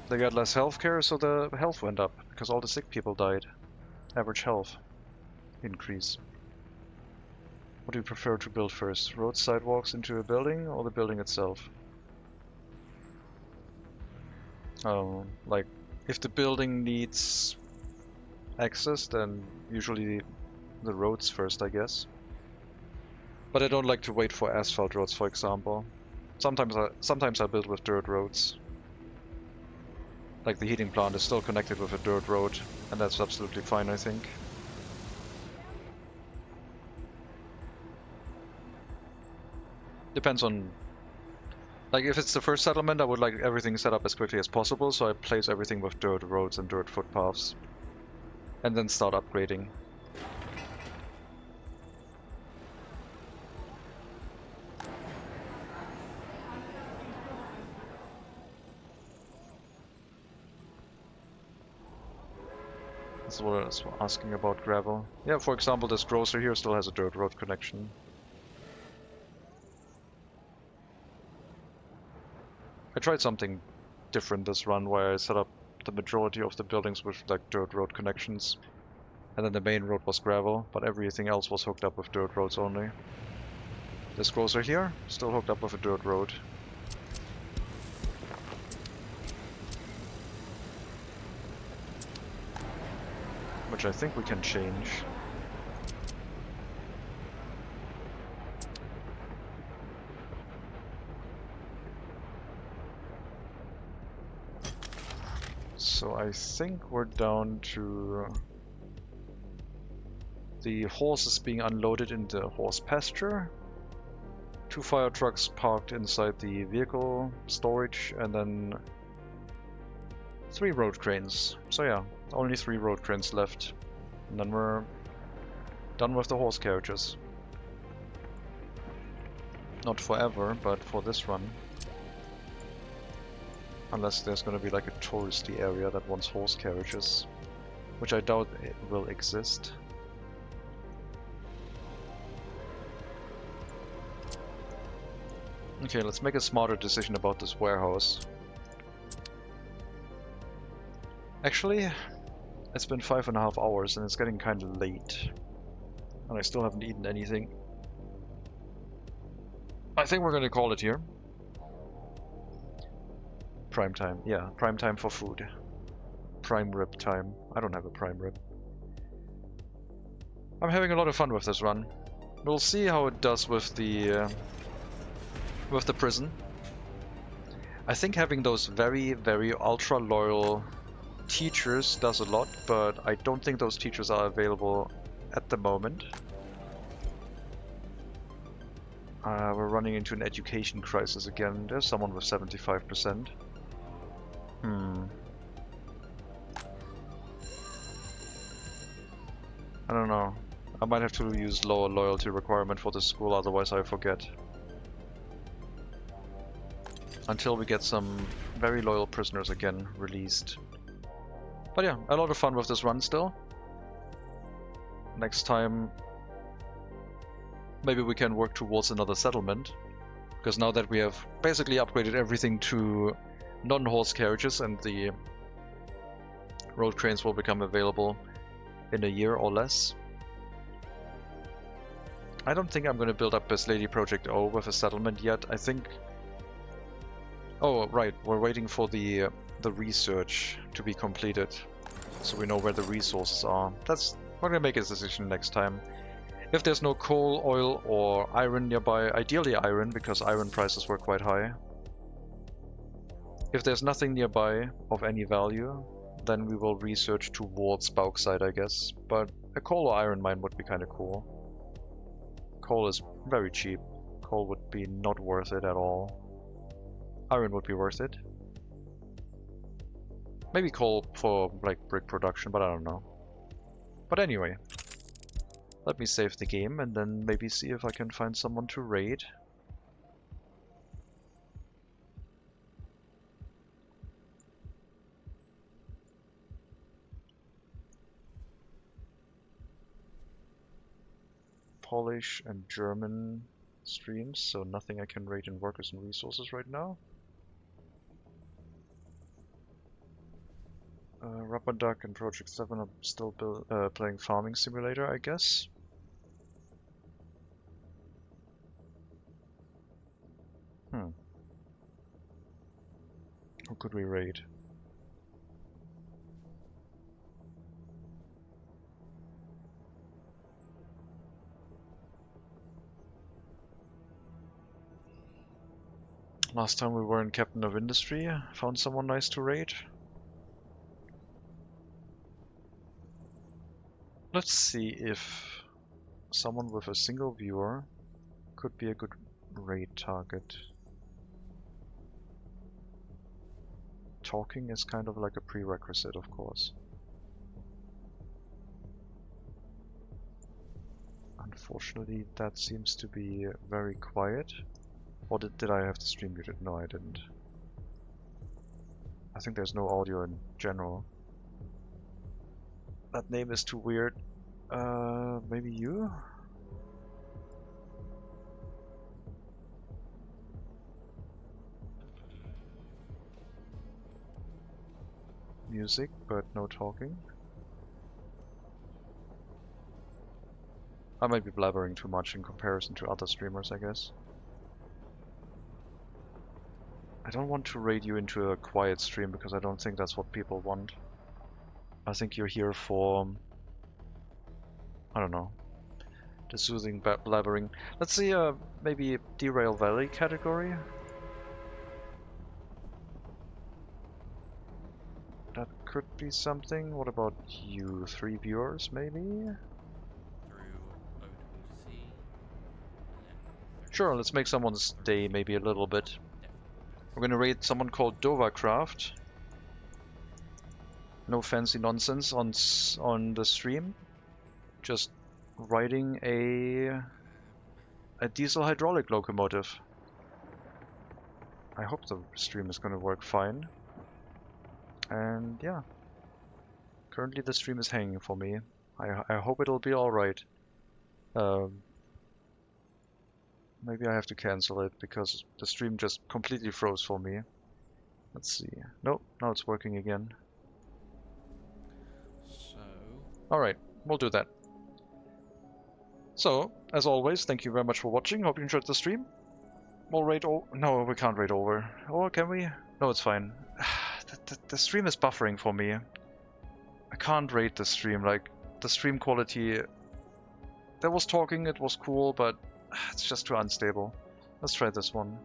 They got less healthcare, so the health went up, because all the sick people died. Average health increase. What do you prefer to build first? Road sidewalks into a building, or the building itself? Like, if the building needs access, then usually the roads first, I guess. But I don't like to wait for asphalt roads, for example. Sometimes I build with dirt roads. Like the heating plant is still connected with a dirt road, and that's absolutely fine, I think. Depends on... like, if it's the first settlement, I would like everything set up as quickly as possible, so I place everything with dirt roads and dirt footpaths. And then start upgrading. That's what I was asking about gravel. Yeah, for example, this grocer here still has a dirt road connection. I tried something different this run where I set up the majority of the buildings with like dirt road connections. And then the main road was gravel, but everything else was hooked up with dirt roads only. This grocer here, still hooked up with a dirt road. Which I think we can change. So I think we're down to the horses being unloaded in the horse pasture, 2 fire trucks parked inside the vehicle storage, and then 3 road cranes. So yeah, only 3 road cranes left. And then we're done with the horse carriages. Not forever, but for this run. Unless there's gonna be like a touristy area that wants horse carriages, which I doubt it will exist. Okay, let's make a smarter decision about this warehouse. Actually, it's been 5.5 hours and it's getting kinda late. And I still haven't eaten anything. I think we're gonna call it here. Prime time, yeah, prime time for food. Prime rib time. I don't have a prime rib. I'm having a lot of fun with this run. We'll see how it does with the prison. I think having those very, very ultra loyal teachers does a lot, but I don't think those teachers are available at the moment. We're running into an education crisis again. There's someone with 75%. I don't know. I might have to use lower loyalty requirement for this school, otherwise I forget. Until we get some very loyal prisoners again released. But yeah, a lot of fun with this run still. Next time, maybe we can work towards another settlement. Because now that we have basically upgraded everything to non-horse carriages and the road trains will become available in a year or less. I don't think I'm going to build up Best Lady Project O with a settlement yet. I think... Oh, right, we're waiting for the research to be completed, so we know where the resources are. We're going to make a decision next time. If there's no coal, oil, or iron nearby, ideally iron, because iron prices were quite high. If there's nothing nearby of any value, then we will research towards bauxite, I guess. But a coal or iron mine would be kind of cool. Coal is very cheap. Coal would be not worth it at all. Iron would be worth it. Maybe coal for like brick production, but I don't know. But anyway, let me save the game and then maybe see if I can find someone to raid. Polish and German streams, so nothing I can raid in workers and resources right now. Rubber Duck and Project 7 are still playing Farming Simulator, I guess. Who could we raid? Last time we were in Captain of Industry, found someone nice to raid. Let's see if someone with a single viewer could be a good raid target. Talking is kind of like a prerequisite, of course. Unfortunately, that seems to be very quiet. Or did I have the stream muted? No, I didn't. I think there's no audio in general. That name is too weird. Maybe you? Music, but no talking. I might be blabbering too much in comparison to other streamers, I guess. I don't want to raid you into a quiet stream because I don't think that's what people want. I think you're here for, I don't know, the soothing blabbering. Let's see, maybe Derail Valley category. That could be something. What about you? 3 viewers, maybe? Sure, let's make someone's day maybe a little bit. We're gonna raid someone called Dovacraft. No fancy nonsense on the stream. Just riding a diesel hydraulic locomotive. I hope the stream is gonna work fine. And yeah, currently the stream is hanging for me. I hope it'll be alright. Maybe I have to cancel it because the stream just completely froze for me. Let's see. Nope, now it's working again. Alright, we'll do that. So, as always, thank you very much for watching. Hope you enjoyed the stream. We'll raid over. No, we can't raid over. Or can we? No, it's fine. The stream is buffering for me. I can't rate the stream. Like, the stream quality... There was talking, it was cool, but it's just too unstable. Let's try this one.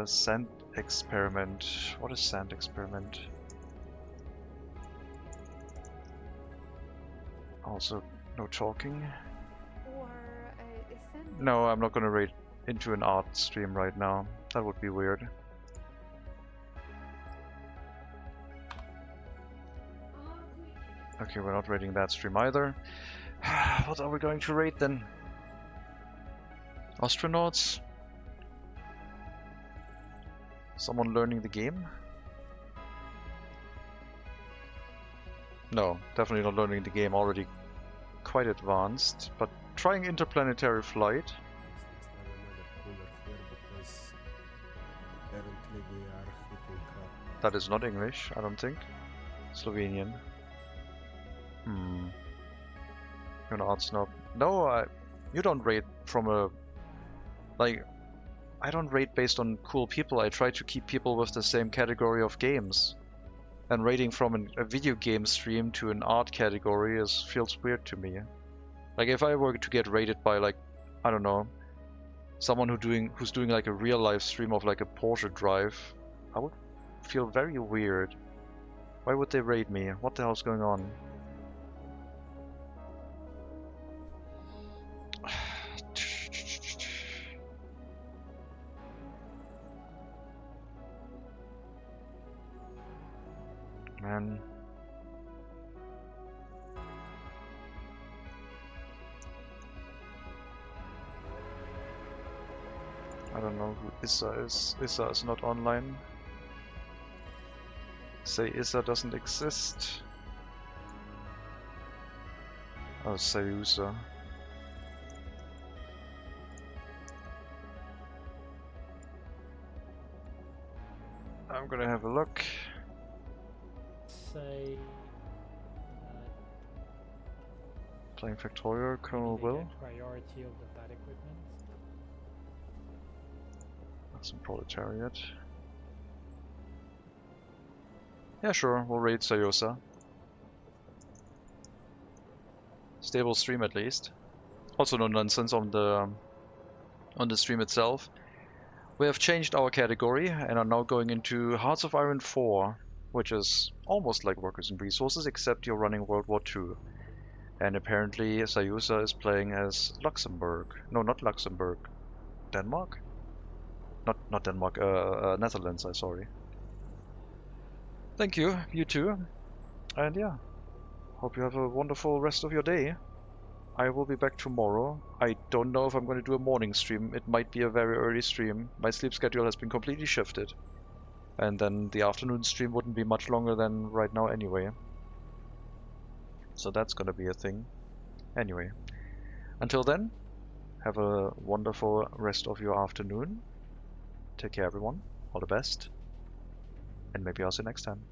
Sand experiment. What is sand experiment? Also, no talking. No, I'm not gonna raid into an art stream right now. That would be weird. Okay, we're not raiding that stream either. What are we going to raid then? Astronauts? Someone learning the game? No, definitely not learning the game, already quite advanced, but trying interplanetary flight. That is not English, I don't think. Slovenian. You're an art snob. No, you don't rate from a... Like, I don't rate based on cool people. I try to keep people with the same category of games. And rating from a video game stream to an art category feels weird to me. Like, if I were to get rated by, like, I don't know, someone who's doing like a real life stream of like a Porsche drive, I would feel very weird. Why would they rate me? What the hell's going on? Man. I don't know who Issa is. Issa is not online. Say Issa doesn't exist. Oh, Sayusa. I'm gonna have a look. Say Playing Factorio, Colonel Will. Priority of the bad equipment. That's some proletariat. Yeah, sure, we'll raid Sayosa. Stable stream at least. Also no nonsense on the stream itself. We have changed our category and are now going into Hearts of Iron 4, which is almost like Workers and Resources, except you're running World War II. And apparently Sayusa is playing as Luxembourg. No, not Luxembourg. Denmark? Not Denmark, Netherlands, I'm sorry. Thank you, you too. And yeah, hope you have a wonderful rest of your day. I will be back tomorrow. I don't know if I'm going to do a morning stream. It might be a very early stream. My sleep schedule has been completely shifted. And then the afternoon stream wouldn't be much longer than right now anyway. So that's gonna be a thing. Anyway, until then, have a wonderful rest of your afternoon. Take care, everyone. All the best. And maybe I'll see you next time.